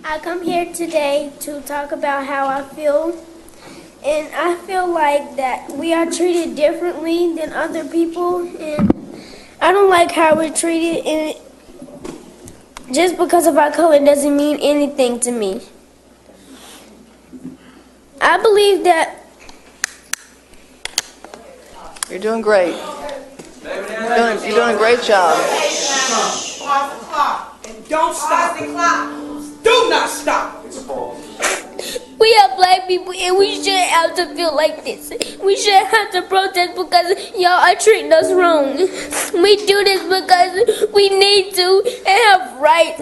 I come here today to talk about how I feel, and I feel like that we are treated differently than other people, and I don't like how we're treated, and just because of our color doesn't mean anything to me. I believe that You're doing great. You're doing a great job. And don't stop. Do not stop. we are black people and we shouldn't have to feel like this. We shouldn't have to protest because y'all are treating us wrong. We do this because we need to and have rights.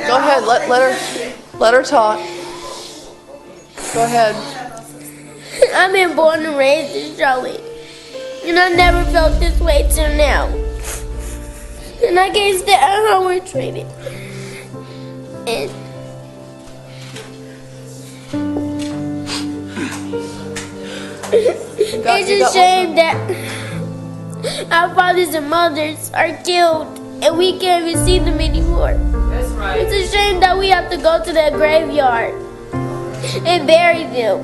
Go ahead. Let her talk. Go ahead. I've been born and raised in Charlotte, and I never felt this way till now. And I can't stand how we're treated. And it's a shame that our fathers and mothers are killed, and we can't even see them anymore. That's right. It's a shame that we have to go to the graveyard and bury them.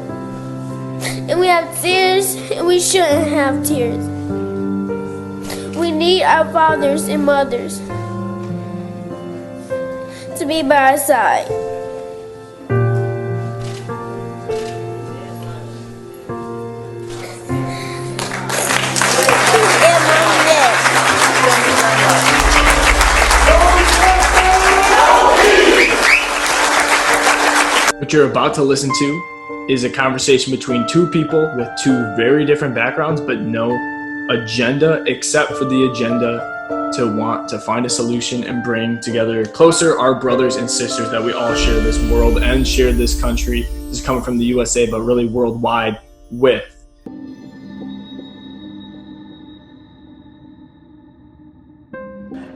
And we have tears, and we shouldn't have tears. We need our fathers and mothers to be by our side. What you're about to listen to is a conversation between two people with two very different backgrounds, but no agenda except for the agenda to want to find a solution and bring together closer our brothers and sisters that we all share this world and share this country. This is coming from the USA, but really worldwide with.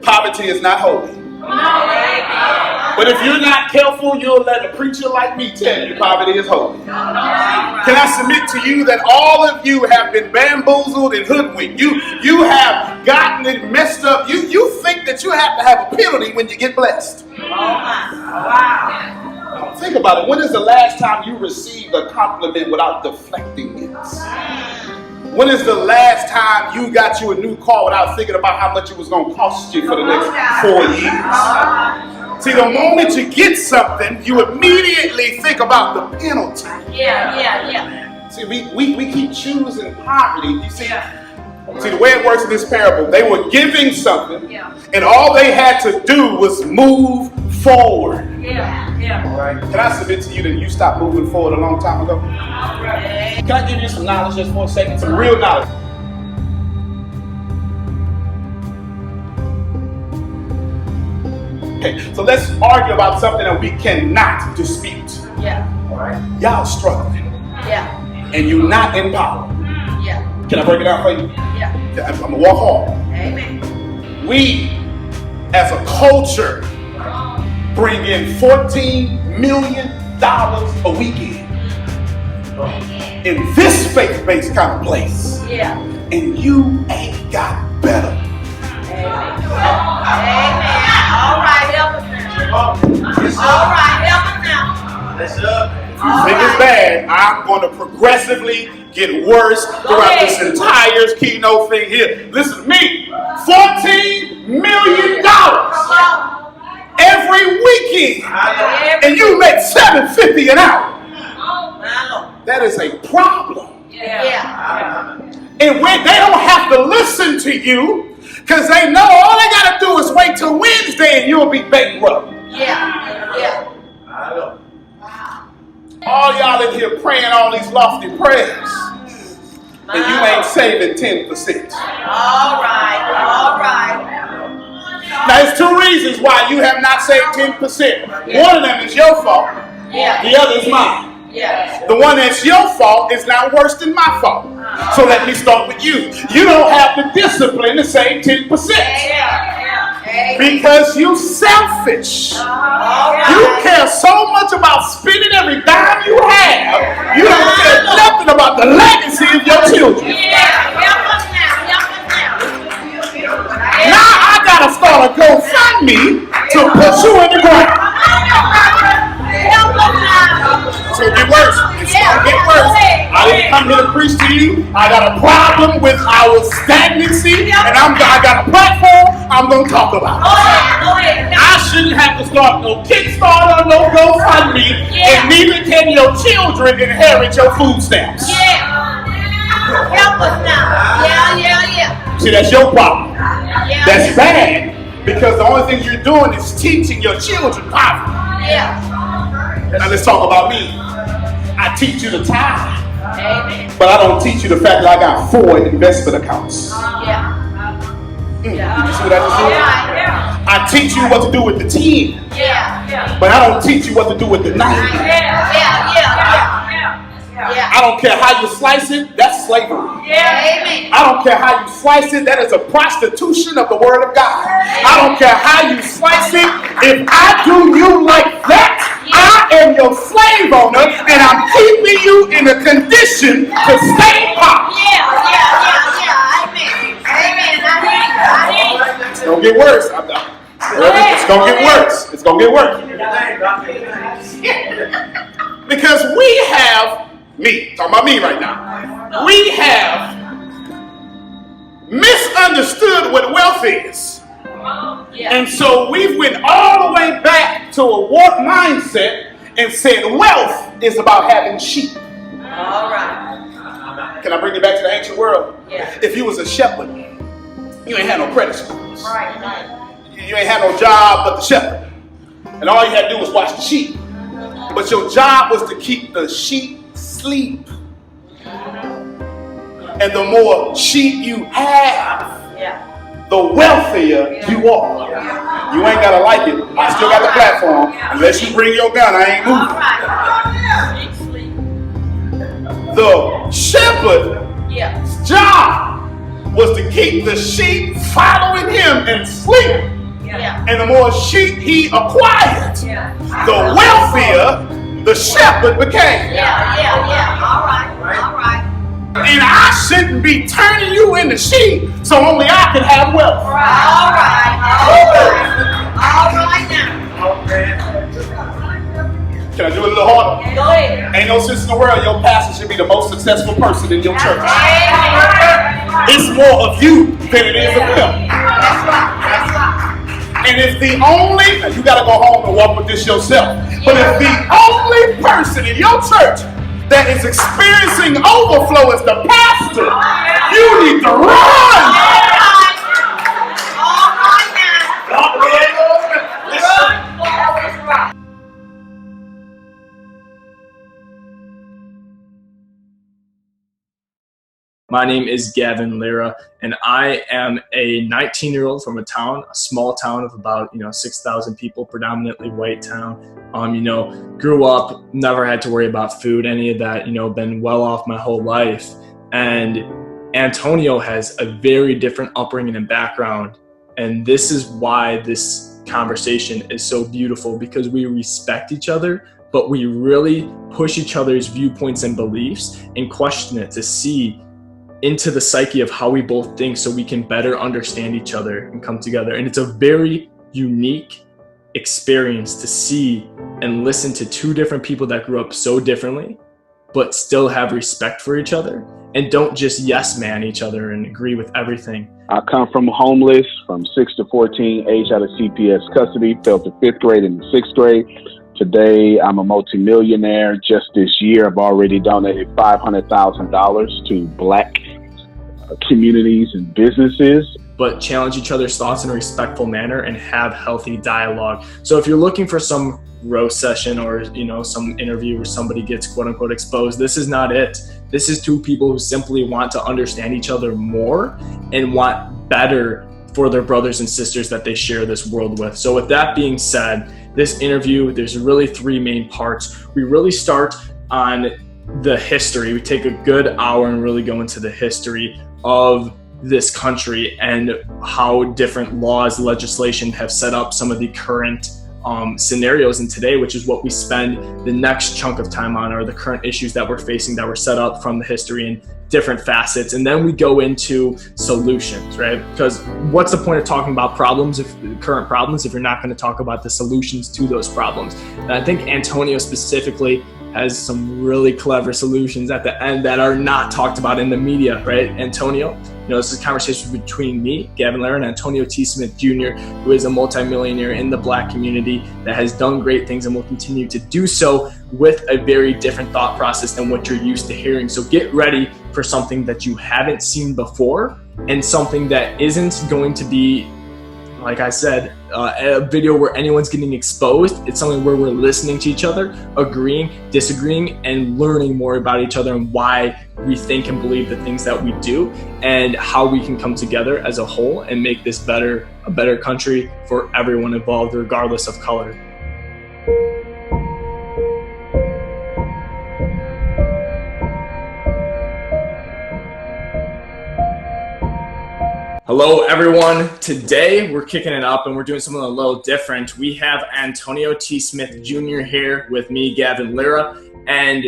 Poverty is not holy. But if you're not careful, you'll let a preacher like me tell you poverty is holy. Can I submit to you that all of you have been bamboozled and hoodwinked? You have gotten it messed up. You think that you have to have a penalty when you get blessed. Wow. Think about it. When is the last time you received a compliment without deflecting it? When is the last time you got you a new car without thinking about how much it was going to cost you for the next 4 years? See, the moment you get something, you immediately think about the penalty. Yeah. See, we keep choosing poverty. You see, the way it works in this parable, they were giving something, and all they had to do was move forward. All right. Can I submit to you that you stopped moving forward a long time ago? Can I give you some knowledge just for a second? Some real knowledge. Okay, so let's argue about something that we cannot dispute. All right. Y'all struggling. And you're not in power. Can I break it down for you? I'm gonna walk hard. Amen. We, as a culture, bring in $14 million a weekend in this faith-based kind of place. And you ain't got better. Amen. All right, help us now. If you think it's bad, I'm going to progressively get worse throughout this entire keynote thing here. Listen to me. $14 million every weekend, and you make $7.50 an hour. That is a problem. And when they don't have to listen to you, because they know all they got to do is wait till Wednesday and you'll be bankrupt. All y'all in here praying all these lofty prayers, and you ain't saving 10%. All right. Now, there's two reasons why you have not saved 10%. One of them is your fault. The other is mine. The one that's your fault is not worse than my fault. So let me start with you. You don't have the discipline to save 10%. Because you selfish. You care so much about spending every dime you have, you don't care nothing about the legacy of your children. Now I gotta start a GoFundMe to put you in the ground. It's gonna get worse. It's gonna get worse. I didn't come here to preach to you. I got a problem with our stagnancy, and I got a platform I'm gonna talk about. I shouldn't have to start no Kickstarter, no GoFundMe, and neither can your children inherit your food stamps. Help us now. Yeah. See, that's your problem. That's bad, because the only thing you're doing is teaching your children poverty. Now let's talk about me. I teach you the tithe, but I don't teach you the fact that I got 4 investment accounts. Did you see what I just did? I teach you what to do with the 10, but I don't teach you what to do with the 90. I don't care how you slice it, that's slavery. I don't care how you slice it, that is a prostitution of the word of God. I don't care how you slice it, if I do you like that, I am your slave owner, and I'm keeping you in a condition to stay poor. It's gonna get worse. It's gonna get worse. It's gonna get worse. Because we have talking about me right now. We have misunderstood what wealth is. And so we went all the way back to a warped mindset and said wealth is about having sheep. Can I bring you back to the ancient world? If you was a shepherd, you ain't had no credit scores. You ain't had no job but the shepherd. And all you had to do was watch the sheep. But your job was to keep the sheep sleep. And the more sheep you have, the wealthier you are. You ain't gotta like it. I still got the platform. Unless you bring your gun, I ain't moving. The shepherd's job was to keep the sheep following him and sleep. And the more sheep he acquired, the wealthier the shepherd became. All right. And I shouldn't be turning you into sheep so only I can have wealth. All right now. Can I do it a little harder? Go ahead. Ain't no sense in the world your pastor should be the most successful person in your church. It's more of you than it is of him. And if the only, now you got to go home and walk with this yourself, but if the only person in your church that is experiencing overflow is the pastor, you need to run. My name is Gavin Lira, and I am a 19-year-old from a small town of about 6,000 people, predominantly white town. Grew up, never had to worry about food, any of that. Been well off my whole life. And Antonio has a very different upbringing and background, and this is why this conversation is so beautiful, because we respect each other, but we really push each other's viewpoints and beliefs and question it to see into the psyche of how we both think so we can better understand each other and come together. And it's a very unique experience to see and listen to 2 different people that grew up so differently, but still have respect for each other and don't just yes man each other and agree with everything. I come from homeless, from 6 to 14, age out of CPS custody, failed the 5th grade and the 6th grade. Today, I'm a multimillionaire. Just this year, I've already donated $500,000 to Black communities and businesses. But challenge each other's thoughts in a respectful manner and have healthy dialogue. So if you're looking for some roast session or some interview where somebody gets quote unquote exposed, this is not it. This is 2 people who simply want to understand each other more and want better for their brothers and sisters that they share this world with. So with that being said, this interview, there's really 3 main parts. We really start on the history. We take a good hour and really go into the history of this country and how different laws, legislation have set up some of the current scenarios in today, which is what we spend the next chunk of time on, are the current issues that we're facing that were set up from the history and different facets. And then we go into solutions, right? Because what's the point of talking about problems, current problems, if you're not going to talk about the solutions to those problems? And I think Antonio specifically has some really clever solutions at the end that are not talked about in the media, right? Antonio, this is a conversation between me, Gavin, Lira, and Antonio T. Smith Jr., who is a multimillionaire in the Black community that has done great things and will continue to do so with a very different thought process than what you're used to hearing. So get ready for something that you haven't seen before, and something that isn't going to be, like I said, a video where anyone's getting exposed. It's something where we're listening to each other, agreeing, disagreeing, and learning more about each other and why we think and believe the things that we do, and how we can come together as a whole and make this a better country for everyone involved, regardless of color. Hello, everyone. Today, we're kicking it up and we're doing something a little different. We have Antonio T. Smith Jr. here with me, Gavin, Lira, and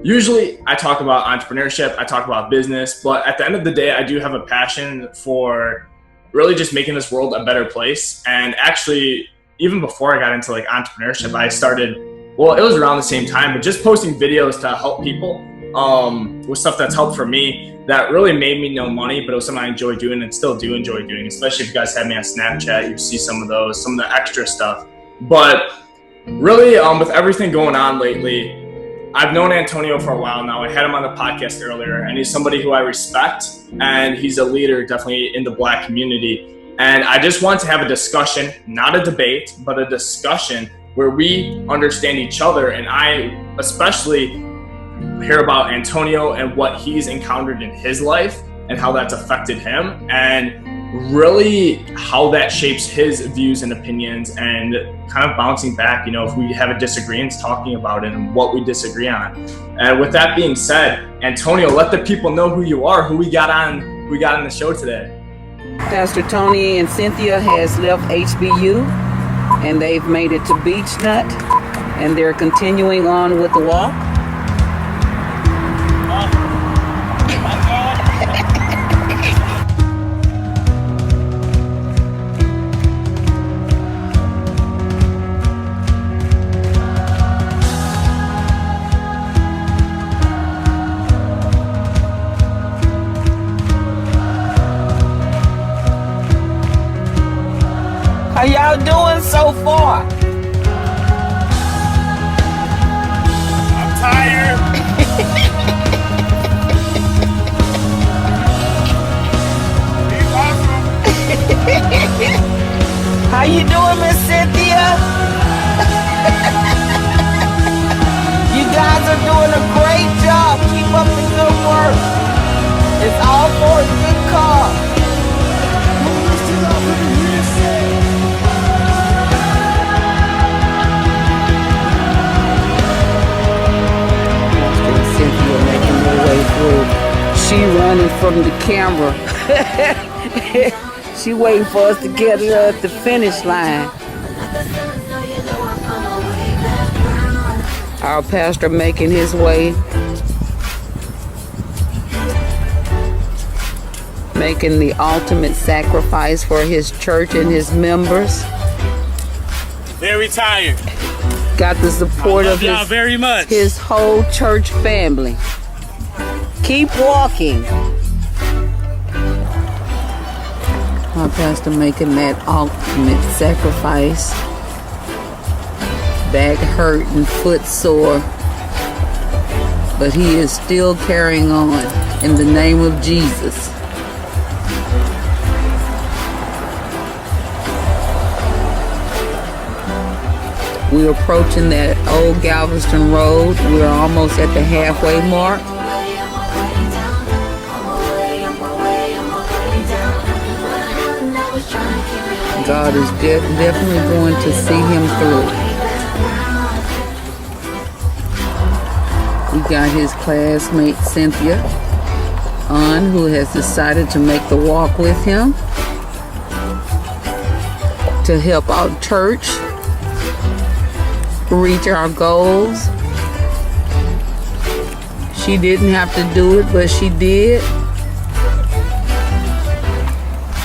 usually I talk about entrepreneurship, I talk about business, but at the end of the day, I do have a passion for really just making this world a better place. And actually, even before I got into entrepreneurship, I started, it was around the same time, but just posting videos to help people with stuff that's helped for me. That really made me no money, but it was something I enjoy doing and still do enjoy doing, especially if you guys have me on Snapchat, you see some of the extra stuff. But really, with everything going on lately, I've known Antonio for a while now. I had him on the podcast earlier, and he's somebody who I respect, and he's a leader definitely in the Black community. And I just want to have a discussion, not a debate, but a discussion where we understand each other, and I especially hear about Antonio and what he's encountered in his life and how that's affected him, and really how that shapes his views and opinions, and kind of bouncing back, if we have a disagreement, talking about it and what we disagree on. And with that being said, Antonio, let the people know who you are, who we got on the show today. Pastor Tony and Cynthia has left HBU and they've made it to Beach Nut, and they're continuing on with the walk. How y'all doing so far? I'm tired. He's awesome. How you doing, Miss Cynthia? You guys are doing a great job. Keep up the good work. It's all for a good cause. Cynthia making her way through. She running from the camera. She waiting for us to get her at the finish line. Our pastor making his way. Making the ultimate sacrifice for his church and his members. Very tired. Got the support of y'all very much. His whole church family. Keep walking. Our pastor making that ultimate sacrifice. Back hurt and foot sore. But he is still carrying on in the name of Jesus. We're approaching that old Galveston Road. We're almost at the halfway mark. God is definitely going to see him through. We got his classmate Cynthia on, who has decided to make the walk with him to help our church reach our goals. She didn't have to do it, but she did.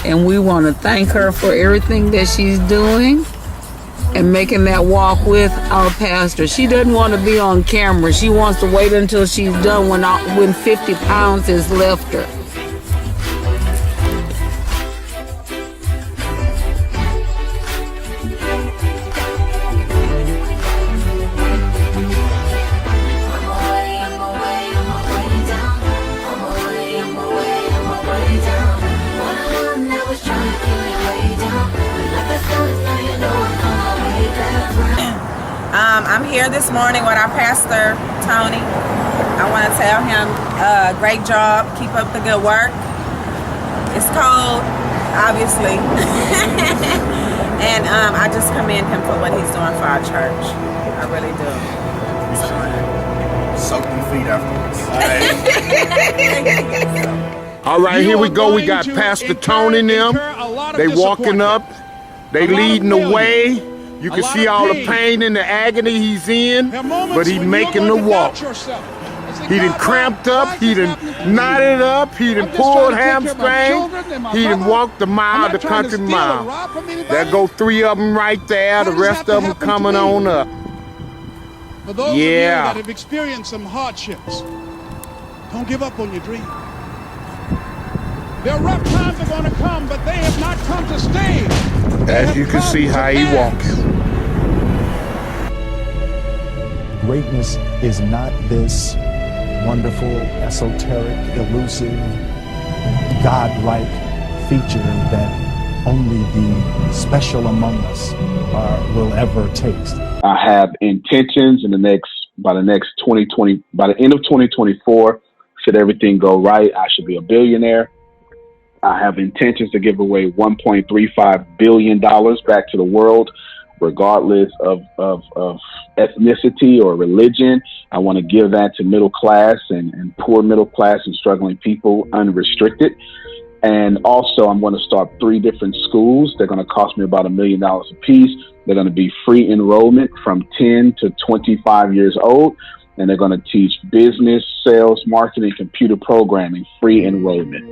And we want to thank her for everything that she's doing and making that walk with our pastor. She doesn't want to be on camera. She wants to wait until she's done when 50 pounds has left her. I'm here this morning with our pastor, Tony. I want to tell him, great job, keep up the good work. It's cold, obviously. And I just commend him for what he's doing for our church. I really do. Soak them feet afterwards. All right, here we go. We got Pastor Tony and them. They walking up. They leading the way. You can see all the pain and the agony he's in, but he making the walk. He done cramped up, he done knotted up, he done pulled hamstrings, he done walked the mile, the country mile. There go 3 of them right there, the rest of them coming on up. For those of you that have experienced some hardships, don't give up on your dream. Their rough times are going to come, but they have not come to stay. As you can see how he walking. Greatness is not this wonderful, esoteric, elusive, God-like feature that only the special among us will ever taste. I have intentions by the end of 2024, should everything go right, I should be a billionaire. I have intentions to give away $1.35 billion back to the world, regardless of ethnicity or religion. I want to give that to middle class and poor middle class and struggling people unrestricted. And also, I'm going to start 3 different schools. They're going to cost me about $1 million a piece. They're going to be free enrollment from 10 to 25 years old. And they're going to teach business, sales, marketing, computer programming, free enrollment.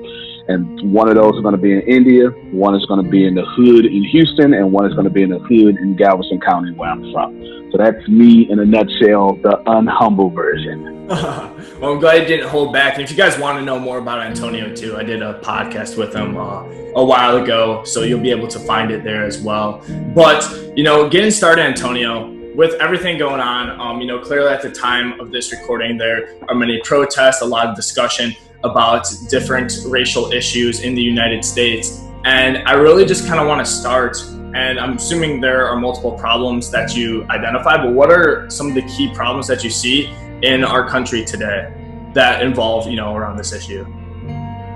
And one of those is going to be in India, one is going to be in the hood in Houston, and one is going to be in the hood in Galveston County, where I'm from. So that's me in a nutshell, the unhumble version. Well, I'm glad you didn't hold back. And if you guys want to know more about Antonio too, I did a podcast with him a while ago, so you'll be able to find it there as well. But, getting started, Antonio, with everything going on, clearly at the time of this recording, there are many protests, a lot of discussion about different racial issues in the United States. And I really just kind of want to start, and I'm assuming there are multiple problems that you identify, but what are some of the key problems that you see in our country today that involve, around this issue?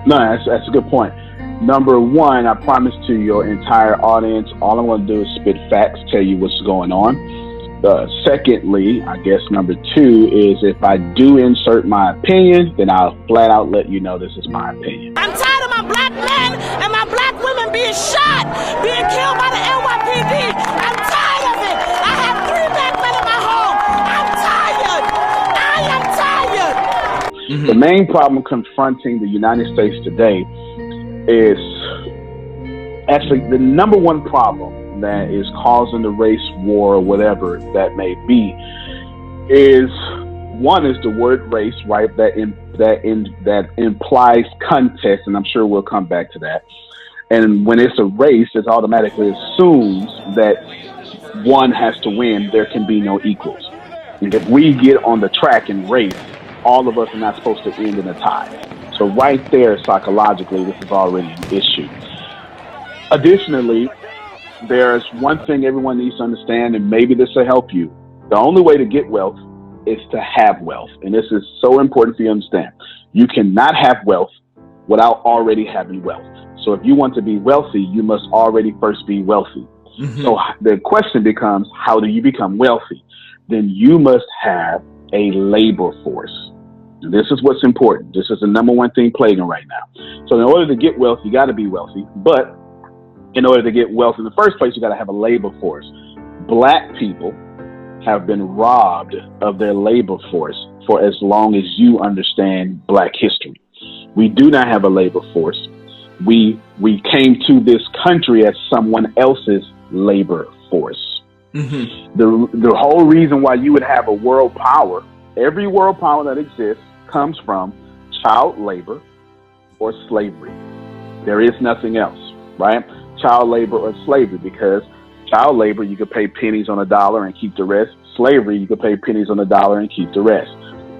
No, that's a good point. Number one, I promise to your entire audience, all I'm going to do is spit facts, tell you what's going on. Secondly, I guess number 2 is if I do insert my opinion, then I'll flat out let you know this is my opinion. I'm tired of my black men and my black women being shot, being killed by the NYPD. I'm tired of it. I have 3 black men in my home. I'm tired. I am tired. The main problem confronting the United States today is actually the number 1 problem that is causing the race war or whatever that may be is the word race, right? That implies contest, and I'm sure we'll come back to that. And when it's a race, it automatically assumes that one has to win. There can be no equals. And if we get on the track and race, all of us are not supposed to end in a tie. So right there, psychologically, this is already an issue. Additionally, there's one thing everyone needs to understand, and maybe this will help you. The only way to get wealth is to have wealth. And this is so important for you to understand. You cannot have wealth without already having wealth. So if you want to be wealthy, you must already first be wealthy. Mm-hmm. So the question becomes, how do you become wealthy? Then you must have a labor force. This is what's important. This is the number one thing plaguing right now. So in order to get wealth, you got to be wealthy. But in order to get wealth in the first place, you got to have a labor force. Black people have been robbed of their labor force for as long as you understand Black history. We do not have a labor force. We came to this country as someone else's labor force. Mm-hmm. The whole reason why you would have a world power, every world power that exists comes from child labor or slavery. There is nothing else, right? Child labor or slavery, because child labor, you could pay pennies on a dollar and keep the rest. Slavery, you could pay pennies on a dollar and keep the rest.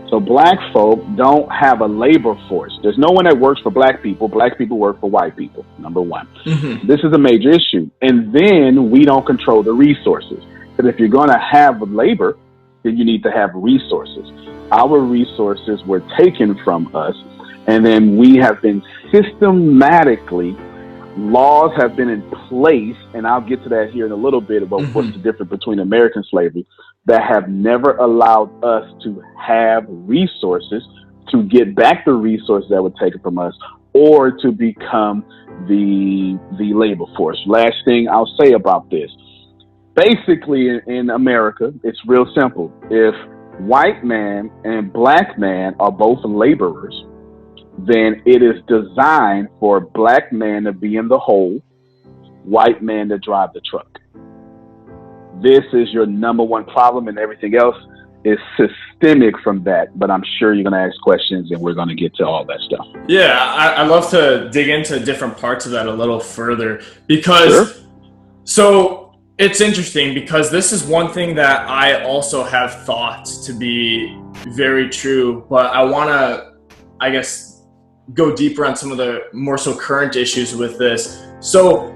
So Black folk don't have a labor force. There's no one that works for Black people. Black people work for white people, number one. Mm-hmm. This is a major issue. And then we don't control the resources. Because if you're going to have labor, then you need to have resources. Our resources were taken from us, and then we have been systematically, laws have been in place, and I'll get to that here in a little bit about what's the difference between American slavery, that have never allowed us to have resources to get back the resources that were taken from us, or to become the labor force. Last thing I'll say about this. Basically, in America, it's real simple. If white man and Black man are both laborers, then it is designed for Black man to be in the hole, white man to drive the truck. This is your number one problem, and everything else is systemic from that. But I'm sure you're going to ask questions, and we're going to get to all that stuff. Yeah, I love to dig into different parts of that a little further, because so it's interesting, because this is one thing that I also have thought to be very true, but I want to, I guess, go deeper on some of the more so current issues with this. So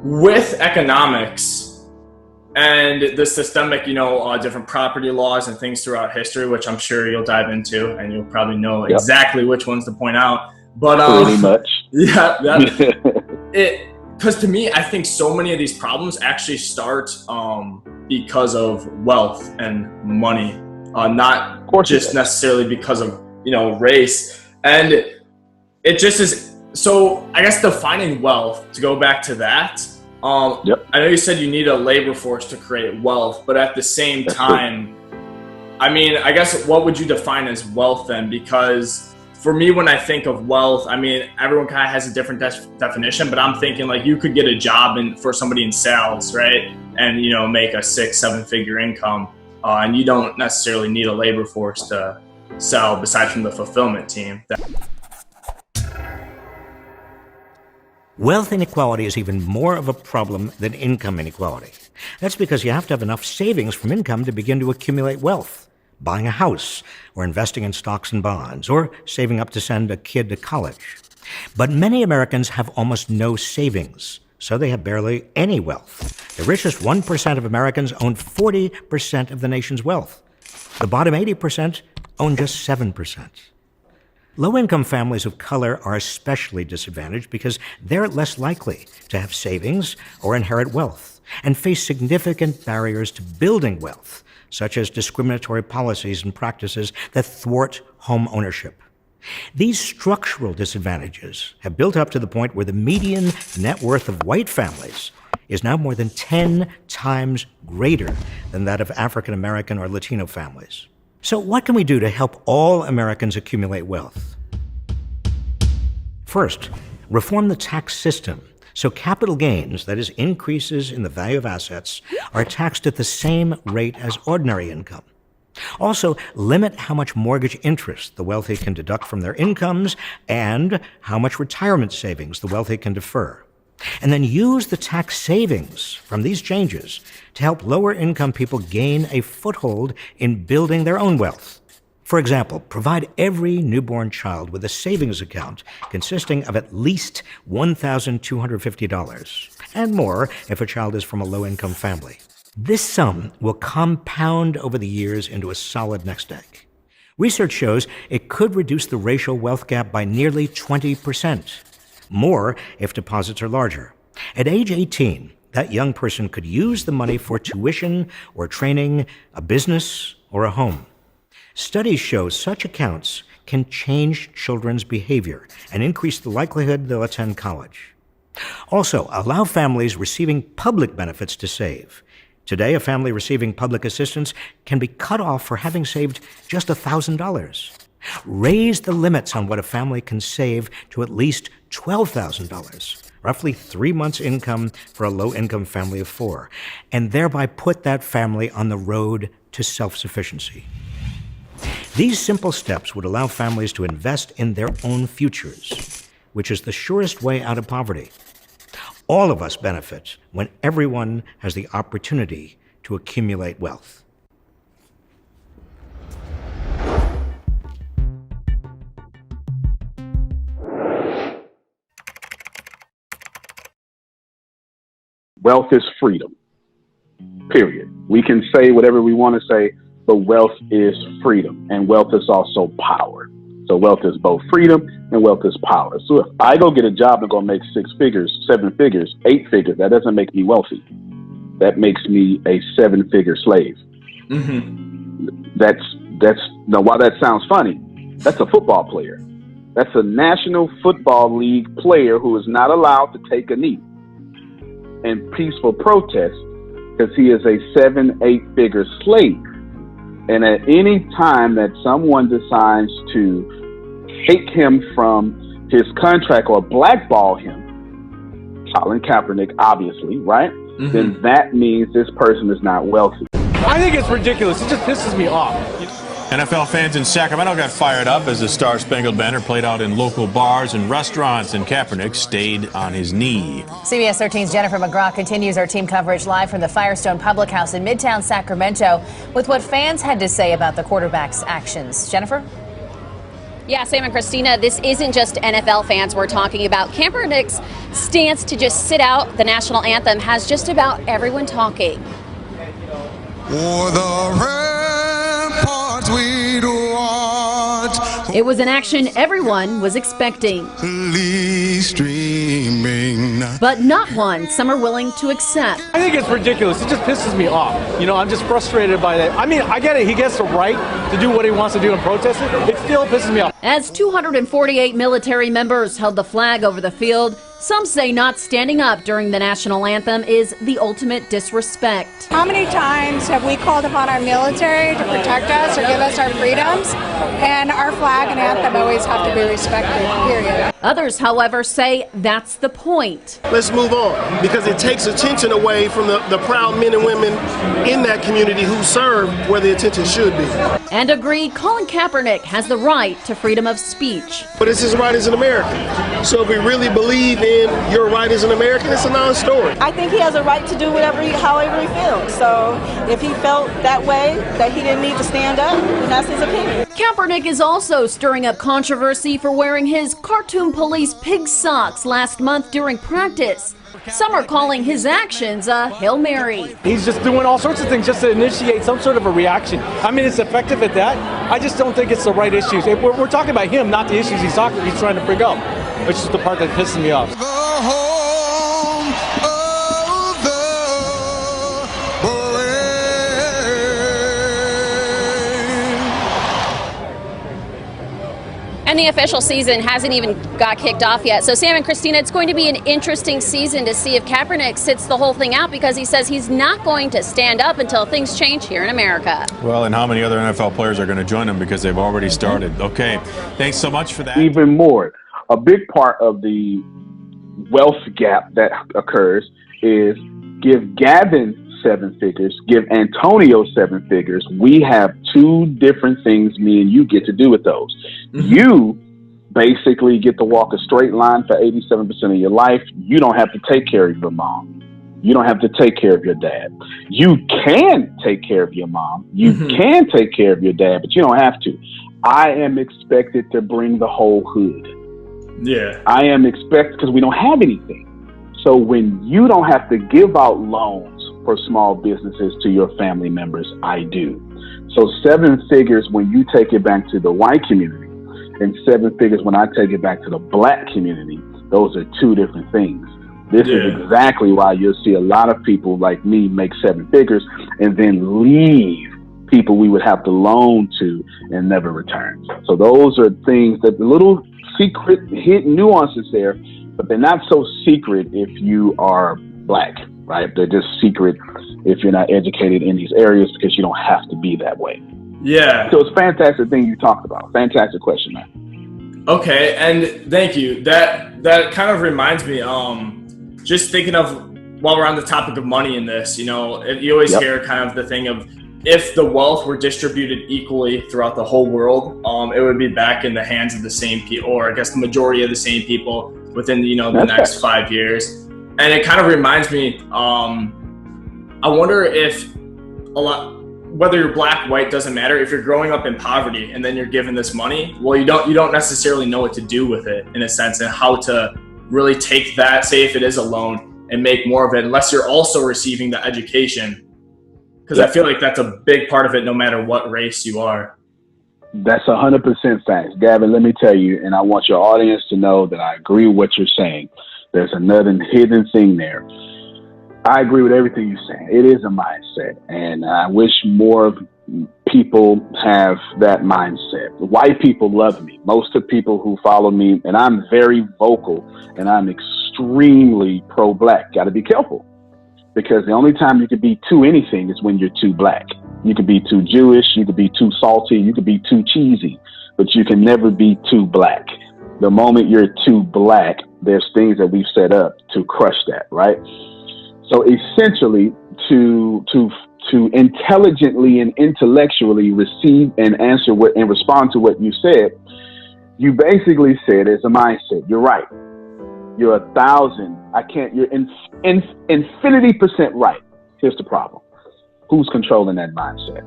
with economics and the systemic, different property laws and things throughout history, which I'm sure you'll dive into, and you'll probably know exactly which ones to point out. But pretty much, because to me, I think so many of these problems actually start because of wealth and money, not just necessarily because of race. And it just is. So I guess defining wealth, to go back to that. I know you said you need a labor force to create wealth, but at the same time, I mean, I guess what would you define as wealth then? Because for me, when I think of wealth, I mean, everyone kind of has a different definition, but I'm thinking like you could get a job for somebody in sales, right? And, make a 6-7 figure income. And you don't necessarily need a labor force to sell, besides from the fulfillment team. Wealth inequality is even more of a problem than income inequality. That's because you have to have enough savings from income to begin to accumulate wealth, buying a house, or investing in stocks and bonds, or saving up to send a kid to college. But many Americans have almost no savings, so they have barely any wealth. The richest 1% of Americans own 40% of the nation's wealth. The bottom 80% own just 7%. Low-income families of color are especially disadvantaged because they're less likely to have savings or inherit wealth, and face significant barriers to building wealth, such as discriminatory policies and practices that thwart home ownership. These structural disadvantages have built up to the point where the median net worth of white families is now more than 10 times greater than that of African American or Latino families. So what can we do to help all Americans accumulate wealth? First, reform the tax system so capital gains, that is, increases in the value of assets, are taxed at the same rate as ordinary income. Also, limit how much mortgage interest the wealthy can deduct from their incomes and how much retirement savings the wealthy can defer. And then use the tax savings from these changes to help lower income people gain a foothold in building their own wealth. For example, provide every newborn child with a savings account consisting of at least $1,250, and more if a child is from a low-income family. This sum will compound over the years into a solid nest egg. Research shows it could reduce the racial wealth gap by nearly 20%. More if deposits are larger. At age 18, that young person could use the money for tuition or training, a business, or a home. Studies show such accounts can change children's behavior and increase the likelihood they'll attend college. Also, allow families receiving public benefits to save. Today, a family receiving public assistance can be cut off for having saved just $1,000. Raise the limits on what a family can save to at least $12,000, roughly 3 months' income for a low-income family of 4, and thereby put that family on the road to self-sufficiency. These simple steps would allow families to invest in their own futures, which is the surest way out of poverty. All of us benefit when everyone has the opportunity to accumulate wealth. Wealth is freedom, period. We can say whatever we want to say, but wealth is freedom, and wealth is also power. So wealth is both freedom and wealth is power. So if I go get a job and go make 6 figures, 7 figures, 8 figures, that doesn't make me wealthy. That makes me a 7-figure slave. Now while that sounds funny, that's a football player. That's a National Football League player who is not allowed to take a knee in peaceful protest because he is a 7-8-figure slave. And at any time that someone decides to take him from his contract or blackball him, Colin Kaepernick, obviously, right? Then that means this person is not wealthy. I think it's ridiculous. It just pisses me off. NFL fans in Sacramento got fired up as the Star Spangled Banner played out in local bars and restaurants, and Kaepernick stayed on his knee. CBS 13's Jennifer McGraw continues our team coverage live from the Firestone Public House in Midtown Sacramento with what fans had to say about the quarterback's actions. Jennifer? Yeah, Sam and Christina, this isn't just NFL fans we're talking about. Kaepernick's stance to just sit out the national anthem has just about everyone talking. It was an action everyone was expecting, but not one some are willing to accept. I think it's ridiculous. It just pisses me off. You know, I'm just frustrated by that. I mean, I get it. He gets the right to do what he wants to do and protest it. It still pisses me off. As 248 military members held the flag over the field, some say not standing up during the national anthem is the ultimate disrespect. How many times have we called upon our military to protect us or give us our freedoms? And our flag and anthem always have to be respected, period. Others, however, say that's the point. Let's move on, because it takes attention away from the proud men and women in that community who serve where the attention should be. And agree Colin Kaepernick has the right to freedom of speech. But it's his right as an American. So if we really believe in your right as an American, it's a non-story. I think he has a right to do however he feels. So if he felt that way, that he didn't need to stand up, then that's his opinion. Kaepernick is also stirring up controversy for wearing his cartoon police pig socks last month during practice. Some are calling his actions a Hail Mary. He's just doing all sorts of things just to initiate some sort of a reaction. I mean, it's effective at that. I just don't think it's the right issues. We're talking about him, not the issues he's trying to bring up, which is the part that pisses me off. And the official season hasn't even got kicked off yet. So Sam and Christina, it's going to be an interesting season to see if Kaepernick sits the whole thing out, because he says he's not going to stand up until things change here in America. Well, and how many other NFL players are going to join him, because they've already started. Okay, thanks so much for that. Even more, a big part of the wealth gap that occurs is give Gavin 7 figures, give Antonio 7 figures. We have 2 different things me and you get to do with those. You basically get to walk a straight line for 87% of your life. You don't have to take care of your mom. You don't have to take care of your dad. You can take care of your mom. You can take care of your dad, but you don't have to. I am expected to bring the whole hood. Yeah. I am expected, because we don't have anything. So when you don't have to give out loans for small businesses to your family members, I do. So 7 figures when you take it back to the white community, and 7 figures when I take it back to the black community, those are 2 different things. This is exactly why you'll see a lot of people like me make 7 figures and then leave people we would have to loan to and never return. So those are things that the little secret hidden nuances there, but they're not so secret if you are Black, right? They're just secret if you're not educated in these areas because you don't have to be that way. Yeah. So it's a fantastic thing you talked about. Fantastic question, man. Okay, and thank you. That kind of reminds me, just thinking of, while we're on the topic of money in this, you always hear kind of the thing of, if the wealth were distributed equally throughout the whole world, it would be back in the hands of the same people, or I guess the majority of the same people within, the next 5 years. And it kind of reminds me, I wonder if whether you're Black, white, doesn't matter. If you're growing up in poverty and then you're given this money, well, you don't necessarily know what to do with it, in a sense, and how to really take that, say if it is a loan, and make more of it, unless you're also receiving the education. Because I feel like that's a big part of it, no matter what race you are. That's 100% facts. Gavin, let me tell you, and I want your audience to know that I agree with what you're saying. There's another hidden thing there. I agree with everything you're saying. It is a mindset, and I wish more people have that mindset. White people love me. Most of the people who follow me, and I'm very vocal, and I'm extremely pro-Black. Got to be careful. Because the only time you could be too anything is when you're too Black. You could be too Jewish, you could be too salty, you could be too cheesy, but you can never be too Black. The moment you're too Black, there's things that we've set up to crush that, right? So essentially, to intelligently and intellectually receive and answer and respond to what you said, you basically said it's a mindset. You're right. You're 1,000. You're infinity% right. Here's the problem. Who's controlling that mindset?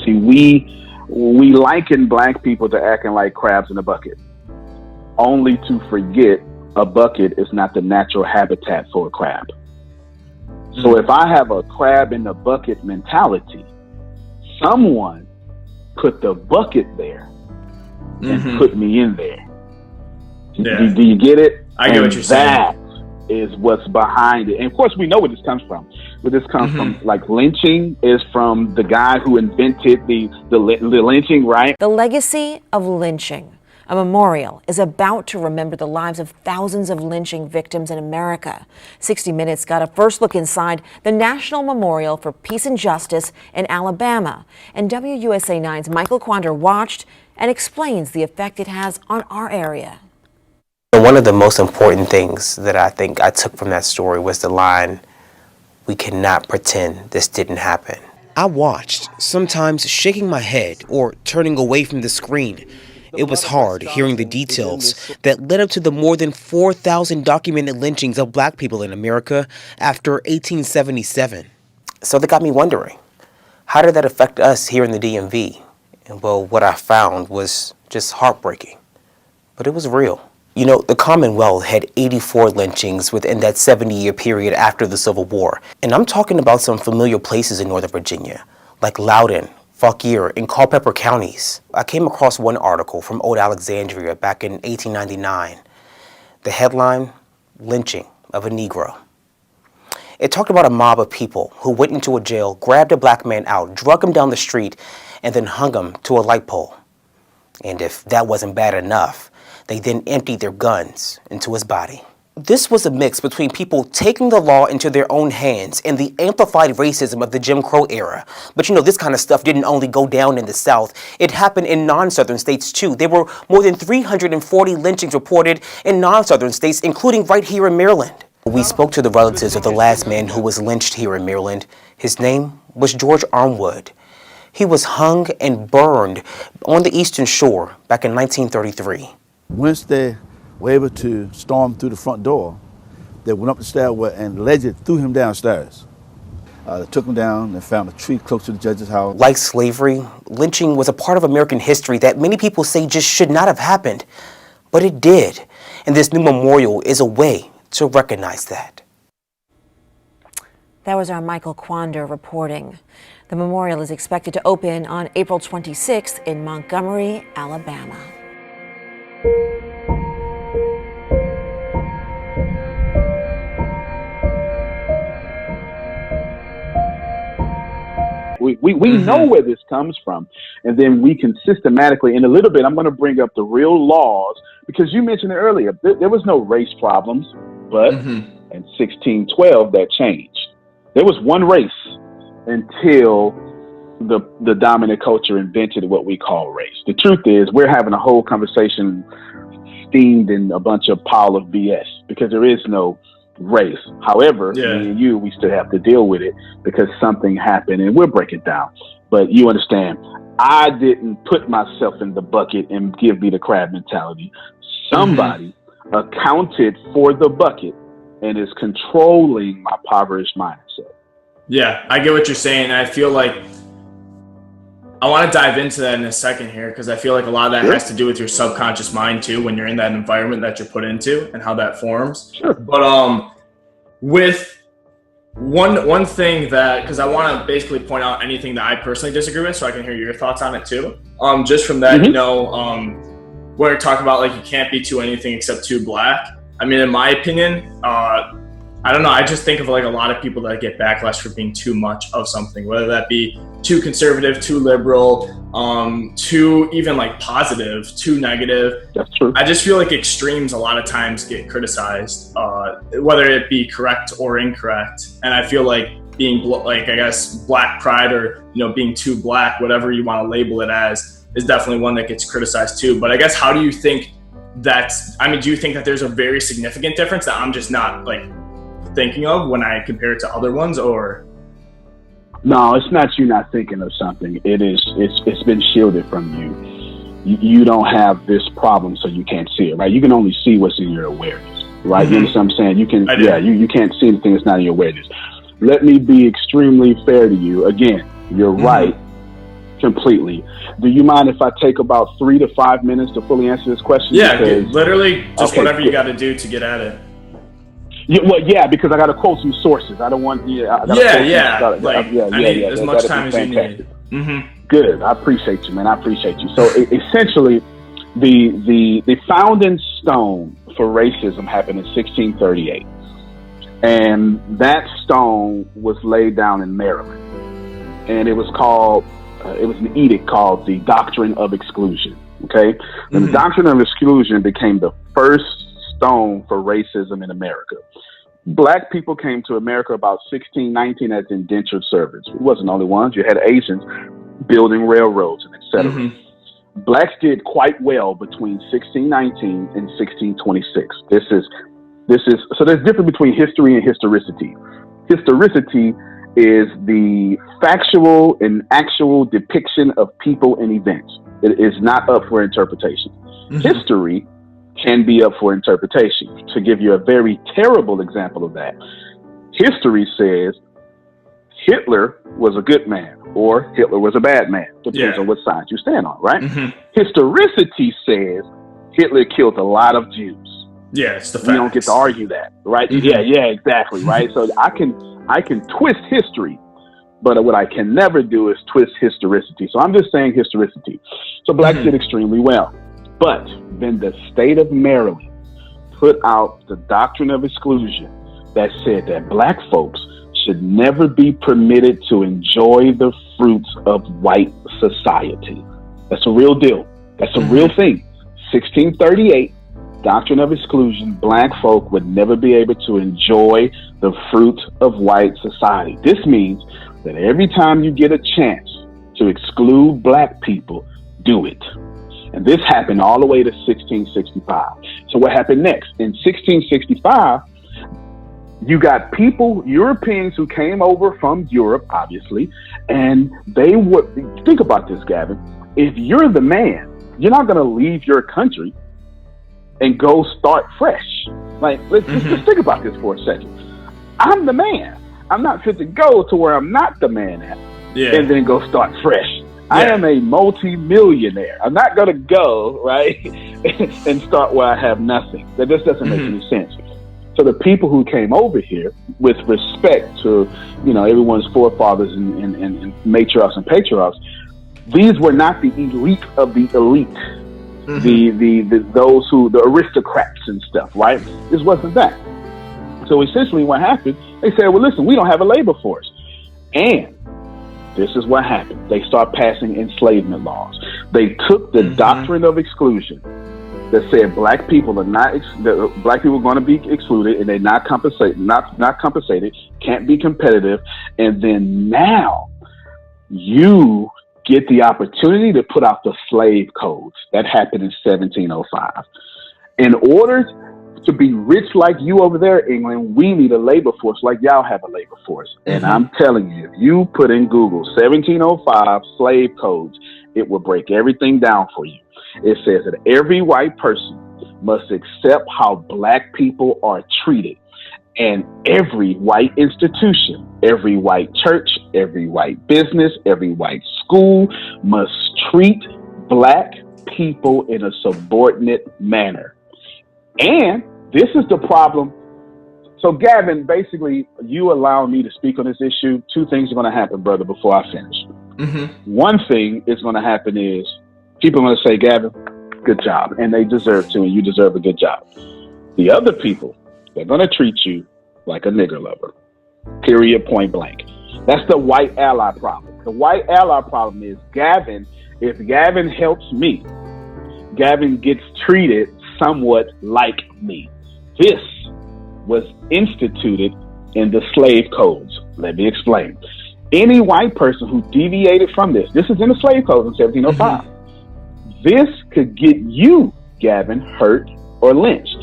See, we liken Black people to acting like crabs in a bucket, only to forget a bucket is not the natural habitat for a crab. So if I have a crab in the bucket mentality, someone put the bucket there and put me in there. Yeah. Do you get it? I get what you're saying. That is what's behind it. And of course, we know where this comes from. Where this comes from, like lynching is from the guy who invented the lynching, right? The legacy of lynching. A memorial is about to remember the lives of thousands of lynching victims in America. 60 Minutes got a first look inside the National Memorial for Peace and Justice in Alabama. And WUSA 9's Michael Quander watched and explains the effect it has on our area. One of the most important things that I think I took from that story was the line, "We cannot pretend this didn't happen." I watched, sometimes shaking my head or turning away from the screen. It was hard hearing the details that led up to the more than 4,000 documented lynchings of Black people in America after 1877. So that got me wondering, how did that affect us here in the DMV? And well, what I found was just heartbreaking, but it was real. You know, the Commonwealth had 84 lynchings within that 70-year period after the Civil War. And I'm talking about some familiar places in Northern Virginia, like Loudoun, Fauquier, and Culpeper counties. I came across one article from Old Alexandria back in 1899. The headline, "Lynching of a Negro." It talked about a mob of people who went into a jail, grabbed a Black man out, drug him down the street, and then hung him to a light pole. And if that wasn't bad enough, they then emptied their guns into his body. This was a mix between people taking the law into their own hands and the amplified racism of the Jim Crow era. But you know, this kind of stuff didn't only go down in the South. It happened in non-Southern states too. There were more than 340 lynchings reported in non-Southern states, including right here in Maryland. We spoke to the relatives of the last man who was lynched here in Maryland. His name was George Armwood. He was hung and burned on the Eastern Shore back in 1933. Once they were able to storm through the front door, they went up the stairway and allegedly threw him downstairs. They took him down and found a tree close to the judge's house. Like slavery, lynching was a part of American history that many people say just should not have happened. But it did. And this new memorial is a way to recognize that. That was our Michael Quander reporting. The memorial is expected to open on April 26th in Montgomery, Alabama. We know where this comes from, and then we can systematically. In a little bit, I'm going to bring up the real laws, because you mentioned it earlier. There was no race problems, but in 1612 that changed. There was one race until the dominant culture invented what we call race. The truth is, we're having a whole conversation steamed in a bunch of pile of BS, because there is no race. However, me and you, we still have to deal with it because something happened, and we'll break it down. But you understand, I didn't put myself in the bucket and give me the crab mentality. Somebody accounted for the bucket and is controlling my impoverished mindset. Yeah, I get what you're saying. I feel like I want to dive into that in a second here, because I feel like a lot of that has to do with your subconscious mind too, when you're in that environment that you're put into and how that forms. But with one thing that, because I want to basically point out anything that I personally disagree with, so I can hear your thoughts on it too. Just from that, you know, when we're talking about like you can't be too anything except too black. I mean, in my opinion, I don't know. I just think of like a lot of people that get backlash for being too much of something, whether that be too conservative, too liberal, too even like positive, too negative. That's true. I just feel like extremes a lot of times get criticized, whether it be correct or incorrect. And I feel like being like, I guess, black pride, or, you know, being too black, whatever you want to label it as, is definitely one that gets criticized too. But I guess, how do you think do you think that there's a very significant difference that I'm just not like thinking of when I compare it to other ones? Or no, it's not you not thinking of something. It's been shielded from you. You don't have this problem, so you can't see it, right? You can only see what's in your awareness, right? You understand what I'm saying? You can, you can't see anything that's not in your awareness. Let me be extremely fair to you. Again, you're right, completely. Do you mind if I take about 3 to 5 minutes to fully answer this question? Yeah, literally just whatever you got to do to get at it. Yeah, because I got to quote some sources. I don't want. As much time as you need. Good. I appreciate you, man. I appreciate you. So essentially, the founding stone for racism happened in 1638, and that stone was laid down in Maryland, and it was called. It was an edict called the Doctrine of Exclusion. Okay, and the Doctrine of Exclusion became the first stone for racism in America. Black people came to America about 1619 as indentured servants. It wasn't the only ones. You had Asians building railroads and etc. Blacks did quite well between 1619 and 1626. This is so there's a difference between history and historicity. Historicity is the factual and actual depiction of people and events. It is not up for interpretation. History can be up for interpretation. To give you a very terrible example of that, history says Hitler was a good man or Hitler was a bad man. Depends on what side you stand on, right? Historicity says Hitler killed a lot of Jews. Yeah, it's the facts. We don't get to argue that, right? Yeah, exactly, right? So I can twist history, but what I can never do is twist historicity. So I'm just saying historicity. So blacks did extremely well. But then the state of Maryland put out the Doctrine of Exclusion that said that black folks should never be permitted to enjoy the fruits of white society. That's a real deal. That's a real thing. 1638, Doctrine of Exclusion, black folk would never be able to enjoy the fruits of white society. This means that every time you get a chance to exclude black people, do it. And this happened all the way to 1665. So what happened next? In 1665, you got people, Europeans who came over from Europe, obviously, and they would, think about this, Gavin. If you're the man, you're not going to leave your country and go start fresh. Like, let's just think about this for a second. I'm the man. I'm not fit to go to where I'm not the man at and then go start fresh. I am a multi-millionaire. I'm not going to go, right, and start where I have nothing. That just doesn't make any sense. So the people who came over here, with respect to, you know, everyone's forefathers and matriarchs and patriarchs, these were not the elite of the elite, the aristocrats and stuff, right? This wasn't that. So essentially what happened, they said, well, listen, we don't have a labor force. And this is what happened. They start passing enslavement laws. They took the doctrine of exclusion that said black people are black people are going to be excluded and they're not compensated, can't be competitive, and then now you get the opportunity to put out the slave codes that happened in 1705. In order to be rich like you over there, England, we need a labor force like y'all have a labor force. And I'm telling you, if you put in Google 1705 slave codes, it will break everything down for you. It says that every white person must accept how black people are treated. And every white institution, every white church, every white business, every white school must treat black people in a subordinate manner. And this is the problem. So Gavin, basically, you allow me to speak on this issue. Two things are going to happen, brother, before I finish. One thing is going to happen is people are going to say, Gavin, good job. And they deserve to, and you deserve a good job. The other people, they're going to treat you like a nigger lover. Period, point blank. That's the white ally problem. The white ally problem is Gavin, if Gavin helps me, Gavin gets treated somewhat like me. This was instituted in the slave codes. Let me explain. Any white person who deviated from this is in the slave codes in 1705. This could get you, Gavin, hurt or lynched.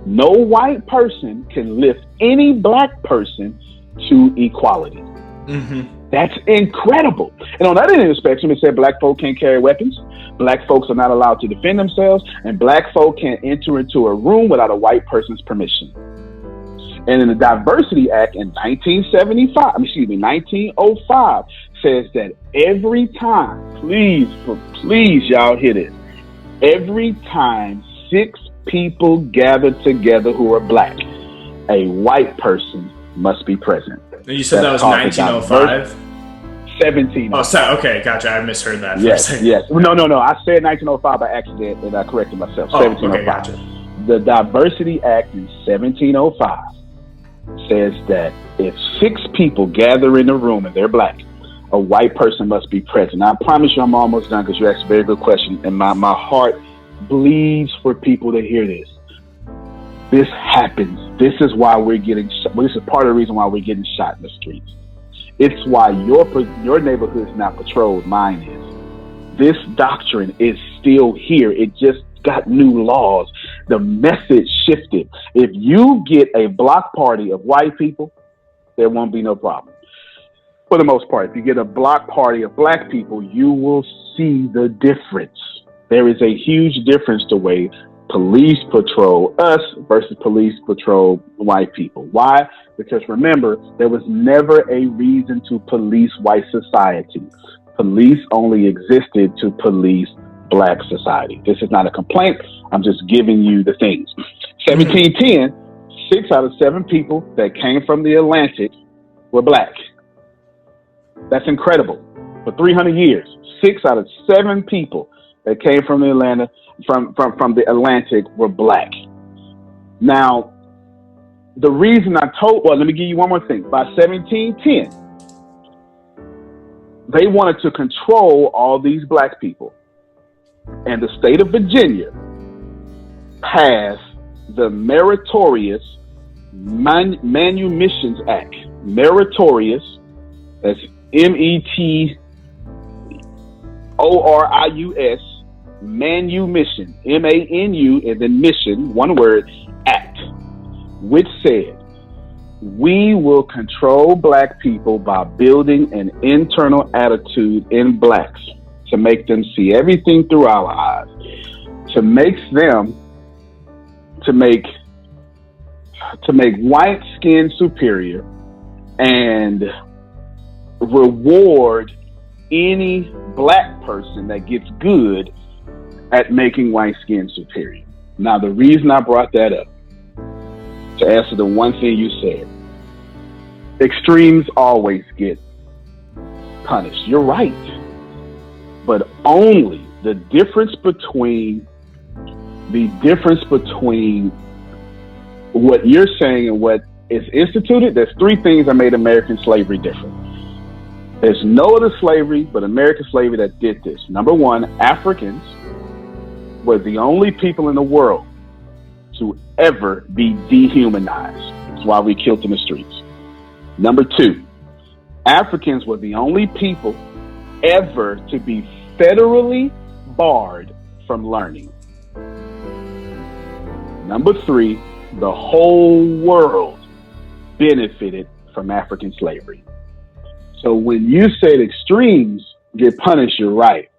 No white person can lift any black person to equality. That's incredible. And on the other end of the spectrum, it said black folk can't carry weapons, black folks are not allowed to defend themselves, and black folk can't enter into a room without a white person's permission. And in the Diversity Act in 1905 says that every time, please y'all hear this, every time 6 people gather together who are black, a white person must be present. You said that was 1905? 17. Oh, sorry. Okay, gotcha. I misheard that. Yes. No. I said 1905 by accident, and I corrected myself. 1705. Okay, gotcha. The Diversity Act in 1705 says that if 6 people gather in a room and they're black, a white person must be present. Now, I promise you I'm almost done because you asked a very good question, and my heart bleeds for people to hear this. This happens. This is why we're getting shot. This is part of the reason why we're getting shot in the streets. It's why your neighborhood is not patrolled. Mine is. This doctrine is still here. It just got new laws. The message shifted. If you get a block party of white people, there won't be no problem. For the most part, if you get a block party of black people, you will see the difference. There is a huge difference the way police patrol us versus police patrol white people. Why? Because remember, there was never a reason to police white society. Police only existed to police black society. This is not a complaint. I'm just giving you the things. 1710, 6 out of 7 people that came from the Atlantic were black. That's incredible. For 300 years, 6 out of 7 people that came from the Atlantic were black. Now, the reason let me give you one more thing. By 1710, they wanted to control all these black people. And the state of Virginia passed the Meritorious Manumissions Act. Meritorious, that's METORIUS, Manumission, MANU, and then mission, one word, act, which said, we will control black people by building an internal attitude in blacks to make them see everything through our eyes, to make white skin superior and reward any black person that gets good at making white skin superior. Now, the reason I brought that up, to answer the one thing you said, extremes always get punished. You're right. But only the difference between what you're saying and what is instituted, there's 3 things that made American slavery different. There's no other slavery but American slavery that did this. Number one, Africans were the only people in the world to ever be dehumanized. That's why we killed in the streets. Number two, Africans were the only people ever to be federally barred from learning. Number three, the whole world benefited from African slavery. So when you said extremes get punished, you're right.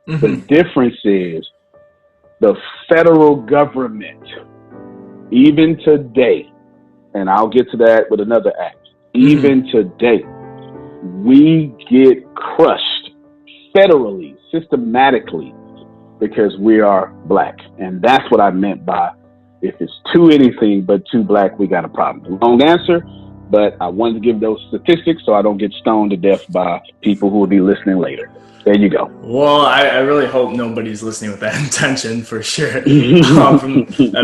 The difference is the federal government, even today, and I'll get to that with another act, even today, we get crushed federally, systematically, because we are black. And that's what I meant by, if it's too anything but too black, we got a problem. Long answer, but I wanted to give those statistics so I don't get stoned to death by people who will be listening later. There you go. Well, I really hope nobody's listening with that intention, for sure. That'd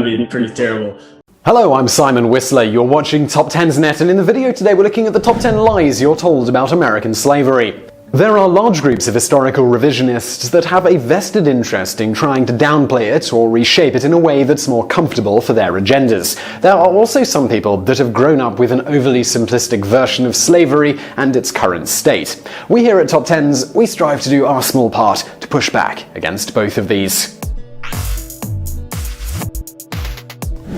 be pretty terrible. Hello, I'm Simon Whistler. You're watching Top 10's Net, and in the video today we're looking at the top 10 lies you're told about American slavery. There are large groups of historical revisionists that have a vested interest in trying to downplay it or reshape it in a way that's more comfortable for their agendas. There are also some people that have grown up with an overly simplistic version of slavery and its current state. We here at Top 10s, we strive to do our small part to push back against both of these.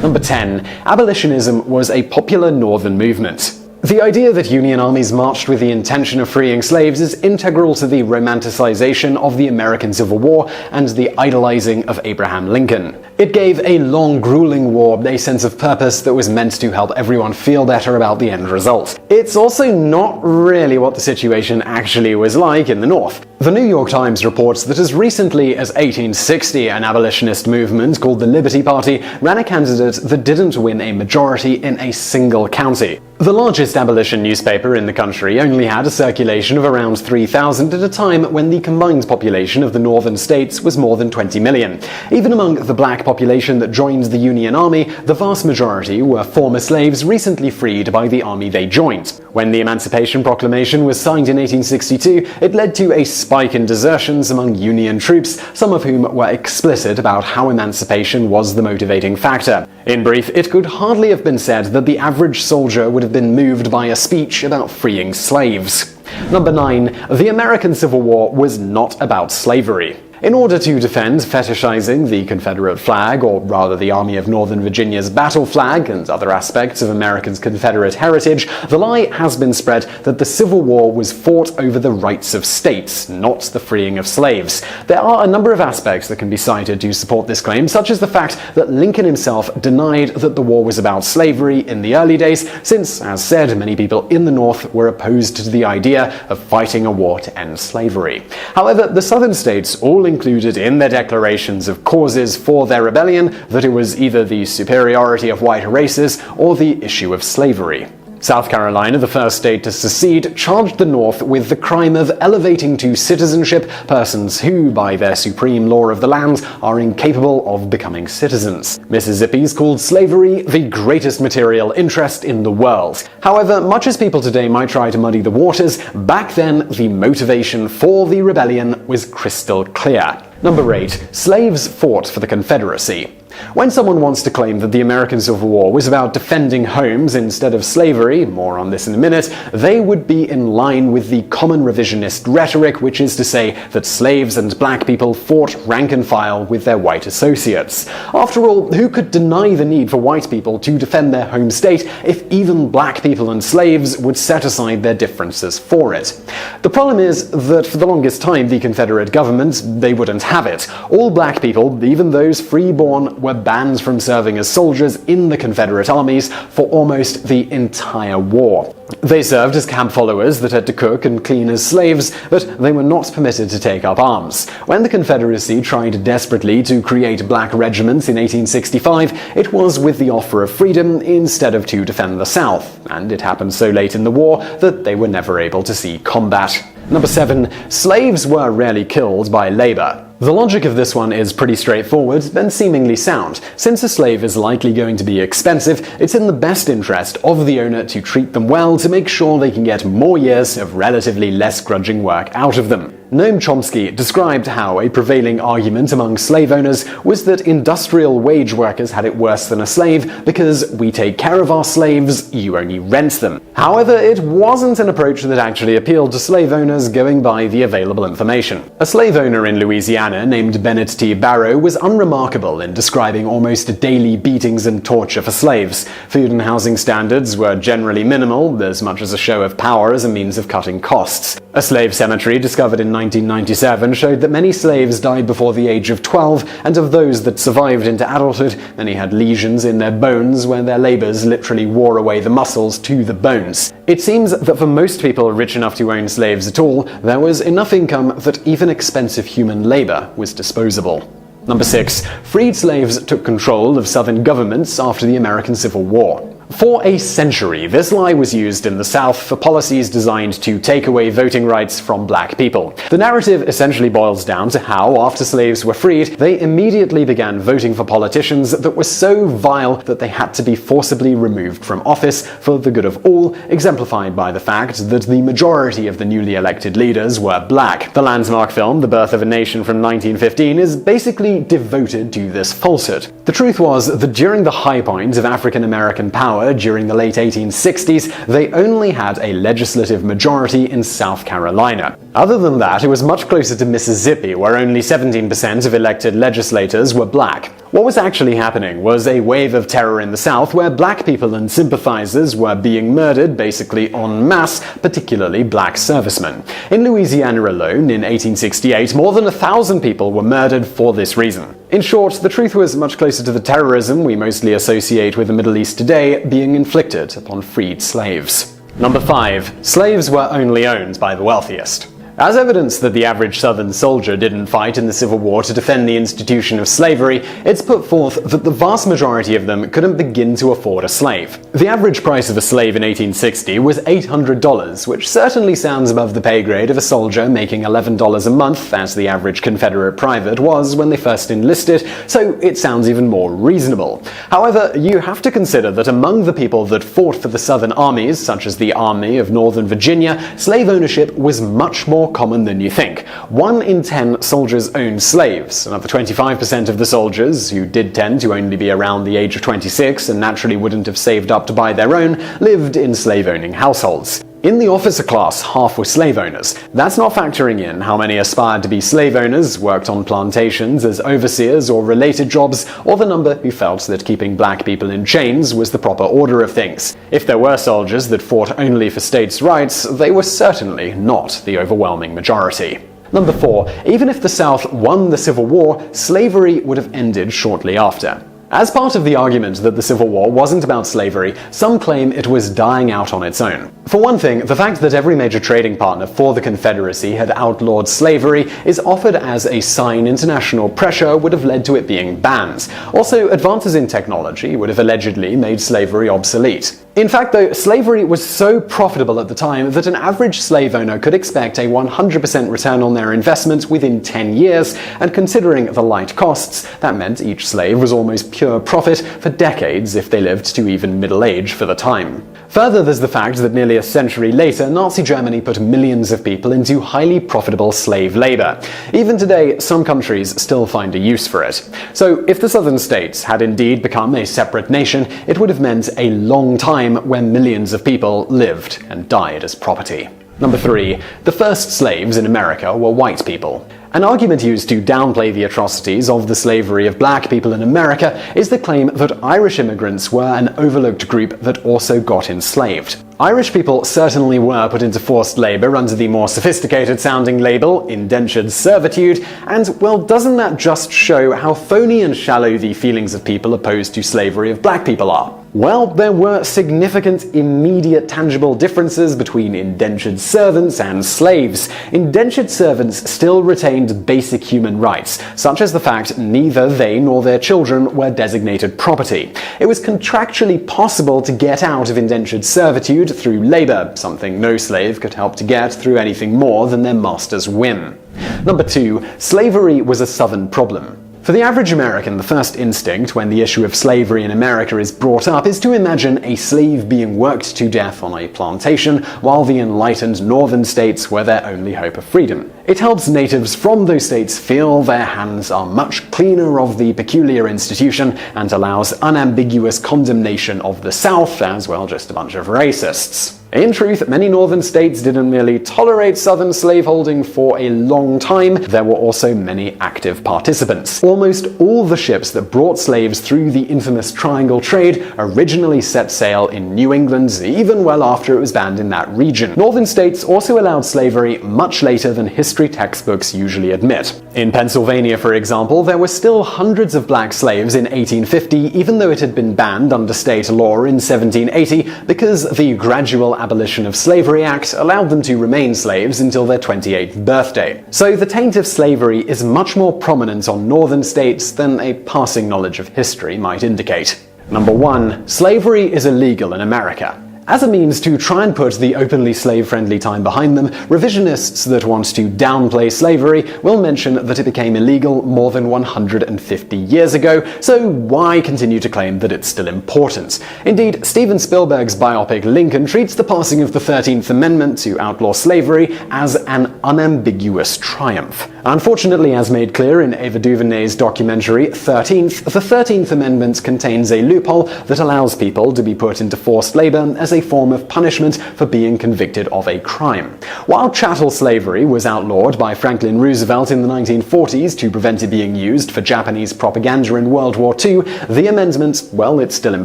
Number 10. Abolitionism was a popular northern movement. The idea that Union armies marched with the intention of freeing slaves is integral to the romanticization of the American Civil War and the idolizing of Abraham Lincoln. It gave a long, grueling war a sense of purpose that was meant to help everyone feel better about the end result. It's also not really what the situation actually was like in the North. The New York Times reports that as recently as 1860, an abolitionist movement called the Liberty Party ran a candidate that didn't win a majority in a single county. The largest abolition newspaper in the country only had a circulation of around 3,000 at a time when the combined population of the northern states was more than 20 million. Even among the black population that joined the Union Army, the vast majority were former slaves recently freed by the army they joined. When the Emancipation Proclamation was signed in 1862, it led to a spike in desertions among Union troops, some of whom were explicit about how emancipation was the motivating factor. In brief, it could hardly have been said that the average soldier would have been moved by a speech about freeing slaves. Number 9. The American Civil War was not about slavery. In order to defend fetishizing the Confederate flag, or rather the Army of Northern Virginia's battle flag, and other aspects of America's Confederate heritage, the lie has been spread that the Civil War was fought over the rights of states, not the freeing of slaves. There are a number of aspects that can be cited to support this claim, such as the fact that Lincoln himself denied that the war was about slavery in the early days, since, as said, many people in the North were opposed to the idea of fighting a war to end slavery. However, the Southern states all included in their declarations of causes for their rebellion that it was either the superiority of white races or the issue of slavery. South Carolina, the first state to secede, charged the North with the crime of elevating to citizenship persons who, by their supreme law of the land, are incapable of becoming citizens. Mississippi's called slavery the greatest material interest in the world. However, much as people today might try to muddy the waters, back then the motivation for the rebellion was crystal clear. Number 8. Slaves fought for the Confederacy. When someone wants to claim that the American Civil War was about defending homes instead of slavery, more on this in a minute, they would be in line with the common revisionist rhetoric, which is to say that slaves and black people fought rank and file with their white associates. After all, who could deny the need for white people to defend their home state if even black people and slaves would set aside their differences for it? The problem is that for the longest time, the Confederate government, they wouldn't have it. All black people, even those free-born, were banned from serving as soldiers in the Confederate armies for almost the entire war. They served as camp followers that had to cook and clean as slaves, but they were not permitted to take up arms. When the Confederacy tried desperately to create black regiments in 1865, it was with the offer of freedom instead of to defend the South, and it happened so late in the war that they were never able to see combat. Number 7. Slaves were rarely killed by labor. The logic of this one is pretty straightforward and seemingly sound. Since a slave is likely going to be expensive, it's in the best interest of the owner to treat them well to make sure they can get more years of relatively less grudging work out of them. Noam Chomsky described how a prevailing argument among slave owners was that industrial wage workers had it worse than a slave because we take care of our slaves, you only rent them. However, it wasn't an approach that actually appealed to slave owners going by the available information. A slave owner in Louisiana named Bennett T. Barrow was unremarkable in describing almost daily beatings and torture for slaves. Food and housing standards were generally minimal, as much as a show of power as a means of cutting costs. A slave cemetery discovered in 1997 showed that many slaves died before the age of 12, and of those that survived into adulthood, many had lesions in their bones where their labors literally wore away the muscles to the bones. It seems that for most people rich enough to own slaves at all, there was enough income that even expensive human labor was disposable. Number 6. Freed slaves took control of Southern governments after the American Civil War. For a century, this lie was used in the South for policies designed to take away voting rights from black people. The narrative essentially boils down to how, after slaves were freed, they immediately began voting for politicians that were so vile that they had to be forcibly removed from office for the good of all, exemplified by the fact that the majority of the newly elected leaders were black. The landmark film, The Birth of a Nation from 1915, is basically devoted to this falsehood. The truth was that during the high point of African American power during the late 1860s, they only had a legislative majority in South Carolina. Other than that, it was much closer to Mississippi, where only 17% of elected legislators were black. What was actually happening was a wave of terror in the South where black people and sympathizers were being murdered basically en masse, particularly black servicemen. In Louisiana alone, in 1868, more than 1,000 people were murdered for this reason. In short, the truth was much closer to the terrorism we mostly associate with the Middle East today being inflicted upon freed slaves. Number 5. Slaves were only owned by the wealthiest. As evidence that the average Southern soldier didn't fight in the Civil War to defend the institution of slavery, it's put forth that the vast majority of them couldn't begin to afford a slave. The average price of a slave in 1860 was $800, which certainly sounds above the pay grade of a soldier making $11 a month, as the average Confederate private was when they first enlisted, so it sounds even more reasonable. However, you have to consider that among the people that fought for the Southern armies, such as the Army of Northern Virginia, slave ownership was much more common than you think. 1 in 10 soldiers owned slaves. Another 25% of the soldiers, who did tend to only be around the age of 26 and naturally wouldn't have saved up to buy their own, lived in slave-owning households. In the officer class, half were slave owners. That's not factoring in how many aspired to be slave owners, worked on plantations as overseers or related jobs, or the number who felt that keeping black people in chains was the proper order of things. If there were soldiers that fought only for states' rights, they were certainly not the overwhelming majority. Number 4. Even if the South won the Civil War, slavery would have ended shortly after. As part of the argument that the Civil War wasn't about slavery, some claim it was dying out on its own. For one thing, the fact that every major trading partner for the Confederacy had outlawed slavery is offered as a sign international pressure would have led to it being banned. Also, advances in technology would have allegedly made slavery obsolete. In fact, though, slavery was so profitable at the time that an average slave owner could expect a 100% return on their investment within 10 years, and considering the light costs, that meant each slave was almost pure profit for decades if they lived to even middle age for the time. Further, there's the fact that nearly a century later, Nazi Germany put millions of people into highly profitable slave labor. Even today, some countries still find a use for it. So, if the southern states had indeed become a separate nation, it would have meant a long time where millions of people lived and died as property. Number 3. The first slaves in America were white people. An argument used to downplay the atrocities of the slavery of black people in America is the claim that Irish immigrants were an overlooked group that also got enslaved. Irish people certainly were put into forced labor under the more sophisticated sounding label indentured servitude, and well, doesn't that just show how phony and shallow the feelings of people opposed to slavery of black people are? Well, there were significant, immediate, tangible differences between indentured servants and slaves. Indentured servants still retained basic human rights, such as the fact neither they nor their children were designated property. It was contractually possible to get out of indentured servitude through labor, something no slave could help to get through anything more than their master's whim. Number 2, slavery was a Southern problem. For the average American, the first instinct when the issue of slavery in America is brought up is to imagine a slave being worked to death on a plantation while the enlightened northern states were their only hope of freedom. It helps natives from those states feel their hands are much cleaner of the peculiar institution and allows unambiguous condemnation of the South as, well, just a bunch of racists. In truth, many northern states didn't merely tolerate southern slaveholding for a long time, there were also many active participants. Almost all the ships that brought slaves through the infamous Triangle Trade originally set sail in New England, even well after it was banned in that region. Northern states also allowed slavery much later than history textbooks usually admit. In Pennsylvania, for example, there were still hundreds of black slaves in 1850, even though it had been banned under state law in 1780, because the gradual Abolition of Slavery Act allowed them to remain slaves until their 28th birthday. So the taint of slavery is much more prominent on northern states than a passing knowledge of history might indicate. Number 1. Slavery is illegal in America. As a means to try and put the openly slave-friendly time behind them, revisionists that want to downplay slavery will mention that it became illegal more than 150 years ago, so why continue to claim that it's still important? Indeed, Steven Spielberg's biopic Lincoln treats the passing of the 13th Amendment to outlaw slavery as an unambiguous triumph. Unfortunately, as made clear in Ava DuVernay's documentary 13th, the 13th Amendment contains a loophole that allows people to be put into forced labor as a form of punishment for being convicted of a crime. While chattel slavery was outlawed by Franklin Roosevelt in the 1940s to prevent it being used for Japanese propaganda in World War II, the amendment, well, it's still in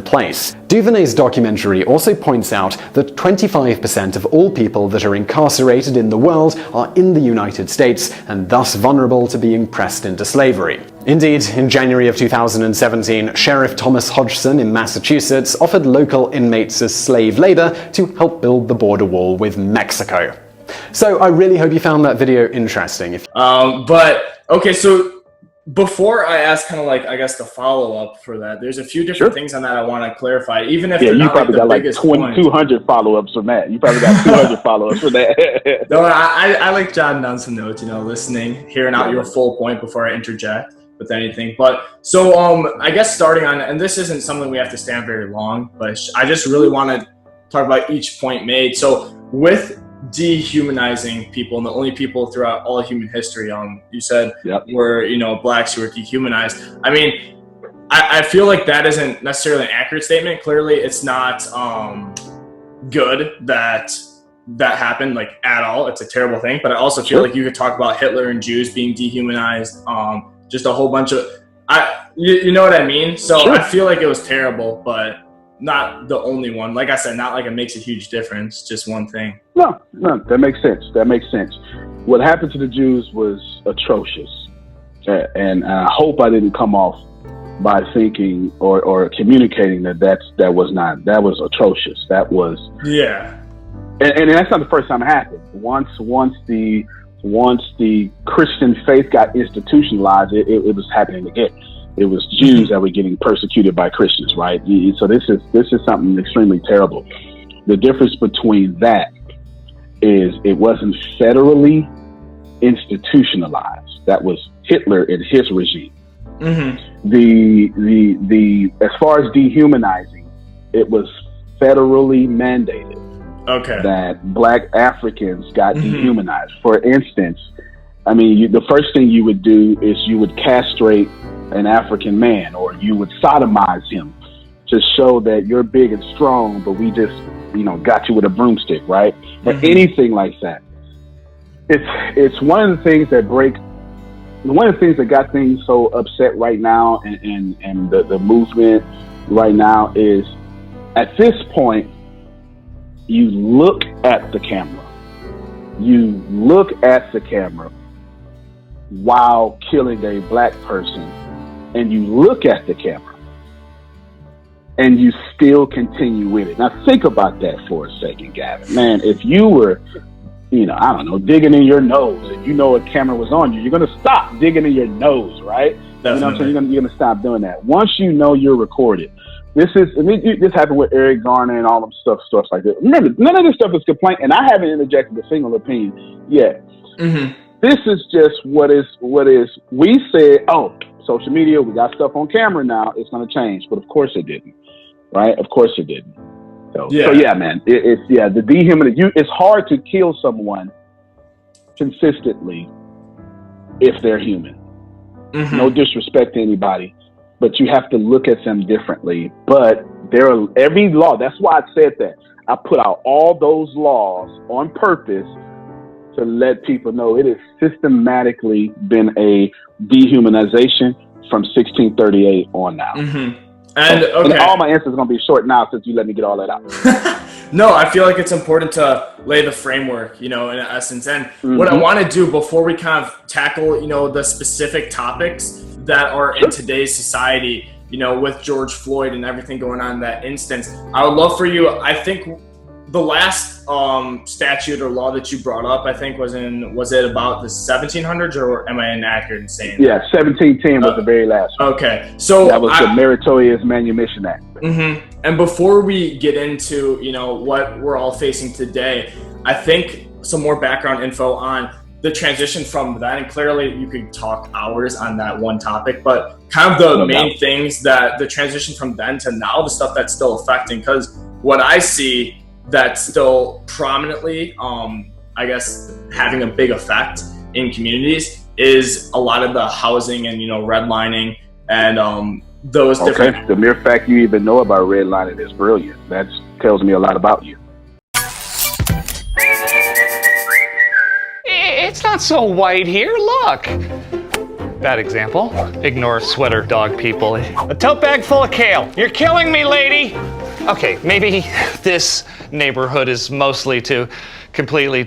place. DuVernay's documentary also points out that 25% of all people that are incarcerated in the world are in the United States and thus vulnerable to being pressed into slavery. Indeed, in January of 2017, Sheriff Thomas Hodgson in Massachusetts offered local inmates as slave labor to help build the border wall with Mexico. So I really hope you found that video interesting. Okay, so before I ask kind of like, I guess, the follow-up for that, there's a few different things on that I want to clarify, even if they're not like the biggest point. Yeah, you probably got like 200 follow-ups from that. You probably got 200 follow-ups for that. No, I like jotting down some notes, listening, hearing out your full point before I interject with anything. But so I guess starting on, and this isn't something we have to stay on very long, but I just really want to talk about each point made. So with dehumanizing people, and the only people throughout all human history, you said were, blacks who were dehumanized. I mean, I feel like that isn't necessarily an accurate statement. Clearly, it's not good that happened, like, at all. It's a terrible thing. But I also feel like you could talk about Hitler and Jews being dehumanized, just a whole bunch of, you know what I mean? So I feel like it was terrible, but not the only one. Like I said, not like it makes a huge difference, just one thing. No, that makes sense. That makes sense. What happened to the Jews was atrocious. And I hope I didn't come off by thinking or communicating that was atrocious. That was... Yeah. And that's not the first time it happened. Once the Christian faith got institutionalized, it was happening again. It was Jews that were getting persecuted by Christians, right? So this is something extremely terrible. The difference between that is it wasn't federally institutionalized. That was Hitler and his regime. Mm-hmm. The as far as dehumanizing, it was federally mandated. Okay. That black Africans got dehumanized. For instance, I mean, the first thing you would do is you would castrate an African man, or you would sodomize him to show that you're big and strong, but we just, got you with a broomstick, right? Or anything like that. It's one of the things that got things so upset right now, and the movement right now is, at this point, you look at the camera. You look at the camera while killing a black person, and you look at the camera and you still continue with it. Now think about that for a second, Gavin. Man, if you were, I don't know, digging in your nose and you know a camera was on you, you're going to stop digging in your nose, right? Definitely. You know what I'm saying? You're going to stop doing that. Once you know you're recorded. This happened with Eric Garner and all them stuff like that. Remember, none of this stuff is complaint, and I haven't interjected a single opinion yet. Mm-hmm. This is just what is. We said, oh, social media, we got stuff on camera now, it's going to change. But of course it didn't, right? Of course it didn't. So yeah, man, the dehumanization. It's hard to kill someone consistently if they're human. Mm-hmm. No disrespect to anybody, but you have to look at them differently. But every law, that's why I said that. I put out all those laws on purpose to let people know it has systematically been a dehumanization from 1638 on now. Mm-hmm. And all my answers are going to be short now since you let me get all that out. No, I feel like it's important to lay the framework, in essence. And what I want to do before we kind of tackle, the specific topics that are in today's society, with George Floyd and everything going on in that instance, I would love for you, I think the last statute or law that you brought up, I think was it about the 1700s, or am I inaccurate in saying that? 1710 was the very last one. Okay. So that was the Meritorious Manumission Act. Mm-hmm. And before we get into, what we're all facing today, I think some more background info on the transition from that, and clearly you could talk hours on that one topic, but kind of the main things that the transition from then to now, the stuff that's still affecting, because what I see that's still prominently, I guess, having a big effect in communities is a lot of the housing and, redlining and those different... The mere fact you even know about redlining is brilliant. That tells me a lot about you. It's not so white here, look. Bad example. Ignore sweater dog people. A tote bag full of kale. You're killing me, lady. Okay, maybe this neighborhood is mostly completely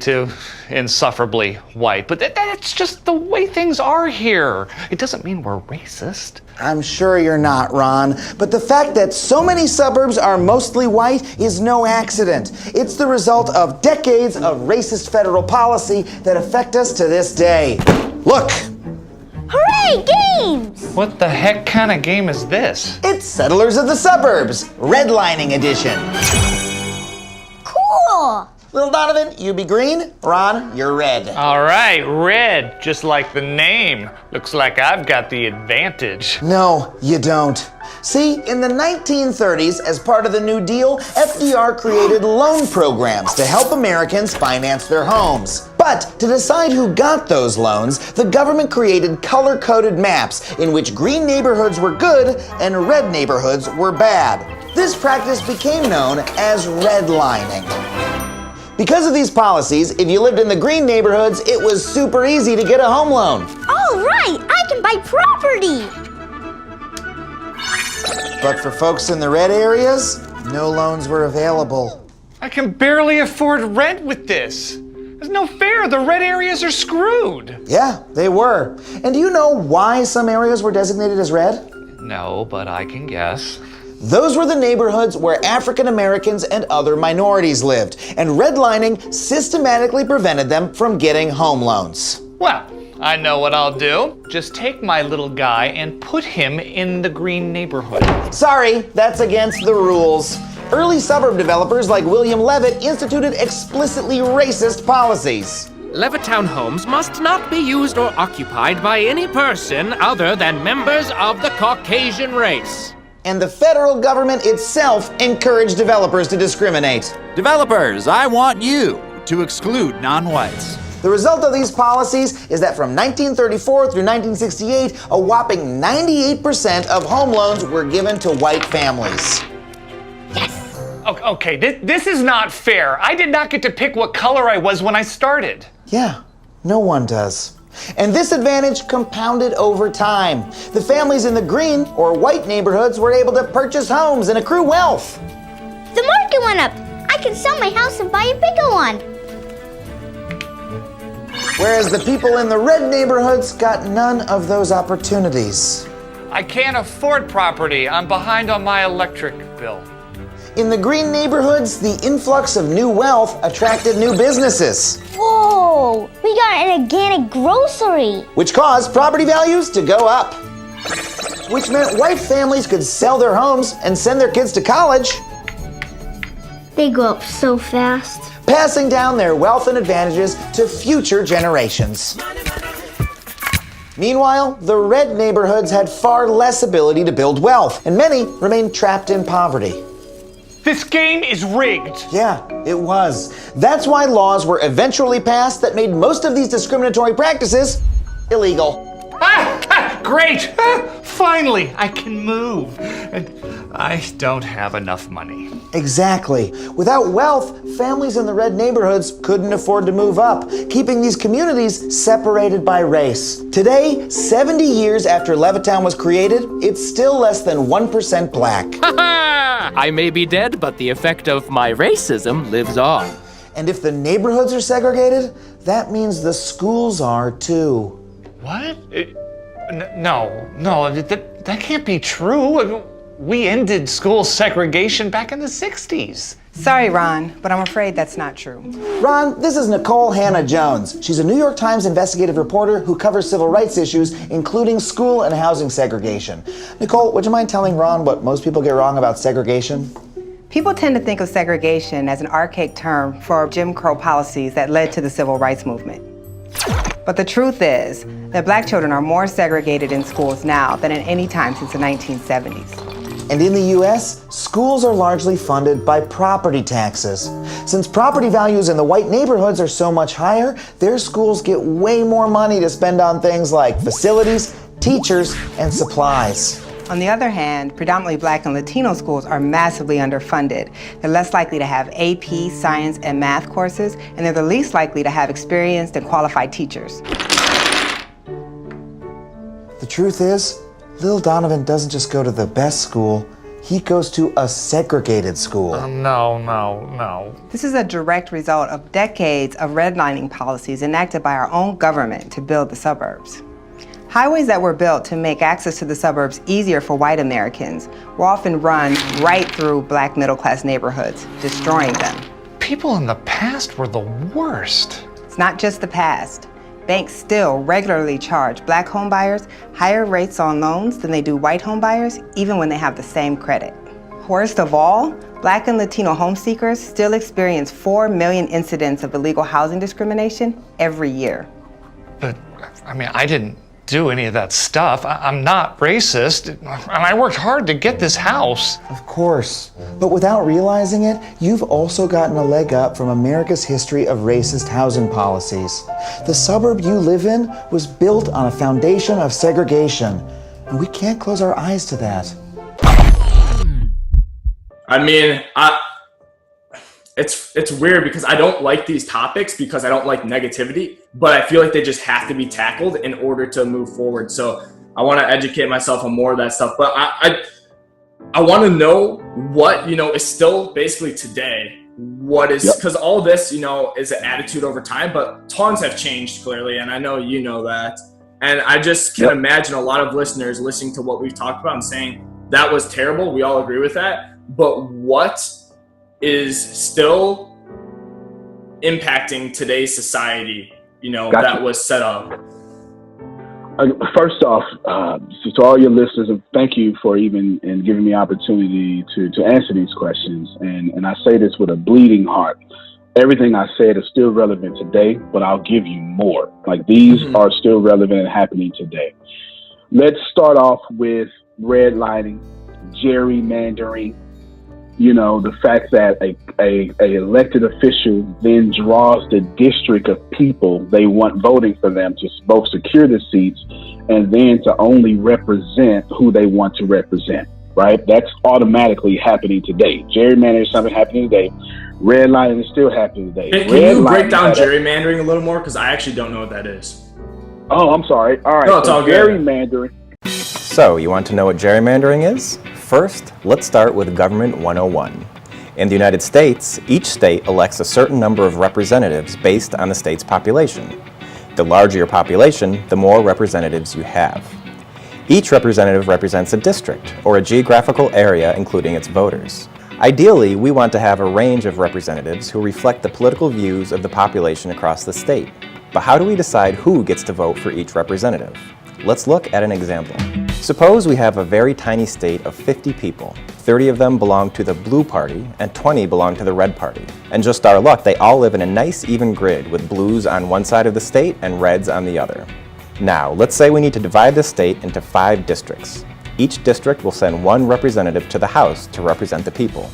insufferably white, but that's just the way things are here. It doesn't mean we're racist. I'm sure you're not, Ron, but the fact that so many suburbs are mostly white is no accident. It's the result of decades of racist federal policy that affect us to this day. Look! Hooray, games! What the heck kind of game is this? It's Settlers of the Suburbs, redlining edition. Cool! Little Donovan, you be green. Ron, you're red. All right, red, just like the name. Looks like I've got the advantage. No, you don't. See, in the 1930s, as part of the New Deal, FDR created loan programs to help Americans finance their homes. But to decide who got those loans, the government created color-coded maps in which green neighborhoods were good and red neighborhoods were bad. This practice became known as redlining. Because of these policies, if you lived in the green neighborhoods, it was super easy to get a home loan. All right, I can buy property. But for folks in the red areas, no loans were available. I can barely afford rent with this. There's no fair, the red areas are screwed. Yeah, they were. And do you know why some areas were designated as red? No, but I can guess. Those were the neighborhoods where African Americans and other minorities lived, and redlining systematically prevented them from getting home loans. Well, I know what I'll do. Just take my little guy and put him in the green neighborhood. Sorry, that's against the rules. Early suburb developers like William Levitt instituted explicitly racist policies. Levittown homes must not be used or occupied by any person other than members of the Caucasian race. And the federal government itself encouraged developers to discriminate. Developers, I want you to exclude non-whites. The result of these policies is that from 1934 through 1968, a whopping 98% of home loans were given to white families. Yes! Okay, this is not fair. I did not get to pick what color I was when I started. Yeah, no one does. And this advantage compounded over time. The families in the green or white neighborhoods were able to purchase homes and accrue wealth. The market went up. I can sell my house and buy a bigger one. Whereas the people in the red neighborhoods got none of those opportunities. I can't afford property. I'm behind on my electric bill. bill. In the green neighborhoods, the influx of new wealth attracted new businesses, Whoa! We got an organic grocery. which caused property values to go up, which meant white families could sell their homes and send their kids to college, They go up so fast. passing down their wealth and advantages to future generations. Meanwhile, the red neighborhoods had far less ability to build wealth, and many remained trapped in poverty. This game is rigged. Yeah, it was. That's why laws were eventually passed that made most of these discriminatory practices illegal. Great! Finally, I can move. And I don't have enough money. Exactly. Without wealth, families in the red neighborhoods couldn't afford to move up, keeping these communities separated by race. Today, 70 years after Levittown was created, it's still less than 1% black. I may be dead, but the effect of my racism lives on. And if the neighborhoods are segregated, that means the schools are too. What? No, that can't be true. We ended school segregation back in the 60s. Sorry, Ron, but I'm afraid that's not true. Ron, this is Nicole Hannah-Jones. She's a New York Times investigative reporter who covers civil rights issues, including school and housing segregation. Nicole, would you mind telling Ron what most people get wrong about segregation? People tend to think of segregation as an archaic term for Jim Crow policies that led to the civil rights movement. But the truth is that black children are more segregated in schools now than at any time since the 1970s. And in the U.S., schools are largely funded by property taxes. Since property values in the white neighborhoods are so much higher, their schools get way more money to spend on things like facilities, teachers, and supplies. On the other hand, predominantly black and Latino schools are massively underfunded. They're less likely to have AP, science, and math courses, and they're the least likely to have experienced and qualified teachers. The truth is, Lil Donovan doesn't just go to the best school, he goes to a segregated school. No. This is a direct result of decades of redlining policies enacted by our own government to build the suburbs. Highways that were built to make access to the suburbs easier for white Americans were often run right through black middle-class neighborhoods, destroying them. People in the past were the worst. It's not just the past. Banks still regularly charge black homebuyers higher rates on loans than they do white homebuyers, even when they have the same credit. Worst of all, black and Latino home seekers still experience 4 million incidents of illegal housing discrimination every year. But, I didn't do any of that stuff. I'm not racist, and I worked hard to get this house. Of course. But without realizing it, you've also gotten a leg up from America's history of racist housing policies. The suburb you live in was built on a foundation of segregation, and we can't close our eyes to that. It's weird because I don't like these topics because I don't like negativity, but I feel like they just have to be tackled in order to move forward. So I want to educate myself on more of that stuff, but I want to know what, is still basically today. What is, because all this, is an attitude over time, but tons have changed clearly. And I know you know that. And I just can imagine a lot of listeners listening to what we've talked about and saying that was terrible. We all agree with that. But what is still impacting today's society, that was set up? First off, to all your listeners, thank you for even giving me opportunity to answer these questions. And I say this with a bleeding heart. Everything I said is still relevant today, but I'll give you more. Like these are still relevant and happening today. Let's start off with redlining, gerrymandering. The fact that a elected official then draws the district of people they want voting for them to both secure the seats and then to only represent who they want to represent, right? That's automatically happening today. Gerrymandering is something happening today. Redlining is still happening today. Can you break down gerrymandering a little more? Because I actually don't know what that is. Oh, I'm sorry. All right. No, it's all good. Gerrymandering. So, you want to know what gerrymandering is? First, let's start with Government 101. In the United States, each state elects a certain number of representatives based on the state's population. The larger your population, the more representatives you have. Each representative represents a district, or a geographical area including its voters. Ideally, we want to have a range of representatives who reflect the political views of the population across the state. But how do we decide who gets to vote for each representative? Let's look at an example. Suppose we have a very tiny state of 50 people. 30 of them belong to the blue party and 20 belong to the red party. And just our luck, they all live in a nice even grid with blues on one side of the state and reds on the other. Now, let's say we need to divide the state into 5 districts. Each district will send one representative to the House to represent the people.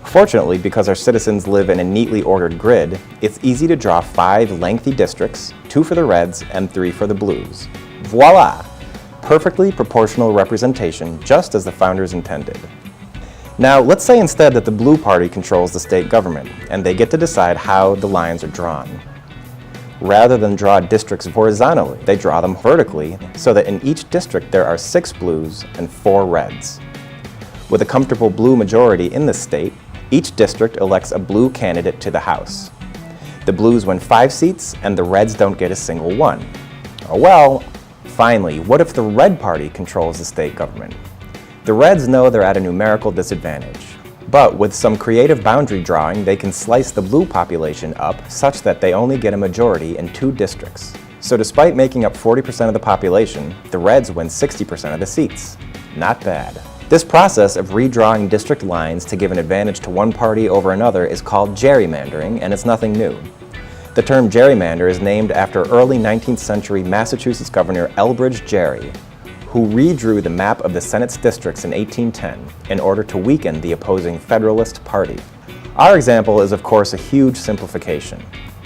Fortunately, because our citizens live in a neatly ordered grid, it's easy to draw 5 lengthy districts, 2 for the reds and 3 for the blues. Voila! Perfectly proportional representation, just as the founders intended. Now, let's say instead that the blue party controls the state government, and they get to decide how the lines are drawn. Rather than draw districts horizontally, they draw them vertically, so that in each district there are 6 blues and 4 reds. With a comfortable blue majority in the state, each district elects a blue candidate to the House. The blues win 5 seats, and the reds don't get a single one. Oh well, finally, what if the red party controls the state government? The reds know they're at a numerical disadvantage, but with some creative boundary drawing, they can slice the blue population up such that they only get a majority in 2 districts. So despite making up 40% of the population, the reds win 60% of the seats. Not bad. This process of redrawing district lines to give an advantage to one party over another is called gerrymandering, and it's nothing new. The term gerrymander is named after early 19th century Massachusetts Governor Elbridge Gerry, who redrew the map of the Senate's districts in 1810 in order to weaken the opposing Federalist Party. Our example is of course a huge simplification.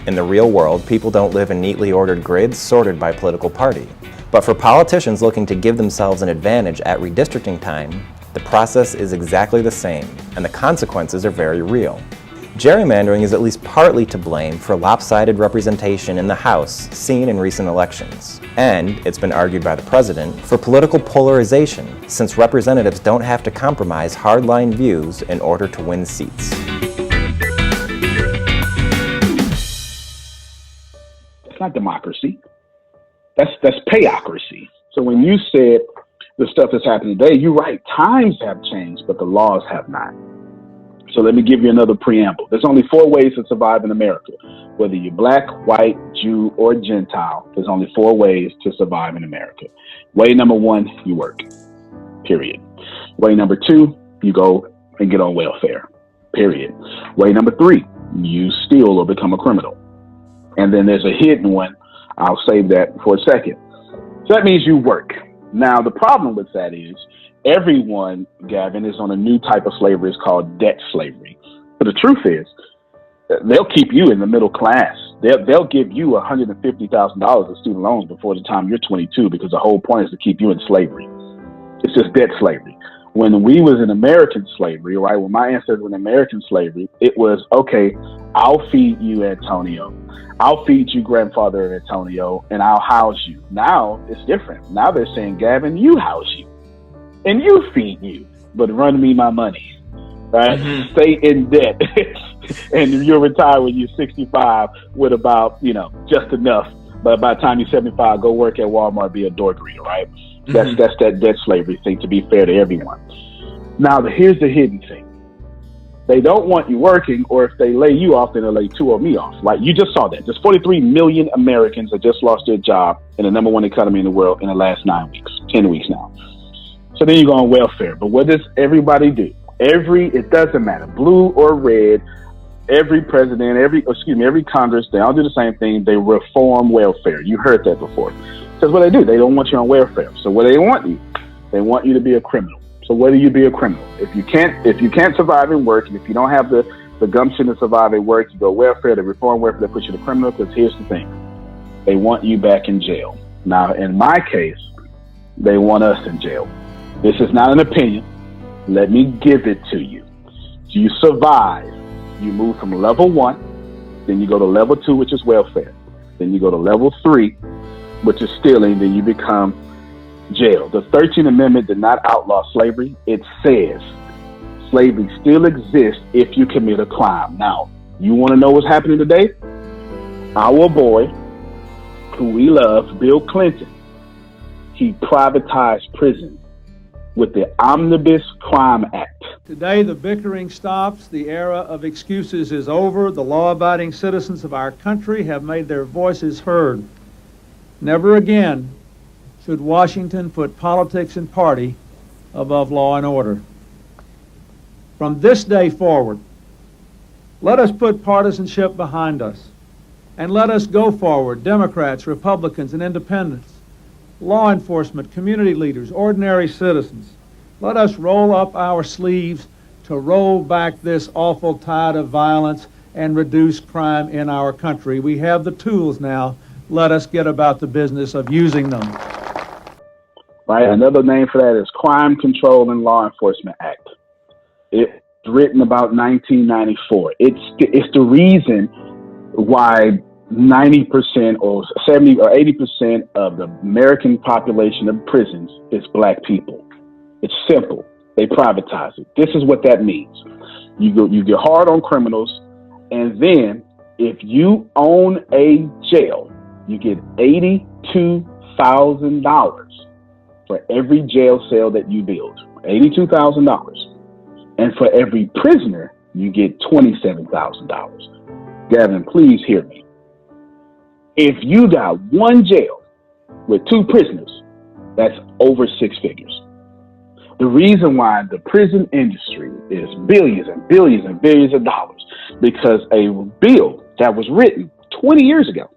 In the real world, people don't live in neatly ordered grids sorted by political party. But for politicians looking to give themselves an advantage at redistricting time, the process is exactly the same, and the consequences are very real. Gerrymandering is at least partly to blame for lopsided representation in the House seen in recent elections. And, it's been argued by the president, for political polarization, since representatives don't have to compromise hardline views in order to win seats. It's not democracy. That's payocracy. So when you said the stuff that's happening today, you're right. Times have changed, but the laws have not. So let me give you another preamble. There's only 4 ways to survive in America. Whether you're black, white, Jew, or Gentile, there's only 4 ways to survive in America. Way number 1, you work. Period. Way number 2, you go and get on welfare. Period. Way number 3, you steal or become a criminal. And then there's a hidden one. I'll save that for a second. So that means you work. Now, the problem with that is everyone, Gavin, is on a new type of slavery. It's called debt slavery. But the truth is, they'll keep you in the middle class. They'll give you $150,000 of student loans before the time you're 22 because the whole point is to keep you in slavery. It's just debt slavery. When we was in American slavery, right, when my ancestors were in American slavery, it was, okay, I'll feed you, Antonio. I'll feed you, grandfather Antonio, and I'll house you. Now it's different. Now they're saying, Gavin, you house you and you feed you, but run me my money, right? Mm-hmm. Stay in debt. And you'll retire when you're 65 with about, just enough. But by the time you're 75, go work at Walmart, be a door greeter, right? Mm-hmm. That's that debt slavery thing, to be fair to everyone. Now, here's the hidden thing. They don't want you working, or if they lay you off, then they'll lay 2 of me off. Like, you just saw that. There's 43 million Americans that just lost their job in the number 1 economy in the world in the last 9 weeks, 10 weeks now. So then you go on welfare. But what does everybody do? It doesn't matter, blue or red, every president, every Congress, they all do the same thing. They reform welfare. You heard that before. Because what they do, they don't want you on welfare. So what they want you to be a criminal. So whether you be a criminal, if you can't survive in work, and if you don't have the gumption to survive at work, you go welfare, they reform welfare, they put you to criminal. Because here's the thing, they want you back in jail. Now, in my case, they want us in jail. This is not an opinion. Let me give it to you. You survive. You move from level 1, then you go to level 2, which is welfare. Then you go to level 3, which is stealing. Then you become jail. The 13th Amendment did not outlaw slavery. It says slavery still exists if you commit a crime. Now, you want to know what's happening today? Our boy, who we love, Bill Clinton, he privatized prisons with the Omnibus Crime Act. Today, the bickering stops. The era of excuses is over. The law-abiding citizens of our country have made their voices heard. Never again should Washington put politics and party above law and order. From this day forward, let us put partisanship behind us, and let us go forward, Democrats, Republicans, and independents, law enforcement, community leaders, ordinary citizens. Let us roll up our sleeves to roll back this awful tide of violence and reduce crime in our country. We have the tools now. Let us get about the business of using them. Right. Another name for that is Crime Control and Law Enforcement Act. It's written about 1994. It's the reason why 90% or 70 or 80% of the American population of prisons is black people. It's simple. They privatize it. This is what that means. You get hard on criminals, and then if you own a jail, you get $82,000 for every jail cell that you build. $82,000. And for every prisoner, you get $27,000. Gavin, please hear me. If you got one jail with 2 prisoners, that's over 6 figures. The reason why the prison industry is billions and billions and billions of dollars, because a bill that was written 20 years ago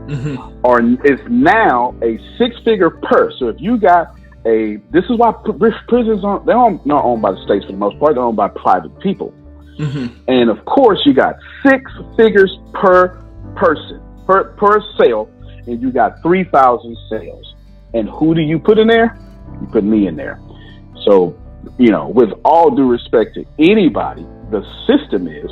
is now a 6-figure purse. So if you got this is why prisons they're not owned by the states for the most part, they're owned by private people. And of course you got 6 figures per person, per sale, and you got 3,000 sales. And who do you put in there? You put me in there. So, with all due respect to anybody, the system is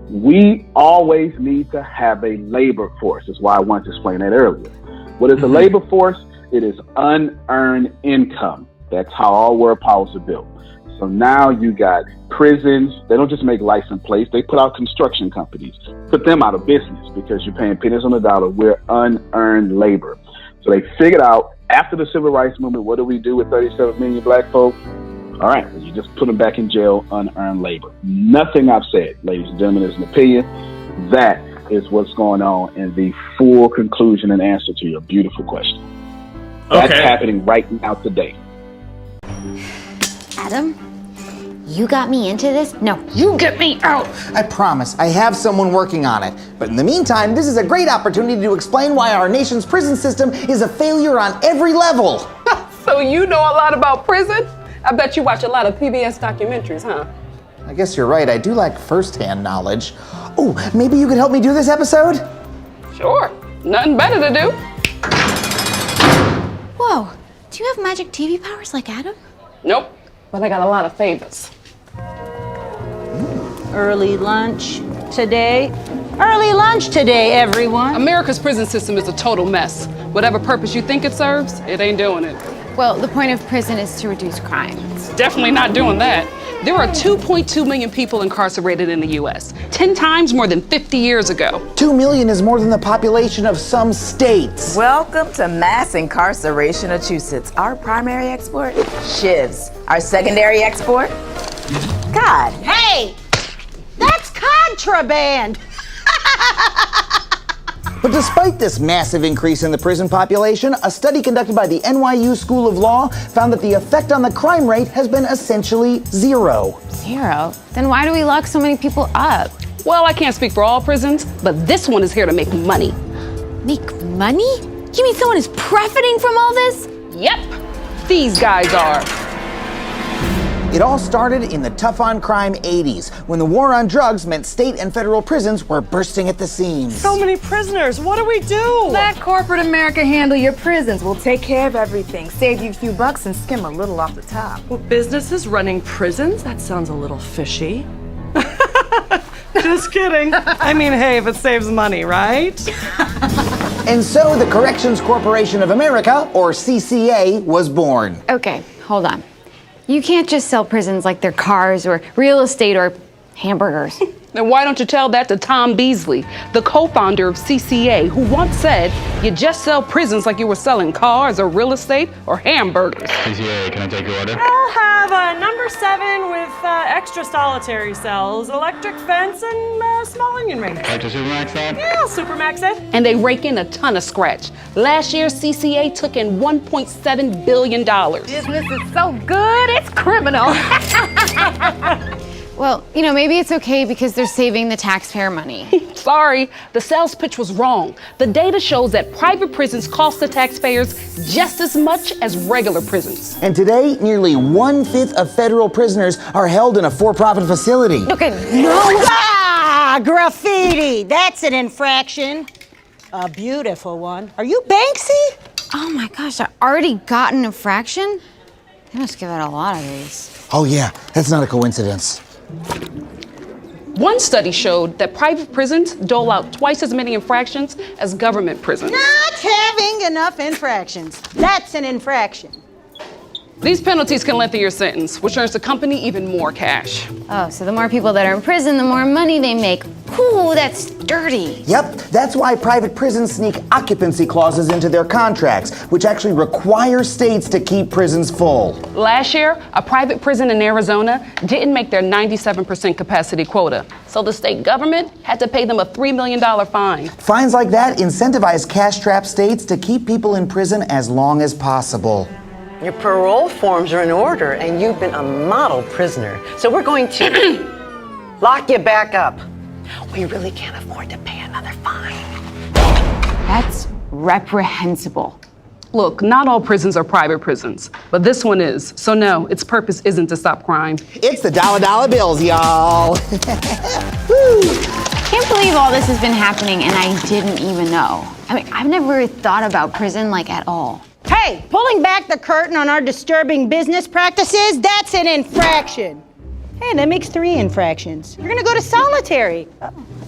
we always need to have a labor force. That's why I wanted to explain that earlier. What is a labor force? It is unearned income. That's how all world powers are built. So now you got prisons. They don't just make license plates. They put out construction companies, put them out of business because you're paying pennies on the dollar. We're unearned labor. So they figured out after the civil rights movement, what do we do with 37 million black folk? All right, well, you just put them back in jail, unearned labor. Nothing I've said, ladies and gentlemen, is an opinion. That is what's going on in the full conclusion and answer to your beautiful question. That's happening right now today. Adam, you got me into this? No, you get me out! I promise, I have someone working on it. But in the meantime, this is a great opportunity to explain why our nation's prison system is a failure on every level. So you know a lot about prison? I bet you watch a lot of PBS documentaries, huh? I guess you're right, I do like first-hand knowledge. Oh, maybe you could help me do this episode? Sure, nothing better to do. Whoa, do you have magic TV powers like Adam? Nope, but I got a lot of favors. Early lunch today. Early lunch today, everyone. America's prison system is a total mess. Whatever purpose you think it serves, it ain't doing it. Well, the point of prison is to reduce crime. It's definitely not doing that. There are 2.2 million people incarcerated in the U.S., 10 times more than 50 years ago. 2 million is more than the population of some states. Welcome to mass incarceration, Massachusetts. Our primary export, shivs. Our secondary export, God. Hey, that's contraband. But despite this massive increase in the prison population, a study conducted by the NYU School of Law found that the effect on the crime rate has been essentially zero. Zero? Then why do we lock so many people up? Well, I can't speak for all prisons, but this one is here to make money. Make money? You mean someone is profiting from all this? Yep, these guys are. It all started in the tough-on-crime 80s, when the war on drugs meant state and federal prisons were bursting at the seams. So many prisoners, what do we do? Let corporate America handle your prisons. We'll take care of everything, save you a few bucks, and skim a little off the top. Well, businesses running prisons? That sounds a little fishy. Just kidding. I mean, hey, if it saves money, right? And so the Corrections Corporation of America, or CCA, was born. Okay, hold on. You can't just sell prisons like they're cars or real estate or hamburgers. Then why don't you tell that to Tom Beasley, the co-founder of CCA, who once said, you just sell prisons like you were selling cars or real estate or hamburgers. CCA, can I take your order? I'll have a number 7 with extra solitary cells, electric fence, and small onion rings. Like to supermax that? Yeah, I'll supermax it. And they rake in a ton of scratch. Last year, CCA took in $1.7 billion. Business is so good, it's criminal. Well, you know, maybe it's okay because they're saving the taxpayer money. Sorry, the sales pitch was wrong. The data shows that private prisons cost the taxpayers just as much as regular prisons. And today, nearly 1/5 of federal prisoners are held in a for-profit facility. Okay, no. Graffiti. That's an infraction. A beautiful one. Are you Banksy? Oh my gosh, I already got an infraction? They must give out a lot of these. Oh yeah, that's not a coincidence. One study showed that private prisons dole out twice as many infractions as government prisons. Not having enough infractions. That's an infraction. These penalties can lengthen your sentence, which earns the company even more cash. Oh, so the more people that are in prison, the more money they make. Ooh, that's dirty. Yep, that's why private prisons sneak occupancy clauses into their contracts, which actually require states to keep prisons full. Last year, a private prison in Arizona didn't make their 97% capacity quota, so the state government had to pay them a $3 million fine. Fines like that incentivize cash-strapped states to keep people in prison as long as possible. Your parole forms are in order, and you've been a model prisoner. So we're going to lock you back up. We really can't afford to pay another fine. That's reprehensible. Look, not all prisons are private prisons, but this one is. So no, its purpose isn't to stop crime. It's the dollar bills, y'all. Can't believe all this has been happening and I didn't even know. I mean, I've never thought about prison like at all. Hey, pulling back the curtain on our disturbing business practices, that's an infraction. Hey, that makes 3 infractions. You're gonna go to solitary.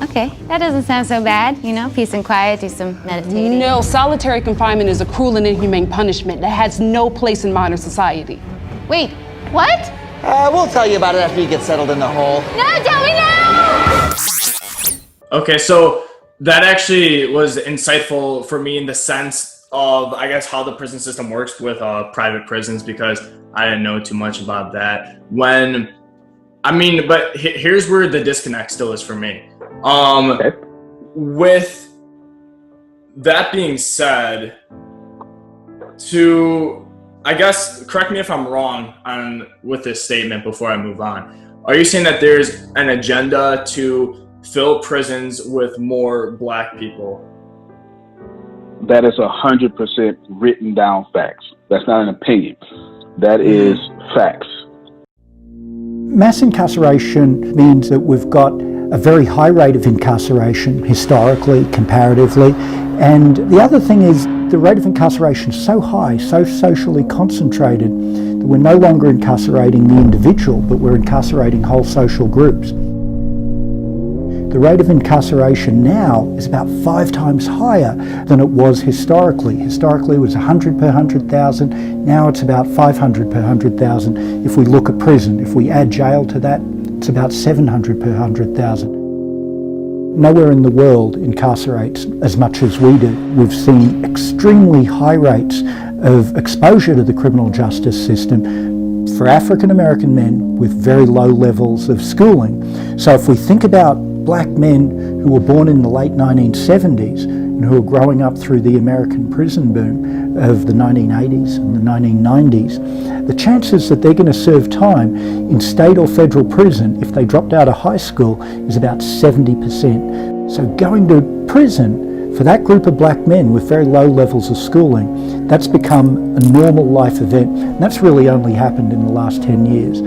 Okay, that doesn't sound so bad. You know, peace and quiet, do some meditating. No, solitary confinement is a cruel and inhumane punishment that has no place in modern society. Wait, what? We'll tell you about it after you get settled in the hole. No, tell me now! Okay, so that actually was insightful for me in the sense of, I guess, how the prison system works with private prisons, because I didn't know too much about that. But here's where the disconnect still is for me. With that being said, I guess, correct me if I'm wrong with this statement before I move on. Are you saying that there's an agenda to fill prisons with more Black people? That is 100% written down facts. That's not an opinion. That is facts. Mass incarceration means that we've got a very high rate of incarceration historically, comparatively. And the other thing is the rate of incarceration is so high, so socially concentrated, that we're no longer incarcerating the individual, but we're incarcerating whole social groups. The rate of incarceration now is about 5 times higher than it was historically. Historically, it was 100 per 100,000. Now it's about 500 per 100,000. If we look at prison, if we add jail to that, it's about 700 per 100,000. Nowhere in the world incarcerates as much as we do. We've seen extremely high rates of exposure to the criminal justice system for African American men with very low levels of schooling. So if we think about Black men who were born in the late 1970s and who are growing up through the American prison boom of the 1980s and the 1990s, the chances that they're going to serve time in state or federal prison if they dropped out of high school is about 70%. So going to prison for that group of Black men with very low levels of schooling, that's become a normal life event. And that's really only happened in the last 10 years.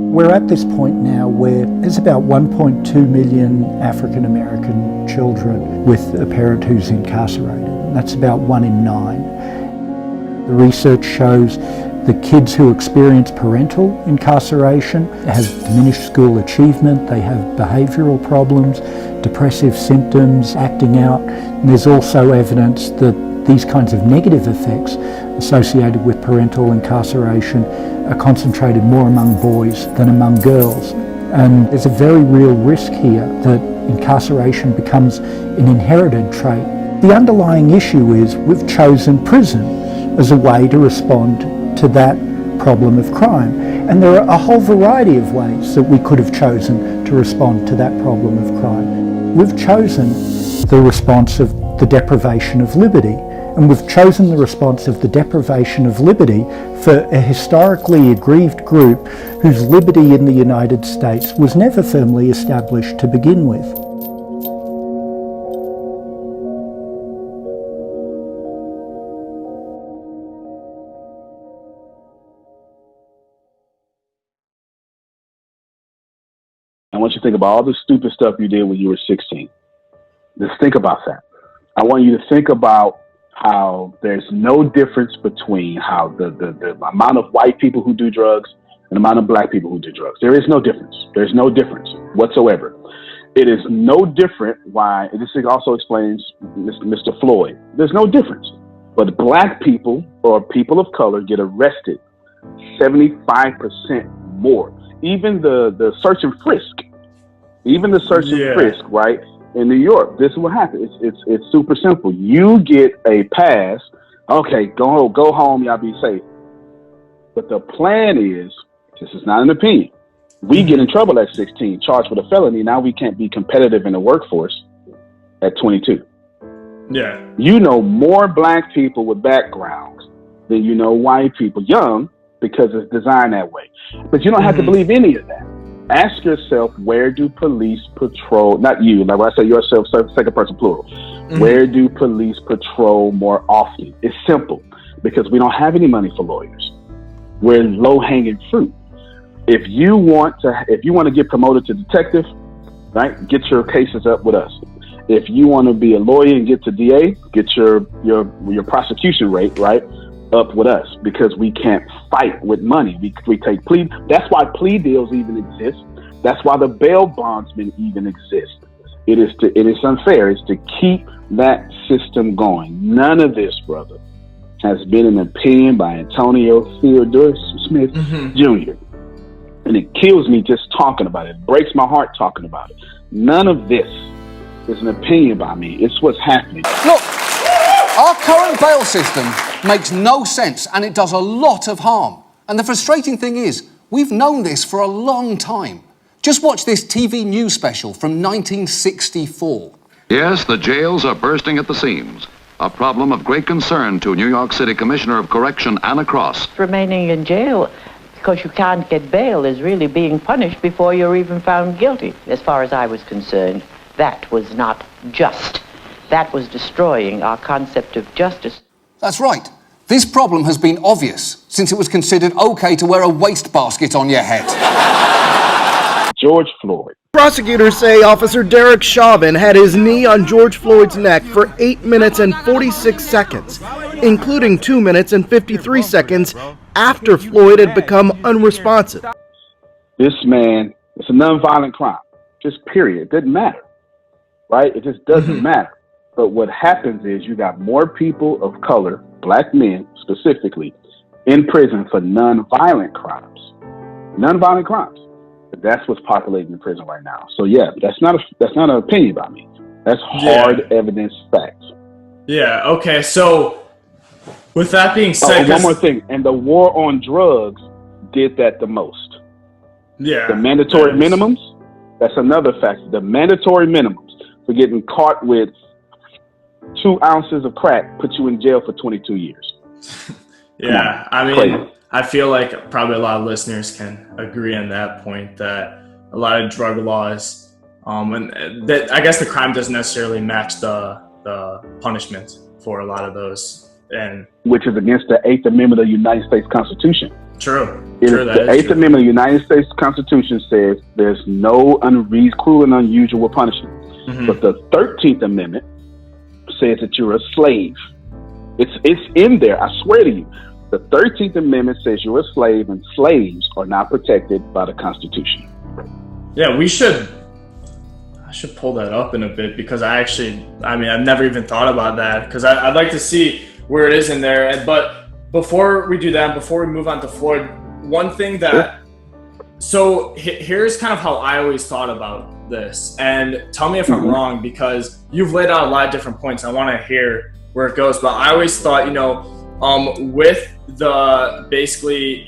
We're at this point now where there's about 1.2 million African American children with a parent who's incarcerated. And that's about 1 in 9. The research shows the kids who experience parental incarceration have diminished school achievement, they have behavioural problems, depressive symptoms, acting out. And there's also evidence that these kinds of negative effects associated with parental incarceration are concentrated more among boys than among girls. And there's a very real risk here that incarceration becomes an inherited trait. The underlying issue is we've chosen prison as a way to respond to that problem of crime. And there are a whole variety of ways that we could have chosen to respond to that problem of crime. We've chosen the response of the deprivation of liberty, and we've chosen the response of the deprivation of liberty for a historically aggrieved group whose liberty in the United States was never firmly established to begin with. I want you to think about all the stupid stuff you did when you were 16. Just think about that. I want you to think about how there's no difference between how the amount of white people who do drugs and the amount of black people who do drugs. There is no difference. There's no difference whatsoever. It is no different why, this also explains Mr. Floyd. There's no difference. But black people or people of color get arrested 75% more. Even the search and frisk. Even the search and frisk, right? In New York, this is what happens. It's super simple. You get a pass. Okay, go home. Y'all be safe. But the plan is, this is not an opinion. We get in trouble at 16, charged with a felony. Now we can't be competitive in the workforce at 22. Yeah. You know more black people with backgrounds than you know white people, young, because it's designed that way. But you don't have to believe any of that. Ask yourself, where do police patrol, not you, like when I say yourself, second person plural, where do police patrol more often? It's simple, because we don't have any money for lawyers. We're low-hanging fruit. If you want to get promoted to detective, right, get your cases up with us. If you want to be a lawyer and get to DA, get your prosecution rate, right, up with us, because we can't fight with money. We take plea. That's why plea deals even exist. That's why the bail bondsmen even exist. It is unfair. It's to keep that system going. None of this, brother, has been an opinion by Antonio Theodore Smith Jr. And it kills me just talking about it. It breaks my heart talking about it. None of this is an opinion by me. It's what's happening. Look, our current bail system makes no sense, and it does a lot of harm. And the frustrating thing is, we've known this for a long time. Just watch this TV news special from 1964. Yes, the jails are bursting at the seams. A problem of great concern to New York City Commissioner of Correction Anna Cross. Remaining in jail because you can't get bail is really being punished before you're even found guilty. As far as I was concerned, that was not just. That was destroying our concept of justice. That's right. This problem has been obvious since it was considered okay to wear a wastebasket on your head. George Floyd. Prosecutors say Officer Derek Chauvin had his knee on George Floyd's neck for 8 minutes and 46 seconds, including 2 minutes and 53 seconds after Floyd had become unresponsive. This man, it's a nonviolent crime. Just period. It doesn't matter. Right? It just doesn't matter. But what happens is you got more people of color, black men specifically, in prison for nonviolent crimes. Nonviolent crimes. But that's what's populating the prison right now. So yeah, that's not an opinion by me. That's hard evidence facts. Yeah. Okay. So with that being said, one more thing, and the war on drugs did that the most. Yeah. The mandatory minimums. That's another factor. The mandatory minimums for getting caught with 2 ounces of crack put you in jail for 22 years. Yeah, I mean, crazy. I feel like probably a lot of listeners can agree on that point, that a lot of drug laws, and that I guess the crime doesn't necessarily match the punishment for a lot of those, and which is against the 8th Amendment of the United States Constitution. True. The 8th Amendment of the United States Constitution says there's no cruel and unusual punishment. But the 13th Amendment says that you're a slave. It's in there. I swear to you. The 13th Amendment says you're a slave, and slaves are not protected by the Constitution. Yeah, I should pull that up in a bit, because I've never even thought about that, because I'd like to see where it is in there. But before we do that, before we move on to Floyd, one thing that So here's kind of how I always thought about this, and tell me if I'm wrong, because you've laid out a lot of different points. I want to hear where it goes, but I always thought, with the basically,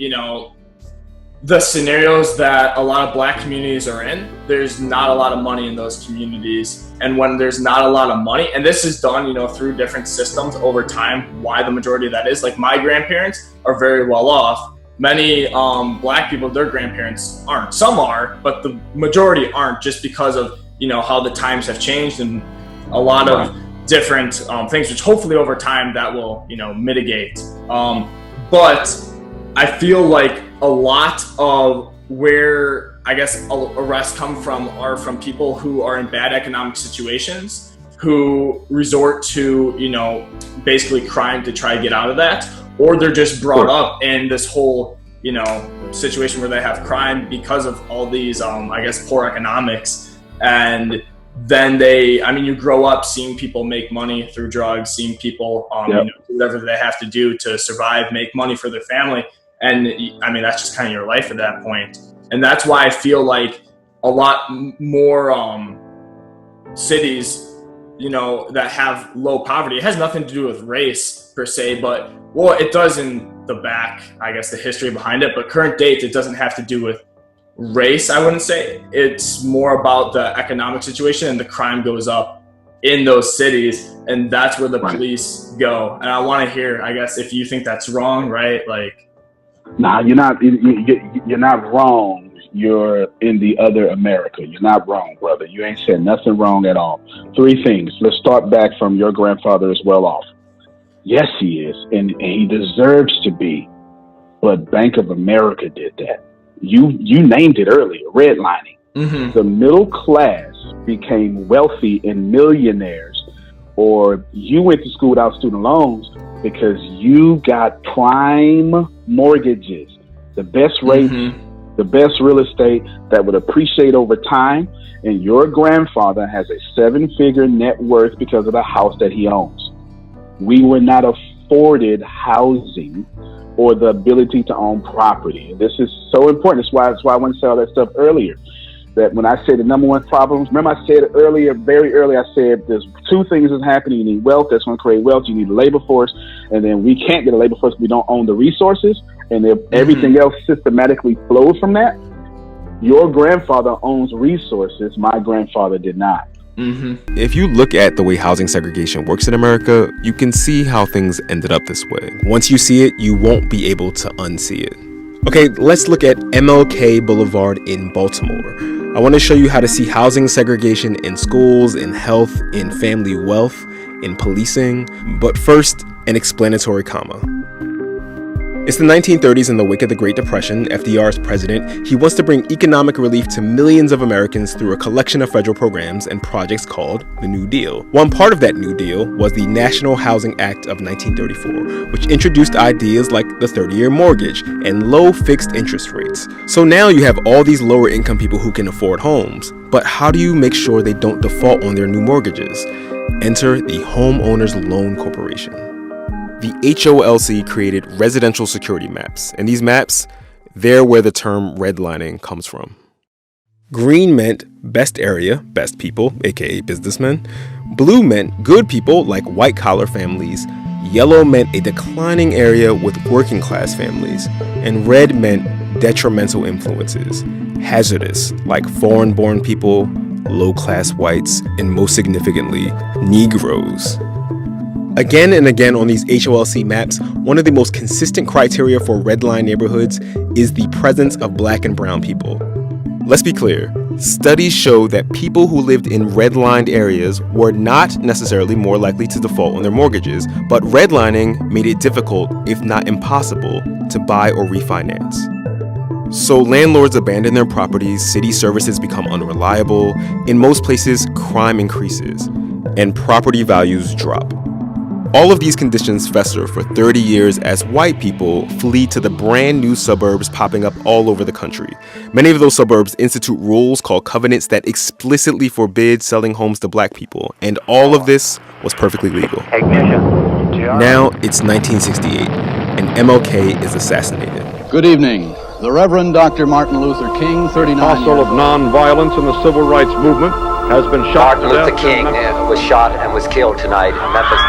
the scenarios that a lot of Black communities are in, there's not a lot of money in those communities. And when there's not a lot of money, and this is done, through different systems over time, why the majority of that is, like my grandparents are very well off. Many Black people, their grandparents aren't. Some are, but the majority aren't, just because of, how the times have changed and a lot of different things, which hopefully over time that will, mitigate. But I feel like a lot of where, I guess, arrests come from are from people who are in bad economic situations, who resort to, basically crime to try to get out of that, or they're just brought up in this whole, situation where they have crime because of all these, I guess, poor economics. And then you grow up seeing people make money through drugs, seeing people, do whatever they have to do to survive, make money for their family. And that's just kind of your life at that point. And that's why I feel like a lot more cities, that have low poverty, it has nothing to do with race per se, but it does in the back, I guess, the history behind it. But current date, it doesn't have to do with race, I wouldn't say. It's more about the economic situation, and the crime goes up in those cities, and that's where the police go. And I want to hear, I guess, if you think that's wrong, right? Like, nah, you're not wrong. You're in the other America. You're not wrong, brother. You ain't said nothing wrong at all. 3 things. Let's start back from your grandfather is well off. Yes, he is, and he deserves to be. But Bank of America did that. You named it earlier, redlining. Mm-hmm. The middle class became wealthy and millionaires, or you went to school without student loans because you got prime mortgages, the best rates, the best real estate that would appreciate over time. And your grandfather has a 7-figure net worth because of the house that he owns. We were not afforded housing or the ability to own property. And this is so important. That's why I wanted to say all that stuff earlier. That when I said the number one problem, remember I said earlier, very early, I said there's 2 things that's happening. You need wealth, that's going to create wealth. You need a labor force, and then we can't get a labor force if we don't own the resources. And if everything else systematically flows from that, your grandfather owns resources. My grandfather did not. If you look at the way housing segregation works in America, you can see how things ended up this way. Once you see it, you won't be able to unsee it. Okay, let's look at MLK Boulevard in Baltimore. I want to show you how to see housing segregation in schools, in health, in family wealth, in policing. But first, an explanatory comma. It's the 1930s in the wake of the Great Depression. FDR is president. He wants to bring economic relief to millions of Americans through a collection of federal programs and projects called the New Deal. One part of that New Deal was the National Housing Act of 1934, which introduced ideas like the 30-year mortgage and low fixed interest rates. So now you have all these lower income people who can afford homes. But how do you make sure they don't default on their new mortgages? Enter the Homeowners Loan Corporation. The HOLC created residential security maps, and these maps, they're where the term redlining comes from. Green meant best area, best people, aka businessmen. Blue meant good people, like white-collar families. Yellow meant a declining area with working-class families. And red meant detrimental influences, hazardous, like foreign-born people, low-class whites, and most significantly, Negroes. Again and again on these HOLC maps, one of the most consistent criteria for redline neighborhoods is the presence of Black and brown people. Let's be clear, studies show that people who lived in redlined areas were not necessarily more likely to default on their mortgages, but redlining made it difficult, if not impossible, to buy or refinance. So landlords abandon their properties, city services become unreliable, in most places crime increases, and property values drop. All of these conditions fester for 30 years as white people flee to the brand new suburbs popping up all over the country. Many of those suburbs institute rules called covenants that explicitly forbid selling homes to Black people, and all of this was perfectly legal. Now it's 1968, and MLK is assassinated. Good evening. The Reverend Dr. Martin Luther King, 39 Apostle of nonviolence in the civil rights movement, has been shot Martin Luther King was shot and was killed tonight in Memphis.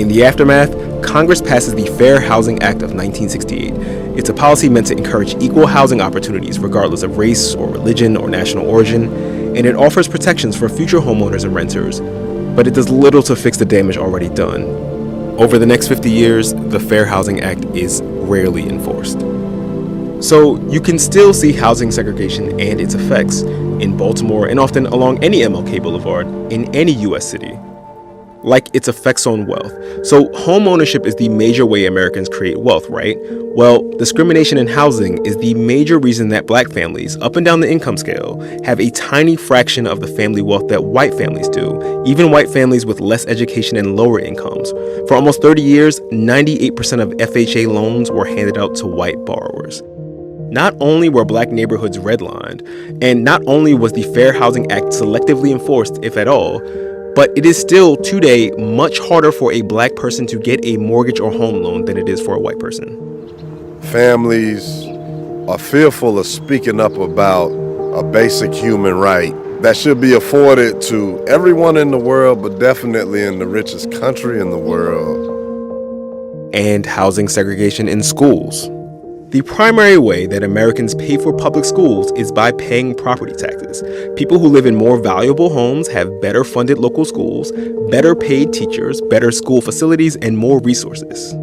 In the aftermath, Congress passes the Fair Housing Act of 1968. It's a policy meant to encourage equal housing opportunities regardless of race or religion or national origin, and it offers protections for future homeowners and renters, but it does little to fix the damage already done. Over the next 50 years, the Fair Housing Act is rarely enforced. So you can still see housing segregation and its effects in Baltimore and often along any MLK Boulevard in any U.S. city, like its effects on wealth. So home ownership is the major way Americans create wealth, right? Well, discrimination in housing is the major reason that black families up and down the income scale have a tiny fraction of the family wealth that white families do, even white families with less education and lower incomes. For almost 30 years, 98% of FHA loans were handed out to white borrowers. Not only were black neighborhoods redlined, and not only was the Fair Housing Act selectively enforced, if at all, but it is still today much harder for a black person to get a mortgage or home loan than it is for a white person. Families are fearful of speaking up about a basic human right that should be afforded to everyone in the world, but definitely in the richest country in the world. And housing segregation in schools. The primary way that Americans pay for public schools is by paying property taxes. People who live in more valuable homes have better funded local schools, better paid teachers, better school facilities, and more resources.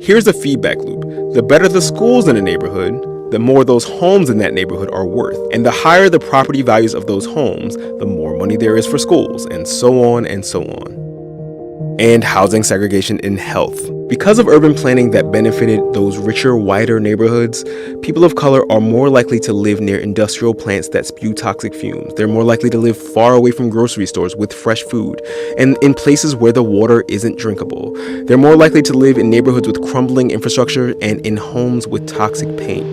Here's a feedback loop. The better the schools in a neighborhood, the more those homes in that neighborhood are worth. And the higher the property values of those homes, the more money there is for schools, and so on and so on. And housing segregation in health. Because of urban planning that benefited those richer, whiter neighborhoods, people of color are more likely to live near industrial plants that spew toxic fumes. They're more likely to live far away from grocery stores with fresh food, and in places where the water isn't drinkable. They're more likely to live in neighborhoods with crumbling infrastructure and in homes with toxic paint.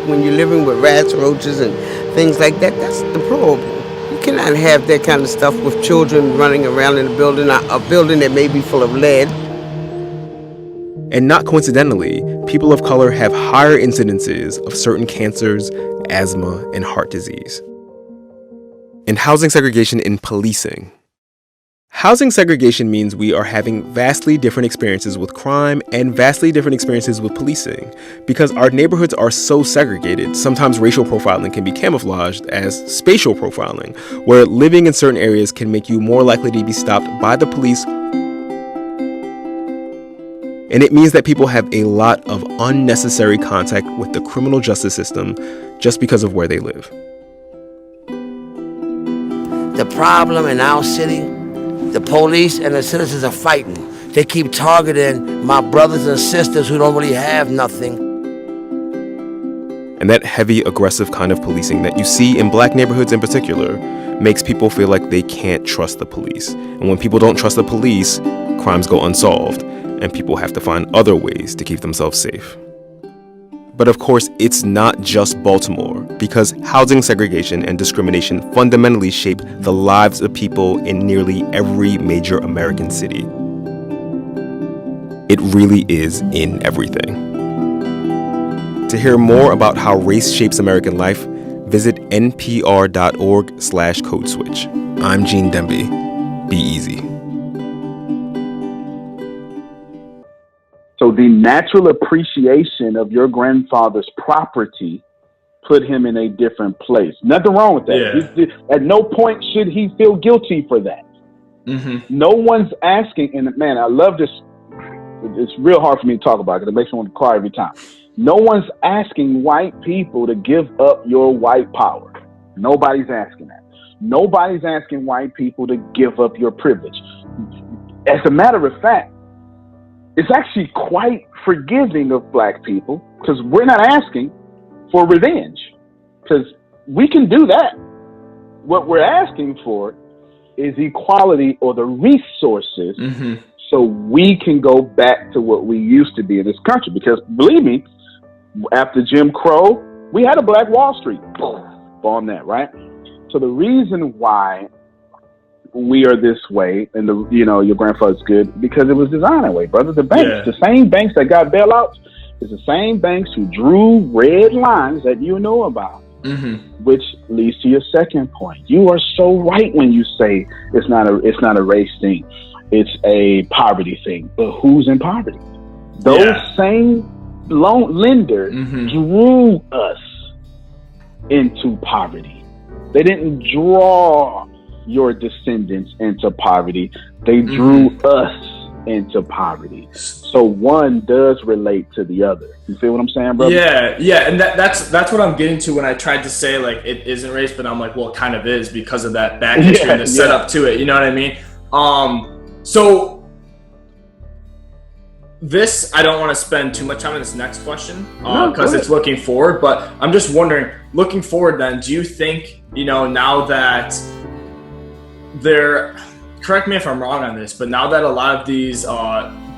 When you're living with rats, roaches, and things like that, that's deplorable. You cannot have that kind of stuff with children running around in a building that may be full of lead. And not coincidentally, people of color have higher incidences of certain cancers, asthma, and heart disease. And housing segregation in policing. Housing segregation means we are having vastly different experiences with crime and vastly different experiences with policing. Because our neighborhoods are so segregated, sometimes racial profiling can be camouflaged as spatial profiling, where living in certain areas can make you more likely to be stopped by the police. And it means that people have a lot of unnecessary contact with the criminal justice system just because of where they live. The problem in our city, the police and the citizens are fighting. They keep targeting my brothers and sisters who don't really have nothing. And that heavy, aggressive kind of policing that you see in black neighborhoods in particular makes people feel like they can't trust the police. And when people don't trust the police, crimes go unsolved, and people have to find other ways to keep themselves safe. But of course, it's not just Baltimore, because housing segregation and discrimination fundamentally shape the lives of people in nearly every major American city. It really is in everything. To hear more about how race shapes American life, visit npr.org/codeswitch. I'm Gene Demby. Be easy. So the natural appreciation of your grandfather's property put him in a different place. Nothing wrong with that. Yeah. At no point should he feel guilty for that. Mm-hmm. No one's asking, and man, I love this. It's real hard for me to talk about because it makes me want to cry every time. No one's asking white people to give up your white power. Nobody's asking that. Nobody's asking white people to give up your privilege. As a matter of fact, it's actually quite forgiving of black people because we're not asking for revenge because we can do that. What we're asking for is equality or the resources so we can go back to what we used to be in this country. Because believe me, after Jim Crow, we had a Black Wall Street on that, right? So the reason why we are this way, and your grandfather's good because it was designed that way, brother. The banks, the same banks that got bailouts, It's the same banks who drew red lines that you know about, which leads to your second point. You are so right when you say it's not a race thing, it's a poverty thing. But who's in poverty? Those same loan lenders drew us into poverty. They didn't draw your descendants into poverty. They drew us into poverty. So one does relate to the other. You feel what I'm saying, brother? Yeah, and that's what I'm getting to when I tried to say like it isn't race, but I'm like, well, it kind of is because of that back history and the setup to it. You know what I mean? So this, I don't want to spend too much time on this next question because it's looking forward, but I'm just wondering, looking forward then, do you think, now that correct me if I'm wrong on this, but now that a lot of these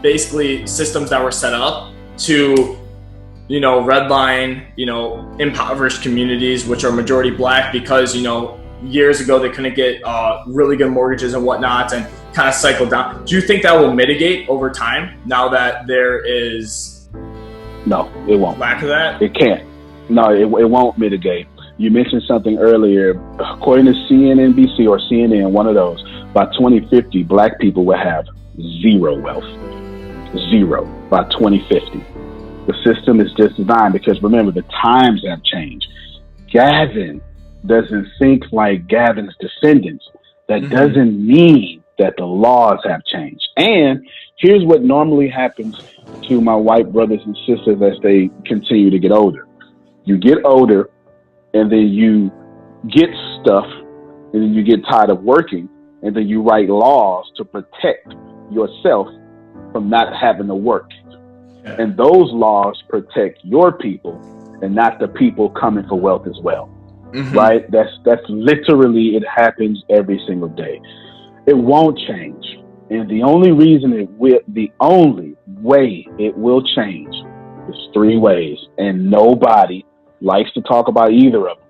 basically systems that were set up to, redline, impoverished communities, which are majority Black because, years ago they couldn't get really good mortgages and whatnot and kind of cycle down. Do you think that will mitigate over time now that there is no, it won't. Lack of that? It can't. No, it won't mitigate. You mentioned something earlier. According to CNBC or CNN, one of those, by 2050, Black people will have zero wealth. Zero by 2050. The system is just designed because, remember, the times have changed. Gavin doesn't think like Gavin's descendants. That doesn't mean that the laws have changed. And here's what normally happens to my white brothers and sisters as they continue to get older. You get older, and then you get stuff, and then you get tired of working, and then you write laws to protect yourself from not having to work. And those laws protect your people and not the people coming for wealth as well. Right? That's literally, it happens every single day. It won't change. And the only way it will change is three ways. And nobody likes to talk about either of them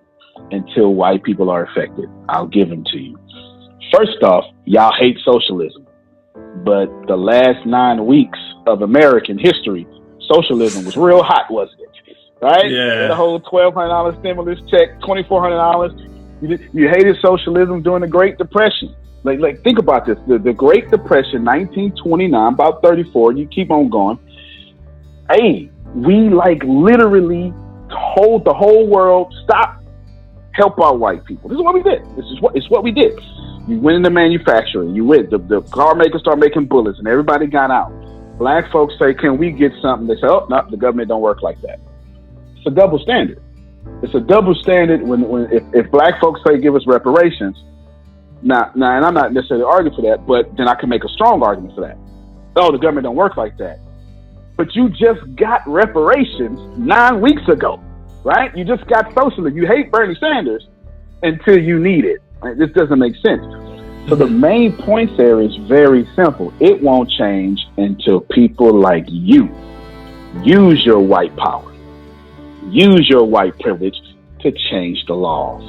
until white people are affected. I'll give them to you. First off, y'all hate socialism. But the last 9 weeks of American history, socialism was real hot, wasn't it? Right? Yeah. The whole $1,200 stimulus check, $2,400. You hated socialism during the Great Depression. Like think about this. The Great Depression, 1929, about 34, you keep on going. Hey, we literally told the whole world, stop, help our white people. This is what we did. It's what we did. You went into manufacturing. You went. The car makers started making bullets, and everybody got out. Black folks say, "Can we get something?" They say, "Oh, no, the government don't work like that." It's a double standard. It's a double standard if black folks say, "Give us reparations." Now, and I'm not necessarily arguing for that, but then I can make a strong argument for that. Oh, the government don't work like that. But you just got reparations 9 weeks ago, right? You just got socialism. You hate Bernie Sanders until you need it. This doesn't make sense. So the main point there is very simple. It won't change until people like you use your white power, use your white privilege to change the laws.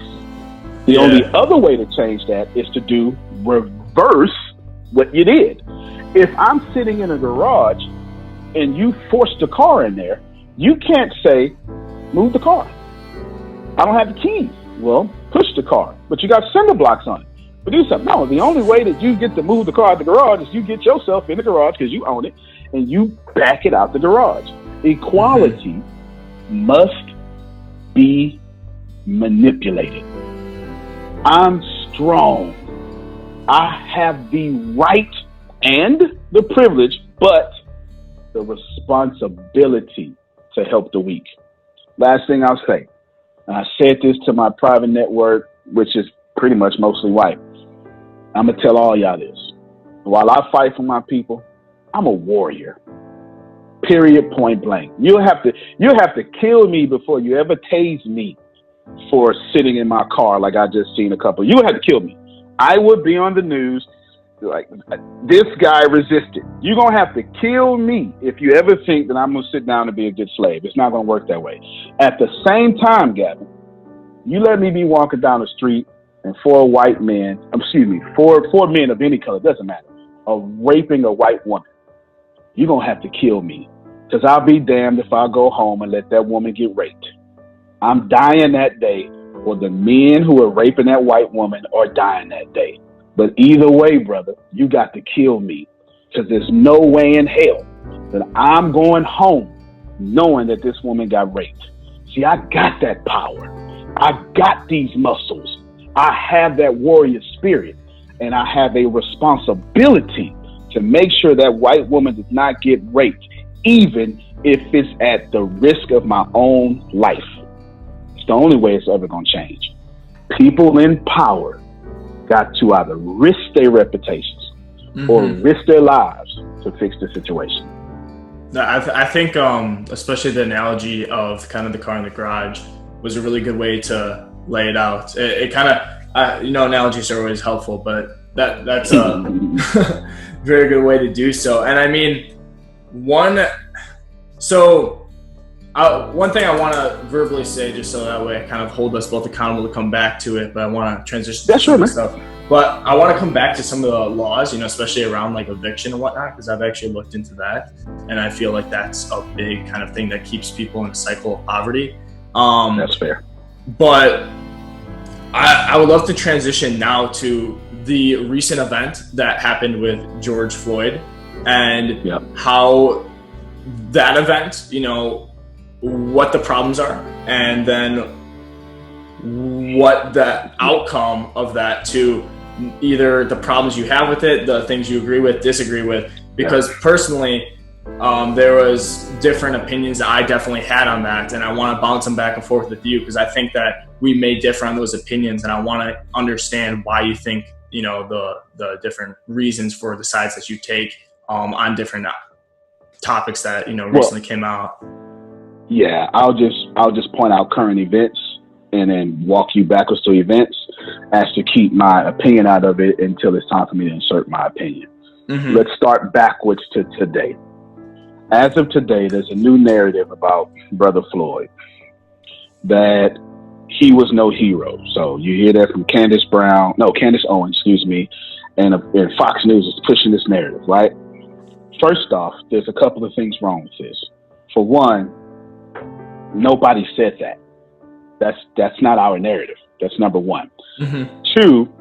The only other way to change that is to reverse what you did. If I'm sitting in a garage and you forced a car in there, you can't say, move the car. I don't have the keys. Well, push the car, but you got cinder blocks on it. But do something. No, the only way that you get to move the car out the garage is you get yourself in the garage because you own it and you back it out the garage. Equality must be manipulated. I'm strong. I have the right and the privilege, but the responsibility to help the weak. Last thing I'll say, and I said this to my private network, which is pretty much mostly white. I'm going to tell all y'all this. While I fight for my people, I'm a warrior. Period, point blank. You'll have to kill me before you ever tase me for sitting in my car like I just seen a couple. You have to kill me. I would be on the news like, this guy resisted. You're going to have to kill me if you ever think that I'm going to sit down and be a good slave. It's not going to work that way. At the same time, Gavin, you let me be walking down the street and four men of any color, doesn't matter, are raping a white woman. You're going to have to kill me Because I'll be damned if I go home and let that woman get raped. I'm dying that day, or the men who are raping that white woman are dying that day. But either way, brother, you got to kill me. Because there's no way in hell that I'm going home knowing that this woman got raped. See, I got that power. I got these muscles. I have that warrior spirit. And I have a responsibility to make sure that white woman does not get raped, even if it's at the risk of my own life. It's the only way it's ever going to change. People in power got to either risk their reputations or risk their lives to fix the situation. I think especially the analogy of kind of the car in the garage was a really good way to lay it out. It kind of, analogies are always helpful, but that's a very good way to do so. And I mean, one thing I want to verbally say, just so that way I kind of hold us both accountable to come back to it, but I want to transition to some stuff. But I want to come back to some of the laws, especially around like eviction and whatnot, because I've actually looked into that. And I feel like that's a big kind of thing that keeps people in a cycle of poverty. That's fair. But I would love to transition now to the recent event that happened with George Floyd and how that event, what the problems are, and then what the outcome of that to either the problems you have with it, the things you agree with, disagree with, because personally, there was different opinions that I definitely had on that, and I want to bounce them back and forth with you because I think that we may differ on those opinions, and I want to understand why you think, the different reasons for the sides that you take on different topics that recently came out. Yeah, I'll just point out current events and then walk you backwards to events as to keep my opinion out of it until it's time for me to insert my opinion. Let's start backwards to today. As of today, there's a new narrative about Brother Floyd that he was no hero. So you hear that from Candace Owens, and Fox News is pushing this narrative, right? First off, there's a couple of things wrong with this. For one, nobody said that. That's not our narrative. That's number one. Two,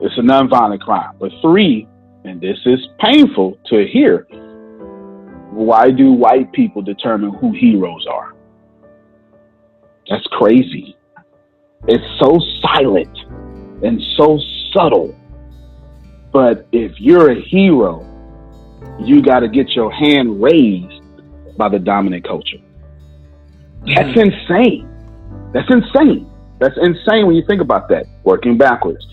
it's a nonviolent crime. But three, and this is painful to hear, why do white people determine who heroes are? That's crazy. It's so silent and so subtle. But if you're a hero, you got to get your hand raised by the dominant culture. That's insane. That's insane. That's insane when you think about that, working backwards.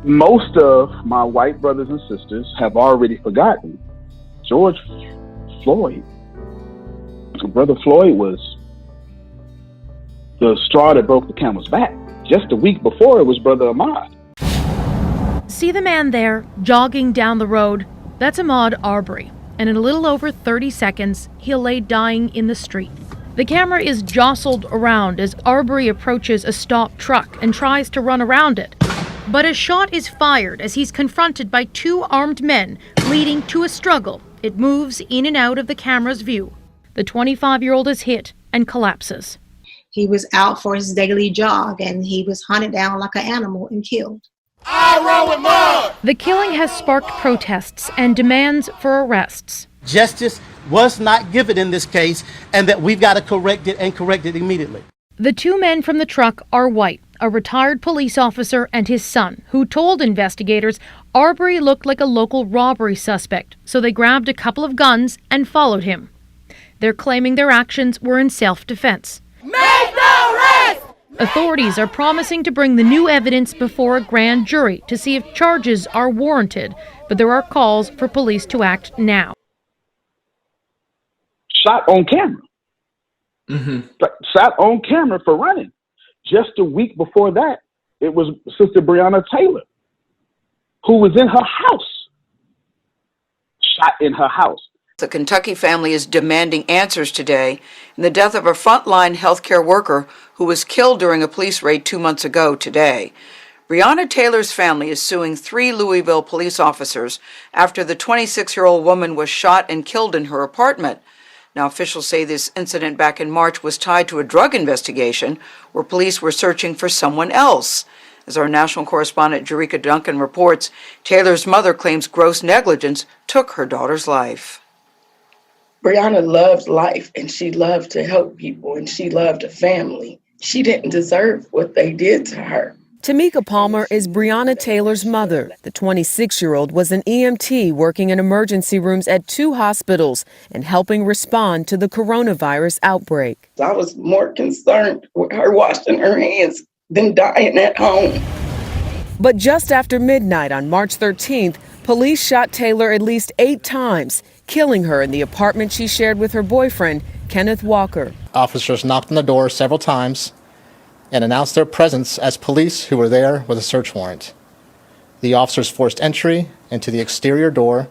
Most of my white brothers and sisters have already forgotten George Floyd. Brother Floyd was the straw that broke the camel's back. Just a week before, it was Brother Ahmaud. See the man there, jogging down the road? That's Ahmaud Arbery. And in a little over 30 seconds, he'll lay dying in the street. The camera is jostled around as Arbery approaches a stopped truck and tries to run around it. But a shot is fired as he's confronted by two armed men, leading to a struggle. It moves in and out of the camera's view. The 25-year-old is hit and collapses. He was out for his daily jog and he was hunted down like an animal and killed. The killing has sparked protests and demands for arrests. Justice was not given in this case, and that we've got to correct it and correct it immediately. The two men from the truck are white, a retired police officer and his son, who told investigators Arbery looked like a local robbery suspect, so they grabbed a couple of guns and followed him. They're claiming their actions were in self-defense. Make no rest! Authorities are promising to bring the new evidence before a grand jury to see if charges are warranted, but there are calls for police to act now. Shot on camera. Shot on camera for running. Just a week before that, it was Sister Breonna Taylor, who was in her house. Shot in her house. The Kentucky family is demanding answers today in the death of a frontline healthcare worker who was killed during a police raid 2 months ago today. Breonna Taylor's family is suing 3 Louisville police officers after the 26-year-old woman was shot and killed in her apartment. Now, officials say this incident back in March was tied to a drug investigation where police were searching for someone else. As our national correspondent Jerika Duncan reports, Taylor's mother claims gross negligence took her daughter's life. Breonna loved life, and she loved to help people, and she loved a family. She didn't deserve what they did to her. Tamika Palmer is Breonna Taylor's mother. The 26-year-old was an EMT working in emergency rooms at 2 hospitals and helping respond to the coronavirus outbreak. I was more concerned with her washing her hands than dying at home. But just after midnight on March 13th, police shot Taylor at least 8 times, killing her in the apartment she shared with her boyfriend, Kenneth Walker. Officers knocked on the door several times and announced their presence as police who were there with a search warrant. The officers forced entry into the exterior door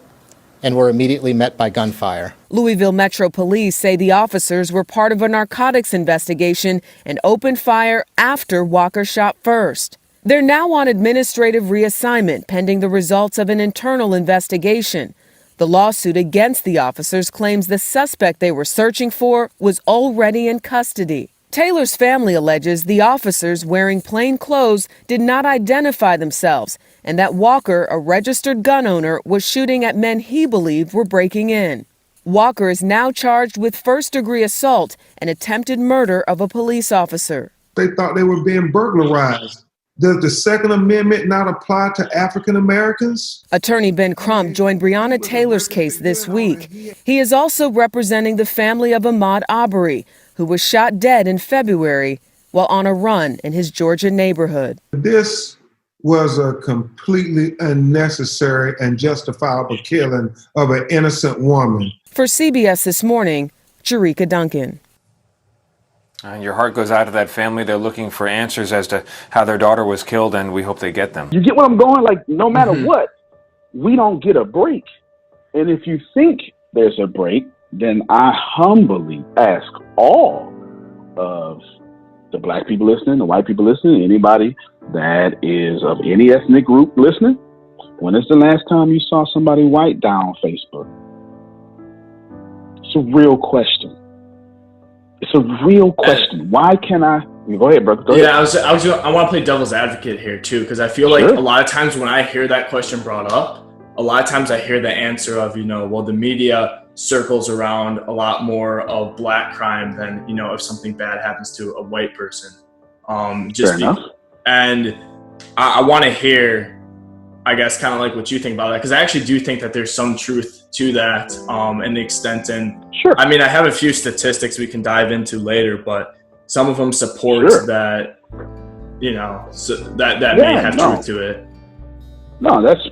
and were immediately met by gunfire. Louisville Metro Police say the officers were part of a narcotics investigation and opened fire after Walker shot first. They're now on administrative reassignment pending the results of an internal investigation. The lawsuit against the officers claims the suspect they were searching for was already in custody. Taylor's family alleges the officers wearing plain clothes did not identify themselves and that Walker, a registered gun owner, was shooting at men he believed were breaking in. Walker is now charged with first-degree assault and attempted murder of a police officer. They thought they were being burglarized. Does the Second Amendment not apply to African Americans? Attorney Ben Crump joined Breonna Taylor's case this week. He is also representing the family of Ahmaud Arbery, who was shot dead in February while on a run in his Georgia neighborhood. This was a completely unnecessary and justifiable killing of an innocent woman. For CBS This Morning, Jerika Duncan. And your heart goes out to that family. They're looking for answers as to how their daughter was killed, and we hope they get them. You get what I'm going? Like, no matter what, we don't get a break. And if you think there's a break, then I humbly ask all of the black people listening, the white people listening, anybody that is of any ethnic group listening, when is the last time you saw somebody white die on Facebook? It's a real question. It's a real question. Why can I? Go ahead, brother. Go ahead. I want to play devil's advocate here too, because I feel like a lot of times when I hear that question brought up, a lot of times I hear the answer of, well, the media circles around a lot more of black crime than, if something bad happens to a white person. And I want to hear, I guess, kind of like what you think about that, because I actually do think that there's some truth to that, and the extent. And I mean, I have a few statistics we can dive into later, but some of them support that, that may have truth to it. No, that's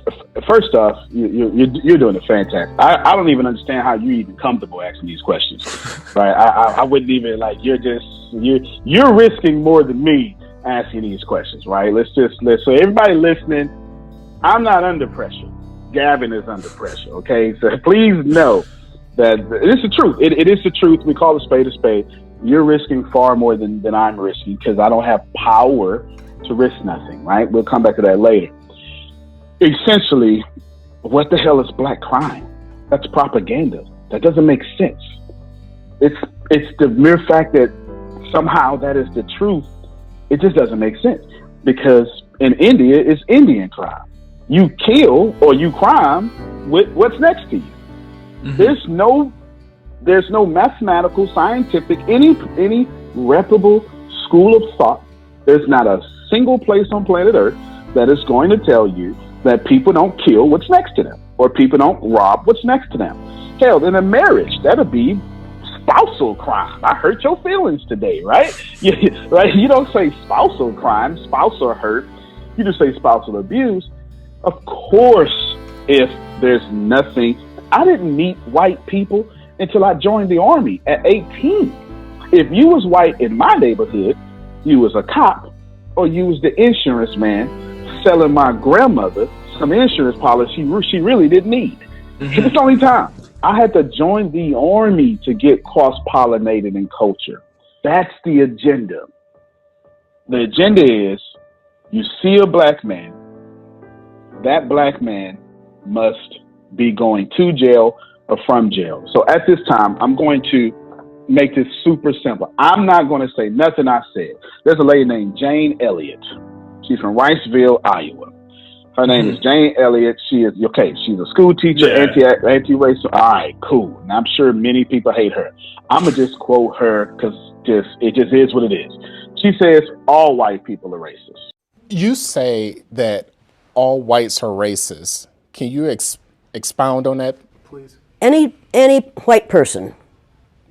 first off, you're doing it fantastic. I don't even understand how you're even comfortable asking these questions, right? I wouldn't even you're risking more than me asking these questions, right? So everybody listening, I'm not under pressure. Gavin is under pressure, okay? So please know that it's the truth. It is the truth. We call a spade a spade. You're risking far more than I'm risking because I don't have power to risk nothing, right? We'll come back to that later. Essentially, what the hell is black crime? That's propaganda. That doesn't make sense. It's the mere fact that somehow that is the truth. It just doesn't make sense because in India, it's Indian crime. You kill or you crime with what's next to you. Mm-hmm. There's no mathematical, scientific, any reputable school of thought. There's not a single place on planet Earth that is going to tell you that people don't kill what's next to them or people don't rob what's next to them. Hell, in a marriage, that'll be spousal crime. I hurt your feelings today, right? Right? You don't say spousal crime, spousal hurt. You just say spousal abuse. Of course, if there's nothing, I didn't meet white people until I joined the Army at 18. If you was white in my neighborhood, you was a cop or you was the insurance man selling my grandmother some insurance policy she really didn't need. Mm-hmm. It's the only time. I had to join the Army to get cross-pollinated in culture. That's the agenda. The agenda is you see a black man, that black man must be going to jail or from jail. So at this time, I'm going to make this super simple. I'm not going to say nothing I said. There's a lady named Jane Elliott. She's from Riceville, Iowa. Her name is Jane Elliott. She is, okay, she's a school teacher, anti-racist. All right, cool. And I'm sure many people hate her. I'm going to just quote her because it just is what it is. She says, all white people are racist. You say that all whites are racist. Can you expound on that, please? Any white person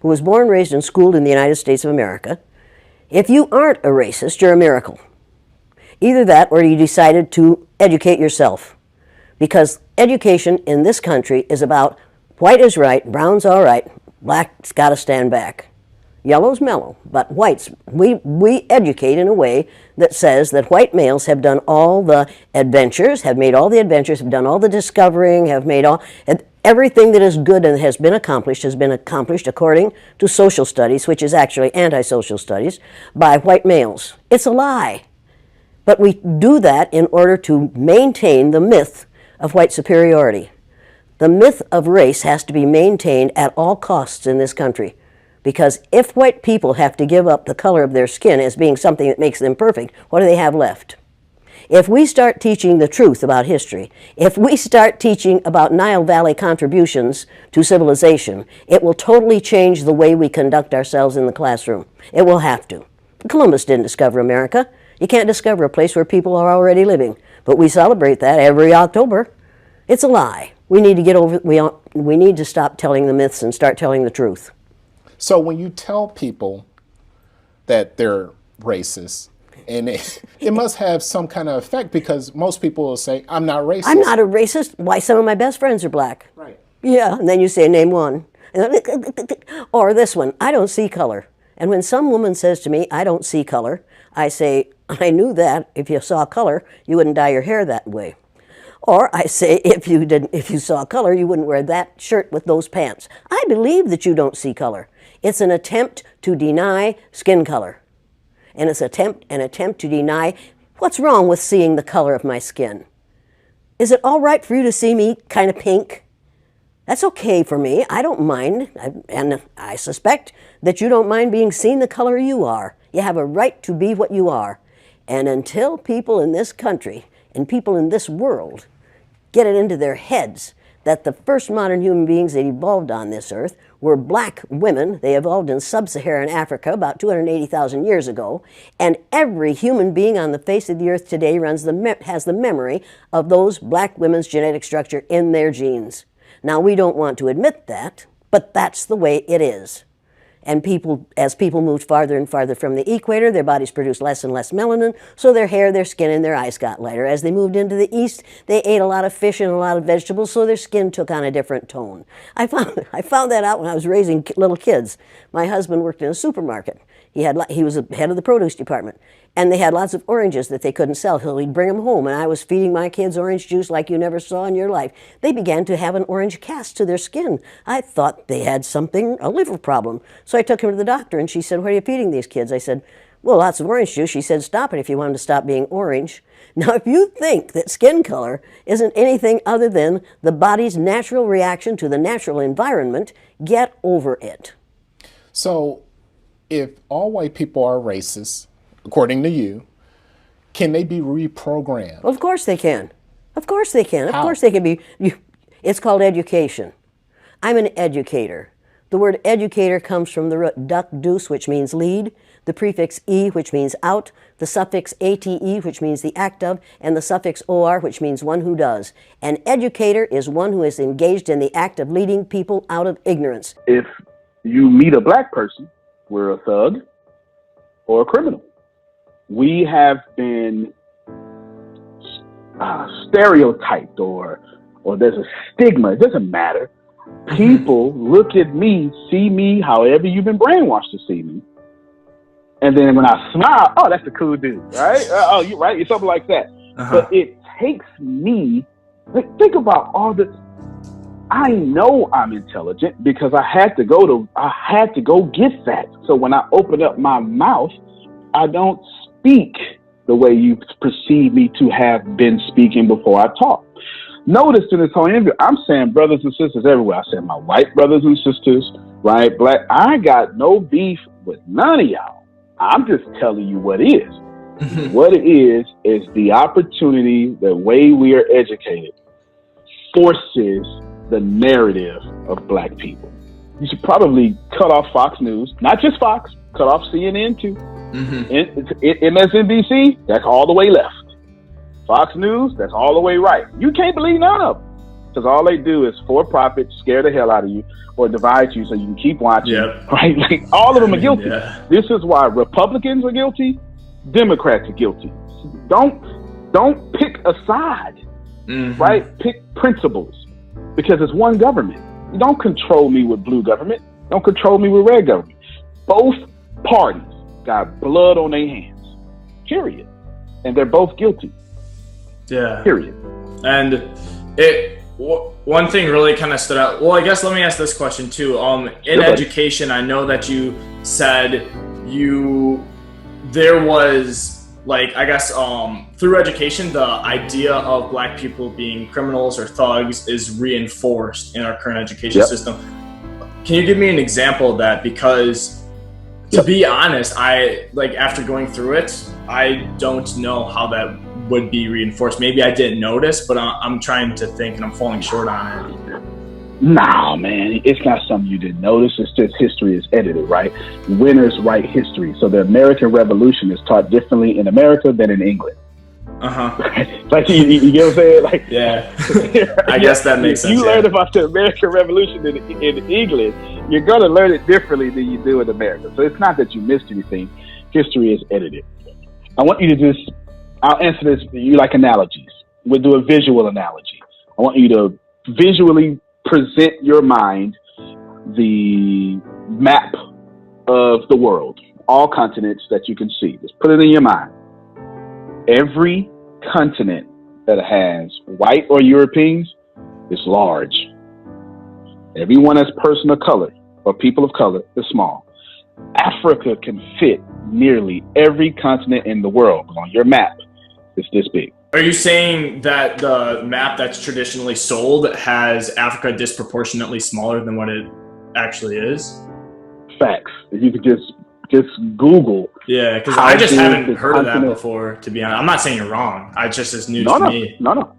who was born, raised, and schooled in the United States of America, if you aren't a racist, you're a miracle. Either that or you decided to educate yourself. Because education in this country is about white is right, brown's all right, black's got to stand back. Yellow's mellow, but whites, we educate in a way that says that white males have done all the adventures, have made all the adventures, have done all the discovering, have made all, everything that is good and has been accomplished according to social studies, which is actually anti-social studies, by white males. It's a lie. But we do that in order to maintain the myth of white superiority. The myth of race has to be maintained at all costs in this country. Because if white people have to give up the color of their skin as being something that makes them perfect, what do they have left? If we start teaching the truth about history, if we start teaching about Nile Valley contributions to civilization, it will totally change the way we conduct ourselves in the classroom. It will have to. Columbus didn't discover America. You can't discover a place where people are already living. But we celebrate that every October. It's a lie. We need to get over, we need to stop telling the myths and start telling the truth. So when you tell people that they're racist, and it must have some kind of effect, because most people will say, I'm not racist. I'm not a racist. Why, some of my best friends are black. Right. Yeah, and then you say, name one. Or this one, I don't see color. And when some woman says to me, I don't see color, I say, I knew that. If you saw color, you wouldn't dye your hair that way. Or I say, if you saw color, you wouldn't wear that shirt with those pants. I believe that you don't see color. It's an attempt to deny skin color. And it's an attempt to deny what's wrong with seeing the color of my skin. Is it all right for you to see me kind of pink? That's okay for me. I don't mind. And I suspect that you don't mind being seen the color you are. You have a right to be what you are. And until people in this country and people in this world get it into their heads that the first modern human beings that evolved on this earth were black women. They evolved in sub-Saharan Africa about 280,000 years ago, and every human being on the face of the earth today has the memory of those black women's genetic structure in their genes. Now, we don't want to admit that, but that's the way it is. And as people moved farther and farther from the equator, their bodies produced less and less melanin, so their hair, their skin, and their eyes got lighter. As they moved into the east, they ate a lot of fish and a lot of vegetables, so their skin took on a different tone. I found that out when I was raising little kids. My husband worked in a supermarket. He was the head of the produce department, and they had lots of oranges that they couldn't sell. He'd bring them home, and I was feeding my kids orange juice like you never saw in your life. They began to have an orange cast to their skin. I thought they had a liver problem. So I took him to the doctor, and she said, what are you feeding these kids? I said, well, lots of orange juice. She said, stop it if you want them to stop being orange. Now, if you think that skin color isn't anything other than the body's natural reaction to the natural environment, get over it. So, if all white people are racist, according to you, can they be reprogrammed? Well, of course they can. Of course they can. How? Of course they can be. It's called education. I'm an educator. The word educator comes from the root duc dus, which means lead, the prefix e, which means out, the suffix ate, which means the act of, and the suffix or, which means one who does. An educator is one who is engaged in the act of leading people out of ignorance. If you meet a black person, we're a thug or a criminal. We have been stereotyped or there's a stigma. It doesn't matter. People look at me, see me however you've been brainwashed to see me. And then when I smile, oh, that's a cool dude, right? Oh, you're right. You're something like that. But it takes me, think about all the, I know I'm intelligent because I had to go get that. So when I open up my mouth, I don't speak the way you perceive me to have been speaking before I talk. Notice in this whole interview, I'm saying brothers and sisters everywhere. I said my white brothers and sisters, right? Black. I got no beef with none of y'all. I'm just telling you what is. What it is the opportunity, the way we are educated forces the narrative of black people. You should probably cut off Fox News, not just Fox, cut off CNN too. MSNBC, that's all the way left. Fox News, that's all the way right. You can't believe none of them. Because all they do is for profit, scare the hell out of you, or divide you so you can keep watching. Right? Like, all of them are guilty. This is why Republicans are guilty, Democrats are guilty. Don't pick a side, right? Pick principles. Because it's one government. You don't control me with blue government. Don't control me with red government. Both parties got blood on their hands. Period. And they're both guilty. Yeah. Period. And one thing really kind of stood out. Well, I guess let me ask this question too. In education, I know that you said there was, like, I guess through education, the idea of black people being criminals or thugs is reinforced in our current education system. Can you give me an example of that? Because to be honest, after going through it, I don't know how that would be reinforced. Maybe I didn't notice, but I'm trying to think and I'm falling short on it. Nah, man, it's not something you didn't notice. It's just history is edited, right? Winners write history. So the American Revolution is taught differently in America than in England. Like, you get what I'm saying? Like, yeah, I guess that makes sense. You learn about the American Revolution in England, you're going to learn it differently than you do in America. So it's not that you missed anything. History is edited. I want you to I'll answer this. You like analogies. We'll do a visual analogy. I want you to visually present your mind the map of the world, all continents that you can see. Just put it in your mind. Every continent that has white or Europeans is large. Everyone that's person of color or people of color is small. Africa can fit nearly every continent in the world. On your map, it's this big. Are you saying that the map that's traditionally sold has Africa disproportionately smaller than what it actually is? Facts. If you could just Google. Yeah, because I just haven't heard of that before, to be honest. I'm not saying you're wrong. It's new to me. No.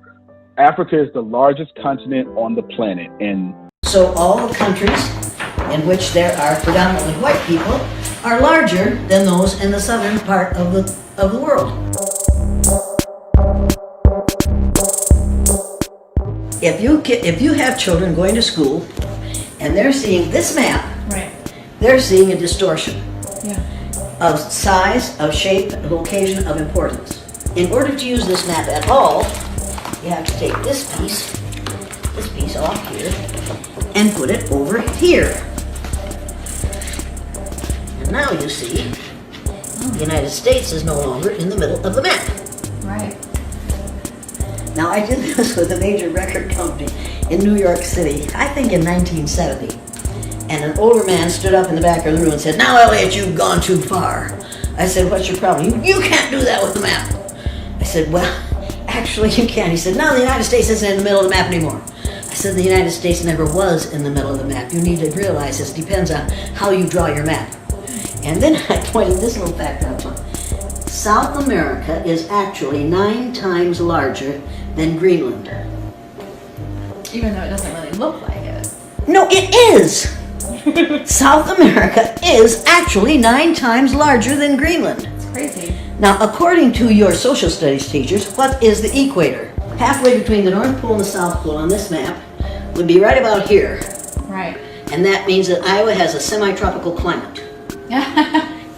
Africa is the largest continent on the planet. And so all the countries in which there are predominantly white people are larger than those in the southern part of the world. If you have children going to school and they're seeing this map, they're seeing a distortion of size, of shape, of location, of importance. In order to use this map at all, you have to take this piece off here, and put it over here. And now you see, the United States is no longer in the middle of the map. Right. Now, I did this with a major record company in New York City, I think in 1970. And an older man stood up in the back of the room and said, "Now, Elliot, you've gone too far." I said, "What's your problem?" You can't do that with the map." I said, "Well, actually you can." He said, "No, the United States isn't in the middle of the map anymore." I said, "The United States never was in the middle of the map. You need to realize this depends on how you draw your map." And then I pointed this little fact out to him. South America is actually 9 times larger than Greenland. Even though it doesn't really look like it. No, it is! South America is actually 9 times larger than Greenland. It's crazy. Now, according to your social studies teachers, what is the equator? Halfway between the North Pole and the South Pole on this map would be right about here. Right. And that means that Iowa has a semi-tropical climate.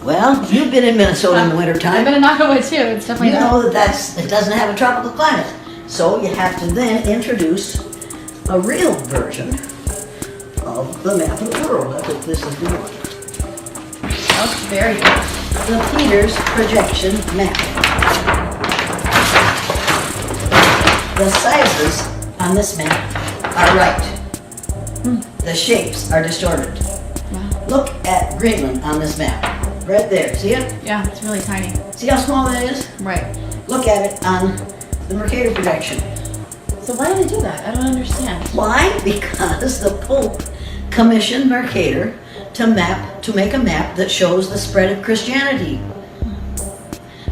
Well, you've been in Minnesota in the wintertime. I've been in Iowa too. It's definitely You know that it doesn't have a tropical climate. So you have to then introduce a real version of the map of the world. That's what this is doing. That's very good. The Peters projection map. The sizes on this map are right. The shapes are distorted. Look at Greenland on this map. right there. See it? Yeah, it's really tiny. See how small that is? Right. Look at it on the Mercator projection. So why do they do that? I don't understand. Why? Because the Pope commissioned Mercator to make a map that shows the spread of Christianity.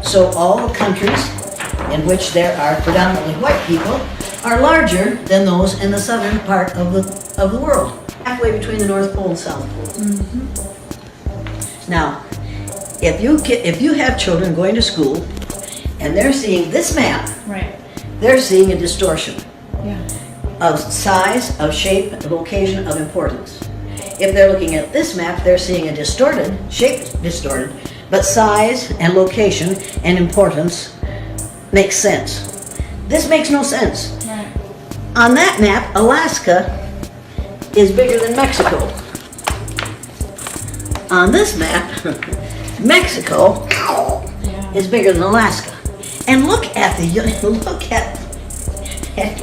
So all the countries in which there are predominantly white people are larger than those in the southern part of the world, halfway between the North Pole and South Pole. Mm-hmm. Now, if you have children going to school and they're seeing this map, right, they're seeing a distortion. Yeah. Of size, of shape, of location, of importance. If they're looking at this map, they're seeing a distorted, shape distorted, but size and location and importance makes sense. This makes no sense. Right. On that map, Alaska is bigger than Mexico. On this map, Mexico is bigger than Alaska. And look at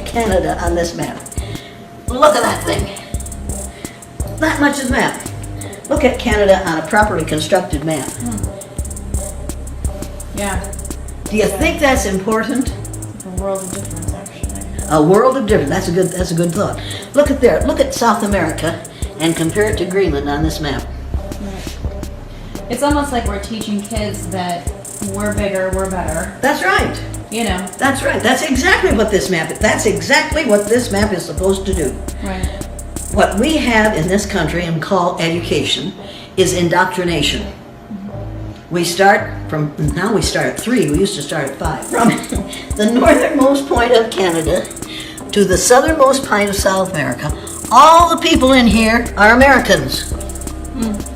Canada on this map. Look at that thing. Not much of the map. Look at Canada on a properly constructed map. Yeah. Do you think that's important? A world of difference, actually. A world of difference. That's a good thought. Look at there. Look at South America and compare it to Greenland on this map. Right. It's almost like we're teaching kids that we're bigger, we're better. That's right. You know. That's right. That's exactly what this map is. That's exactly what this map is supposed to do. Right. What we have in this country and call education is indoctrination. We start at 3, we used to start at 5. From the northernmost point of Canada to the southernmost point of South America, all the people in here are Americans.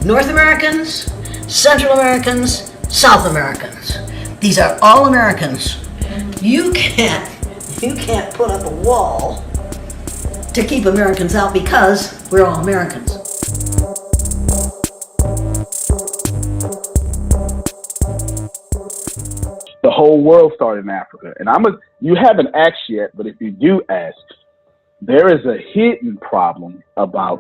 North Americans, Central Americans, South Americans. These are all Americans. You can't put up a wall to keep Americans out because we're all Americans. The whole world started in Africa. And you haven't asked yet, but if you do ask, there is a hidden problem about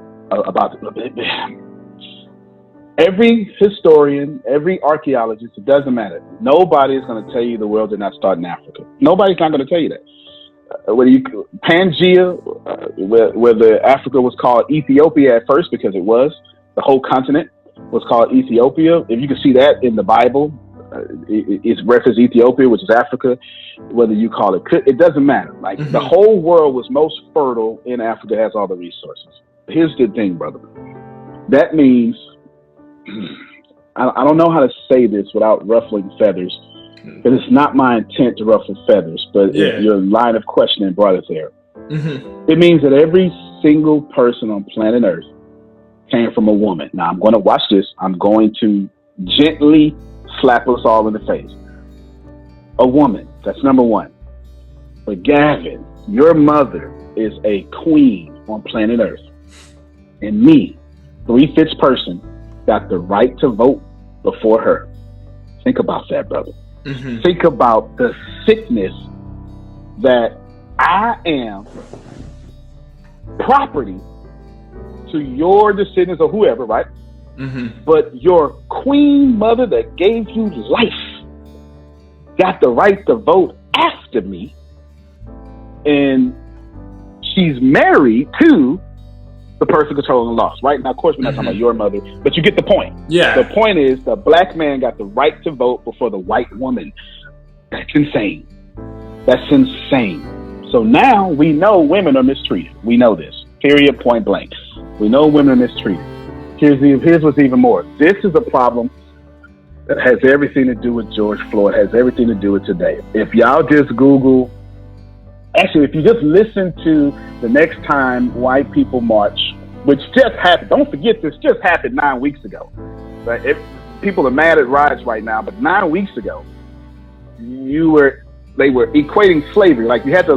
every historian, every archaeologist, it doesn't matter. Nobody is going to tell you the world did not start in Africa. Nobody's not going to tell you that. Pangea, where Africa was called Ethiopia at first because it was, the whole continent was called Ethiopia. If you can see that in the Bible, it's referenced Ethiopia, which is Africa. Whether you call it doesn't matter. Like the whole world was most fertile in Africa, has all the resources. Here's the thing, brother. That means, I don't know how to say this without ruffling feathers, but it's not my intent to ruffle feathers, but your line of questioning brought it there. It means that every single person on planet Earth came from a woman. Now I'm going to watch this. I'm going to gently slap us all in the face. A woman. That's number one. But Gavin, your mother is a queen on planet Earth. And me, 3/5 person, got the right to vote before her. Think about that, brother. Think about the sickness that I am property to your descendants or whoever, right? But your queen mother that gave you life got the right to vote after me, and she's married to the person controlling the laws, right? Now, of course, we're not talking about your mother, but you get the point. Yeah. The point is the black man got the right to vote before the white woman. That's insane. That's insane. So now we know women are mistreated. We know this. Period, point blank. We know women are mistreated. Here's what's even more. This is a problem that has everything to do with George Floyd, has everything to do with today. If y'all just Google, actually, if you just listen to the next time white people march, which just happened, don't forget this just happened 9 weeks ago. Right? People are mad at riots right now, but 9 weeks ago, they were equating slavery. Like you had to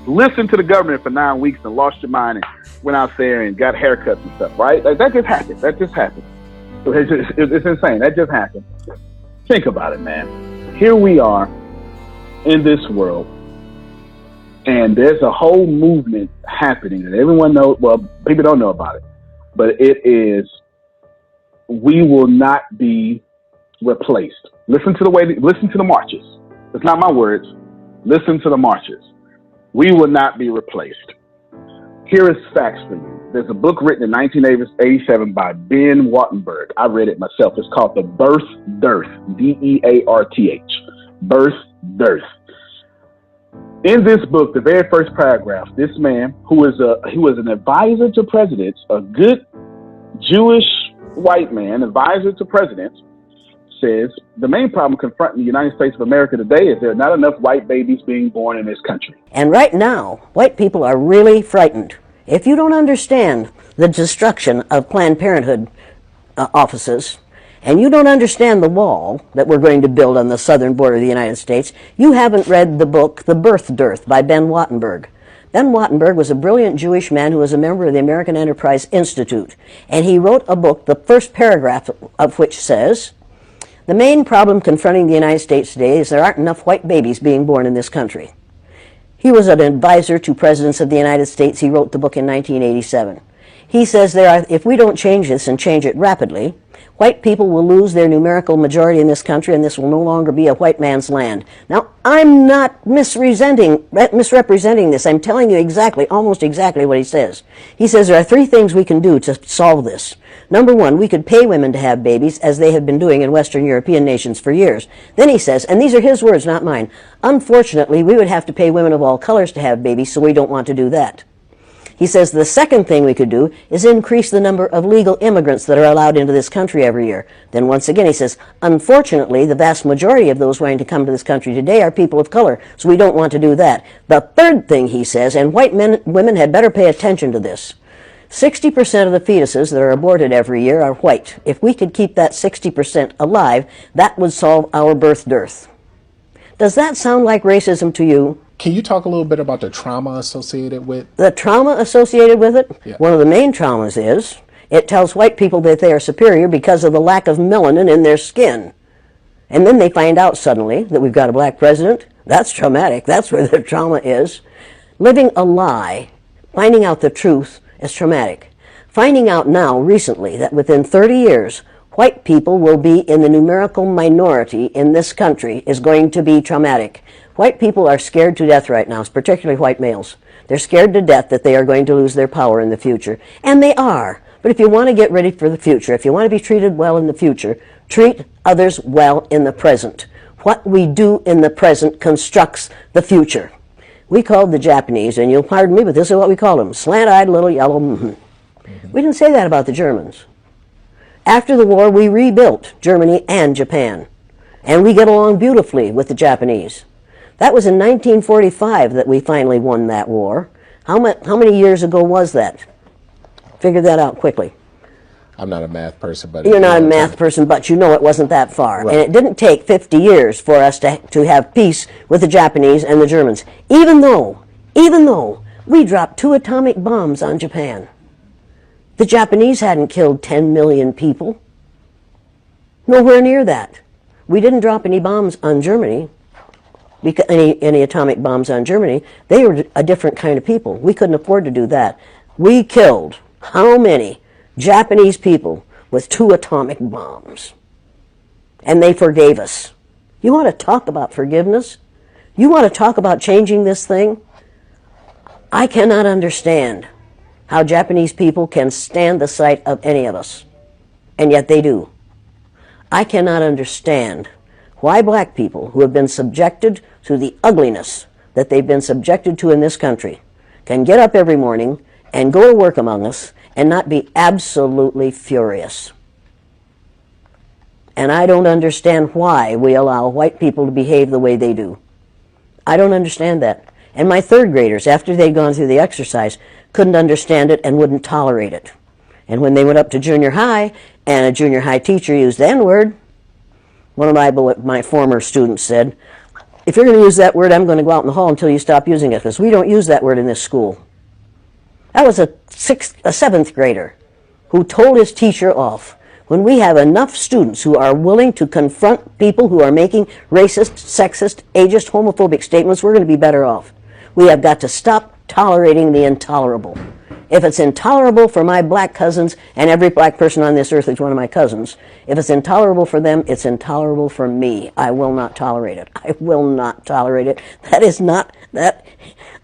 listen to the government for 9 weeks and lost your mind and went out there and got haircuts and stuff, right? Like that just happened. So it's insane. That just happened. Think about it, man. Here we are in this world, and there's a whole movement happening that everyone knows. Well, people don't know about it, but it is, we will not be replaced. Listen to the marches. It's not my words. Listen to the marches. We will not be replaced. Here is facts for you. There's a book written in 1987 by Ben Wattenberg. I read it myself. It's called The Birth Dearth, D-E-A-R-T-H. Birth Dearth. In this book, the very first paragraph, this man, who was an advisor to presidents, a good Jewish white man, advisor to presidents, says the main problem confronting the United States of America today is there are not enough white babies being born in this country. And right now, white people are really frightened. If you don't understand the destruction of Planned Parenthood offices, and you don't understand the wall that we're going to build on the southern border of the United States, you haven't read the book, The Birth Dearth by Ben Wattenberg. Ben Wattenberg was a brilliant Jewish man who was a member of the American Enterprise Institute. And he wrote a book, the first paragraph of which says, the main problem confronting the United States today is there aren't enough white babies being born in this country. He was an advisor to presidents of the United States. He wrote the book in 1987. He says if we don't change this and change it rapidly, white people will lose their numerical majority in this country, and this will no longer be a white man's land. Now, I'm not misrepresenting this. I'm telling you almost exactly what he says. He says there are three things we can do to solve this. Number one, we could pay women to have babies, as they have been doing in Western European nations for years. Then he says, and these are his words, not mine, unfortunately, we would have to pay women of all colors to have babies, so we don't want to do that. He says the second thing we could do is increase the number of legal immigrants that are allowed into this country every year. Then once again he says, unfortunately, the vast majority of those wanting to come to this country today are people of color, so we don't want to do that. The third thing he says, and women had better pay attention to this, 60% of the fetuses that are aborted every year are white. If we could keep that 60% alive, that would solve our birth dearth. Does that sound like racism to you? Can you talk a little bit about the trauma associated with? The trauma associated with it? Yeah. One of the main traumas is it tells white people that they are superior because of the lack of melanin in their skin. And then they find out suddenly that we've got a black president. That's traumatic. That's where the trauma is. Living a lie, finding out the truth is traumatic. Finding out now, recently, that within 30 years, white people will be in the numerical minority in this country is going to be traumatic. White people are scared to death right now, particularly white males. They're scared to death that they are going to lose their power in the future. And they are. But if you want to get ready for the future, if you want to be treated well in the future, treat others well in the present. What we do in the present constructs the future. We called the Japanese, and you'll pardon me, but this is what we called them, slant-eyed little yellow We didn't say that about the Germans. After the war, we rebuilt Germany and Japan. And we get along beautifully with the Japanese. That was in 1945 that we finally won that war. How many years ago was that? Figure that out quickly. I'm not a math person, but... You're not a math person, but you know it wasn't that far. Right. And it didn't take 50 years for us to have peace with the Japanese and the Germans, even though we dropped 2 atomic bombs on Japan. The Japanese hadn't killed 10 million people. Nowhere near that. We didn't drop any bombs on Germany, any atomic bombs on Germany. They were a different kind of people. We couldn't afford to do that. We killed how many Japanese people with 2 atomic bombs? And they forgave us. You want to talk about forgiveness? You want to talk about changing this thing? I cannot understand how Japanese people can stand the sight of any of us, and yet they do. I cannot understand why black people who have been subjected to the ugliness that they've been subjected to in this country can get up every morning and go to work among us and not be absolutely furious. And I don't understand why we allow white people to behave the way they do. I don't understand that. And my third graders, after they'd gone through the exercise, couldn't understand it and wouldn't tolerate it. And when they went up to junior high and a junior high teacher used the N-word, one of my former students said, if you're going to use that word, I'm going to go out in the hall until you stop using it, because we don't use that word in this school. That was a 7th grader who told his teacher off. When we have enough students who are willing to confront people who are making racist, sexist, ageist, homophobic statements, we're going to be better off. We have got to stop tolerating the intolerable. If it's intolerable for my black cousins, and every black person on this earth is one of my cousins, if it's intolerable for them, it's intolerable for me. I will not tolerate it. I will not tolerate it. That is not that.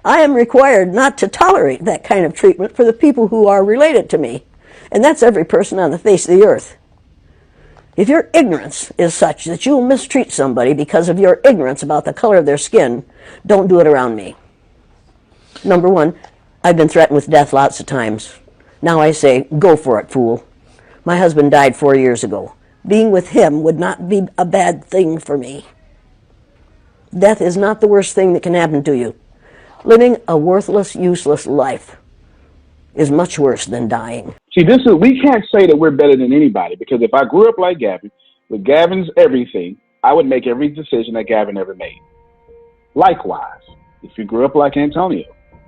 I am required not to tolerate that kind of treatment for the people who are related to me. And that's every person on the face of the earth. If your ignorance is such that you'll mistreat somebody because of your ignorance about the color of their skin, don't do it around me. Number one, I've been threatened with death lots of times. Now I say, go for it, fool. My husband died 4 years ago. Being with him would not be a bad thing for me. Death is not the worst thing that can happen to you. Living a worthless, useless life is much worse than dying. See, we can't say that we're better than anybody, because if I grew up like Gavin, with Gavin's everything, I would make every decision that Gavin ever made. Likewise, if you grew up like Antonio,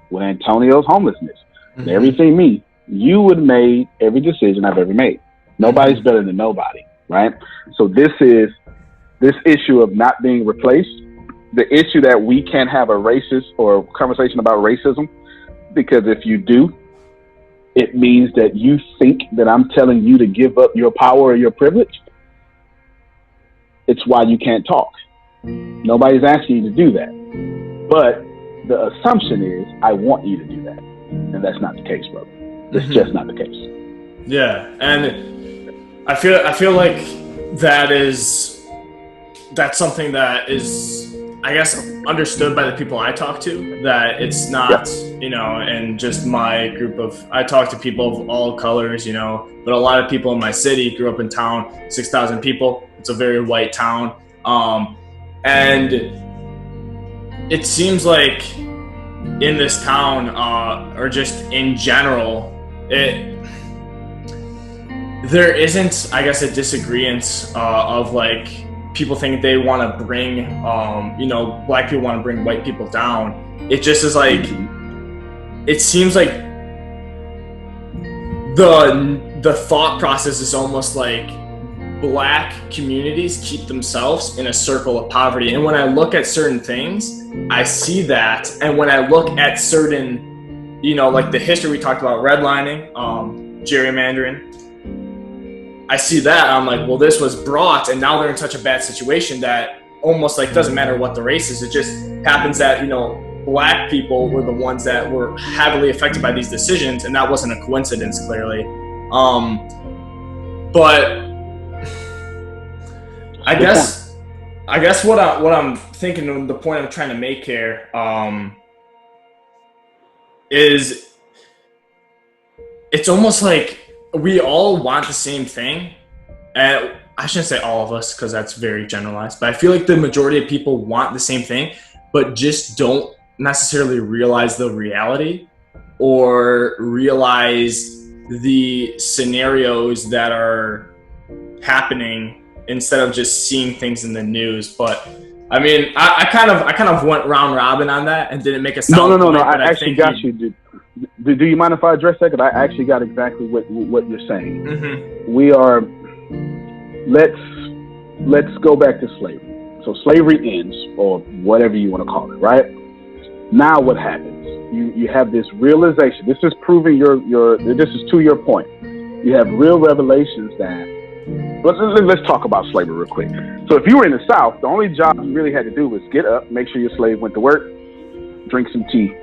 with Antonio's homelessness and everything me, you would have made every decision I've ever made. Nobody's better than nobody, right? So this issue of not being replaced, the issue that we can't have a racist or conversation about racism, because if you do, it means that you think that I'm telling you to give up your power or your privilege. It's why you can't talk. Nobody's asking you to do that. But the assumption is, I want you to do that. And that's not the case, brother. It's just not the case. Yeah, and I feel like that's something that is, I guess, understood by the people I talk to, that it's not, and just my group of, I talk to people of all colors, but a lot of people in my city grew up in town, 6,000 people. It's a very white town. And it seems like in this town, or just in general, there isn't, I guess, a disagreement of like people think they want to bring, black people want to bring white people down. It just is like, it seems like the thought process is almost like black communities keep themselves in a circle of poverty. And when I look at certain things, I see that. And when I look at certain, like the history we talked about, redlining, gerrymandering, I see that. I'm like, well, this was brought, and now they're in such a bad situation that almost like doesn't matter what the race is. It just happens that, black people were the ones that were heavily affected by these decisions, and that wasn't a coincidence, clearly. But I guess what I'm thinking, the point I'm trying to make here, is it's almost like we all want the same thing. And I shouldn't say all of us, because that's very generalized, but I feel like the majority of people want the same thing, but just don't necessarily realize the reality or realize the scenarios that are happening instead of just seeing things in the news. But I mean, I kind of went round robin on that and didn't make a sound. No. I actually got you. Do you mind if I address that? Because I actually got exactly what you're saying. Mm-hmm. We are. Let's go back to slavery. So slavery ends, or whatever you want to call it, right? Now what happens? You have this realization. This is proving this is to your point. You have real revelations that. Let's talk about slavery real quick. So if you were in the South, the only job you really had to do was get up, make sure your slave went to work, drink some tea.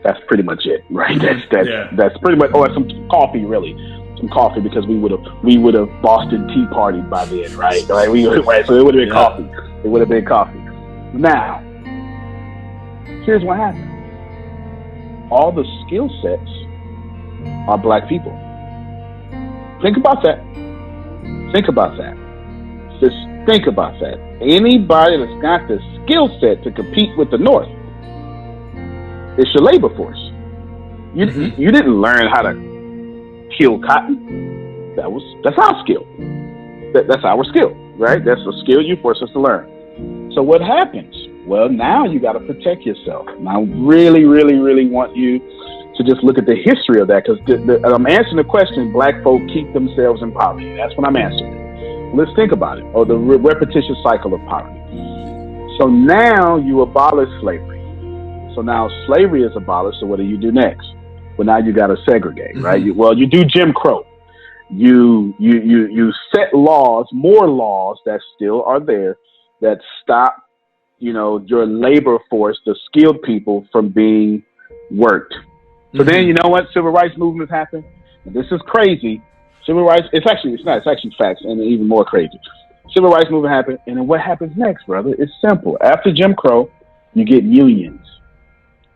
That's pretty much it, right? That's pretty much, or some coffee, really, some coffee, because we would have Boston Tea Party by then, right? So it would have been coffee. It would have been coffee. Now, here's what happened. All the skill sets are black people. Think about that. Think about that. Just think about that. Anybody that's got the skill set to compete with the North, it's your labor force. You didn't learn how to kill cotton. That's our skill. That's our skill, right? That's a skill you force us to learn. So what happens? Well, now you got to protect yourself. And I really, really, really want you to just look at the history of that, because I'm answering the question, black folk keep themselves in poverty. That's what I'm answering. Let's think about it, or the repetitious cycle of poverty. So now you abolish slavery. So now slavery is abolished, so what do you do next? Well, now you got to segregate, right? You do Jim Crow. You set laws, more laws that still are there that stop, your labor force, the skilled people, from being worked. So then, you know what? Civil rights movements happen. And this is crazy. Civil rights, it's actually facts, and even more crazy. Civil rights movement happened, and then what happens next, brother? It's simple. After Jim Crow, you get unions.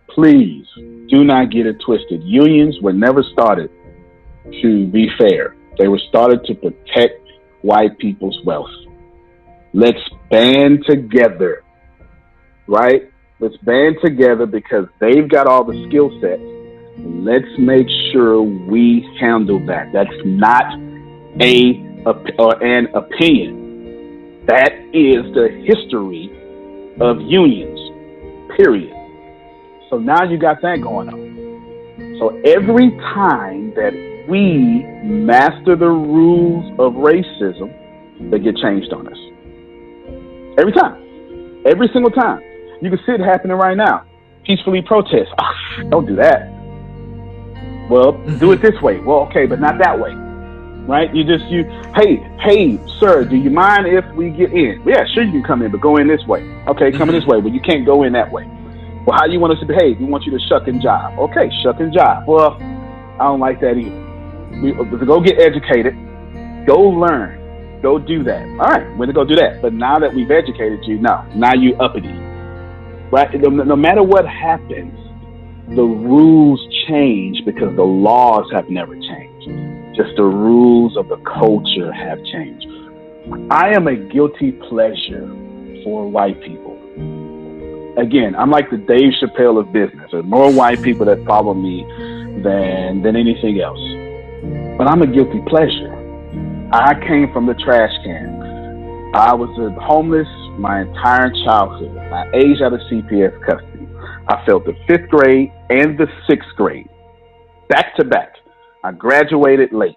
Please do not get it twisted. Unions were never started to be fair. They were started to protect white people's wealth. Let's band together, right? Let's band together because they've got all the skill sets. Let's make sure we handle that. That's not an opinion. That is the history of unions, period. So now you got that going on. So every time that we master the rules of racism, they get changed on us. Every time. Every single time. You can see it happening right now. Peacefully protest. Oh, don't do that. Well, do it this way. Well, okay, but not that way. Right? Hey, sir, do you mind if we get in? Yeah, sure you can come in, but go in this way. Okay, come in this way, but you can't go in that way. Well, how do you want us to behave? We want you to shuck and jive. Okay, shuck and jive. Well, I don't like that either. Go get educated. Go learn. Go do that. All right, we're going to go do that. But now that we've educated you, now you uppity. Right? No matter what happens, the rules change because the laws have never changed. Just the rules of the culture have changed. I am a guilty pleasure for white people. Again, I'm like the Dave Chappelle of business. There's more white people that follow me than anything else. But I'm a guilty pleasure. I came from the trash can. I was homeless my entire childhood. I aged out of CPS custody. I failed the 5th grade and the 6th grade, back to back. I graduated late.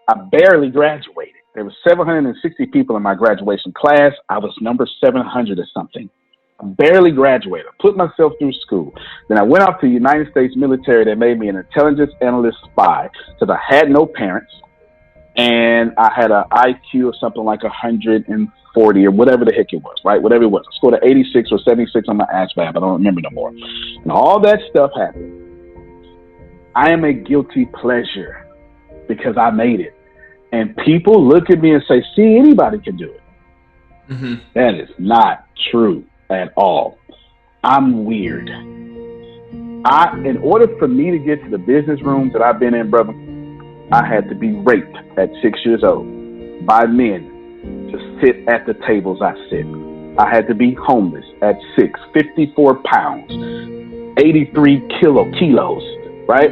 I barely graduated. There were 760 people in my graduation class. I was number 700 or something. I barely graduated. I put myself through school. Then I went off to the United States military. That made me an intelligence analyst spy because I had no parents. And I had an IQ of something like 140 or whatever the heck it was, right? Whatever it was. I scored an 86 or 76 on my ASVAB. I don't remember no more. And all that stuff happened. I am a guilty pleasure because I made it. And people look at me and say, see, anybody can do it. That is not true at all. I'm weird. In order for me to get to the business rooms that I've been in, brother, I had to be raped at 6 years old by men to sit at the tables I sit. I had to be homeless at 6, 54 pounds, 83 kilos, right?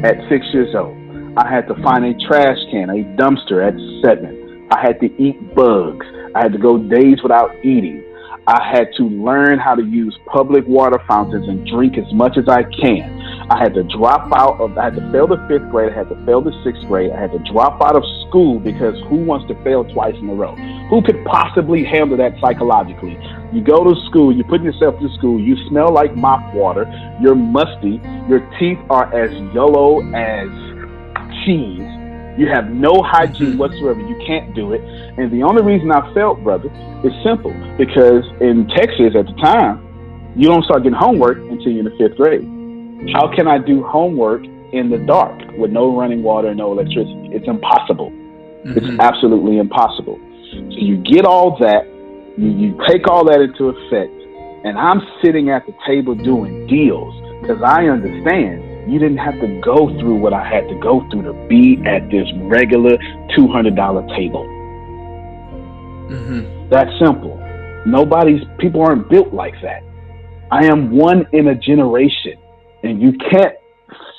At 6 years old. I had to find a trash can, a dumpster at 7. I had to eat bugs. I had to go days without eating. I had to learn how to use public water fountains and drink as much as I can. I had to I had to fail the 5th grade. I had to fail the 6th grade. I had to drop out of school because who wants to fail twice in a row? Who could possibly handle that psychologically? You go to school, you put yourself through school, you smell like mop water, you're musty, your teeth are as yellow as cheese. You have no hygiene whatsoever. You can't do it. And the only reason I failed, brother, is simple. Because in Texas at the time, you don't start getting homework until you're in the 5th grade. How can I do homework in the dark with no running water and no electricity? It's impossible. It's absolutely impossible. So you get all that, you take all that into effect, and I'm sitting at the table doing deals because I understand you didn't have to go through what I had to go through to be at this regular $200 table. That's simple. People aren't built like that. I am one in a generation, and you can't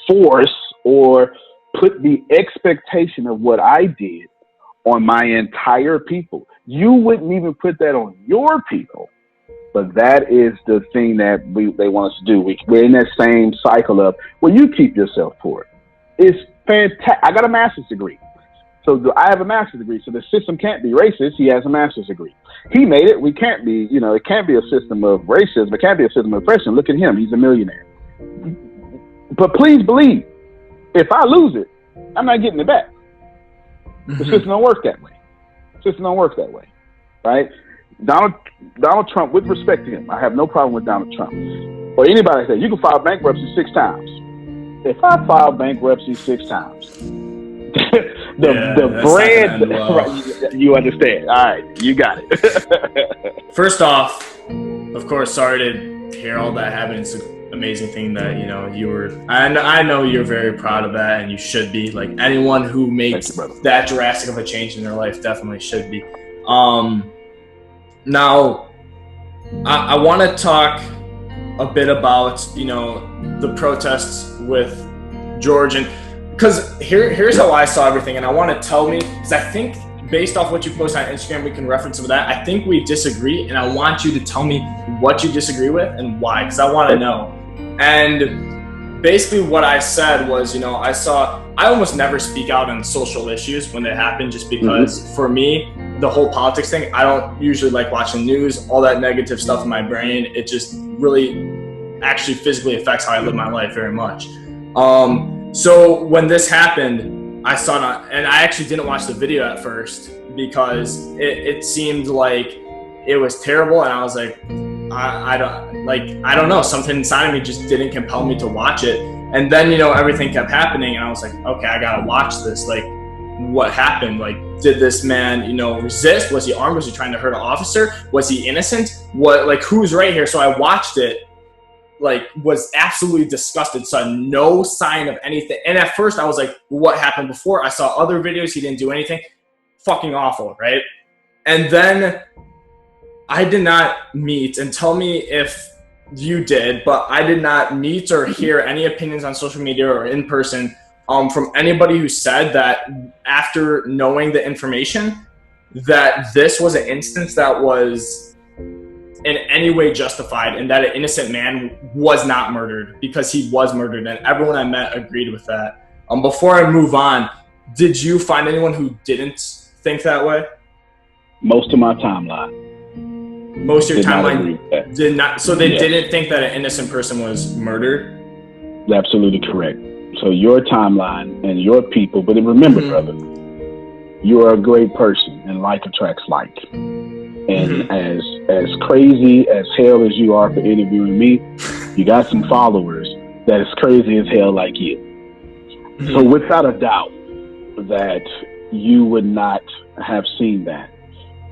force or put the expectation of what I did on my entire people. You wouldn't even put that on your people. But that is the thing that they want us to do. We're in that same cycle of, well, you keep yourself poor. It's fantastic. I got a master's degree. So I have a master's degree. So the system can't be racist. He has a master's degree. He made it. We can't be, it can't be a system of racism. It can't be a system of oppression. Look at him. He's a millionaire. But please believe, if I lose it, I'm not getting it back. The system don't work that way. System don't work that way, right? Donald Trump, with respect to him, I have no problem with Donald Trump. Or anybody say, you can file bankruptcy 6 times. If I file bankruptcy 6 times, the bread, right, you understand. All right, you got it. First off, of course, sorry to hear all that happen. It's an amazing thing that, you know, you were, I know you're very proud of that, and you should be. Like, anyone who makes that drastic of a change in their life definitely should be. Now, I want to talk a bit about, you know, the protests with George, and because here's how I saw everything, and I want to tell me, because I think based off what you post on Instagram, we can reference some of that. I think we disagree, and I want you to tell me what you disagree with and why, because I want to know. And basically what I said was, you know, I almost never speak out on social issues when they happen, just because for me, the whole politics thing, I don't usually like watching news, all that negative stuff in my brain. It just really actually physically affects how I live my life very much. So when this happened, I saw it, and I actually didn't watch the video at first because it seemed like it was terrible, and I was like, I don't know, something inside of me just didn't compel me to watch it. And then, you know, everything kept happening, and I was like, okay, I gotta watch this. Like, what happened? Like, did this man, you know, resist? Was he armed? Was he trying to hurt an officer? Was he innocent? Who's right here? So I watched it, like, was absolutely disgusted, saw no sign of anything. And at first I was like, what happened before? I saw other videos, he didn't do anything. Fucking awful, right? And then I did not meet, and tell me if you did, but I did not meet or hear any opinions on social media or in person from anybody who said that after knowing the information that this was an instance that was in any way justified, and that an innocent man was not murdered, because he was murdered, and everyone I met agreed with that. Before I move on, did you find anyone who didn't think that way? Most of my timeline. Most of your timeline did not. So they didn't think that an innocent person was murdered? Absolutely correct. So your timeline and your people, but remember, brother, you are a great person, and like attracts like. And as crazy as hell as you are for interviewing me, you got some followers that is crazy as hell like you. So without a doubt that you would not have seen that.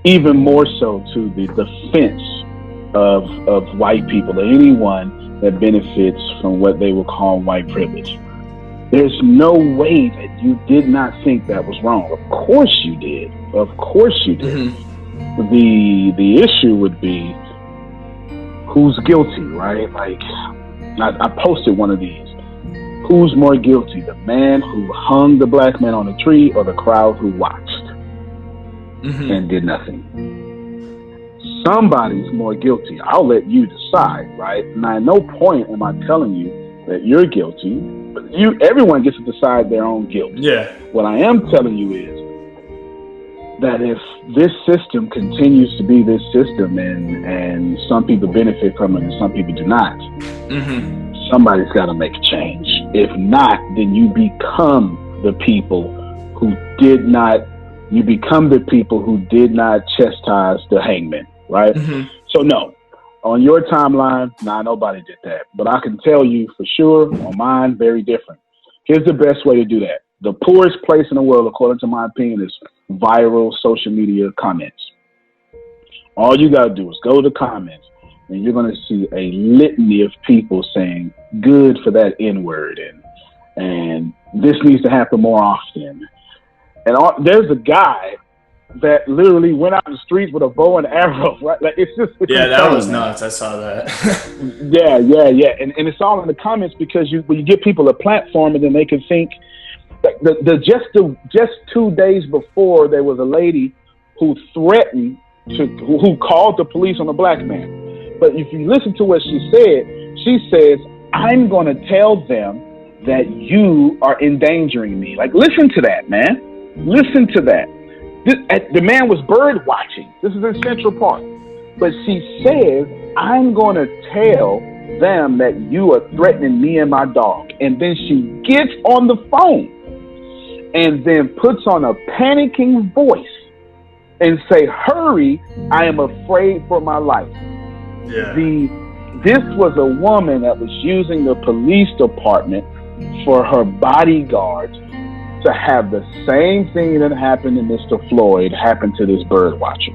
Even more so to the defense of white people, or anyone that benefits from what they will call white privilege. There's no way that you did not think that was wrong. Of course you did. Of course you did. The issue would be who's guilty, right? Like, I posted one of these. Who's more guilty, the man who hung the black man on a tree, or the crowd who watched and did nothing? Somebody's more guilty. I'll let you decide, right? And at no point am I telling you that you're guilty. Everyone gets to decide their own guilt. Yeah. What I am telling you is that if this system continues to be this system, and some people benefit from it and some people do not, somebody's got to make a change. If not, then you become the people who did not chastise the hangman, right? So no, on your timeline, nobody did that. But I can tell you for sure, on mine, very different. Here's the best way to do that. The poorest place in the world, according to my opinion, is viral social media comments. All you got to do is go to the comments, and you're going to see a litany of people saying, good for that N-word, and this needs to happen more often. And there's a guy that literally went out in the streets with a bow and arrow, right? Like, it's insane, that was nuts. I saw that. Yeah. And it's all in the comments, because when you give people a platform, and then they can think. Just 2 days before, there was a lady who threatened who called the police on a black man. But if you listen to what she says, I'm going to tell them that you are endangering me. Like, listen to that, man. Listen to that. The man was bird watching. This is in Central Park. But she says, I'm going to tell them that you are threatening me and my dog. And then she gets on the phone and then puts on a panicking voice and say, hurry, I am afraid for my life. Yeah. This was a woman that was using the police department for her bodyguards to have the same thing that happened to Mr. Floyd happen to this bird watcher.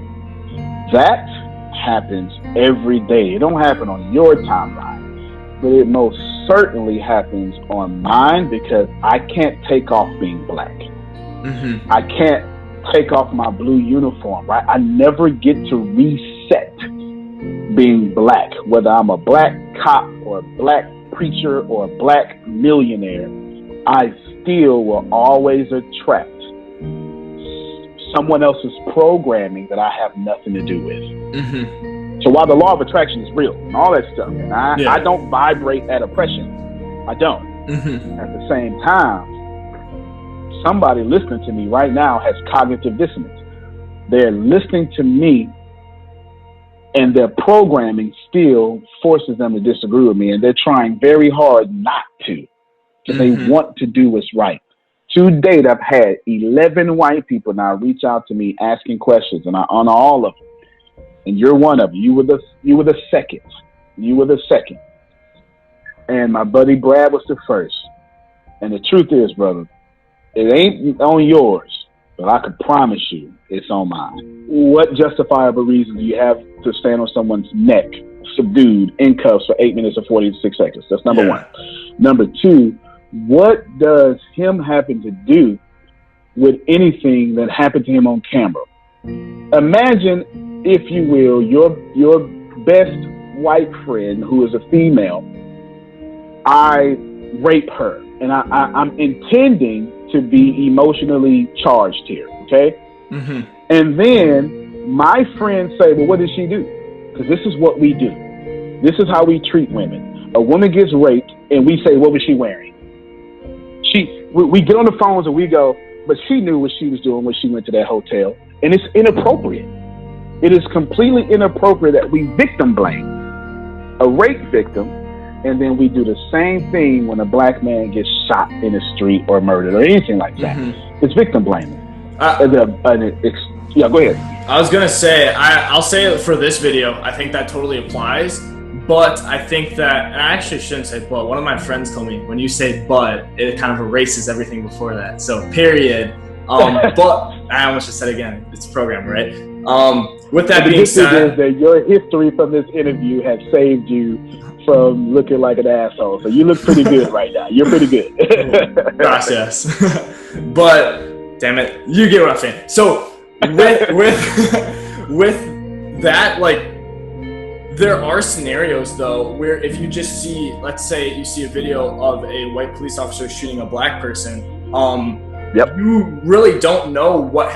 That happens every day. It don't happen on your timeline, but it most certainly happens on mine, because I can't take off being black. Mm-hmm. I can't take off my blue uniform, right? I never get to reset being black, whether I'm a black cop or a black preacher or a black millionaire. I still will always attract someone else's programming that I have nothing to do with. Mm-hmm. So while the law of attraction is real and all that stuff, and I don't vibrate at oppression, I don't. Mm-hmm. At the same time, somebody listening to me right now has cognitive dissonance. They're listening to me, and their programming still forces them to disagree with me, and they're trying very hard not to, because they want to do what's right. To date, I've had 11 white people now reach out to me asking questions, and I honor all of them. And you're one of them. You were the second. You were the second. And my buddy Brad was the first. And the truth is, brother, it ain't on yours, but I can promise you it's on mine. What justifiable reason do you have to stand on someone's neck, subdued, in cuffs for 8 minutes or 46 seconds? That's number one. Number two, what does him happen to do with anything that happened to him on camera? Imagine, if you will, your best white friend who is a female. I rape her, and I'm intending to be emotionally charged here, okay? Mm-hmm. And then my friends say, well, what did she do? Because this is what we do. This is how we treat women. A woman gets raped, and we say, what was she wearing? We get on the phones and we go, but she knew what she was doing when she went to that hotel. And it's inappropriate. It is completely inappropriate that we victim blame a rape victim, and then we do the same thing when a black man gets shot in the street or murdered or anything like that. Mm-hmm. It's victim blaming. Yeah, go ahead. I was gonna say, I'll say it for this video. I think that totally applies. But I think that, and I actually shouldn't say but, one of my friends told me, when you say but, it kind of erases everything before that. So period. But, I almost just said it again, it's programmed, right? With that being said, is that your history from this interview has saved you from looking like an asshole. So you look pretty good right now. You're pretty good. Gracias. But, damn it, you get what I'm saying. So with that, like, there are scenarios, though, where if you just see, let's say you see a video of a white police officer shooting a black person, you really don't know what,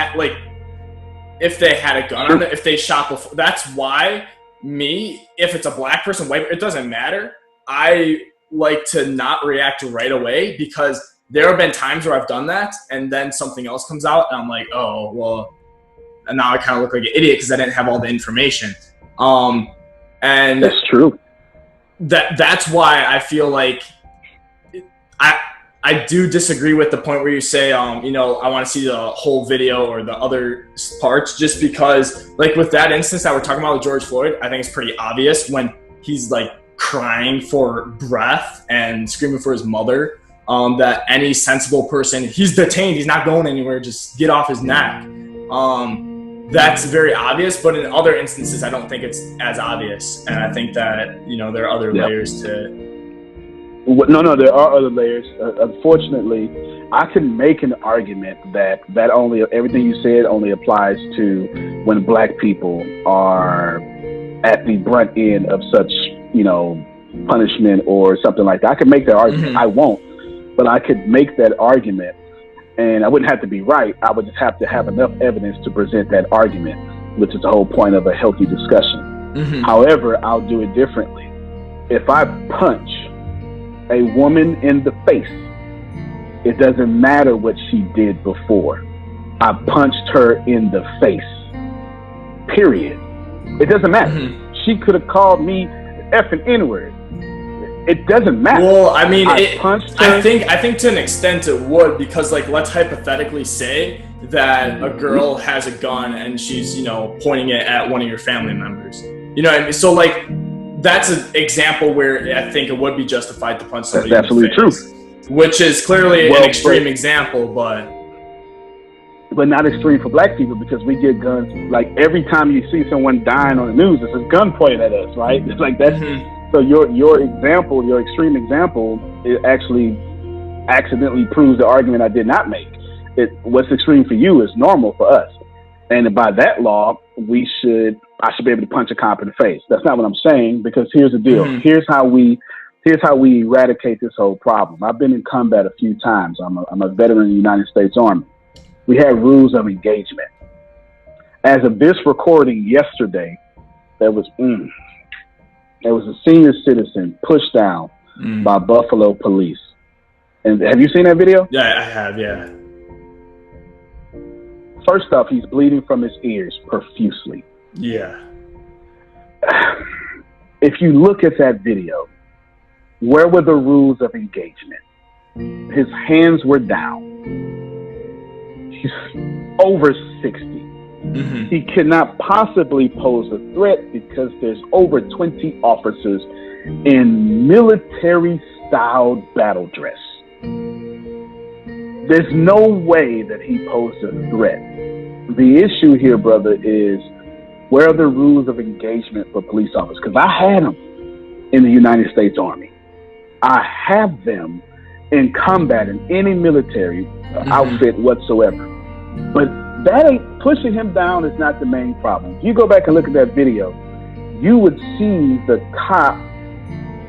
if they had a gun on it, if they shot before. That's why if it's a black person, white, it doesn't matter. I like to not react right away, because there have been times where I've done that, and then something else comes out, and I'm like, oh, well, and now I kind of look like an idiot because I didn't have all the information. And that's true. That's why I feel like I do disagree with the point where you say, I want to see the whole video or the other parts, just because, like, with that instance that we're talking about with George Floyd, I think it's pretty obvious when he's like crying for breath and screaming for his mother, that any sensible person, he's detained, he's not going anywhere, just get off his neck. That's very obvious, but in other instances, I don't think it's as obvious. And I think that, there are other layers to. No, there are other layers. Unfortunately, I can make an argument that everything you said only applies to when black people are at the brunt end of such, punishment or something like that. I could make that argument. Mm-hmm. I won't, but I could make that argument. And I wouldn't have to be right. I would just have to have enough evidence to present that argument, which is the whole point of a healthy discussion. Mm-hmm. However, I'll do it differently. If I punch a woman in the face, it doesn't matter what she did before. I punched her in the face. Period. It doesn't matter. Mm-hmm. She could have called me effing N-word. It doesn't matter. Well, I mean, I think to an extent it would, because like, let's hypothetically say that a girl has a gun and she's, you know, pointing it at one of your family members. You know what I mean? So like, that's an example where I think it would be justified to punch somebody. That's absolutely true. Which is clearly an extreme example, but not extreme for black people, because we get guns. Like, every time you see someone dying on the news, it's a gun pointed at us, right? It's like that's so your example, your extreme example, it actually accidentally proves the argument I did not make. What's extreme for you is normal for us, and by that law, I should be able to punch a cop in the face. That's not what I'm saying, because here's the deal. Here's how we eradicate this whole problem. I've been in combat a few times. I'm a veteran of the United States Army. We have rules of engagement. As of this recording yesterday, there was a senior citizen pushed down by Buffalo police. And have you seen that video? Yeah, I have, yeah. First off, he's bleeding from his ears profusely. Yeah. If you look at that video, where were the rules of engagement? His hands were down. He's over 60. He cannot possibly pose a threat because there's over 20 officers in military-styled battle dress. There's no way that he posed a threat. The issue here, brother, is where are the rules of engagement for police officers? Because I had them in the United States Army. I have them in combat in any military outfit whatsoever. But that ain't, pushing him down is not the main problem. If you go back and look at that video, you would see the cop,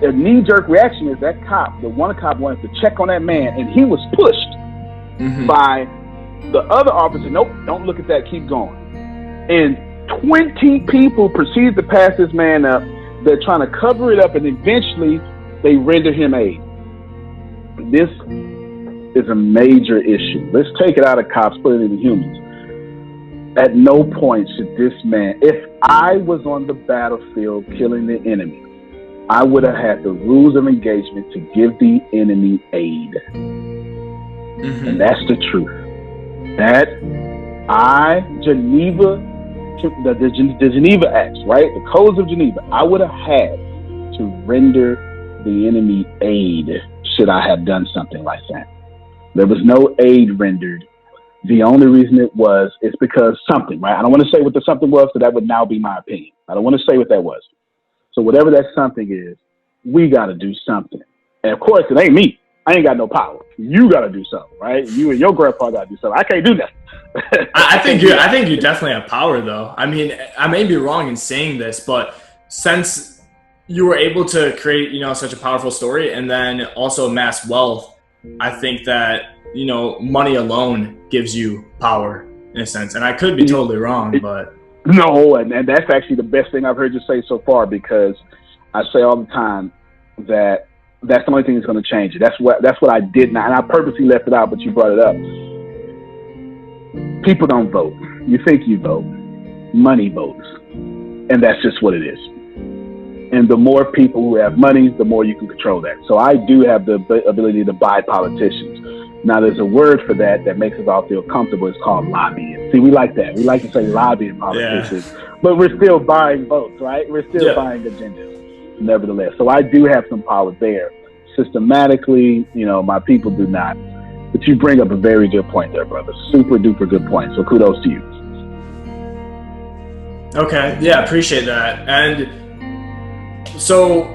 the knee-jerk reaction is that cop, the one cop wanted to check on that man, and he was pushed by the other officer. Nope, don't look at that, keep going. And 20 people proceed to pass this man up. They're trying to cover it up, and eventually they render him aid. This is a major issue. Let's take it out of cops, put it into humans. At no point should this man, if I was on the battlefield killing the enemy, I would have had the rules of engagement to give the enemy aid. And that's the truth. That the Geneva Acts, right? The codes of Geneva, I would have had to render the enemy aid should I have done something like that. There was no aid rendered. The only reason it was is because something, right? I don't want to say what the something was, so that would now be my opinion. I don't want to say what that was. So whatever that something is, we got to do something. And of course, it ain't me. I ain't got no power. You got to do something, right? You and your grandpa got to do something. I can't do that. I think you definitely have power, though. I mean, I may be wrong in saying this, but since you were able to create, such a powerful story and then also amass wealth, I think that, money alone gives you power in a sense. And I could be totally wrong, but no, and that's actually the best thing I've heard you say so far, because I say all the time that that's the only thing that's going to change it. That's what I did not, and I purposely left it out, but you brought it up. People don't vote. You think you vote. Money votes. And that's just what it is. And the more people who have money, the more you can control that. So I do have the ability to buy politicians. Now, there's a word for that makes us all feel comfortable. It's called lobbying. See, we like that. We like to say lobbying politicians, but we're still buying votes, right? We're still buying agendas, nevertheless. So I do have some power there. Systematically, my people do not. But you bring up a very good point there, brother. Super duper good point. So kudos to you. Okay. Yeah, appreciate that. And so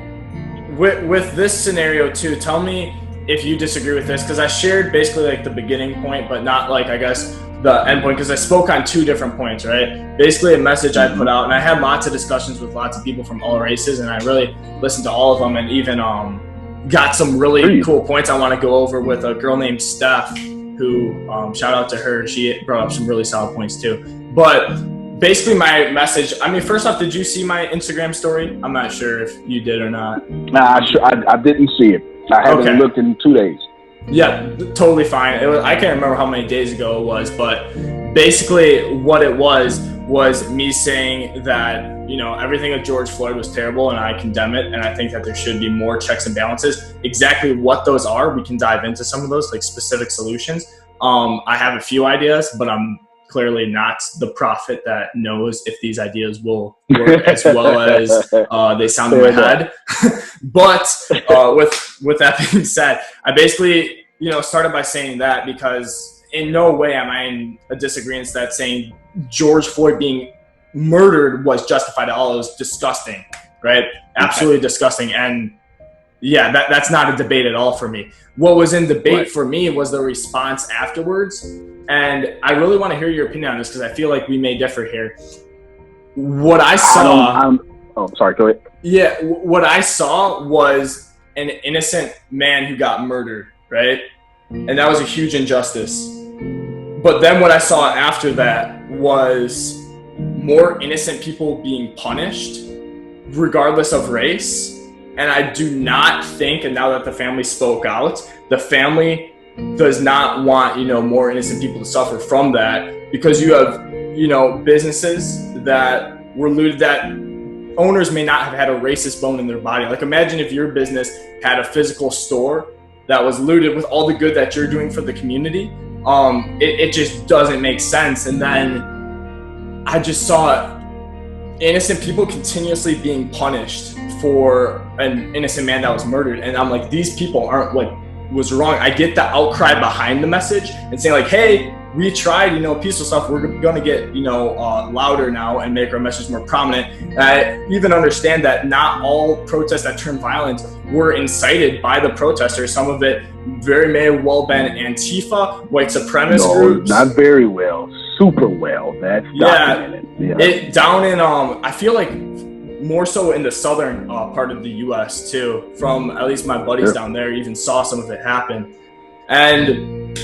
with this scenario too, tell me if you disagree with this, because I shared basically like the beginning point, but not like, I guess, the end point, because I spoke on two different points, right? Basically a message I put out, and I had lots of discussions with lots of people from all races, and I really listened to all of them, and even got some really cool points I want to go over with a girl named Steph, who, shout out to her, she brought up some really solid points too. But basically my message, I mean, first off, did you see my Instagram story? I'm not sure if you did or not. Nah, I didn't see it. I haven't looked in 2 days. Yeah, totally fine. I can't remember how many days ago it was, but basically what it was was me saying that, you know, everything with George Floyd was terrible and I condemn it, and I think that there should be more checks and balances. Exactly what those are, we can dive into some of those, like specific solutions. I have a few ideas, but I'm clearly not the prophet that knows if these ideas will work as well as they sound in my head. But with that being said, I basically, you know, started by saying that because in no way am I in a disagreement that saying George Floyd being murdered was justified at all. It was disgusting, right? Absolutely disgusting. And yeah, that's not a debate at all for me. What was in debate for me was the response afterwards. And I really want to hear your opinion on this because I feel like we may differ here. What I saw... sorry, go ahead. Yeah, what I saw was an innocent man who got murdered, right? And that was a huge injustice. But then what I saw after that was more innocent people being punished, regardless of race. And I do not think, and now that the family spoke out, the family does not want, you know, more innocent people to suffer from that, because you have, you know, businesses that were looted that owners may not have had a racist bone in their body. Like imagine if your business had a physical store that was looted with all the good that you're doing for the community. It just doesn't make sense. And then I just saw innocent people continuously being punished for an innocent man that was murdered. And I'm like, these people aren't like, was wrong. I get the outcry behind the message and saying like, hey, we tried, you know, peaceful stuff. We're going to get, you know, louder now and make our message more prominent. And I even understand that not all protests that turn violent were incited by the protesters. Some of it very may have well been Antifa, white supremacist groups. Not very well, super well. That's documented. Yeah. It down in, I feel like more so in the southern part of the U.S. too. From at least my buddies down there, even saw some of it happen. And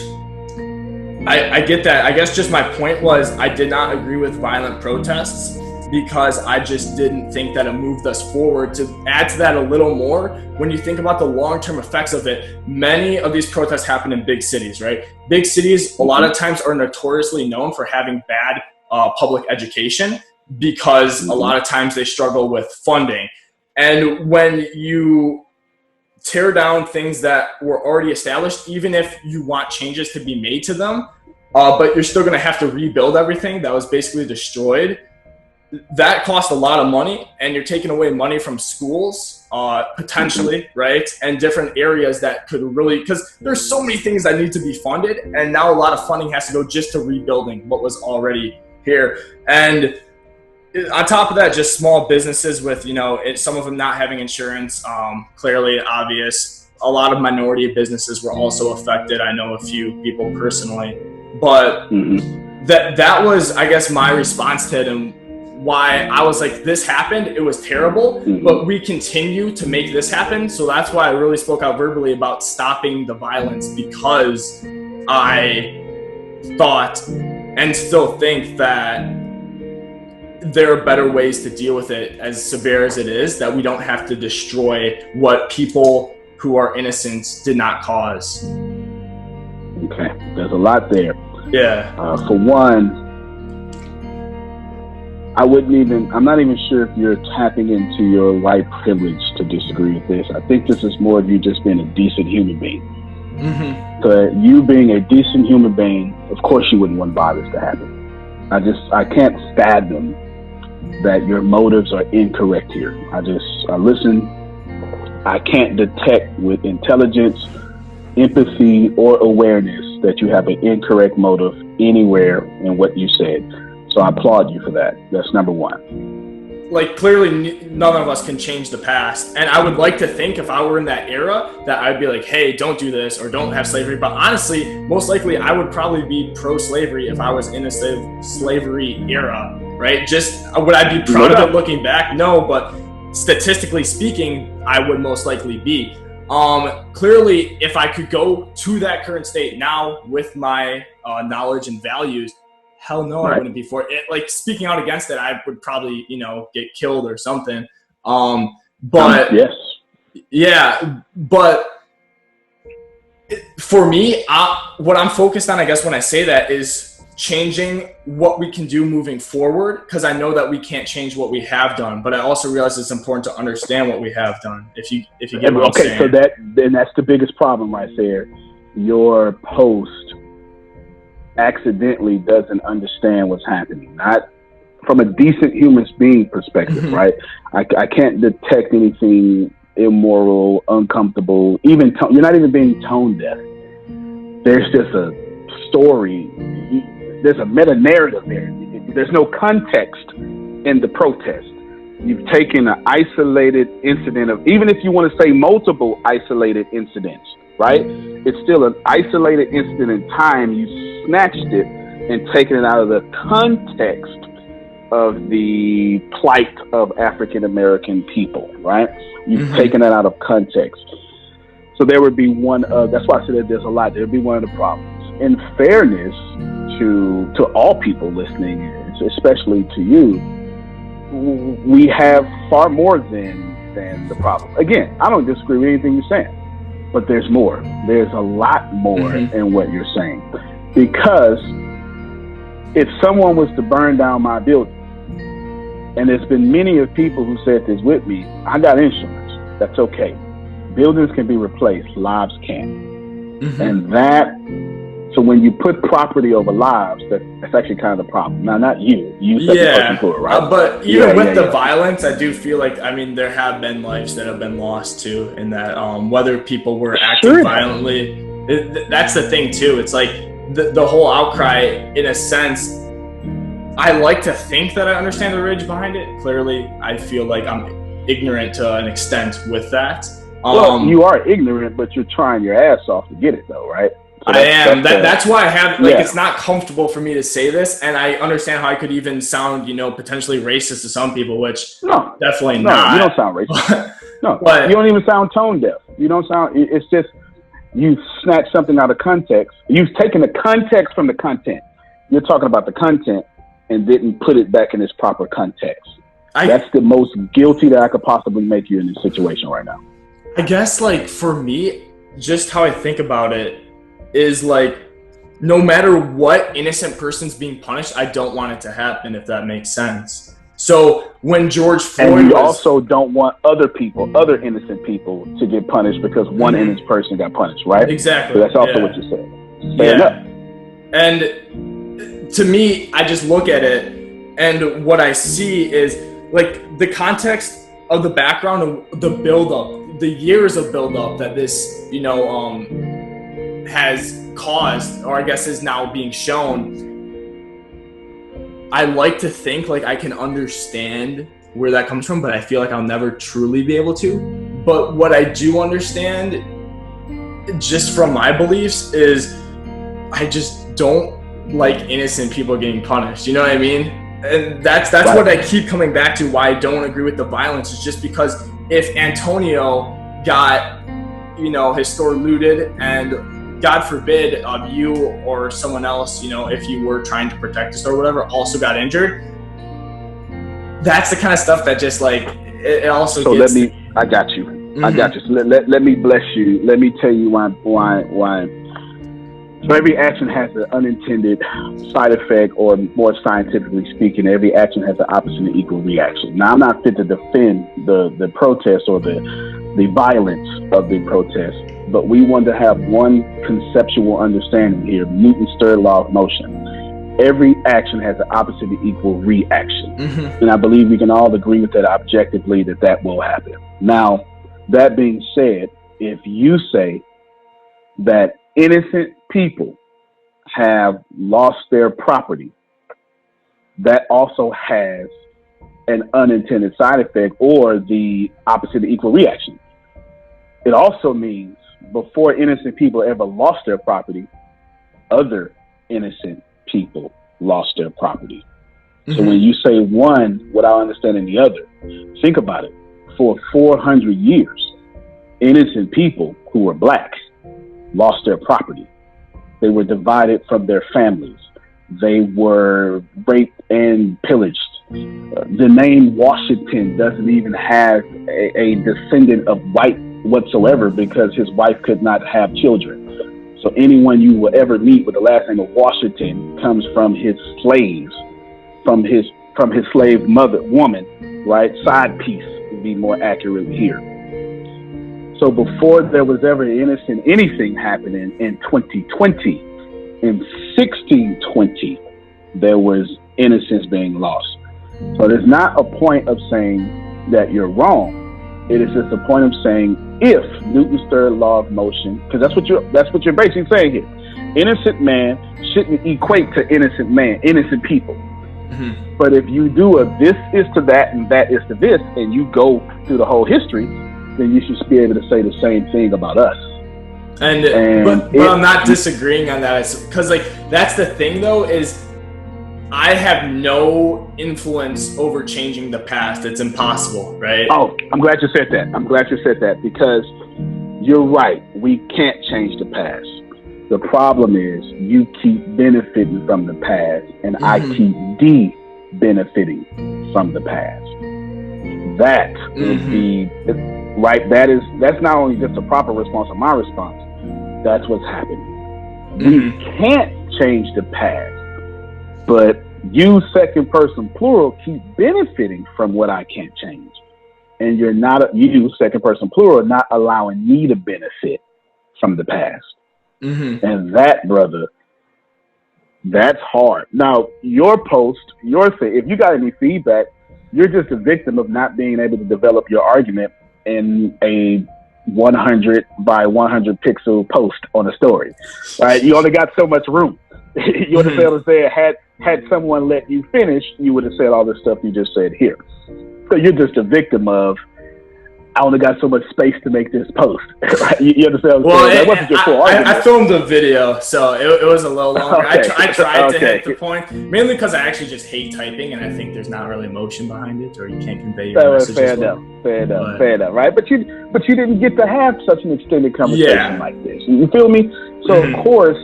I get that. I guess just my point was I did not agree with violent protests because I just didn't think that it moved us forward. To add to that a little more, when you think about the long-term effects of it, many of these protests happen in big cities, right? Big cities a lot of times are notoriously known for having bad public education because a lot of times they struggle with funding. And when you tear down things that were already established, even if you want changes to be made to them, but you're still going to have to rebuild everything that was basically destroyed. That costs a lot of money, and you're taking away money from schools, potentially, right? And different areas that could really, because there's so many things that need to be funded, and now a lot of funding has to go just to rebuilding what was already here. And on top of that, just small businesses with, you know, some of them not having insurance, clearly obvious. A lot of minority businesses were also affected. I know a few people personally, but that was, I guess, my response to it and why I was like, this happened. It was terrible, but we continue to make this happen. So that's why I really spoke out verbally about stopping the violence, because I thought and still think that there are better ways to deal with it, as severe as it is, that we don't have to destroy what people who are innocent did not cause. Okay, there's a lot there. Yeah. For one, I'm not even sure if you're tapping into your white privilege to disagree with this. I think this is more of you just being a decent human being. So you being a decent human being, of course you wouldn't want violence to happen. I can't fathom that your motives are incorrect here. I listen. I can't detect with intelligence, empathy, or awareness that you have an incorrect motive anywhere in what you said. So I applaud you for that. That's number one. Like, clearly none of us can change the past. And I would like to think if I were in that era that I'd be like, hey, don't do this or don't have slavery. But honestly, most likely I would probably be pro-slavery if I was in a slavery era, right? Just would I be proud of it looking back? No, but statistically speaking, I would most likely be. Clearly, if I could go to that current state now with my knowledge and values, hell no, I wouldn't be for it. Like, speaking out against it, I would probably, you know, get killed or something. But yes, yeah, but for me, what I'm focused on, I guess, when I say that is changing what we can do moving forward, because I know that we can't change what we have done, but I also realize it's important to understand what we have done. If you get what I'm saying. So that's the biggest problem right there. Your post accidentally doesn't understand what's happening, not from a decent human being perspective, right? I can't detect anything immoral, uncomfortable, even you're not even being tone deaf. There's just a story. There's a meta narrative there. There's no context in the protest. You've taken an isolated incident of, even if you want to say multiple isolated incidents, right? It's still an isolated incident in time. You snatched it and taken it out of the context of the plight of African American people, right? You've taken that out of context. So there would be that's why I said that there's a lot. There would be one of the problems. In fairness to all people listening, especially to you, we have far more than the problem. Again, I don't disagree with anything you're saying, but there's more. There's a lot more in what you're saying. Because if someone was to burn down my building, and there's been many of people who said this with me, I got insurance. That's okay. Buildings can be replaced, lives can't. And so when you put property over lives, that's actually kind of the problem. Now, not you. You said the person for it, right? But even with the violence, I do feel like, I mean, there have been lives that have been lost too, in that whether people were acting violently, that's the thing too. It's like the whole outcry, in a sense, I like to think that I understand the rage behind it. Clearly, I feel like I'm ignorant to an extent with that. Well, you are ignorant, but you're trying your ass off to get it, though, right? So I am. That's why I have, it's not comfortable for me to say this, and I understand how I could even sound, potentially racist to some people, which definitely not. You don't sound racist. But you don't even sound tone deaf. You don't sound, it's just, you snatched something out of context. You've taken the context from the content. You're talking about the content and didn't put it back in its proper context. That's the most guilty that I could possibly make you in this situation right now. I guess, for me, just how I think about it is, no matter what innocent person's being punished, I don't want it to happen, if that makes sense. So when George Floyd and you also don't want other innocent people to get punished because one innocent person got punished, right? Exactly. So that's also what you said. Fair enough. And to me, I just look at it, and what I see is the context of the background of the buildup, the years of buildup that this, has caused, or I guess is now being shown. I like to think I can understand where that comes from, but I feel like I'll never truly be able to. But what I do understand, just from my beliefs, is I just don't like innocent people getting punished. You know what I mean? And that's right. What I keep coming back to, why I don't agree with the violence, is just because if Antonio got, his store looted, and God forbid you or someone else, if you were trying to protect the store or whatever, also got injured, that's the kind of stuff that just it also so gets... I got you. I got you. So let me bless you. Let me tell you why. So every action has an unintended side effect, or more scientifically speaking, every action has an opposite and equal reaction. Now, I'm not fit to defend the protest or the violence of the protest, but we want to have one conceptual understanding here, Newton's third law of motion. Every action has an opposite and equal reaction. And I believe we can all agree with that objectively, that will happen. Now, that being said, if you say that innocent people have lost their property, that also has an unintended side effect, or the opposite of equal reaction. It also means before innocent people ever lost their property, other innocent people lost their property. So when you say one without understanding the other, think about it. For 400 years, innocent people who were black lost their property. They were divided from their families. They were raped and pillaged. The name Washington doesn't even have a descendant of white whatsoever, because his wife could not have children. So anyone you will ever meet with the last name of Washington comes from his slaves, from his slave mother woman, right? Side piece would be more accurate here. So before there was ever anything happening in 2020, in 1620, there was innocence being lost. So there's not a point of saying that you're wrong. It is just a point of saying if Newton's third law of motion, because that's what you're basically saying here. Innocent man shouldn't equate to innocent man, innocent people. Mm-hmm. But if you do a this is to that and that is to this, and you go through the whole history, then you should be able to say the same thing about us. But I'm not disagreeing on that, because like that's the thing though, is I have no influence over changing the past. It's impossible, right? Oh, I'm glad you said that because you're right. We can't change the past. The problem is you keep benefiting from the past, and I keep benefiting from the past. That is the right. That's not only just a proper response or my response. That's what's happening. We can't change the past, but you, second person plural, keep benefiting from what I can't change, and you're not. You, second person plural, not allowing me to benefit from the past. And that, brother, that's hard. Now, your post, your thing, if you got any feedback, you're just a victim of not being able to develop your argument in a 100 by 100 pixel post on a story. Right? You only got so much room. You would have been able to say, had someone let you finish, you would have said all the stuff you just said here. So you're just a victim of, I only got so much space to make this post. Right? You understand what I'm saying? That wasn't your full argument. I filmed a video, so it was a little longer. Okay. I tried to hit the point, mainly because I actually just hate typing, and I think there's not really emotion behind it, or you can't convey your message. Fair enough, right? But you didn't get to have such an extended conversation like this. You feel me? So of course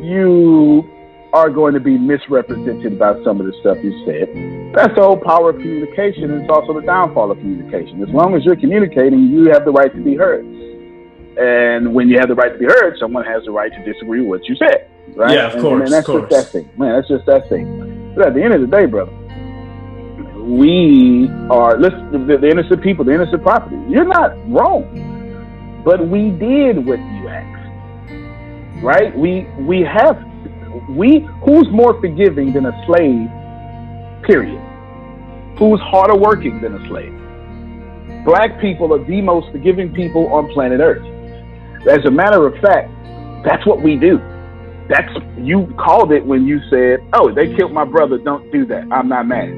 you are going to be misrepresented about some of the stuff you said. That's the whole power of communication, and it's also the downfall of communication. As long as you're communicating, you have the right to be heard. And when you have the right to be heard, someone has the right to disagree with what you said, right? Yeah, of course. And that's just that thing. Man, that's just that thing. But at the end of the day, brother, we are, the innocent people, the innocent property. You're not wrong. But we did what you asked, right? Who's more forgiving than a slave, period? Who's harder working than a slave? Black people are the most forgiving people on planet Earth. As a matter of fact, that's what we do. You called it when you said, oh, they killed my brother, don't do that. I'm not mad.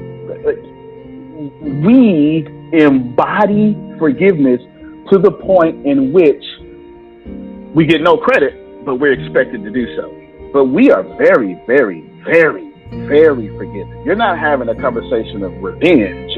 We embody forgiveness to the point in which we get no credit, but we're expected to do so. But we are very, very, very, very forgiving. You're not having a conversation of revenge.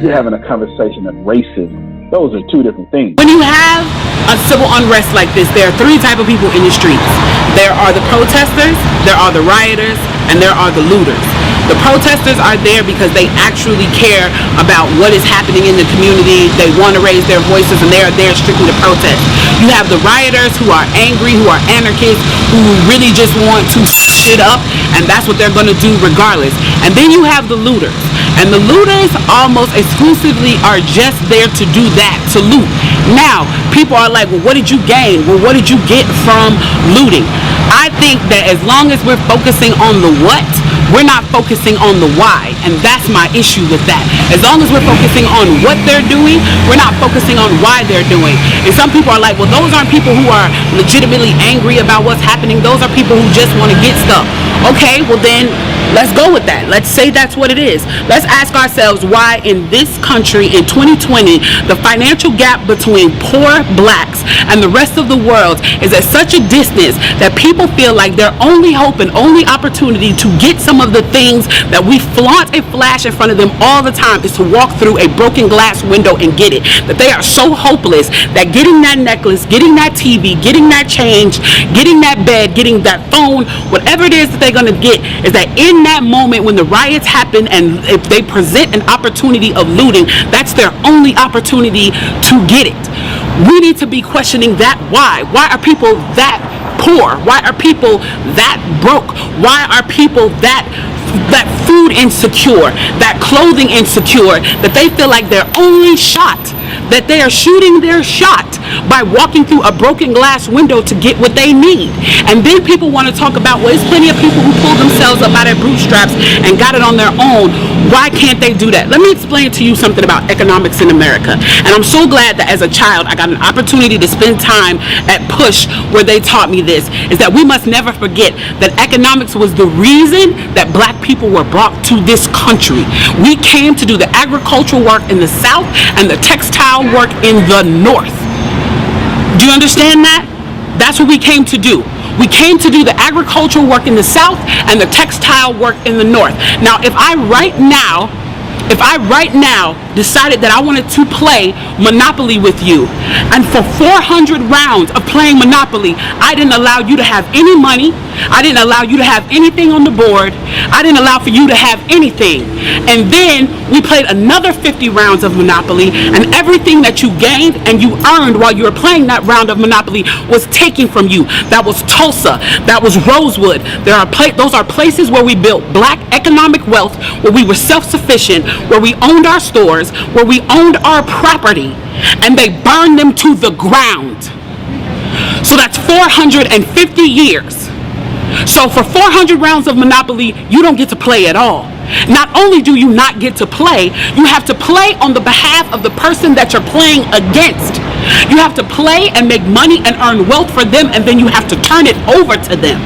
You're having a conversation of racism. Those are two different things. When you have a civil unrest like this, there are three types of people in the streets. There are the protesters, there are the rioters, and there are the looters. The protesters are there because they actually care about what is happening in the community. They want to raise their voices, and they are there strictly to protest. You have the rioters who are angry, who are anarchists, who really just want to shit up, and that's what they're going to do regardless. And then you have the looters. And the looters almost exclusively are just there to do that, to loot. Now, people are like, well, what did you gain? Well, what did you get from looting? I think that as long as we're focusing on the what, we're not focusing on the why, and that's my issue with that. As long as we're focusing on what they're doing, we're not focusing on why they're doing. And some people are like, well, those aren't people who are legitimately angry about what's happening. Those are people who just want to get stuff. Okay, well then, let's go with that. Let's say that's what it is. Let's ask ourselves why in this country in 2020, the financial gap between poor blacks and the rest of the world is at such a distance that people feel like their only hope and only opportunity to get some of the things that we flaunt and flash in front of them all the time is to walk through a broken glass window and get it. That they are so hopeless that getting that necklace, getting that TV, getting that change, getting that bed, getting that phone, whatever it is that they're going to get, is that in that moment when the riots happen and if they present an opportunity of looting, that's their only opportunity to get it. We need to be questioning that why. Why are people that poor? Why are people that broke? Why are people that food insecure, that clothing insecure, that they feel like their only shot, that they are shooting their shot by walking through a broken glass window to get what they need? And then people want to talk about, well, there's plenty of people who pulled themselves up by their bootstraps and got it on their own. Why can't they do that? Let me explain to you something about economics in America. And I'm so glad that as a child I got an opportunity to spend time at Push where they taught me this, is that we must never forget that economics was the reason that black people were brought to this country. We came to do the agricultural work in the South and the textile work in the North. Do you understand that? That's what we came to do. We came to do the agricultural work in the South and the textile work in the North. Now, if I right now decided that I wanted to play Monopoly with you, and for 400 rounds of playing Monopoly, I didn't allow you to have any money, I didn't allow you to have anything on the board, I didn't allow for you to have anything, and then we played another 50 rounds of Monopoly, and everything that you gained and you earned while you were playing that round of Monopoly was taken from you. That was Tulsa, that was Rosewood. Those are places where we built black economic wealth, where we were self-sufficient, where we owned our stores, where we owned our property, and they burned them to the ground. So that's 450 years. So for 400 rounds of Monopoly, you don't get to play at all. Not only do you not get to play, you have to play on the behalf of the person that you're playing against. You have to play and make money and earn wealth for them, and then you have to turn it over to them.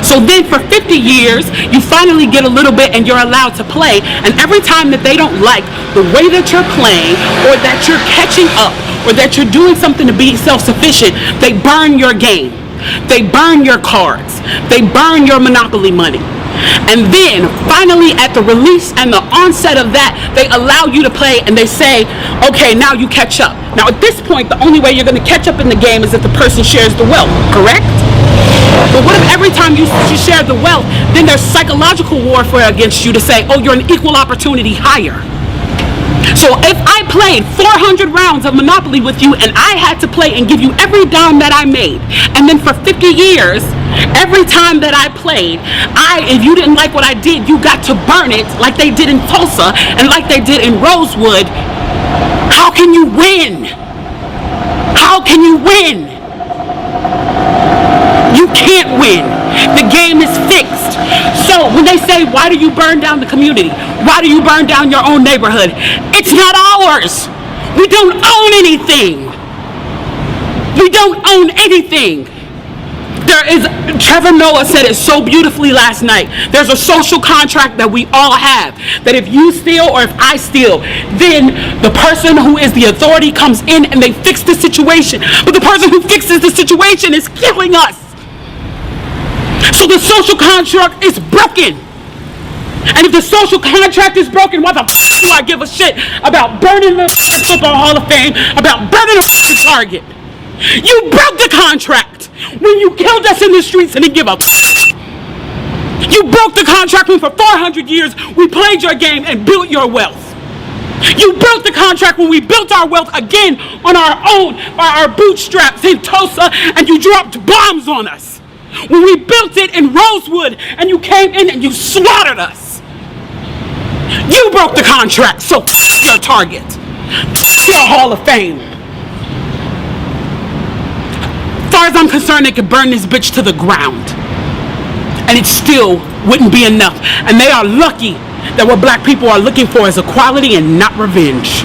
So then for 50 years, you finally get a little bit and you're allowed to play. And every time that they don't like the way that you're playing, or that you're catching up, or that you're doing something to be self-sufficient, they burn your game. They burn your cards. They burn your Monopoly money. And then finally at the release and the onset of that, they allow you to play and they say, okay, now you catch up. Now at this point, the only way you're going to catch up in the game is if the person shares the wealth, correct? But what if every time you share the wealth, then there's psychological warfare against you to say, oh, you're an equal opportunity hire. So if I played 400 rounds of Monopoly with you and I had to play and give you every dime that I made, and then for 50 years, every time that I played, if you didn't like what I did, you got to burn it like they did in Tulsa and like they did in Rosewood, how can you win? How can you win? You can't win. The game is fixed. So when they say, why do you burn down the community? Why do you burn down your own neighborhood? It's not ours. We don't own anything. We don't own anything. Trevor Noah said it so beautifully last night. There's a social contract that we all have, that if you steal or if I steal, then the person who is the authority comes in and they fix the situation. But the person who fixes the situation is killing us. So the social contract is broken. And if the social contract is broken, why the f do I give a shit about burning the Football Hall of Fame, about burning the Target? You broke the contract when you killed us in the streets and didn't give a f. You broke the contract when for 400 years we played your game and built your wealth. You broke the contract when we built our wealth again on our own by our bootstraps in Tulsa, and you dropped bombs on us. When we built it in Rosewood and you came in and you slaughtered us. You broke the contract, so f your Target. F your Hall of Fame. As far as I'm concerned, they could burn this bitch to the ground. And it still wouldn't be enough. And they are lucky that what black people are looking for is equality and not revenge.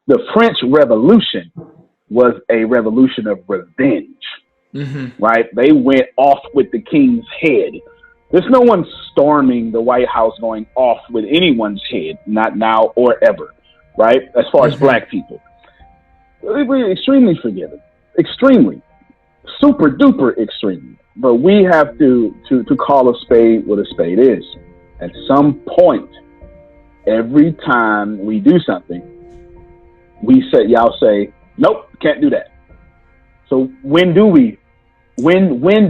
The French Revolution was a revolution of revenge. Right? They went off with the king's head. There's no one storming the White House going off with anyone's head, not now or ever, right? As far as black people. We're extremely forgiving. Extremely. Super duper extremely. But we have to call a spade what a spade is. At some point, every time we do something, y'all say, nope, can't do that. So when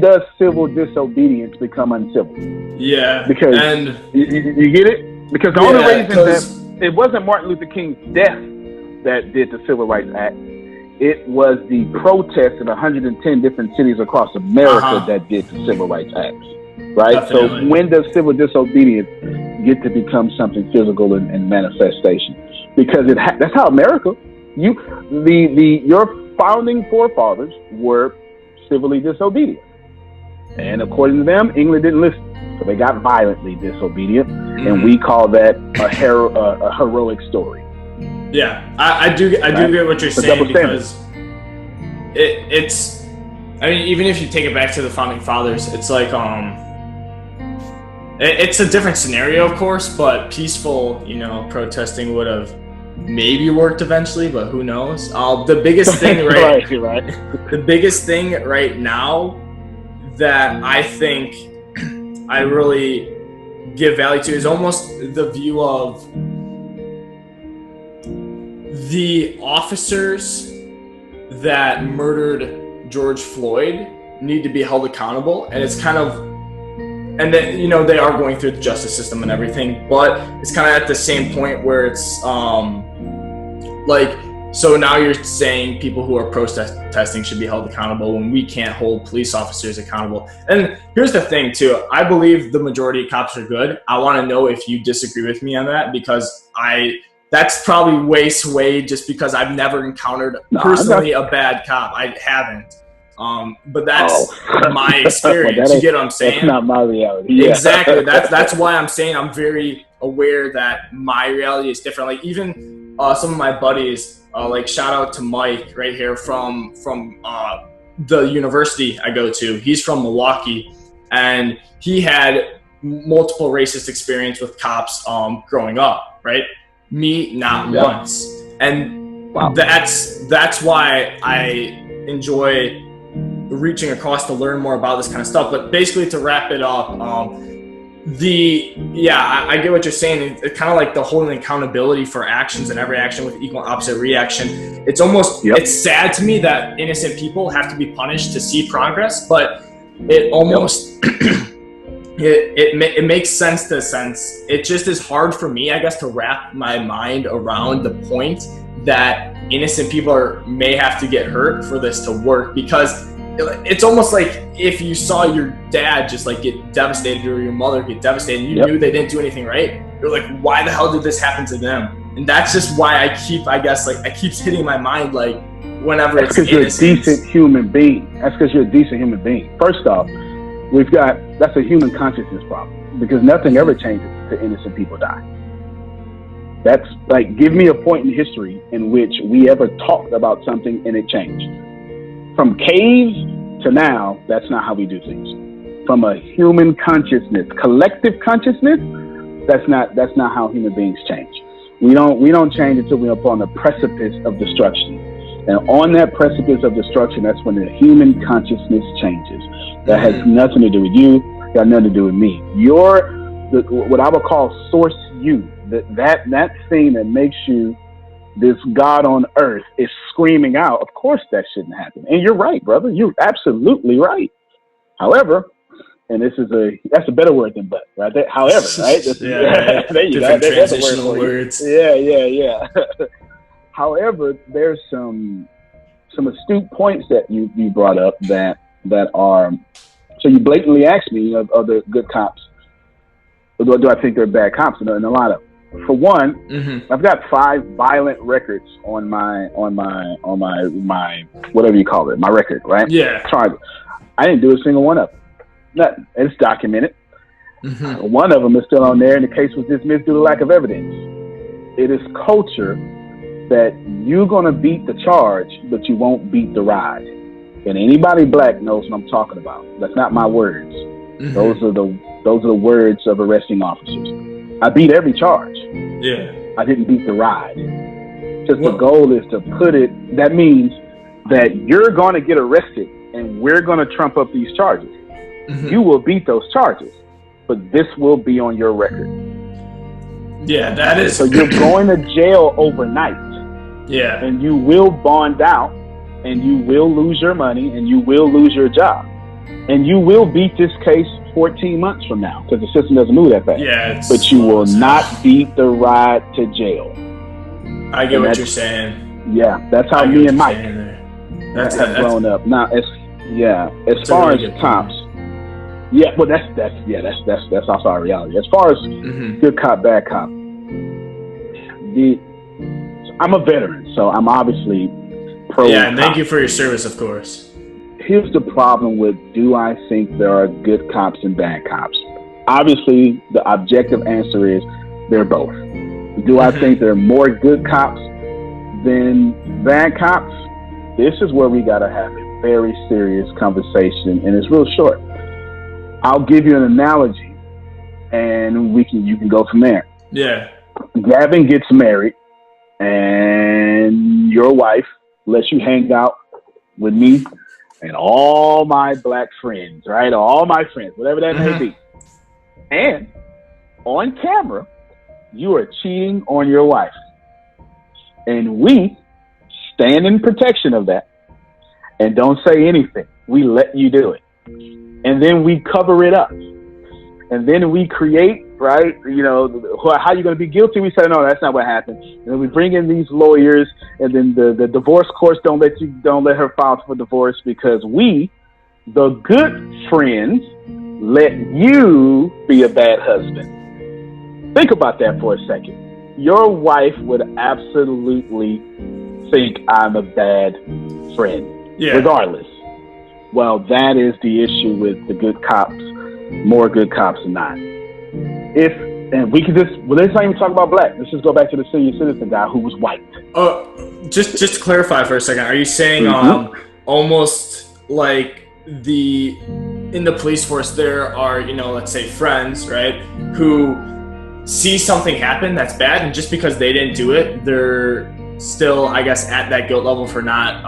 does civil disobedience become uncivil? Yeah. Because you get it? Because the only reason that it wasn't Martin Luther King's death that did the Civil Rights Act. It was the protest in 110 different cities across America that did the Civil Rights Acts, right? Definitely. So when does civil disobedience get to become something physical and manifestation? Because that's how America, your founding forefathers were civilly disobedient. And according to them, England didn't listen. So they got violently disobedient. And we call that a heroic story. Yeah, I do get what you're saying, because it's, I mean, even if you take it back to the founding fathers, it's like, it's a different scenario, of course, but peaceful, protesting would have maybe worked eventually, but who knows? The biggest thing right. The biggest thing right now that I think I really give value to is almost the view of the officers that murdered George Floyd need to be held accountable. And it's kind of, and then, they are going through the justice system and everything, but it's kind of at the same point where it's so now you're saying people who are protesting should be held accountable when we can't hold police officers accountable. And here's the thing too, I believe the majority of cops are good. I want to know if you disagree with me on that, because that's probably way swayed just because I've never encountered personally a bad cop. I haven't. But that's my experience. You get what I'm saying? That's not my reality. Yeah. Exactly. That's why I'm saying I'm very aware that my reality is different. Like even some of my buddies, like shout out to Mike right here from the university I go to. He's from Milwaukee, and he had multiple racist experience with cops growing up, right? Me, not once. And that's why I enjoy reaching across to learn more about this kind of stuff. But basically, to wrap it up, I get what you're saying. It's kind of like the holding accountability for actions, and every action with equal and opposite reaction. It's almost it's sad to me that innocent people have to be punished to see progress, but it almost it makes sense to a sense. It just is hard for me, I guess, to wrap my mind around the point that innocent people may have to get hurt for this to work, because it's almost like if you saw your dad just like get devastated, or your mother get devastated, and you knew they didn't do anything right, you're like, why the hell did this happen to them? And that's just why I keeps hitting my mind, like, whenever it's innocent. That's because you're a decent human being. That's because you're a decent human being. First off, that's a human consciousness problem, because nothing ever changes to innocent people die. That's like, give me a point in history in which we ever talked about something and it changed. From caves to now, that's not how we do things. From a human consciousness, collective consciousness, that's not how human beings change. We don't change until we're upon the precipice of destruction. And on that precipice of destruction, that's when the human consciousness changes. That has nothing to do with you, got nothing to do with me. What I would call source you, that thing that makes you this God on earth is screaming out, of course that shouldn't happen. And you're right, brother. You're absolutely right. However, and that's a better word than but, right? However, right? There you go. That's a word words. Yeah. However, there's some astute points that you brought up that are, so you blatantly asked me of the good cops, or do I think they're bad cops? And a lot of them. For one, I've got 5 violent records on my whatever you call it, my record, right? Yeah. Charges. I didn't do a single one of them. Nothing. It's documented. One of them is still on there, and the case was dismissed due to lack of evidence. It is culture that you're gonna beat the charge, but you won't beat the ride. And anybody black knows what I'm talking about. That's not my words. Those are the words of arresting officers. I beat every charge. Yeah. I didn't beat the ride. Just the goal is to put it, that means that you're going to get arrested and we're going to trump up these charges. You will beat those charges, but this will be on your record. Yeah, that is. So you're going to jail overnight. Yeah. And you will bond out, and you will lose your money, and you will lose your job. And you will beat this case 14 months from now, because the system doesn't move that fast. Yeah, but you will not beat the ride to jail. I get what you're saying. Yeah, that's how me and Mike. have grown up. Now, as far as cops, that's also our reality. As far as good cop, bad cop, I'm a veteran, so I'm obviously pro. Yeah, and thank you for your service, of course. Here's the problem with, do I think there are good cops and bad cops? Obviously, the objective answer is they're both. Do I think there are more good cops than bad cops? This is where we got to have a very serious conversation, and it's real short. I'll give you an analogy, and you can go from there. Yeah. Gavin gets married, and your wife lets you hang out with me and all my black friends, right? All my friends, whatever that may be. And on camera, you are cheating on your wife. And we stand in protection of that and don't say anything. We let you do it. And then we cover it up. And then we create, right, how you're going to be guilty. We say, no, that's not what happened. And then we bring in these lawyers, and then the divorce courts don't let her file for divorce because we, the good friends, let you be a bad husband. Think about that for a second. Your wife would absolutely think I'm a bad friend, regardless. Well, that is the issue with the good cops, more good cops than not. Let's not even talk about black. Let's just go back to the senior citizen guy who was white. Just to clarify for a second, are you saying almost like in the police force there are, let's say friends, right, who see something happen that's bad, and just because they didn't do it, they're still, I guess, at that guilt level for not,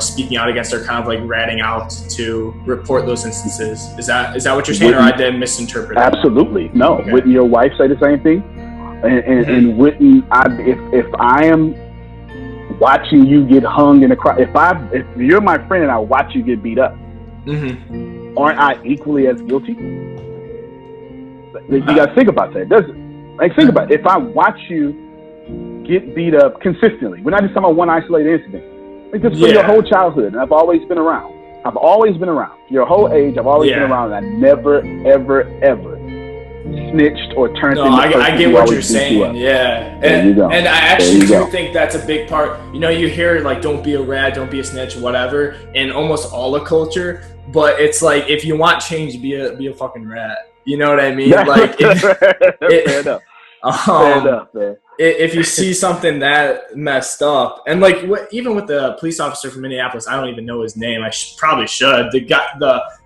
speaking out against, or kind of like ratting out to report those instances. Is that what you're saying, or I did misinterpret? Absolutely, no. Okay. Wouldn't your wife say the same thing? And wouldn't if I am watching you get hung in a crowd, if you're my friend and I watch you get beat up, aren't I equally as guilty? You got to think about that, doesn't it? Like, think about it. If I watch you get beat up consistently, we're not just talking about one isolated incident. Like, just for your whole childhood, and I've always been around. Your whole age, I've always been around, and I never, ever, ever snitched or turned into the person I get what you're saying. Yeah. And I actually do think that's a big part. You hear like, don't be a rat, don't be a snitch, whatever, in almost all the culture. But it's like, if you want change, be a fucking rat. You know what I mean? Like, fair enough. Fair enough, man. If you see something that messed up, and like even with the police officer from Minneapolis, I don't even know his name. I probably should. The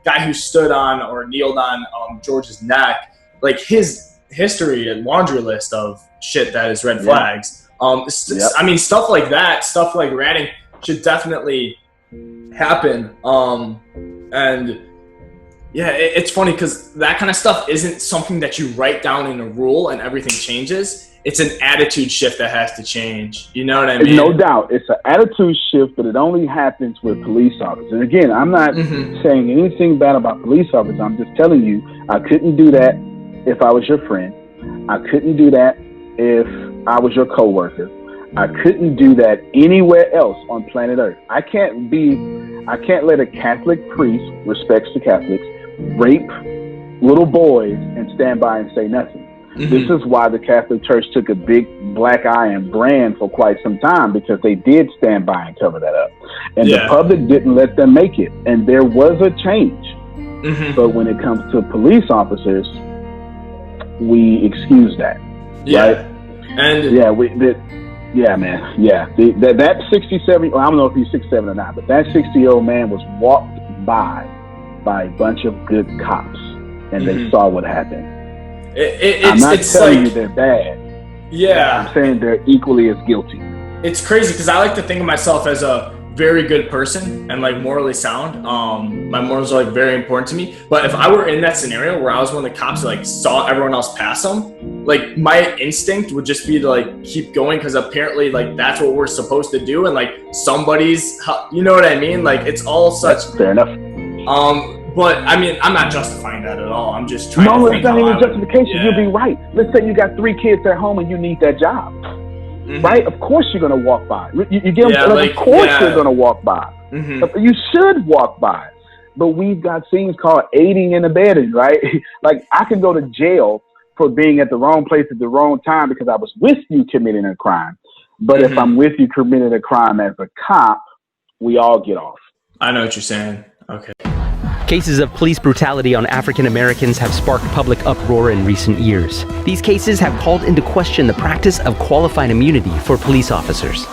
guy who stood on or kneeled on George's neck, like his history and laundry list of shit that is red flags. I mean, stuff like that, stuff like ratting should definitely happen. And yeah, it's funny because that kind of stuff isn't something that you write down in a rule and everything changes. It's an attitude shift that has to change. You know what I mean? No doubt. It's an attitude shift, but it only happens with police officers. And again, I'm not saying anything bad about police officers. I'm just telling you, I couldn't do that if I was your friend. I couldn't do that if I was your coworker. I couldn't do that anywhere else on planet Earth. I can't let a Catholic priest, respects to Catholics, rape little boys and stand by and say nothing. This is why the Catholic Church took a big black eye and brand for quite some time, because they did stand by and cover that up. And the public didn't let them make it. And there was a change. But when it comes to police officers, we excuse that. Right? And that 67, well, I don't know if he's 67 or not, but that 60-year-old man was walked by a bunch of good cops, and they saw what happened. I'm not telling you they're bad. Yeah. I'm saying they're equally as guilty. It's crazy because I like to think of myself as a very good person and like morally sound. My morals are like very important to me. But if I were in that scenario where I was one of the cops that like saw everyone else pass them, like my instinct would just be to like keep going, because apparently like that's what we're supposed to do, and like somebody's, you know what I mean? Like it's all such. Fair enough. But I mean, I'm not justifying that at all. I'm just trying to think. No, it's not even justification. You'll be right. Let's say you got 3 kids at home and you need that job. right? Of course you're going to walk by. You get of course you're going to walk by. You should walk by. But we've got things called aiding and abetting, right? Like, I can go to jail for being at the wrong place at the wrong time because I was with you committing a crime. But if I'm with you committing a crime as a cop, we all get off. I know what you're saying. Okay. Cases of police brutality on African Americans have sparked public uproar in recent years. These cases have called into question the practice of qualified immunity for police officers.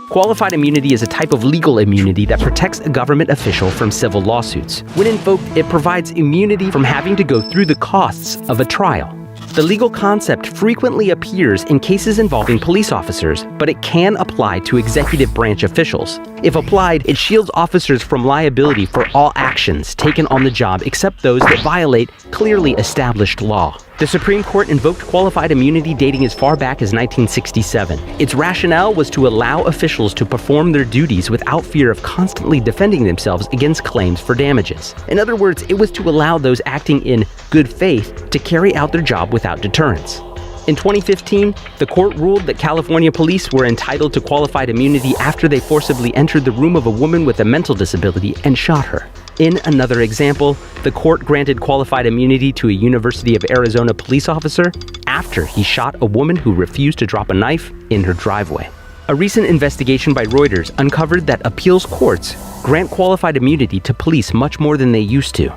Qualified immunity is a type of legal immunity that protects a government official from civil lawsuits. When invoked, it provides immunity from having to go through the costs of a trial. The legal concept frequently appears in cases involving police officers, but it can apply to executive branch officials. If applied, it shields officers from liability for all actions taken on the job except those that violate clearly established law. The Supreme Court invoked qualified immunity dating as far back as 1967. Its rationale was to allow officials to perform their duties without fear of constantly defending themselves against claims for damages. In other words, it was to allow those acting in good faith to carry out their job without deterrence. In 2015, the court ruled that California police were entitled to qualified immunity after they forcibly entered the room of a woman with a mental disability and shot her. In another example, the court granted qualified immunity to a University of Arizona police officer after he shot a woman who refused to drop a knife in her driveway. A recent investigation by Reuters uncovered that appeals courts grant qualified immunity to police much more than they used to.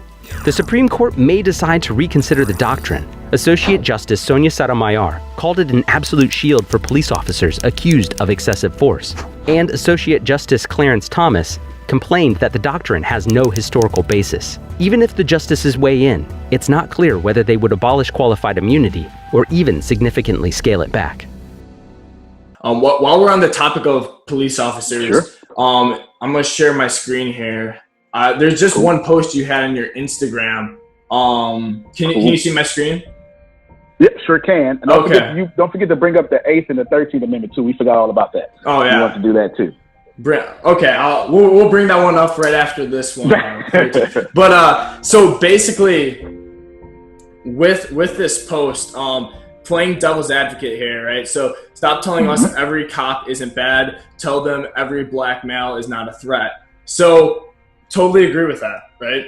The Supreme Court may decide to reconsider the doctrine. Associate Justice Sonia Sotomayor called it an absolute shield for police officers accused of excessive force. And Associate Justice Clarence Thomas complained that the doctrine has no historical basis. Even if the justices weigh in, it's not clear whether they would abolish qualified immunity or even significantly scale it back. While we're on the topic of police officers, I'm going to share my screen here. There's just one post you had on your Instagram. Can you see my screen? Yeah, sure can. And don't forget to bring up the 8th and the 13th Amendment too. We forgot all about that. Oh yeah, we want to do that too. Okay, we'll bring that one up right after this one. But so basically, with this post, playing devil's advocate here, right? So stop telling us every cop isn't bad. Tell them every black male is not a threat. So totally agree with that, right?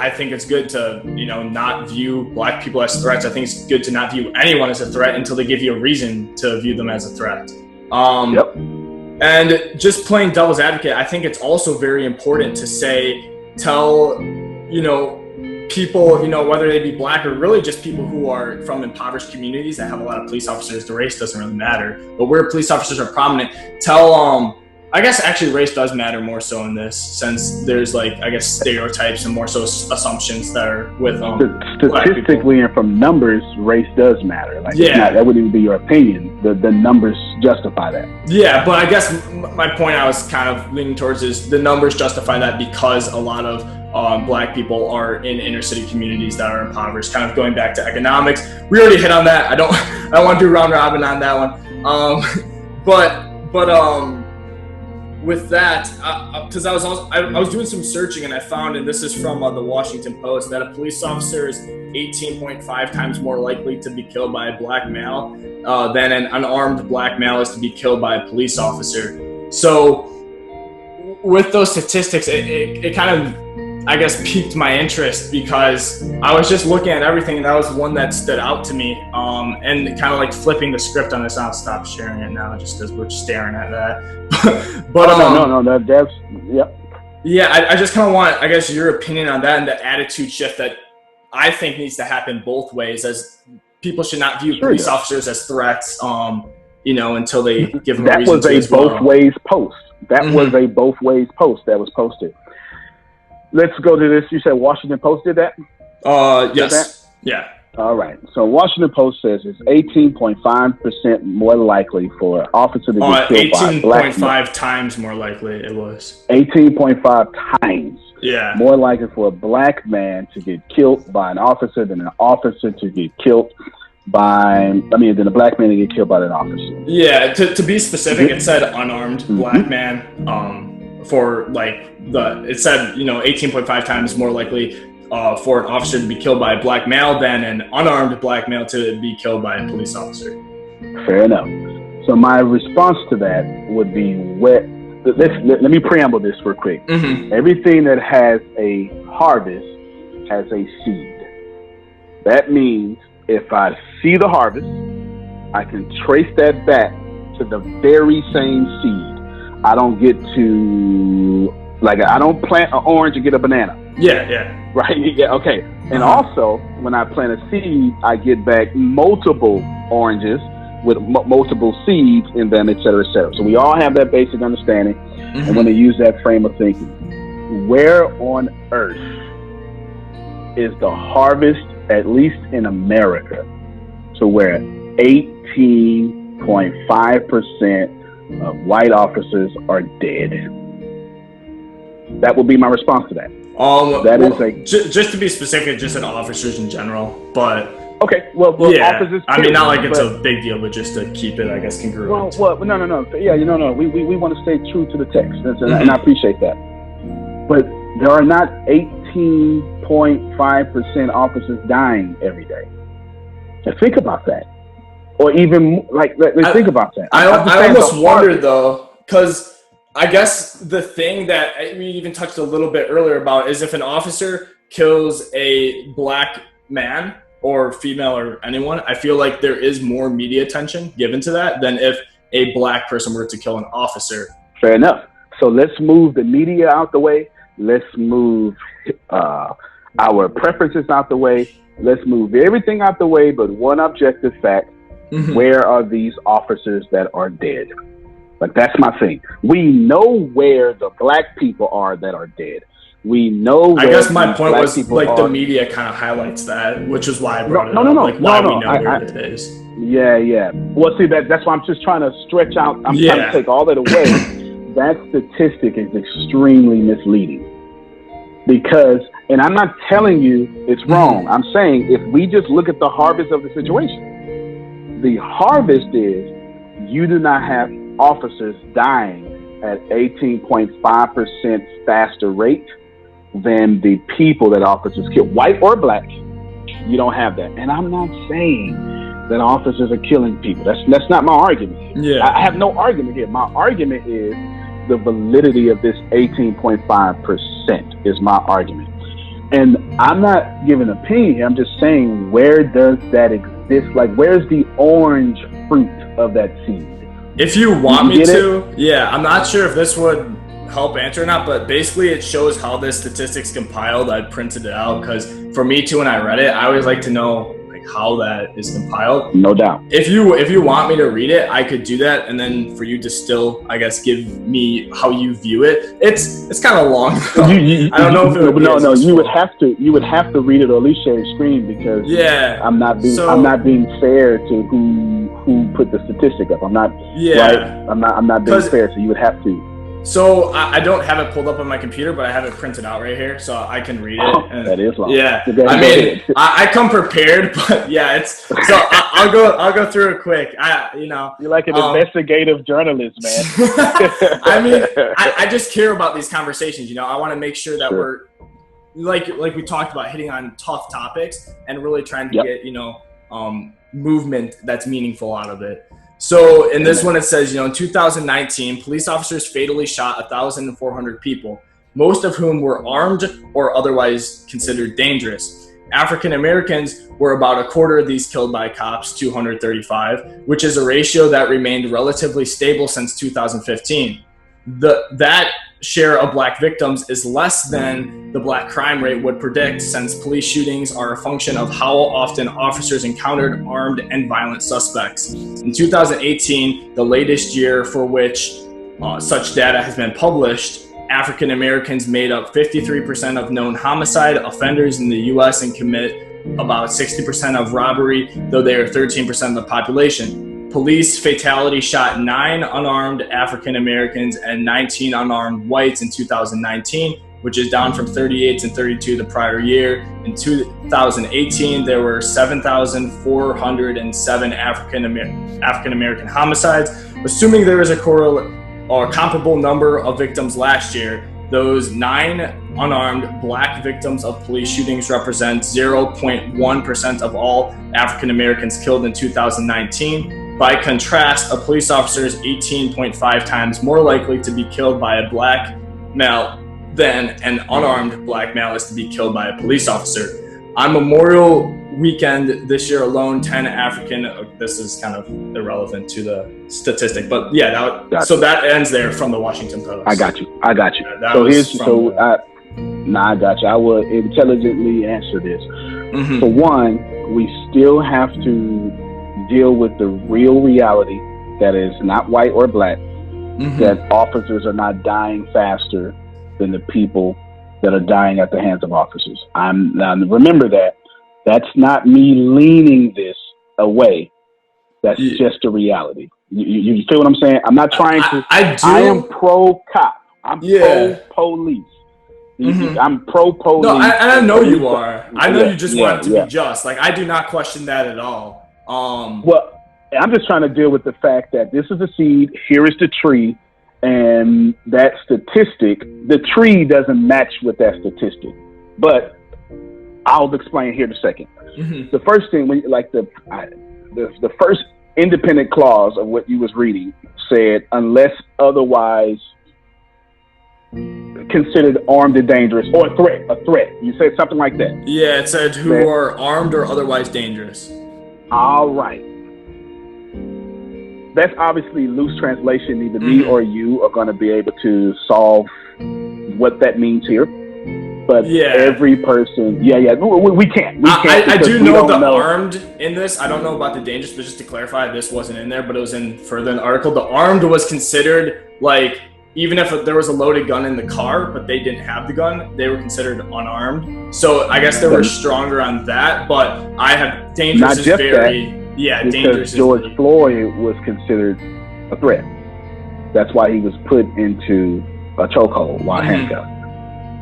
I think it's good to not view black people as threats. I think it's good to not view anyone as a threat until they give you a reason to view them as a threat. And just playing devil's advocate, I think it's also very important to tell people, whether they be black or really just people who are from impoverished communities that have a lot of police officers, the race doesn't really matter. But where police officers are prominent, I guess actually race does matter more so in this, since there's stereotypes and more so assumptions that are with statistically and from numbers, race does matter. That wouldn't even be your opinion. The numbers justify that. Yeah, but I guess my point I was kind of leaning towards is the numbers justify that because a lot of black people are in inner city communities that are impoverished. Kind of going back to economics, we already hit on that. I don't want to do round robin on that one. But with that, because I was doing some searching and I found, and this is from the Washington Post, that a police officer is 18.5 times more likely to be killed by a black male than an unarmed black male is to be killed by a police officer. So with those statistics, it kind of, I guess, piqued my interest because I was just looking at everything and that was one that stood out to me. And kind of flipping the script on this. I'll stop sharing it now just because we're staring at that. But that's yep. Yeah, I just kind of want, I guess, your opinion on that and the attitude shift that I think needs to happen both ways, as people should not view police officers as threats, until they give them a reason to. That was a both ways post. That was a both ways post that was posted. Let's go to this. You said Washington Post did that? Yes. Yeah. All right. So Washington Post says it's 18.5% more likely for an officer to get killed by a black man. 18.5 times more likely it was. 18.5 times. Yeah. More likely for a black man to get killed by an officer than an officer to get killed than a black man to get killed by an officer. Yeah. To be specific, it said unarmed black man. It said 18.5 times more likely for an officer to be killed by a black male than an unarmed black male to be killed by a police officer. Fair enough. So my response to that would be, let me preamble this real quick. Everything that has a harvest has a seed. That means if I see the harvest, I can trace that back to the very same seed. I don't get to, I don't plant an orange and get a banana. Yeah. Right? Yeah, okay. And also, when I plant a seed, I get back multiple oranges with multiple seeds in them, et cetera, et cetera. So we all have that basic understanding, and when they use that frame of thinking. Where on earth is the harvest, at least in America, to where 18.5% of white officers are dead? That would be my response to that. Just to be specific, just in officers in general, but okay. Well, yeah. Officers. I mean, not like it's a big deal, but just to keep it, I guess, congruent. Well, no. Yeah, no. We want to stay true to the text, and I appreciate that. But there are not 18.5% officers dying every day. Now think about that, or even think about that. I almost wonder though, because I guess the thing that we even touched a little bit earlier about is if an officer kills a black man or female or anyone, I feel like there is more media attention given to that than if a black person were to kill an officer. Fair enough. So let's move the media out the way. Let's move our preferences out the way. Let's move everything out the way but one objective fact. Where are these officers that are dead? That's my thing. We know where the black people are that are dead. We know. I guess my point was the media kind of highlights that, which is why I brought it up. Why we know where it is. Yeah. Well, see, that's why I'm just trying to stretch out. I'm trying to take all that away. That statistic is extremely misleading because, and I'm not telling you it's wrong. I'm saying if we just look at the harvest of the situation, the harvest is you do not have officers dying at 18.5% faster rate than the people that officers kill, white or black. You don't have that. And I'm not saying that officers are killing people. That's not my argument. Yeah. I have no argument here. My argument is the validity of this 18.5% is my argument. And I'm not giving an opinion here. I'm just saying, where does that exist? Where's the orange fruit of that seed? If you want me to, yeah, I'm not sure if this would help answer or not, but basically it shows how this statistic's compiled. I printed it out because for me too, when I read it, I always like to know how that is compiled. No doubt. If you want me to read it, I could do that, and then for you to still, I guess, give me how you view it. It's kind of long. I don't know if it would be no. You would have to read it or at least share your screen because I'm not being fair to who put the statistic up. I'm not being fair. So you would have to. So I don't have it pulled up on my computer, but I have it printed out right here, so I can read it. And that is long. Yeah, I mean, I come prepared, but yeah, it's so I'll go through it quick. You're like an investigative journalist, man. I mean, I just care about these conversations. I want to make sure that we're like we talked about, hitting on tough topics and really trying to get movement that's meaningful out of it. So in this one, it says, in 2019, police officers fatally shot 1,400 people, most of whom were armed or otherwise considered dangerous. African Americans were about a quarter of these killed by cops, 235, which is a ratio that remained relatively stable since 2015. That share of black victims is less than the black crime rate would predict, since police shootings are a function of how often officers encountered armed and violent suspects. In 2018, the latest year for which such data has been published, African Americans made up 53% of known homicide offenders in the U.S. and commit about 60% of robbery, though they are 13% of the population. Police fatality shot 9 unarmed African Americans and 19 unarmed whites in 2019, which is down from 38 and 32 the prior year. In 2018, there were 7,407 African American homicides. Assuming there is a comparable number of victims last year, those 9 unarmed black victims of police shootings represent 0.1% of all African Americans killed in 2019. By contrast, a police officer is 18.5 times more likely to be killed by a black male than an unarmed black male is to be killed by a police officer. On Memorial Weekend this year alone, 10 African, this is kind of irrelevant to the statistic, but yeah, so that ends there from the Washington Post. I got you. Yeah, I got you. I will intelligently answer this. Mm-hmm. For one, we still have to deal with the real reality that is not white or black, that officers are not dying faster than the people that are dying at the hands of officers. Now remember that. That's not me leaning this away. That's just a reality. You feel what I'm saying? I'm not trying to. I am pro-cop. I'm pro-police. I'm pro-police. No, I know you are. I know you just want it to be just. Like, I do not question that at all. Well, I'm just trying to deal with the fact that this is a seed, here is the tree, and that statistic, the tree doesn't match with that statistic. But I'll explain here in a second. The first thing, the first independent clause of what you was reading said, unless otherwise considered armed and dangerous, or a threat. You said something like that. Yeah, it said who are armed or otherwise dangerous. All right. That's obviously loose translation. Neither me or you are going to be able to solve what that means here. But every person, we can't. I do know the armed in this. I don't know about the dangerous, but just to clarify, this wasn't in there, but it was in further in the article. The armed was considered, like, even if there was a loaded gun in the car, but they didn't have the gun, they were considered unarmed. So I guess they were stronger on that, but I have dangerous is very, dangerous. George Floyd was considered a threat. That's why he was put into a chokehold while handcuffed.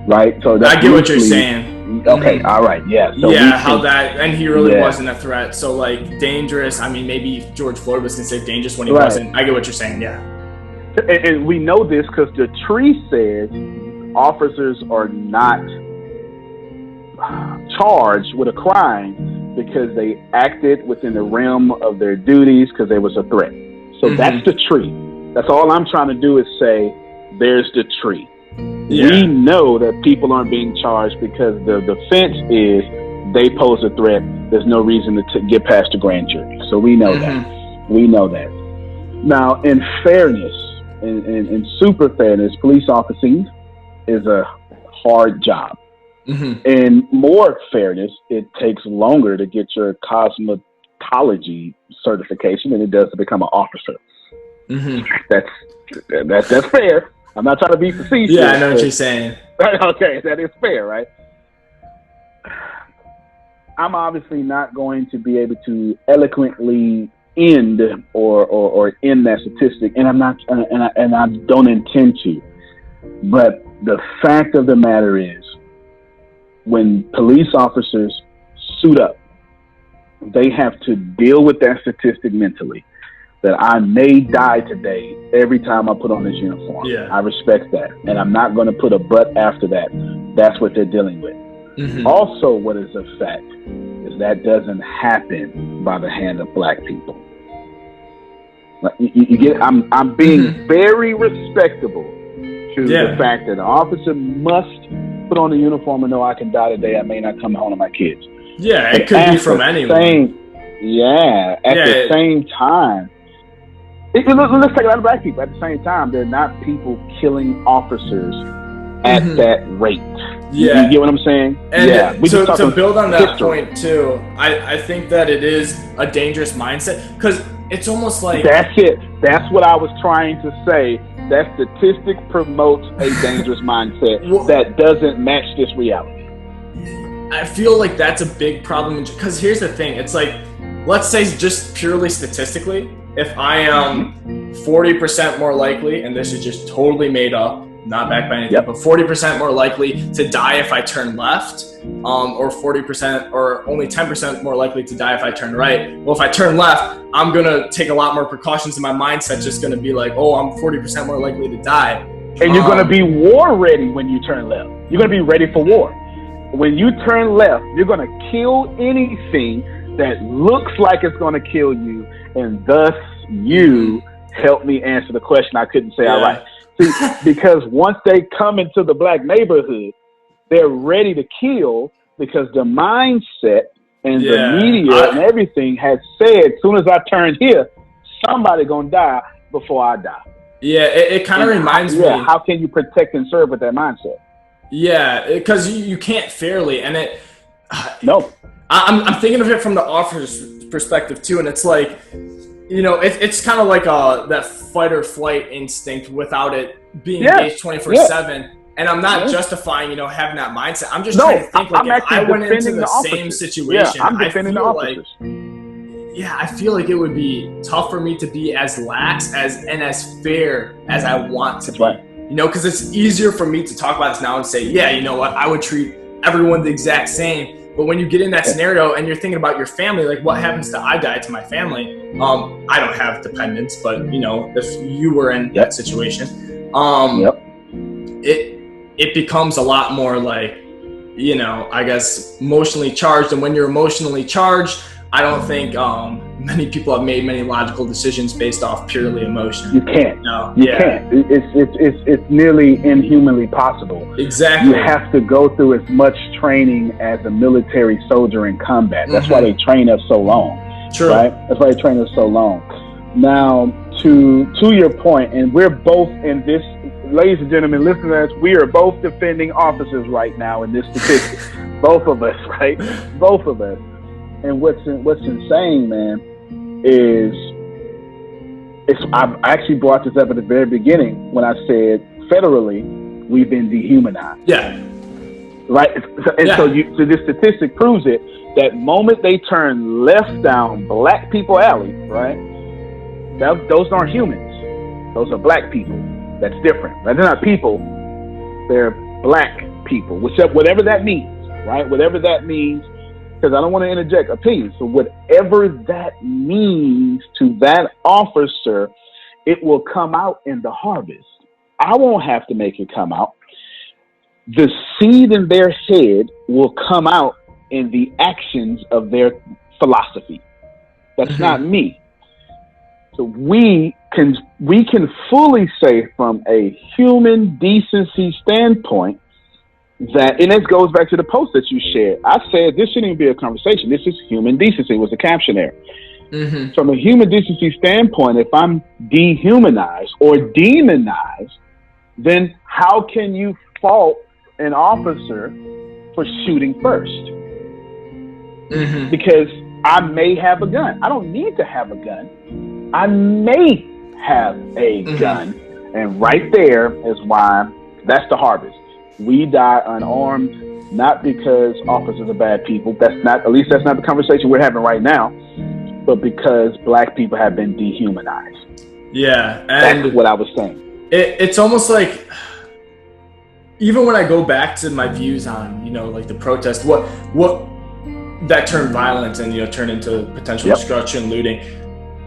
Right, so that's I get what you're saying. Okay, all right, yeah. So and he really wasn't a threat. So like dangerous. I mean, maybe George Floyd was considered dangerous when he wasn't. I get what you're saying. Yeah, and we know this because the tree says officers are not charged with a crime because they acted within the realm of their duties because there was a threat. So that's the tree. That's all I'm trying to do is say, there's the tree. We know that people aren't being charged because the defense is they pose a threat. There's no reason to get past the grand jury. So we know that. We know that. Now, in fairness, in super fairness, police officing is a hard job. In more fairness, it takes longer to get your cosmetology certification than it does to become an officer. That's fair. I'm not trying to be facetious. Yeah, I know what you're saying. Okay, that is fair, right? I'm obviously not going to be able to eloquently end or end that statistic, and I'm not, and I don't intend to. But the fact of the matter is, when police officers suit up, they have to deal with that statistic mentally. That I may die today every time I put on this uniform. I respect that. And I'm not going to put a but after that. That's what they're dealing with. Also, what is a fact is that doesn't happen by the hand of black people. You get, I'm being very respectable to the fact that an officer must put on the uniform and know I can die today. I may not come home to my kids. Yeah, it could be from anyone. At the same time, let's take it out of black people. At the same time, they're not people killing officers at that rate. You get what I'm saying? And to build on that point too, I think that it is a dangerous mindset because it's almost like that's it. That's what I was trying to say. That statistic promotes a dangerous mindset that doesn't match this reality. I feel like that's a big problem because here's the thing. It's like, let's say just purely statistically, if I am 40% more likely, and this is just totally made up, not backed by anything, but 40% more likely to die if I turn left, or 40% or only 10% more likely to die if I turn right. Well, if I turn left, I'm going to take a lot more precautions, and my mindset's just going to be like, oh, I'm 40% more likely to die. And you're going to be war ready when you turn left. You're going to be ready for war. When you turn left, you're going to kill anything that looks like it's going to kill you. And thus, you help me answer the question I couldn't say all right. See, because once they come into the black neighborhood, they're ready to kill because the mindset and the media and everything has said, as soon as I turn here, somebody going to die before I die. Yeah, it kind of reminds me. How can you protect and serve with that mindset? Yeah, because you can't fairly, and no. I'm thinking of it from the officer's perspective too, and it's like, you know, it's kind of like that fight or flight instinct without it being engaged 24/7. And I'm not justifying, you know, having that mindset. I'm just trying to think, like, if I went into the same situation, I'm defending the officers. I feel like it would be tough for me to be as lax and as fair as I want to be. Right. You know, because it's easier for me to talk about this now and say, yeah, you know what, I would treat everyone the exact same. But when you get in that scenario and you're thinking about your family, like, what happens to I die to my family? I don't have dependents, but, you know, if you were in that situation, it becomes a lot more like, you know, I guess emotionally charged. And when you're emotionally charged, I don't think many people have made many logical decisions based off purely emotion. You can't. No. You can't. It's nearly inhumanly possible. Exactly. You have to go through as much training as a military soldier in combat. That's why they train us so long. True. Right? That's why they train us so long. Now, to your point, and we're both in this, ladies and gentlemen, listeners, we are both defending officers right now in this statistic. Both of us, right? Both of us. And what's insane, man, is I actually brought this up at the very beginning when I said federally we've been dehumanized. Yeah. Right. And so this statistic proves it. That moment they turn left down Black People Alley, right? Those aren't humans. Those are black people. That's different. Right? They're not people. They're black people. Whatever that means, right? Whatever that means. Because I don't want to interject opinions. So whatever that means to that officer, it will come out in the harvest. I won't have to make it come out. The seed in their head will come out in the actions of their philosophy. That's not me. So we can fully say from a human decency standpoint that, and this goes back to the post that you shared. I said this shouldn't even be a conversation. This is human decency, was the caption there. From a human decency standpoint, if I'm dehumanized or demonized, then how can you fault an officer for shooting first? Because I may have a gun. I don't need to have a gun. I may have a gun. And right there is why that's the harvest. We die unarmed, not because officers are bad people. At least that's not the conversation we're having right now, but because black people have been dehumanized. Yeah. And that's what I was saying. It's almost like, even when I go back to my views on, you know, like the protest, what that turned violent and, you know, turned into potential destruction, looting.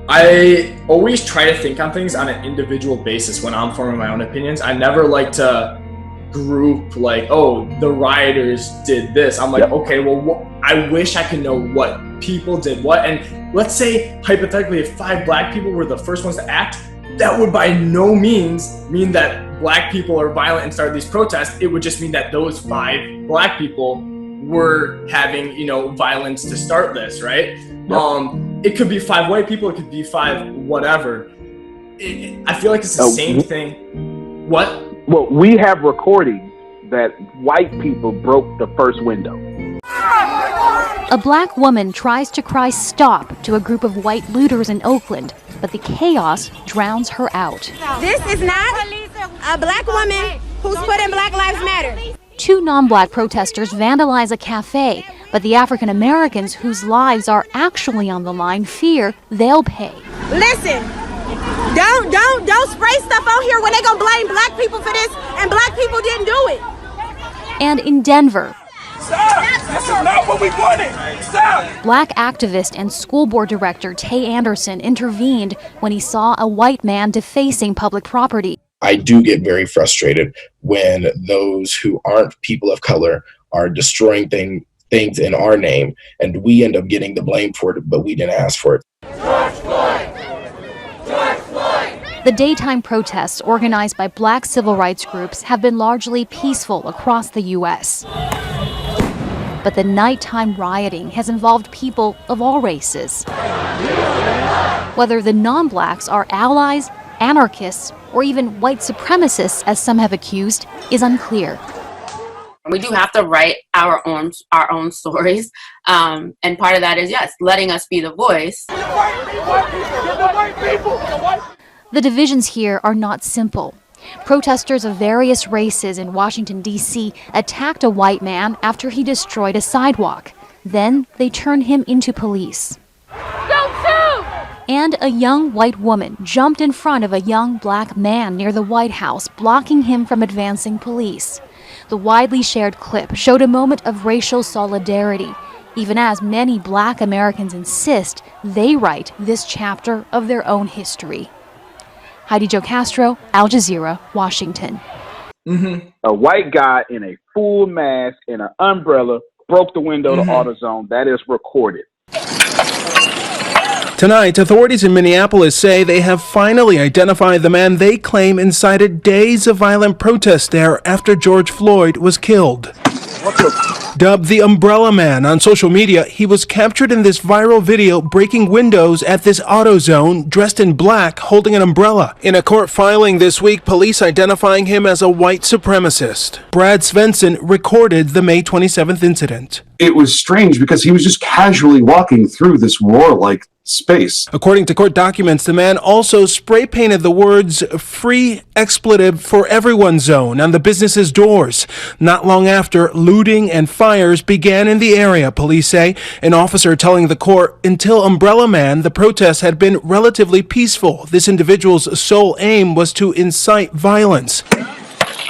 I always try to think on things on an individual basis when I'm forming my own opinions. I never like to group like, oh, the rioters did this. I'm like, okay, well, I wish I could know what people did what. And let's say, hypothetically, if 5 black people were the first ones to act, that would by no means mean that black people are violent and started these protests. It would just mean that those 5 black people were having, you know, violence to start this, right? It could be 5 white people, it could be 5 whatever. I feel like it's the same thing. What? Well, we have recordings that white people broke the first window. A black woman tries to cry stop to a group of white looters in Oakland, but the chaos drowns her out. This is not a black woman who's putting Black Lives Matter. 2 non-black protesters vandalize a cafe, but the African Americans whose lives are actually on the line fear they'll pay. Listen, don't spray stuff out here when they're gonna blame black people for this, and black people didn't do it. And in Denver, Stop! This is not what we wanted! Stop! black activist and school board director Tay Anderson intervened when he saw a white man defacing public property. I do get very frustrated when those who aren't people of color are destroying things in our name, and we end up getting the blame for it, but we didn't ask for it. The daytime protests organized by Black civil rights groups have been largely peaceful across the U.S. But the nighttime rioting has involved people of all races. Whether the non-blacks are allies, anarchists, or even white supremacists, as some have accused, is unclear. We do have to write our own stories, and part of that is, yes, letting us be the voice. The divisions here are not simple. Protesters of various races in Washington, D.C. attacked a white man after he destroyed a sidewalk. Then they turned him into police. And a young white woman jumped in front of a young black man near the White House, blocking him from advancing police. The widely shared clip showed a moment of racial solidarity, even as many Black Americans insist they write this chapter of their own history. Heidi Jo Castro, Al Jazeera, Washington. A white guy in a full mask and an umbrella broke the window to AutoZone. That is recorded. Tonight, authorities in Minneapolis say they have finally identified the man they claim incited days of violent protest there after George Floyd was killed. Dubbed the Umbrella Man on social media, he was captured in this viral video breaking windows at this AutoZone, dressed in black, holding an umbrella. In a court filing this week, police identifying him as a white supremacist. Brad Svensson recorded the May 27th incident. It was strange because he was just casually walking through this warlike space. According to court documents, the man also spray painted the words "Free Expletive for Everyone Zone" on the business's doors. Not long after, looting and fires began in the area, police say. An officer telling the court, until Umbrella Man, the protests had been relatively peaceful. This individual's sole aim was to incite violence.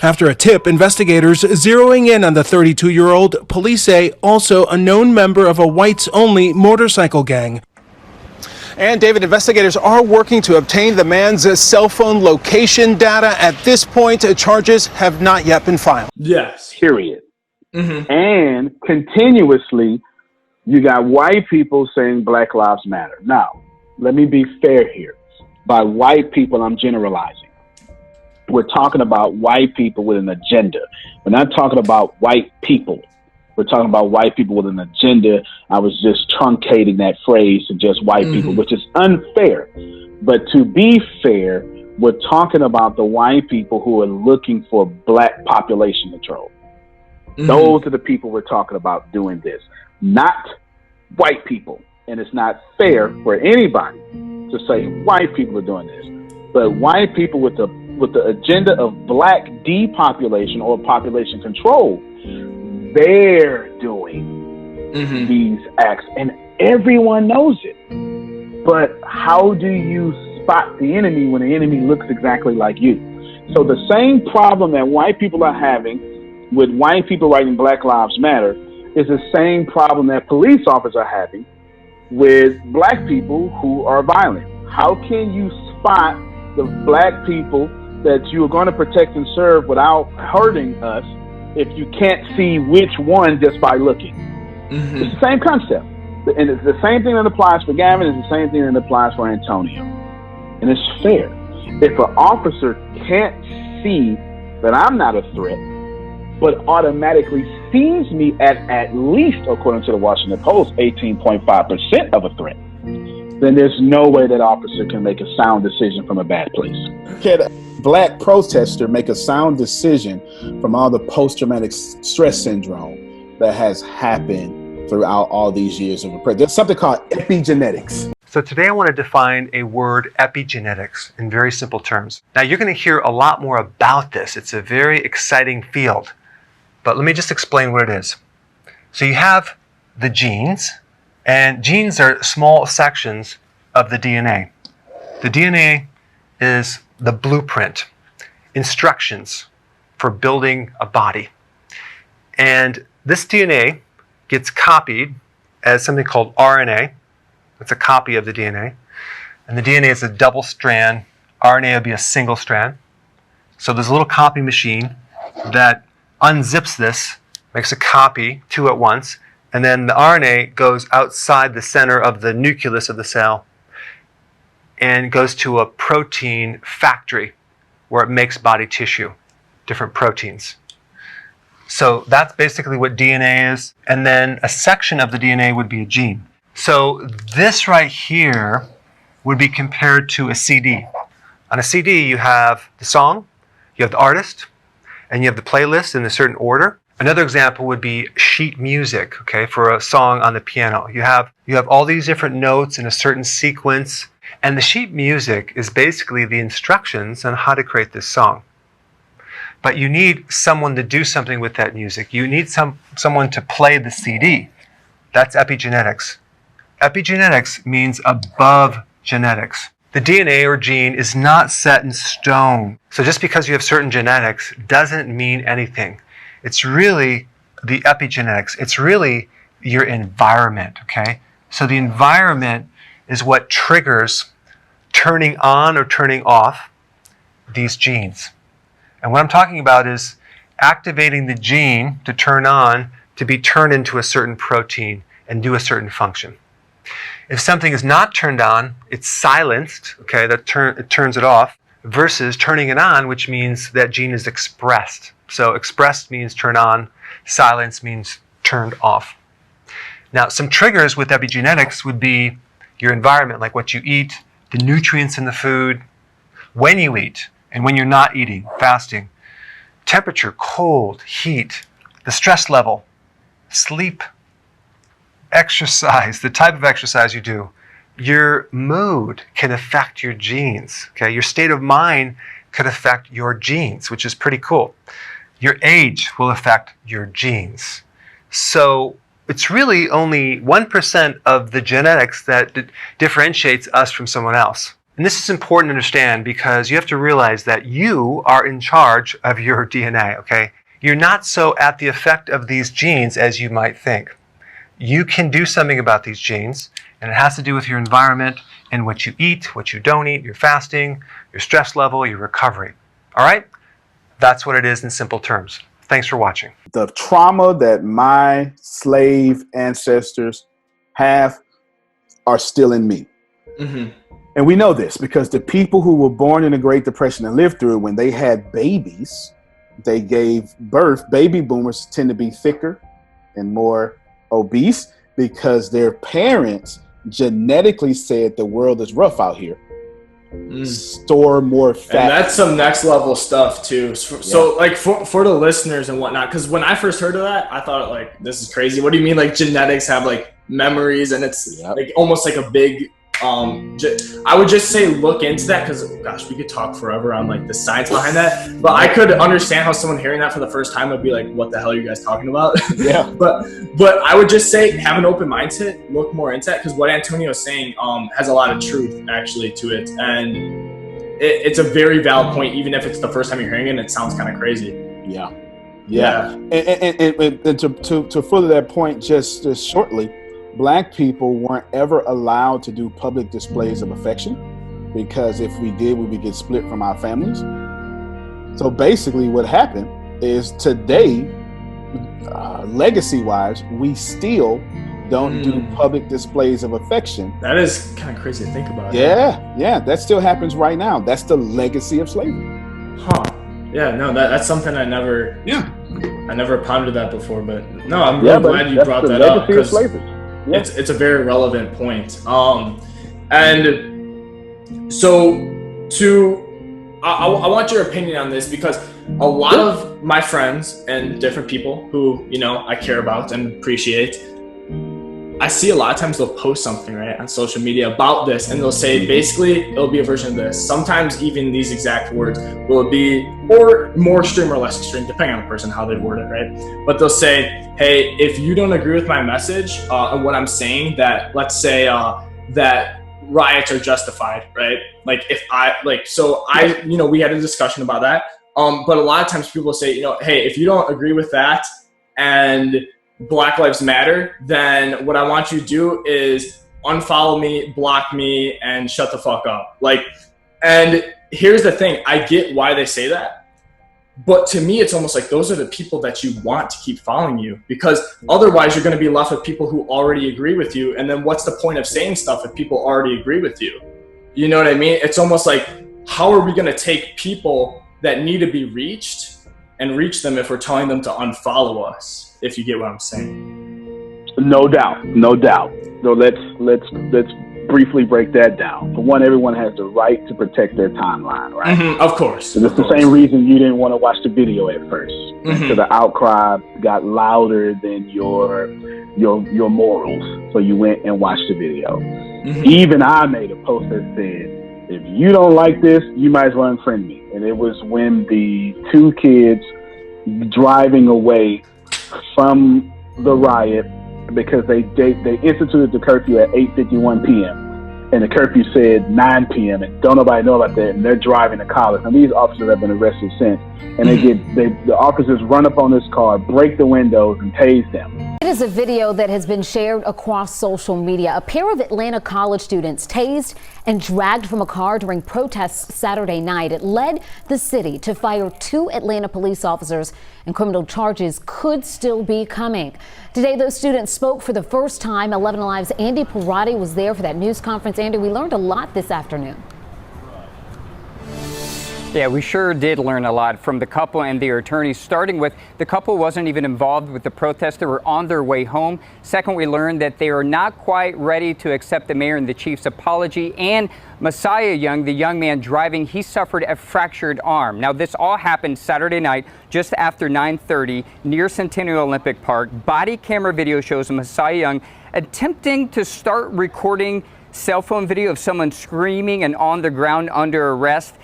After a tip, investigators zeroing in on the 32-year-old, police say also a known member of a whites-only motorcycle gang. And David, investigators are working to obtain the man's cell phone location data. At this point, charges have not yet been filed. Yes. Period. And continuously, you got white people saying Black Lives Matter. Now, let me be fair here. By white people, I'm generalizing. We're talking about white people with an agenda. We're not talking about white people. We're talking about white people with an agenda. I was just truncating that phrase to just white people, which is unfair. But to be fair, we're talking about the white people who are looking for Black population control. Those are the people we're talking about doing this, not white people. And it's not fair for anybody to say white people are doing this. But white people with the agenda of Black depopulation or population control, they're doing these acts, and everyone knows it. But how do you spot the enemy when the enemy looks exactly like you? So the same problem that white people are having with white people writing Black Lives Matter is the same problem that police officers are having with Black people who are violent. How can you spot the Black people that you are going to protect and serve without hurting us if you can't see which one just by looking? It's the same concept. And it's the same thing that applies for Gavin. It's the same thing that applies for Antonio. And it's fair. If an officer can't see that I'm not a threat, but automatically sees me at least, according to the Washington Post, 18.5% of a threat, then there's no way that officer can make a sound decision from a bad place. Can a Black protester make a sound decision from all the post-traumatic stress syndrome that has happened throughout all these years of oppression? There's something called epigenetics. So today I want to define a word, epigenetics, in very simple terms. Now you're going to hear a lot more about this. It's a very exciting field. But let me just explain what it is. So you have the genes, and genes are small sections of the DNA. The DNA is the blueprint, instructions for building a body. And this DNA gets copied as something called RNA. It's a copy of the DNA. And the DNA is a double strand. RNA would be a single strand. So there's a little copy machine that unzips this, makes a copy, 2 at once, and then the RNA goes outside the center of the nucleus of the cell and goes to a protein factory where it makes body tissue, different proteins. So that's basically what DNA is. And then a section of the DNA would be a gene. So this right here would be compared to a CD. On a CD, you have the song, you have the artist, and you have the playlist in a certain order. Another example would be sheet music, okay, for a song on the piano. You have all these different notes in a certain sequence, and the sheet music is basically the instructions on how to create this song. But you need someone to do something with that music. You need someone to play the CD. That's epigenetics. Epigenetics means above genetics. The DNA or gene is not set in stone. So just because you have certain genetics doesn't mean anything. It's really the epigenetics. It's really your environment, okay? So the environment is what triggers turning on or turning off these genes. And what I'm talking about is activating the gene to turn on to be turned into a certain protein and do a certain function. If something is not turned on, it's silenced, okay, it turns it off, versus turning it on, which means that gene is expressed. So expressed means turn on, silence means turned off. Now, some triggers with epigenetics would be your environment, like what you eat, the nutrients in the food, when you eat, and when you're not eating, fasting, temperature, cold, heat, the stress level, sleep, exercise, the type of exercise you do. Your mood can affect your genes, okay? Your state of mind could affect your genes, which is pretty cool. Your age will affect your genes. So it's really only 1% of the genetics that differentiates us from someone else. And this is important to understand because you have to realize that you are in charge of your DNA, okay? You're not so at the effect of these genes as you might think. You can do something about these genes, and it has to do with your environment and what you eat, what you don't eat, your fasting, your stress level, your recovery. All right? That's what it is in simple terms. Thanks for watching. The trauma that my slave ancestors have are still in me. Mm-hmm. And we know this because the people who were born in the Great Depression and lived through it, when they had babies, they gave birth. Baby boomers tend to be thicker and more obese because their parents genetically said the world is rough out here. Store more fat. And that's some next level stuff too. So like for the listeners and whatnot, because when I first heard of that, I thought like, this is crazy. What do you mean like genetics have like memories and it's like almost like a big I would just say look into that because gosh, we could talk forever on like the science behind that, but I could understand how someone hearing that for the first time would be like, what the hell are you guys talking about? Yeah. but I would just say have an open mindset, look more into that, because what Antonio is saying has a lot of truth actually to it, and it's a very valid point, even if it's the first time you're hearing it and it sounds kind of crazy. Yeah. And to further that point just shortly, Black people weren't ever allowed to do public displays of affection because if we did, we would get split from our families. So basically what happened is today, legacy-wise, we still don't do public displays of affection. That is kind of crazy to think about. Yeah, that still happens right now. That's the legacy of slavery. Huh. Yeah, no, that's something I never pondered that before, but no, I'm really glad you brought that up because it's a very relevant point. And so I want your opinion on this because a lot of my friends and different people who, you know, I care about and appreciate, I see a lot of times they'll post something right on social media about this and they'll say basically it'll be a version of this. Sometimes even these exact words will be or more extreme or less extreme depending on the person, how they word it, right? But they'll say, hey, if you don't agree with my message and what I'm saying, that let's say that riots are justified, right? Like if you know, we had a discussion about that. But a lot of times people say, you know, hey, if you don't agree with that and Black Lives Matter, then what I want you to do is unfollow me, block me, and shut the fuck up. Like, and here's the thing, I get why they say that. But to me, it's almost like those are the people that you want to keep following you, because otherwise you're going to be left with people who already agree with you. And then what's the point of saying stuff if people already agree with you? You know what I mean? It's almost like, how are we going to take people that need to be reached and reach them if we're telling them to unfollow us, if you get what I'm saying? No doubt, no doubt. So let's briefly break that down. For one, everyone has the right to protect their timeline, right? Of course. So it's the same reason you didn't want to watch the video at first. So the outcry got louder than your morals. So you went and watched the video. Even I made a post that said, if you don't like this, you might as well unfriend me. And it was when the two kids driving away from the riot, because they instituted the curfew at 8:51 p.m. and the curfew said 9 p.m. and don't nobody know about that, and they're driving to college. And these officers have been arrested since, and the officers run up on this car, break the windows, and tase them. It is a video that has been shared across social media. A pair of Atlanta college students tased and dragged from a car during protests Saturday night. It led the city to fire 2 Atlanta police officers, and criminal charges could still be coming. Today, those students spoke for the first time. 11 Alive's Andy Parati was there for that news conference. Andy, we learned a lot this afternoon. Yeah, we sure did learn a lot from the couple and their attorneys, starting with the couple wasn't even involved with the protests. They were on their way home. Second, we learned that they are not quite ready to accept the mayor and the chief's apology. And Messiah Young, the young man driving, he suffered a fractured arm. Now, this all happened Saturday night, just after 9:30 near Centennial Olympic Park. Body camera video shows Messiah Young attempting to start recording cell phone video of someone screaming and on the ground under arrest.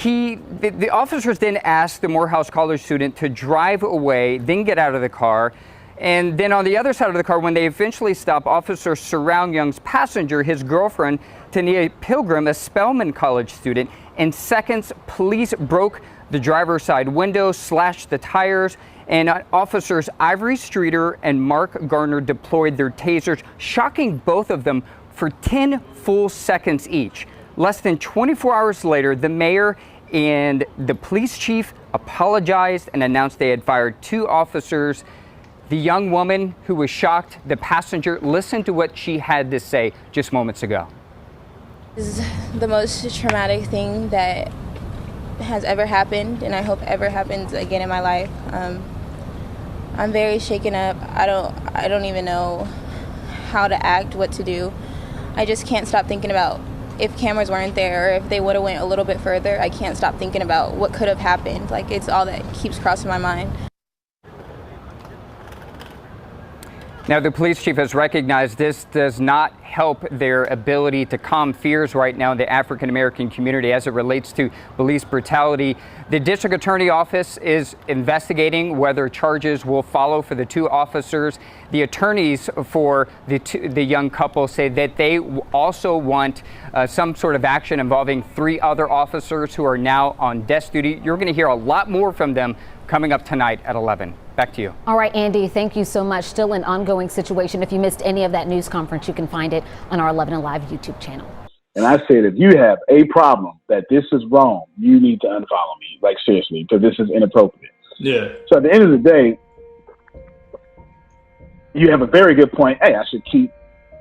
The officers then asked the Morehouse College student to drive away, then get out of the car. And then on the other side of the car, when they eventually stop, officers surround Young's passenger, his girlfriend, Tania Pilgrim, a Spelman College student. In seconds, police broke the driver's side window, slashed the tires, and officers Ivory Streeter and Mark Garner deployed their tasers, shocking both of them for 10 full seconds each. Less than 24 hours later, the mayor and the police chief apologized and announced they had fired 2 officers. The young woman who was shocked, the passenger, listened to what she had to say just moments ago. This is the most traumatic thing that has ever happened, and I hope ever happens again in my life. I'm very shaken up. I don't even know how to act, what to do. I just can't stop thinking about if cameras weren't there, or if they would have went a little bit further. I can't stop thinking about what could have happened. Like, it's all that keeps crossing my mind. Now, the police chief has recognized this does not help their ability to calm fears right now in the African-American community as it relates to police brutality. The district attorney office is investigating whether charges will follow for the 2 officers. The attorneys for the young couple say that they also want some sort of action involving 3 other officers who are now on desk duty. You're going to hear a lot more from them coming up tonight at 11. Back to you. All right, Andy, thank you so much. Still an ongoing situation. If you missed any of that news conference, you can find it on our 11 Alive YouTube channel. And I said, if you have a problem that this is wrong, you need to unfollow me. Like, seriously, because this is inappropriate. Yeah. So at the end of the day, you have a very good point. Hey, I should keep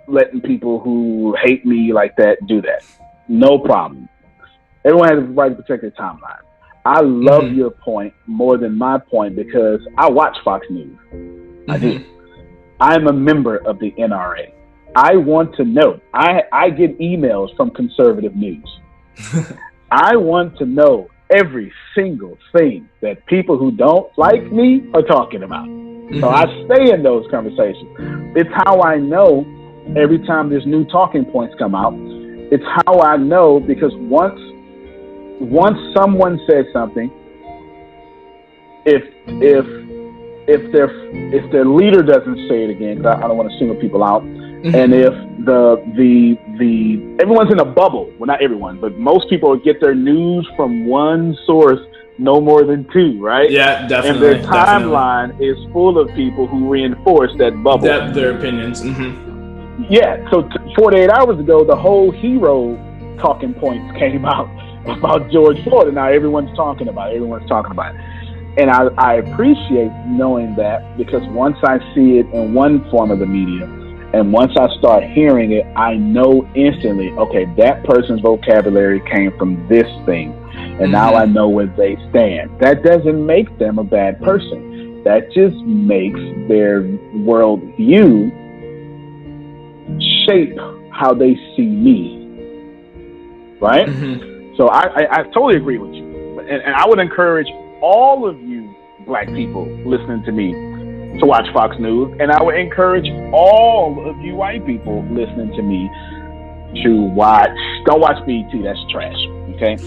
letting people who hate me like that do that. No problem. Everyone has the right to protect their timeline. I love your point more than my point because I watch Fox News. I do. I'm a member of the NRA. I want to know. I get emails from conservative news. I want to know every single thing that people who don't like me are talking about. So I stay in those conversations. It's how I know every time there's new talking points come out. It's how I know because once someone says something, if their leader doesn't say it again, because I don't want to single people out, and if the everyone's in a bubble, well, not everyone, but most people get their news from one source, no more than 2, right? Yeah, definitely. And their timeline is full of people who reinforce that bubble. Their opinions. Yeah, so 48 hours ago, the whole hero talking points came out about George Floyd, and now everyone's talking about it. And I appreciate knowing that, because once I see it in one form of the media, and once I start hearing it, I know instantly, okay, that person's vocabulary came from this thing. And now I know where they stand. That doesn't make them a bad person. That just makes their worldview shape how they see me. Right? So I totally agree with you. And I would encourage all of you black people listening to me to watch Fox News. And I would encourage all of you white people listening to me to don't watch BET. That's trash. Okay?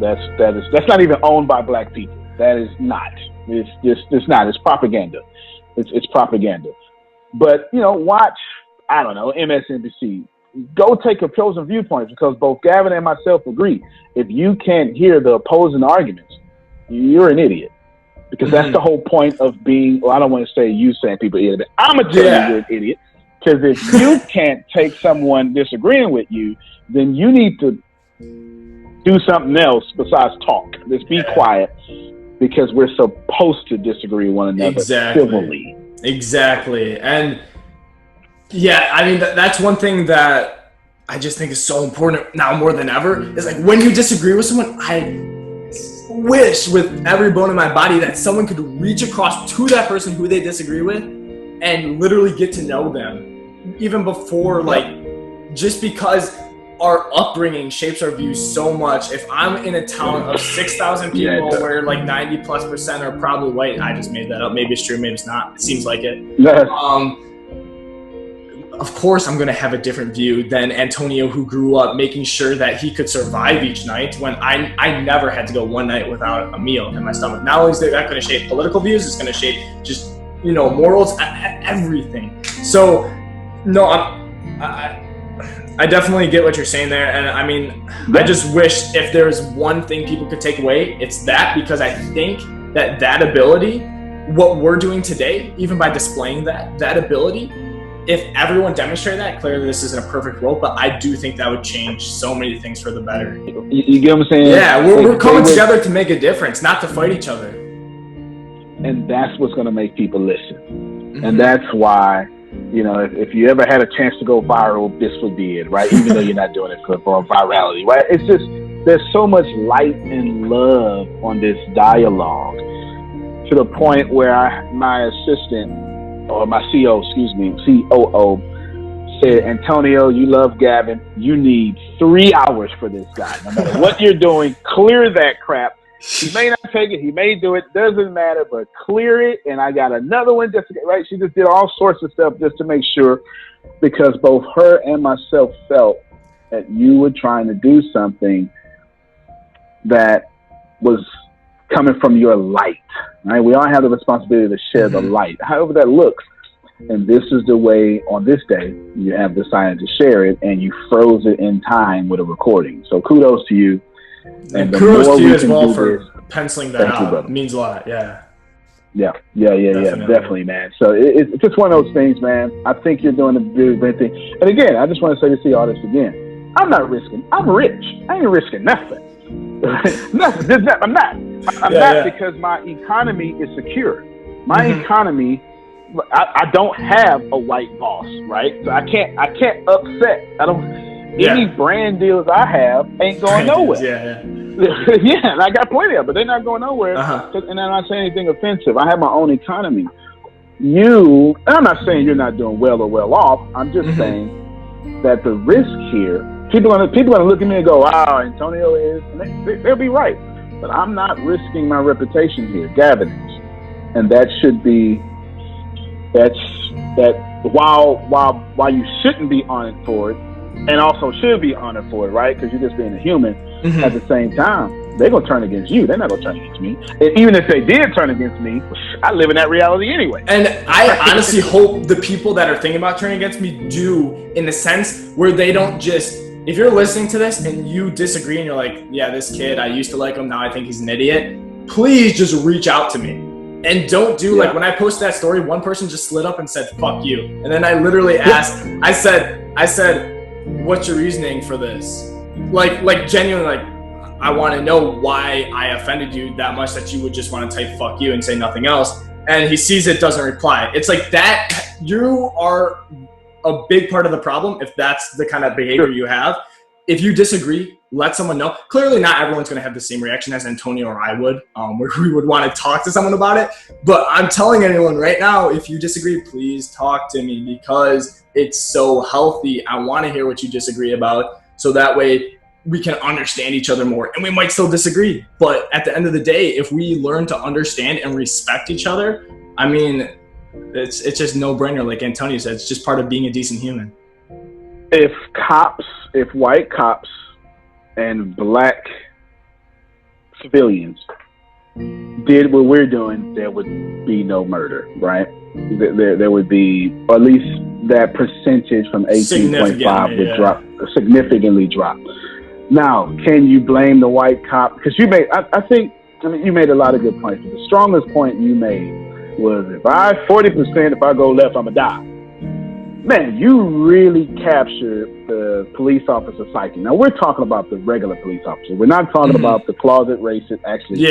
That's not even owned by black people. That is not. It's not. It's propaganda. It's propaganda. But, watch, I don't know, MSNBC. Go take opposing viewpoints, because both Gavin and myself agree. If you can't hear the opposing arguments, you're an idiot. Because that's the whole point of being, well, I don't want to say you saying people are idiots. I'm going to tell you you're an idiot. Because if you can't take someone disagreeing with you, then you need to do something else besides talk. Just be quiet, because we're supposed to disagree with one another civilly. Exactly. And yeah, I mean, that's one thing that I just think is so important now more than ever, is like when you disagree with someone, I wish with every bone in my body that someone could reach across to that person who they disagree with and literally get to know them even before, just because our upbringing shapes our views so much. If I'm in a town of 6,000 people where 90+% are probably white, I just made that up. Maybe it's true, maybe it's not. It seems like it. Of course, I'm going to have a different view than Antonio, who grew up making sure that he could survive each night, when I never had to go one night without a meal in my stomach. Not only is that going to shape political views, it's going to shape just, morals, everything. So, no, I definitely get what you're saying there. And I mean, I just wish if there's one thing people could take away, it's that, because I think that ability, what we're doing today, even by displaying that ability, if everyone demonstrated that, clearly this isn't a perfect world, but I do think that would change so many things for the better. You get what I'm saying? Yeah, we're coming together to make a difference, not to fight each other. And that's what's going to make people listen. And that's why, if you ever had a chance to go viral, this would be it, right? Even though you're not doing it for virality, right? It's just, there's so much light and love on this dialogue, to the point where my assistant, or my COO said, Antonio, you love Gavin. You need 3 hours for this guy. No matter what you're doing, clear that crap. He may not take it. He may do it. Doesn't matter, but clear it. And I got another one just to get right. She just did all sorts of stuff just to make sure, because both her and myself felt that you were trying to do something that was coming from your light, right? We all have the responsibility to share the light, however that looks. And this is the way, on this day, you have decided to share it, and you froze it in time with a recording. So kudos to you. And kudos to you as well for penciling that out. It means a lot. Yeah, definitely, man. So it's just one of those things, man. I think you're doing a really great thing. And again, I just want to say to the audience again, I'm rich. I ain't risking nothing. Nothing. I'm not. I'm not, because my economy is secure. My economy, I don't have a white boss, right? So I can't upset. Any brand deals I have ain't going nowhere. Yeah, and I got plenty of, but they're not going nowhere. And I'm not saying anything offensive. I have my own economy. And I'm not saying you're not doing well or well off. I'm just saying that the risk here, people are gonna look at me and go, "Wow, Antonio is," and they'll be right. But I'm not risking my reputation here. Gavin is, and that should be. That while you shouldn't be honored for it, and also should be honored for it, right? Because you're just being a human. At the same time, they're gonna turn against you. They're not gonna turn against me. And even if they did turn against me, I live in that reality anyway. And I honestly hope the people that are thinking about turning against me do, in the sense where they don't just. If you're listening to this and you disagree and you're like, yeah, this kid, I used to like him, now I think he's an idiot, please just reach out to me. And don't do like when I posted that story, one person just slid up and said, fuck you. And then I literally asked, I said, what's your reasoning for this? Like genuinely, like, I want to know why I offended you that much that you would just want to type fuck you and say nothing else. And he sees it, doesn't reply. It's like that. You are a big part of the problem if that's the kind of behavior you have. If you disagree, let someone know. Clearly not everyone's going to have the same reaction as Antonio or I would, where we would want to talk to someone about it. But I'm telling anyone right now, if you disagree, please talk to me, because it's so healthy. I want to hear what you disagree about, so that way we can understand each other more. And we might still disagree, but at the end of the day, if we learn to understand and respect each other, I mean, it's just no brainer. Like Antonio said, it's just part of being a decent human. If white cops and black civilians did what we're doing, there would be no murder, right? There would be, or at least that percentage from 18.5 would drop, significantly drop. Now, can you blame the white cop? Because you made, I think you made a lot of good points. But the strongest point you made was, if I 40%, if I go left, I'm gonna die. Man, you really captured the police officer psyche. Now we're talking about the regular police officer. We're not talking about the closet racist. Actually,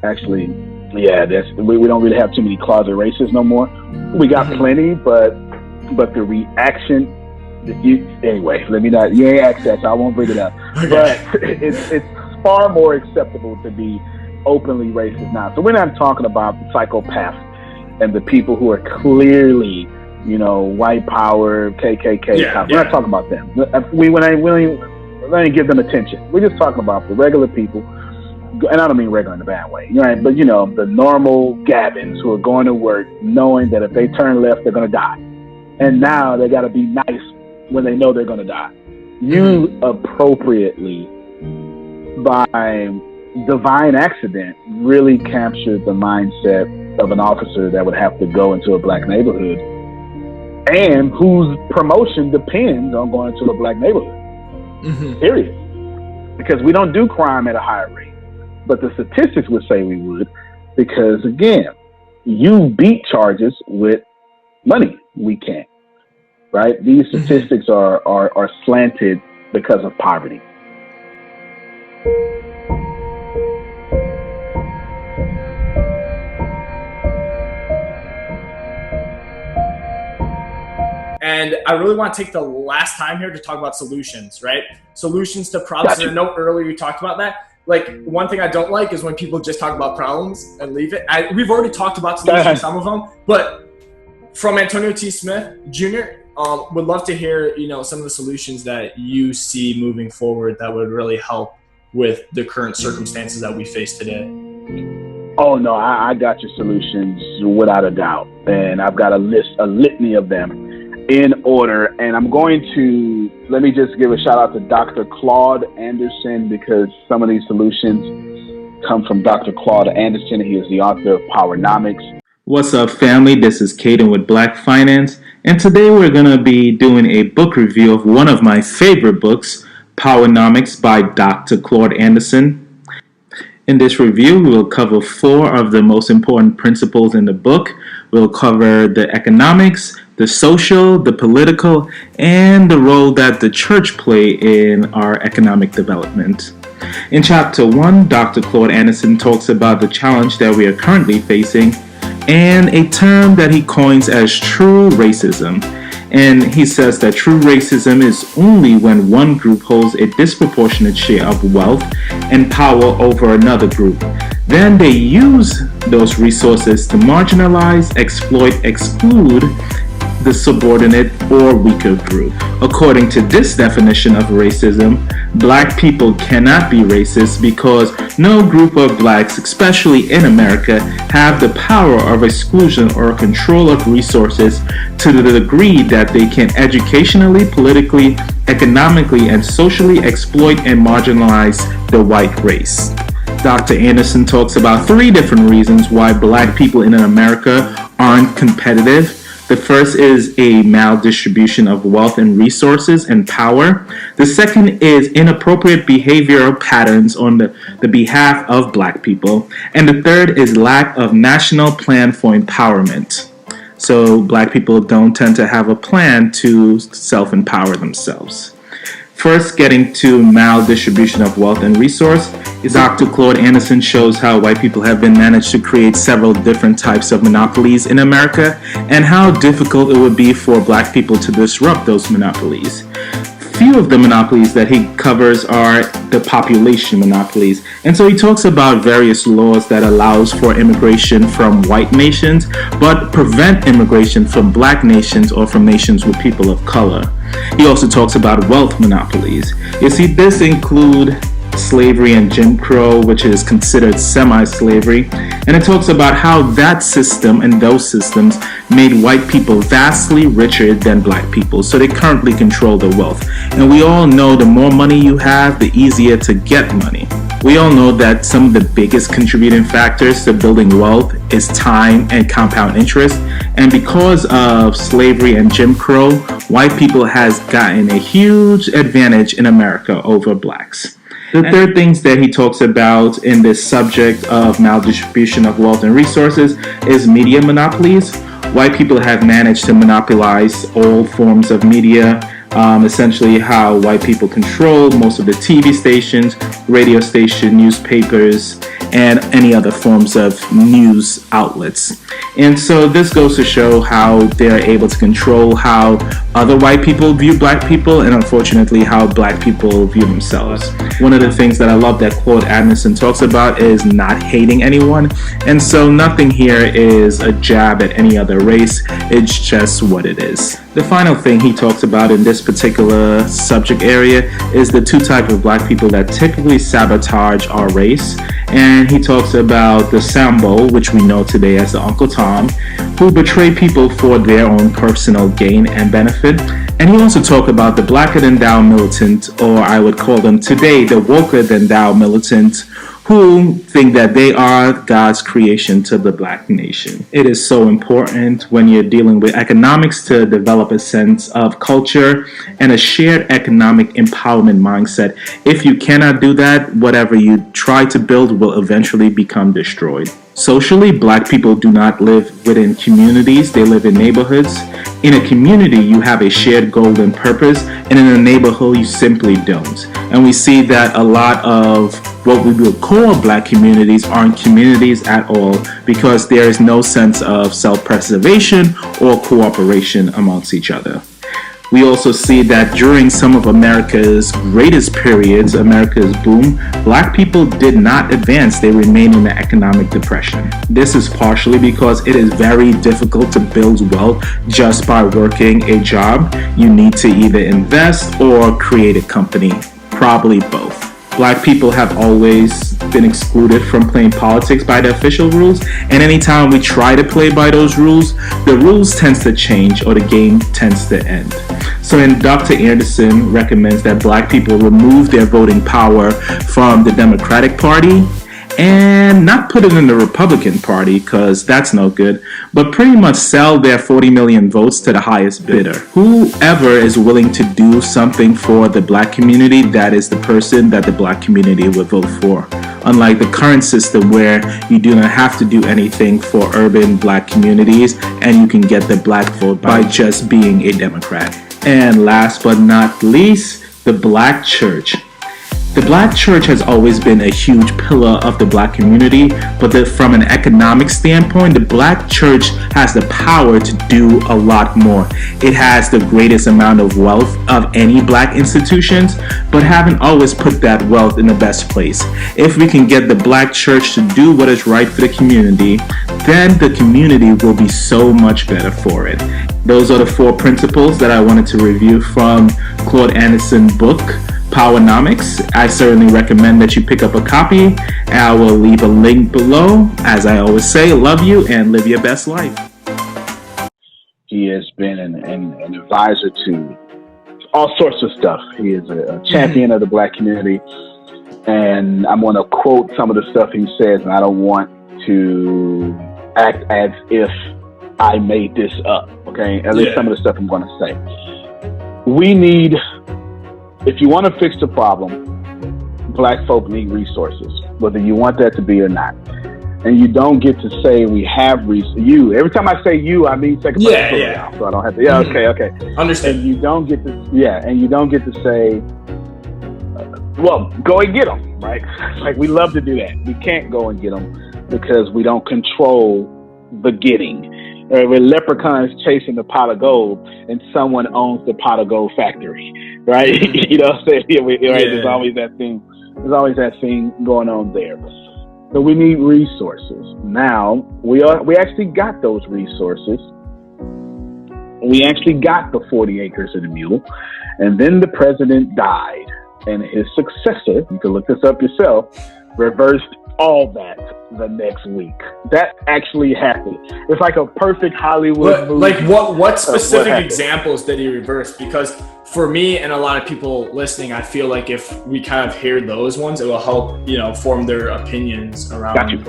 that's, we don't really have too many closet racists no more. We got plenty, but the reaction. Anyway, let me not. You ain't asked that, so I won't bring it up. Okay. But it's far more acceptable to be openly racist now. So we're not talking about the psychopaths and the people who are clearly, white power, KKK. We're not talking about them. We ain't give them attention. We're just talking about the regular people, and I don't mean regular in a bad way, right? But the normal Gavins who are going to work knowing that if they turn left, they're going to die, and now they got to be nice when they know they're going to die. You appropriately, by divine accident, really captured the mindset of an officer that would have to go into a black neighborhood and whose promotion depends on going to a black neighborhood, period. Because we don't do crime at a higher rate, but the statistics would say we would, because again, you beat charges with money. We can't. Right? These statistics are slanted because of poverty. And I really want to take the last time here to talk about solutions, right? Solutions to problems. I know earlier you talked about that. Like, one thing I don't like is when people just talk about problems and leave it. We've already talked about solutions, some of them, but from Antonio T. Smith, Jr., would love to hear, some of the solutions that you see moving forward that would really help with the current circumstances that we face today. Oh no, I got your solutions without a doubt, and I've got a litany of them in order. And I'm going to let me just give a shout out to Dr. Claude Anderson, because some of these solutions come from Dr. Claude Anderson. He is the author of Powernomics. What's up, family? This is Caden with Black Finance, and today we're going to be doing a book review of one of my favorite books, Powernomics by Dr. Claude Anderson. In this review, we will cover 4 of the most important principles in the book. We'll cover the economics, the social, the political, and the role that the church play in our economic development. In Chapter 1, Dr. Claude Anderson talks about the challenge that we are currently facing and a term that he coins as true racism. And he says that true racism is only when one group holds a disproportionate share of wealth and power over another group. Then they use those resources to marginalize, exploit, exclude the subordinate or weaker group. According to this definition of racism, black people cannot be racist because no group of blacks, especially in America, have the power of exclusion or control of resources to the degree that they can educationally, politically, economically, and socially exploit and marginalize the white race. Dr. Anderson talks about 3 different reasons why black people in America aren't competitive. The first is a maldistribution of wealth and resources and power. The second is inappropriate behavioral patterns on the behalf of black people. And the third is lack of national plan for empowerment. So black people don't tend to have a plan to self-empower themselves. First, getting to maldistribution of wealth and resource, Dr. Claude Anderson shows how white people have been managed to create several different types of monopolies in America and how difficult it would be for black people to disrupt those monopolies. Few of the monopolies that he covers are the population monopolies. And so he talks about various laws that allows for immigration from white nations, but prevent immigration from black nations or from nations with people of color. He also talks about wealth monopolies. You see, this include slavery and Jim Crow, which is considered semi-slavery, and it talks about how that system and those systems made white people vastly richer than black people, so they currently control the wealth. And we all know the more money you have, the easier to get money. We all know that some of the biggest contributing factors to building wealth is time and compound interest, and because of slavery and Jim Crow, white people has gotten a huge advantage in America over blacks. The third things that he talks about in this subject of maldistribution of wealth and resources is media monopolies. White people have managed to monopolize all forms of media, essentially how white people control most of the TV stations, radio station, newspapers, and any other forms of news outlets. And so this goes to show how they're able to control how other white people view black people, and unfortunately how black people view themselves. One of the things that I love that Claude Anderson talks about is not hating anyone, and so nothing here is a jab at any other race, it's just what it is. The final thing he talks about in this particular subject area is the two types of black people that typically sabotage our race. And he talks about the Sambo, which we know today as the Uncle Tom, who betray people for their own personal gain and benefit. And he also talked about the blacker than thou militant, or I would call them today the woker than thou militant, who think that they are God's creation to the black nation. It is so important when you're dealing with economics to develop a sense of culture and a shared economic empowerment mindset. If you cannot do that, whatever you try to build will eventually become destroyed. Socially, black people do not live within communities, they live in neighborhoods. In a community, you have a shared goal and purpose, and in a neighborhood, you simply don't. And we see that a lot of what we would call black communities aren't communities at all because there is no sense of self-preservation or cooperation amongst each other. We also see that during some of America's greatest periods, America's boom, black people did not advance. They remained in the economic depression. This is partially because it is very difficult to build wealth just by working a job. You need to either invest or create a company, probably both. Black people have always been excluded from playing politics by the official rules, and anytime we try to play by those rules, the rules tends to change or the game tends to end. So then Dr. Anderson recommends that black people remove their voting power from the Democratic Party and not put it in the Republican Party because that's no good, but pretty much sell their 40 million votes to the highest bidder. Whoever is willing to do something for the black community, that is the person that the black community would vote for. Unlike the current system where you do not have to do anything for urban black communities and you can get the black vote by just being a Democrat. And last but not least, the black church. The black church has always been a huge pillar of the black community, but from an economic standpoint, the black church has the power to do a lot more. It has the greatest amount of wealth of any black institutions, but haven't always put that wealth in the best place. If we can get the black church to do what is right for the community, then the community will be so much better for it. Those are the 4 principles that I wanted to review from Claude Anderson's book, Powernomics. I certainly recommend that you pick up a copy. I will leave a link below. As I always say, love you and live your best life. He has been an advisor to all sorts of stuff. He is a champion of the black community. And I'm going to quote some of the stuff he says, and I don't want to act as if I made this up, okay? At least some of the stuff I'm going to say. We need, if you want to fix the problem, black folk need resources, whether you want that to be or not. And you don't get to say we have you. Every time I say you, I mean second person. Yeah. So I don't have to. Yeah. Okay. Understand. And you don't get to. Yeah. And you don't get to say, well, go and get them. Right. Like we love to do that. We can't go and get them because we don't control the getting. We're leprechauns chasing the pot of gold, and someone owns the pot of gold factory. Right. You know what I'm saying? There's always that thing. There's always that thing going on there. So we need resources. Now, we actually got those resources. We actually got the 40 acres and a mule. And then the president died. And his successor, you can look this up yourself, reversed all that the next week. That actually happened. It's like a perfect Hollywood movie. Like what specific examples did he reverse? Because for me and a lot of people listening, I feel like if we kind of hear those ones, it will help, form their opinions around. Got you.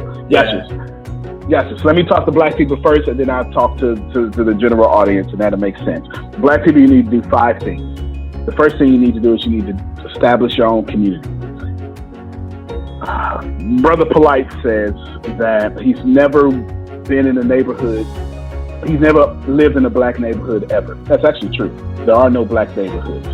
So let me talk to black people first, and then I'll talk to the general audience, and that'll make sense. Black people, you need to do 5 things. The first thing you need to do is you need to establish your own community. Brother Polite says that he's never been in a neighborhood. He's never lived in a black neighborhood ever. That's actually true. There are no black neighborhoods.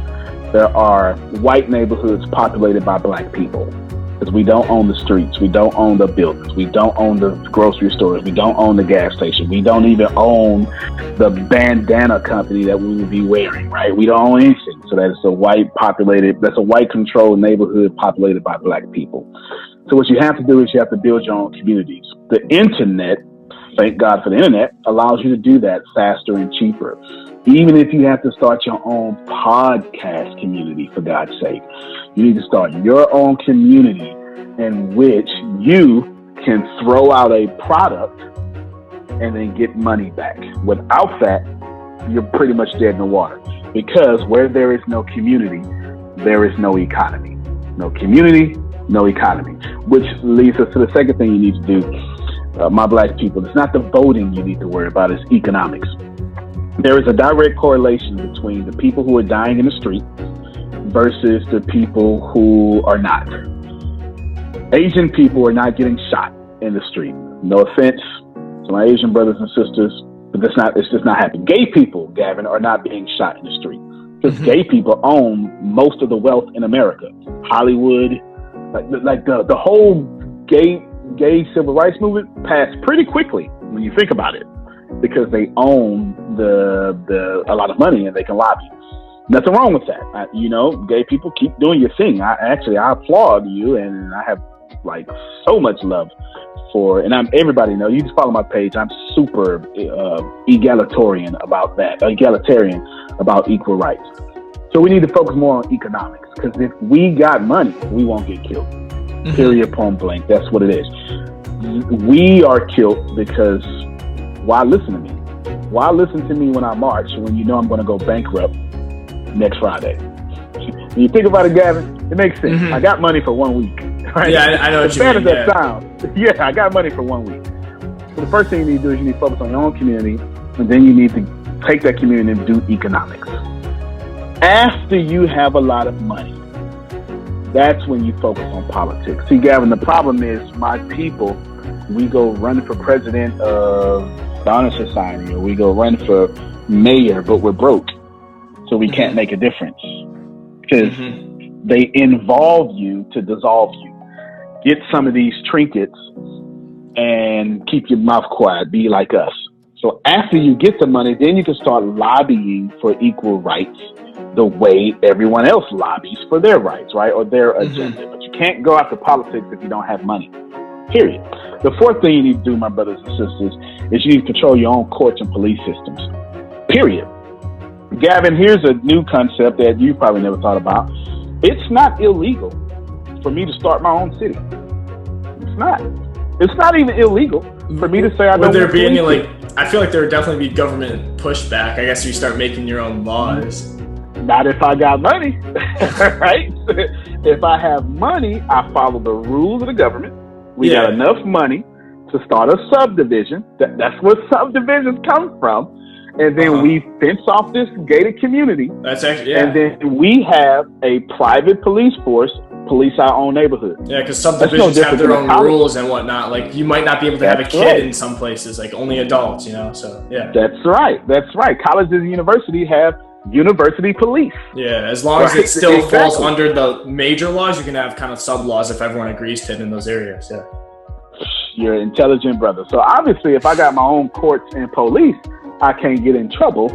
There are white neighborhoods populated by black people. Because we don't own the streets. We don't own the buildings. We don't own the grocery stores. We don't own the gas station. We don't even own the bandana company that we would be wearing, right? We don't own anything. So that's a white controlled neighborhood populated by black people. So what you have to do is you have to build your own communities. The internet, thank God for the internet, allows you to do that faster and cheaper. Even if you have to start your own podcast community, for God's sake, you need to start your own community in which you can throw out a product and then get money back. Without that, you're pretty much dead in the water, because where there is no community, there is no economy. No community, no economy, which leads us to the second thing you need to do, my black people. It's not the voting you need to worry about, it's economics. There is a direct correlation between the people who are dying in the street versus the people who are not. Asian people are not getting shot in the street. No offense to my Asian brothers and sisters, but it's just not happening. Gay people, Gavin, are not being shot in the street because gay people own most of the wealth in America. Hollywood, like the whole gay civil rights movement passed pretty quickly when you think about it, because they own a lot of money and they can lobby. Nothing wrong with that. Gay people, keep doing your thing. I applaud you, and I have so much love for, and everybody know, you just follow my page. I'm super egalitarian about that, about equal rights. So we need to focus more on economics, because if we got money, we won't get killed. Period, point blank. That's what it is. We are killed because why listen to me? Why listen to me when I march when you know I'm going to go bankrupt next Friday? When you think about it, Gavin, it makes sense. I got money for 1 week. Right? Yeah, I know what you mean. As bad as that sounds, I got money for 1 week. So the first thing you need to do is you need to focus on your own community, and then you need to take that community and do economics. After you have a lot of money, that's when you focus on politics. See, Gavin, the problem is my people, we go run for president of the Honor Society, or we go run for mayor, but we're broke. So we can't make a difference because they involve you to dissolve you. Get some of these trinkets and keep your mouth quiet. Be like us. So after you get the money, then you can start lobbying for equal rights the way everyone else lobbies for their rights, right? Or their agenda. But you can't go after politics if you don't have money. Period. The fourth thing you need to do, my brothers and sisters, is you need to control your own courts and police systems. Period. Gavin, here's a new concept that you probably never thought about. It's not illegal for me to start my own city. It's not. It's not even illegal for me to say I don't. Would there be any I feel like there would definitely be government pushback. I guess you start making your own laws. Not if I got money, right? If I have money, I follow the rules of the government. We got enough money to start a subdivision. That's where subdivisions come from. And then we fence off this gated community. That's actually, And then we have a private police force police our own neighborhood. Yeah, because some That's no divisions have different their than own college. rules and whatnot. Like you might not be able to have a That's kid right. in some places, like only adults, So yeah. That's right. Colleges and universities have university police. Yeah, as long as Right, it still falls exactly. under the major laws, you can have kind of sub laws if everyone agrees to it in those areas. Yeah. You're an intelligent brother. So obviously, if I got my own courts and police, I can't get in trouble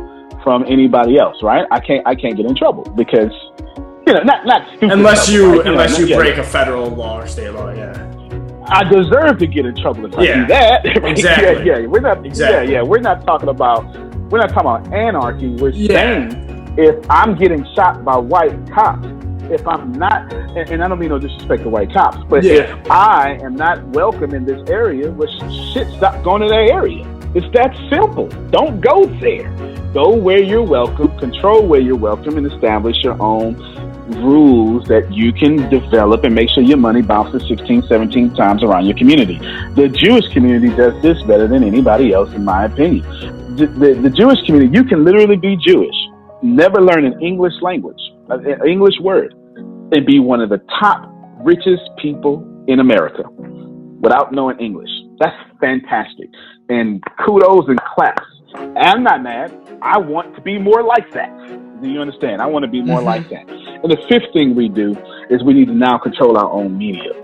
from anybody else, right? I can't get in trouble because not stupid. Unless trouble, you right? break a federal law or state law. Yeah. I deserve to get in trouble if I do that. Right? Exactly. Yeah. We're not. Exactly. Yeah. We're not talking about anarchy. We're saying if I'm getting shot by white cops, if I'm not, and I don't mean no disrespect to white cops, but if I am not welcome in this area, well, shit, stop going to that area. It's that simple. Don't go there. Go where you're welcome, control where you're welcome, and establish your own rules that you can develop and make sure your money bounces 16, 17 times around your community. The Jewish community does this better than anybody else, in my opinion. The Jewish community, you can literally be Jewish, never learn an English language, an English word, and be one of the top richest people in America without knowing English. That's fantastic. And kudos and claps. I'm not mad. I want to be more like that. Do you understand? I want to be more like that. And the fifth thing we do is we need to now control our own media,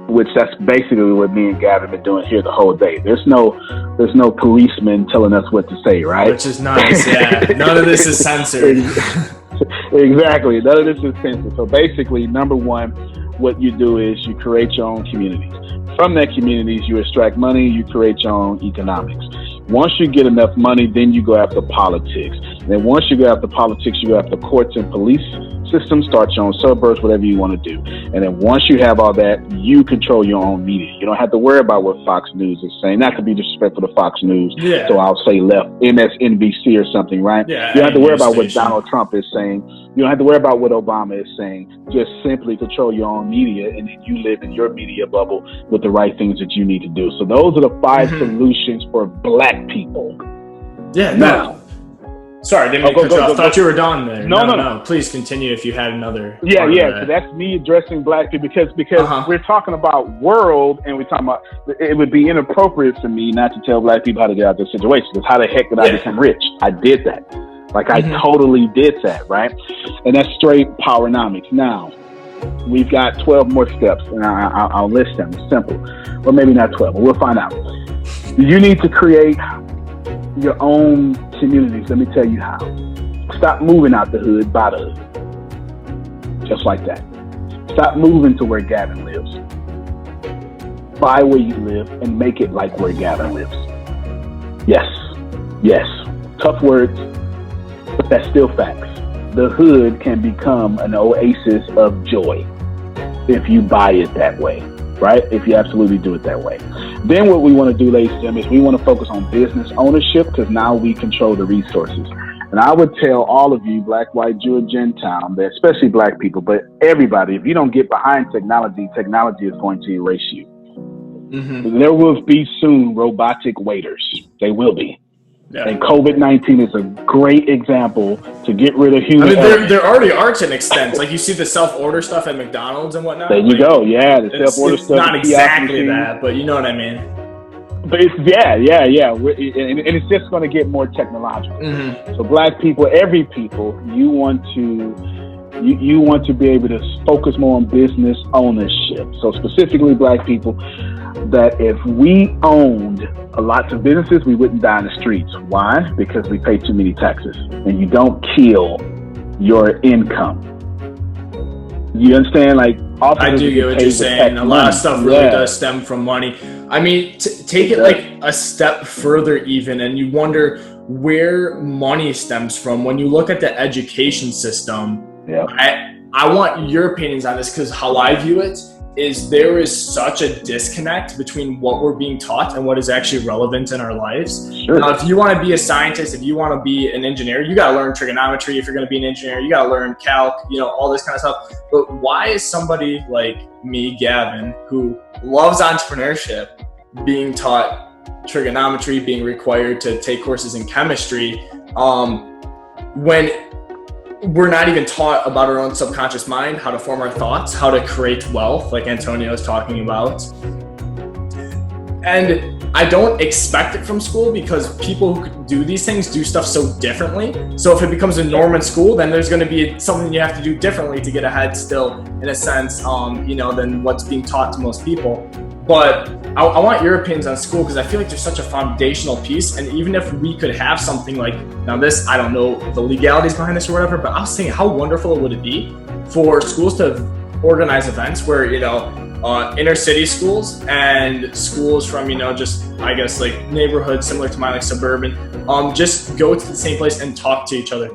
which that's basically what me and Gavin have been doing here the whole day. There's no policeman telling us what to say, right? Which is nice, yeah. None of this is censored. Exactly. None of this is censored. So basically, number one, what you do is you create your own communities. From that communities, you extract money, you create your own economics. Once you get enough money, then you go after politics. And then once you go after politics, you go after courts and police systems, start your own suburbs, whatever you want to do. And then once you have all that, you control your own media. You don't have to worry about what Fox News is saying. Not to be disrespectful to Fox News, so I'll say left, MSNBC or something, right? Yeah, you don't have to worry news about what station. Donald Trump is saying. You don't have to worry about what Obama is saying. Just simply control your own media, and then you live in your media bubble with the right things that you need to do. So those are the 5 solutions for Black people. Yeah, Now, sorry, didn't mean to cut you off. Thought you were done there. No. Please continue if you had another. Yeah. part of that. So that's me addressing Black people because we're talking about world, and we're talking about it would be inappropriate for me not to tell Black people how to get out of this situation. Because how the heck did I become rich? I did that. Like I totally did that, right? And that's straight powernomics. Now, we've got 12 more steps, and I'll list them. It's simple. Well, maybe not 12, but we'll find out. You need to create your own communities. Let me tell you how. Stop moving out the hood, by the hood. Just like that. Stop moving to where Gavin lives. Buy where you live and make it like where Gavin lives. Yes. Tough words, but that's still facts. The hood can become an oasis of joy if you buy it that way, right? If you absolutely do it that way. Then what we want to do, ladies and gentlemen, is we want to focus on business ownership because now we control the resources. And I would tell all of you, Black, white, Jew, or Gentile, that especially Black people, but everybody, if you don't get behind technology, technology is going to erase you. There will be soon robotic waiters. They will be. Yeah. And COVID-19 is a great example to get rid of human error. There already are to an extent. Like you see the self-order stuff at McDonald's and whatnot. There you go. Yeah, the self-order it's stuff. Not exactly that, but you know what I mean. But it's yeah. And it's just going to get more technological. So Black people, every people, you want to be able to focus more on business ownership. So specifically Black people, that if we owned lots of businesses, we wouldn't die in the streets. Why? Because we pay too many taxes, and you don't kill your income. You understand? Like, I do get what you're saying. A lot of stuff really does stem from money. I mean, take it like a step further even, and you wonder where money stems from. When you look at the education system, I want your opinions on this, because how I view it is there is such a disconnect between what we're being taught and what is actually relevant in our lives. Now, if you want to be a scientist, if you want to be an engineer, you got to learn trigonometry. If you're going to be an engineer, you got to learn calc, all this kind of stuff. But why is somebody like me, Gavin, who loves entrepreneurship, being taught trigonometry, being required to take courses in chemistry, when we're not even taught about our own subconscious mind, how to form our thoughts, how to create wealth, like Antonio is talking about. And I don't expect it from school because people who do these things do stuff so differently. So if it becomes a norm in school, then there's going to be something you have to do differently to get ahead still, in a sense, than what's being taught to most people. But I want your opinions on school, because I feel like there's such a foundational piece. And even if we could have something like, now this, I don't know the legalities behind this or whatever, but I was thinking, how wonderful would it be for schools to organize events where, inner city schools and schools from, just, I guess, like neighborhoods similar to mine, like suburban, just go to the same place and talk to each other.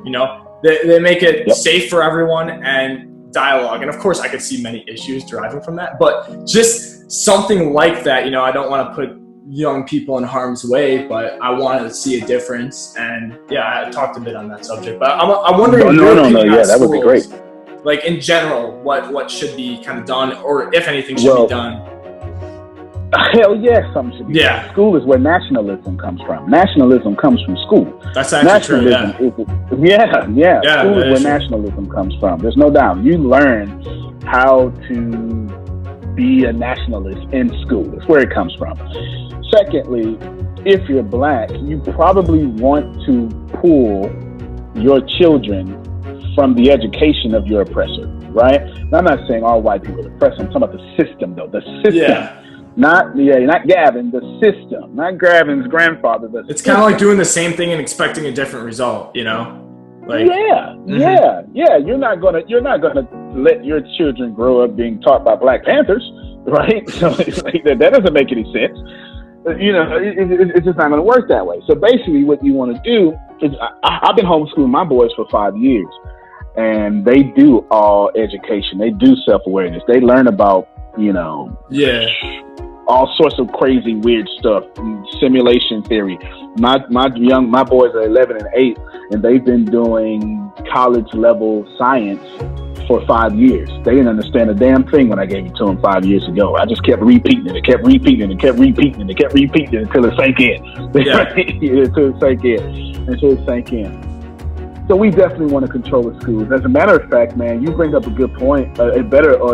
They make it safe for everyone and dialogue. And of course I could see many issues deriving from that, but just something like that. I don't want to put young people in harm's way, but I want to see a difference. And I talked a bit on that subject, but I'm wondering. Yeah, that would be great. Like in general, what should be kind of done, or if anything should be done? Hell yeah, something should be done. School is where nationalism comes from. Nationalism comes from school. That's actually nationalism true, School is where nationalism comes from. There's no doubt. You learn how to be a nationalist in school. That's where it comes from. Secondly, if you're black, you probably want to pull your children from the education of your oppressor, right? Now, I'm not saying all white people are oppressed. I'm talking about the system, though. The system. Yeah. Not Gavin, the system. Not Gavin's grandfather. It's kind of like doing the same thing and expecting a different result, Like, yeah. You're not gonna let your children grow up being taught by Black Panthers, right? So it's like that doesn't make any sense. It's just not going to work that way. So basically, what you want to do is, I've been homeschooling my boys for 5 years, and they do all education. They do self-awareness. They learn about all sorts of crazy, weird stuff, simulation theory. My boys are 11 and 8, and they've been doing college level science for 5 years. They didn't understand a damn thing when I gave it to them 5 years ago. I just kept repeating it. It kept repeating it. It kept repeating it. It kept repeating it until it sank in. Until it sank in. So we definitely want to control the schools. As a matter of fact, man, you bring up a good point. Or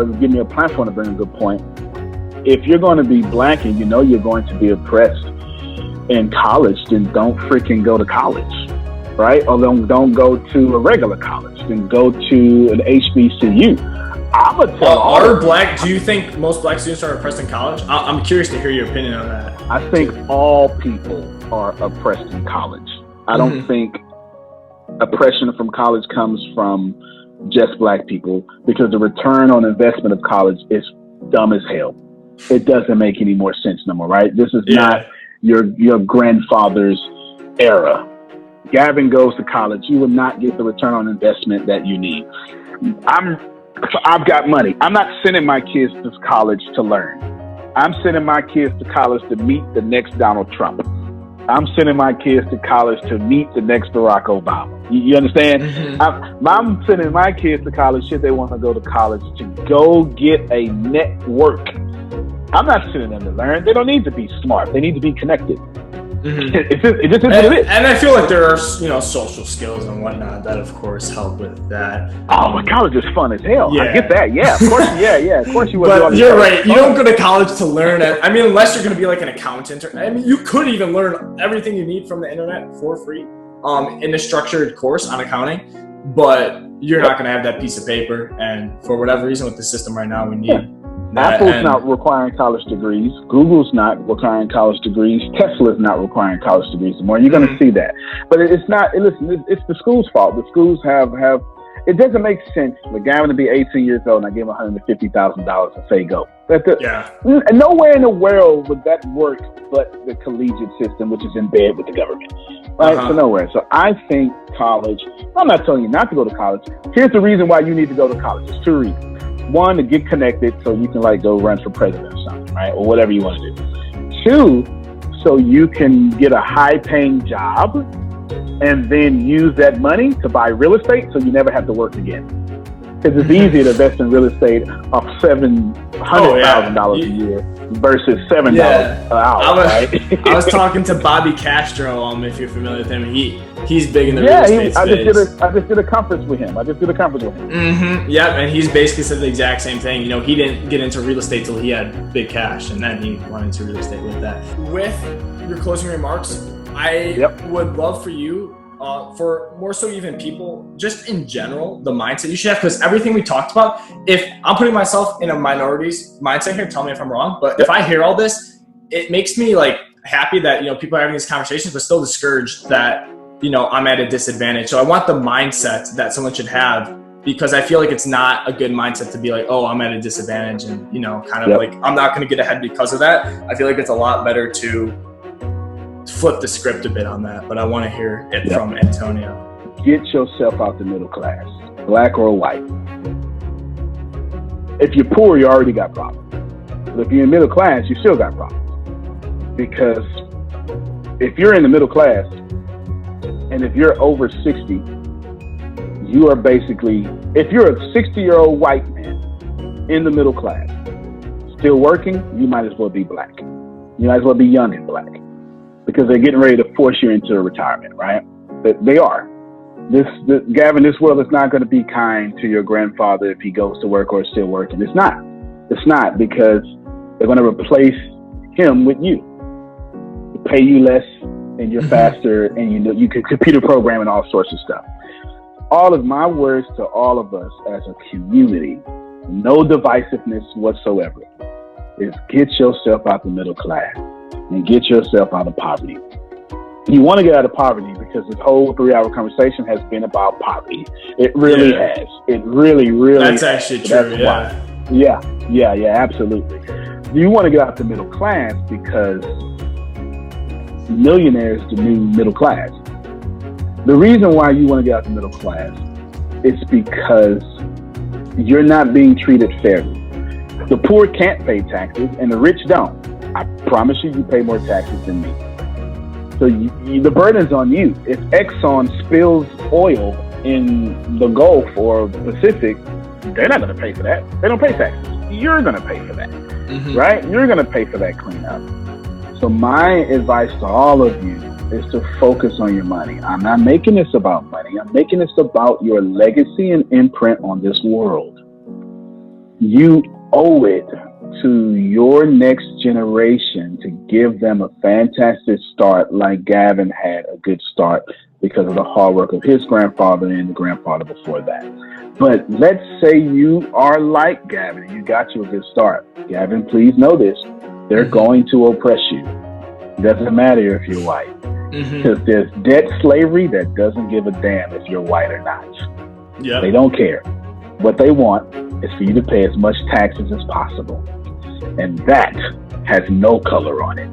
give me a platform to bring a good point. If you're going to be black and you're going to be oppressed in college, then don't freaking go to college, right? Or don't go to a regular college. Then go to an HBCU. I'm gonna tell do you think most black students are oppressed in college? I'm curious to hear your opinion on that. I think all people are oppressed in college. I don't think oppression from college comes from just black people, because the return on investment of college is dumb as hell. It doesn't make any more sense no more, right? This is not your grandfather's era. Gavin goes to college. You will not get the return on investment that you need. I've got money. I'm not sending my kids to college to learn. I'm sending my kids to college to meet the next Donald Trump. I'm sending my kids to college to meet the next Barack Obama. You understand? I'm sending my kids to college if they want to go to college to go get a network. I'm not sending them to learn. They don't need to be smart. They need to be connected. It just is what it is. And I feel like there are, social skills and whatnot that, of course, help with that. Oh, but college is fun as hell. Yeah. I get that. Yeah, of course. Of course you would. But you're right. You don't go to college to learn it. I mean, unless you're going to be like an accountant. You could even learn everything you need from the internet for free in a structured course on accounting. But you're not going to have that piece of paper. And for whatever reason, with the system right now, we need. Apple's not requiring college degrees. Google's not requiring college degrees. Tesla's not requiring college degrees anymore. You're going to see that. But it's not, listen, it's the school's fault. The schools have, it doesn't make sense for Gavin to be 18 years old and I give him $150,000 and say go. Nowhere in the world would that work but the collegiate system, which is in bed with the government. Right? So nowhere. So I think college, I'm not telling you not to go to college. Here's the reason why you need to go to college. There's 2 reasons. One, to get connected so you can go run for president or something, right? Or whatever you want to do. 2, so you can get a high paying job and then use that money to buy real estate so you never have to work again. Because it's easier to invest in real estate off $700,000 a year versus $7 an hour, right? I was talking to Bobby Castro, if you're familiar with him. He's big in the real estate space. I just did a conference with him. Yeah, and he's basically said the exact same thing. You know, he didn't get into real estate till he had big cash, and then he went into real estate with that. With your closing remarks, I would love for you, for more so even people, just in general, the mindset you should have, because everything we talked about, if I'm putting myself in a minority's mindset here, tell me if I'm wrong, but if I hear all this, it makes me like happy that, you know, people are having these conversations, but still discouraged that, you know, I'm at a disadvantage. So I want the mindset that someone should have, because I feel like it's not a good mindset to be like, oh, I'm at a disadvantage and, you know, kind of like, I'm not going to get ahead because of that. I feel like it's a lot better to flip the script a bit on that, but I want to hear it from Antonio. Get yourself out the middle class, black or white. If you're poor, you already got problems. But if you're in middle class, you still got problems. Because if you're in the middle class and if you're over 60, you are basically, if you're a 60-year-old white man in the middle class, still working, you might as well be black. You might as well be young and black, because they're getting ready to force you into retirement, right? They are. Gavin, this world is not going to be kind to your grandfather if he goes to work or is still working. It's not. It's not, because they're going to replace him with you. Pay you less, and you're faster, and you can computer program and all sorts of stuff. All of my words to all of us as a community, no divisiveness whatsoever, is get yourself out the middle class and get yourself out of poverty. You want to get out of poverty, because this whole 3-hour conversation has been about poverty. It really has. It really, really. That's actually true. Yeah, absolutely. You want to get out the middle class because Millionaires the new middle class. The reason why you want to get out the middle class is because you're not being treated fairly. The poor can't pay taxes and the rich don't. I promise you, you pay more taxes than me. So the burden's on you. If Exxon spills oil in the Gulf or the Pacific, they're not going to pay for that. They don't pay taxes. You're going to pay for that, right? You're going to pay for that cleanup. So my advice to all of you is to focus on your money. I'm not making this about money. I'm making this about your legacy and imprint on this world. You owe it to your next generation to give them a fantastic start, like Gavin had a good start because of the hard work of his grandfather and the grandfather before that. But let's say you are like Gavin and you got you a good start. Gavin, please know this. They're going to oppress you. It doesn't matter if you're white. Because there's debt slavery that doesn't give a damn if you're white or not. Yep. They don't care. What they want is for you to pay as much taxes as possible. And that has no color on it.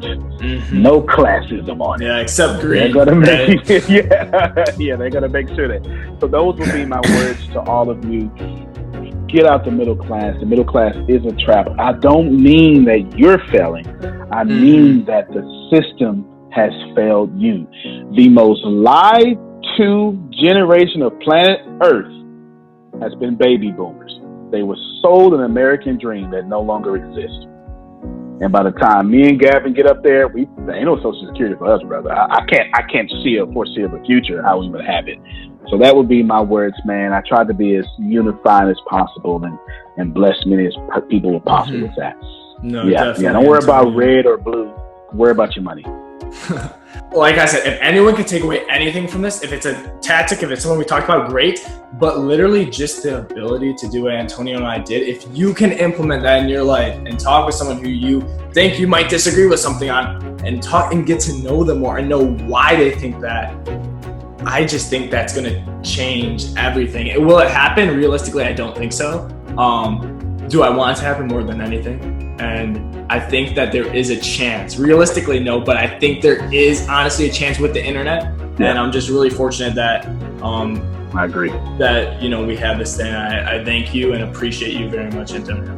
No classism on it. Yeah, except green. They're gonna make they're gonna make sure that. So those will be my words to all of you. Get out the middle class. The middle class is a trap. I don't mean that you're failing. I mean that the system has failed you. The most lied to generation of planet Earth has been baby boomers. They were sold an American dream that no longer exists. And by the time me and Gavin get up there, there ain't no Social Security for us, brother. I can't see a foreseeable future how we would have it. So that would be my words, man. I tried to be as unified as possible and bless many as people as possible with that. Don't worry about red or blue. Worry about your money. Like I said, if anyone could take away anything from this, if it's a tactic, if it's something we talked about, great. But literally just the ability to do what Antonio and I did, if you can implement that in your life and talk with someone who you think you might disagree with something on, and talk and get to know them more and know why they think that, I just think that's going to change everything. Will it happen? Realistically, I don't think so. Do I want it to happen more than anything? And I think that there is a chance. Realistically, no, but I think there is honestly a chance with the internet. Yeah. And I'm just really fortunate that I agree. That, we have this thing. I thank you and appreciate you very much, Antonio.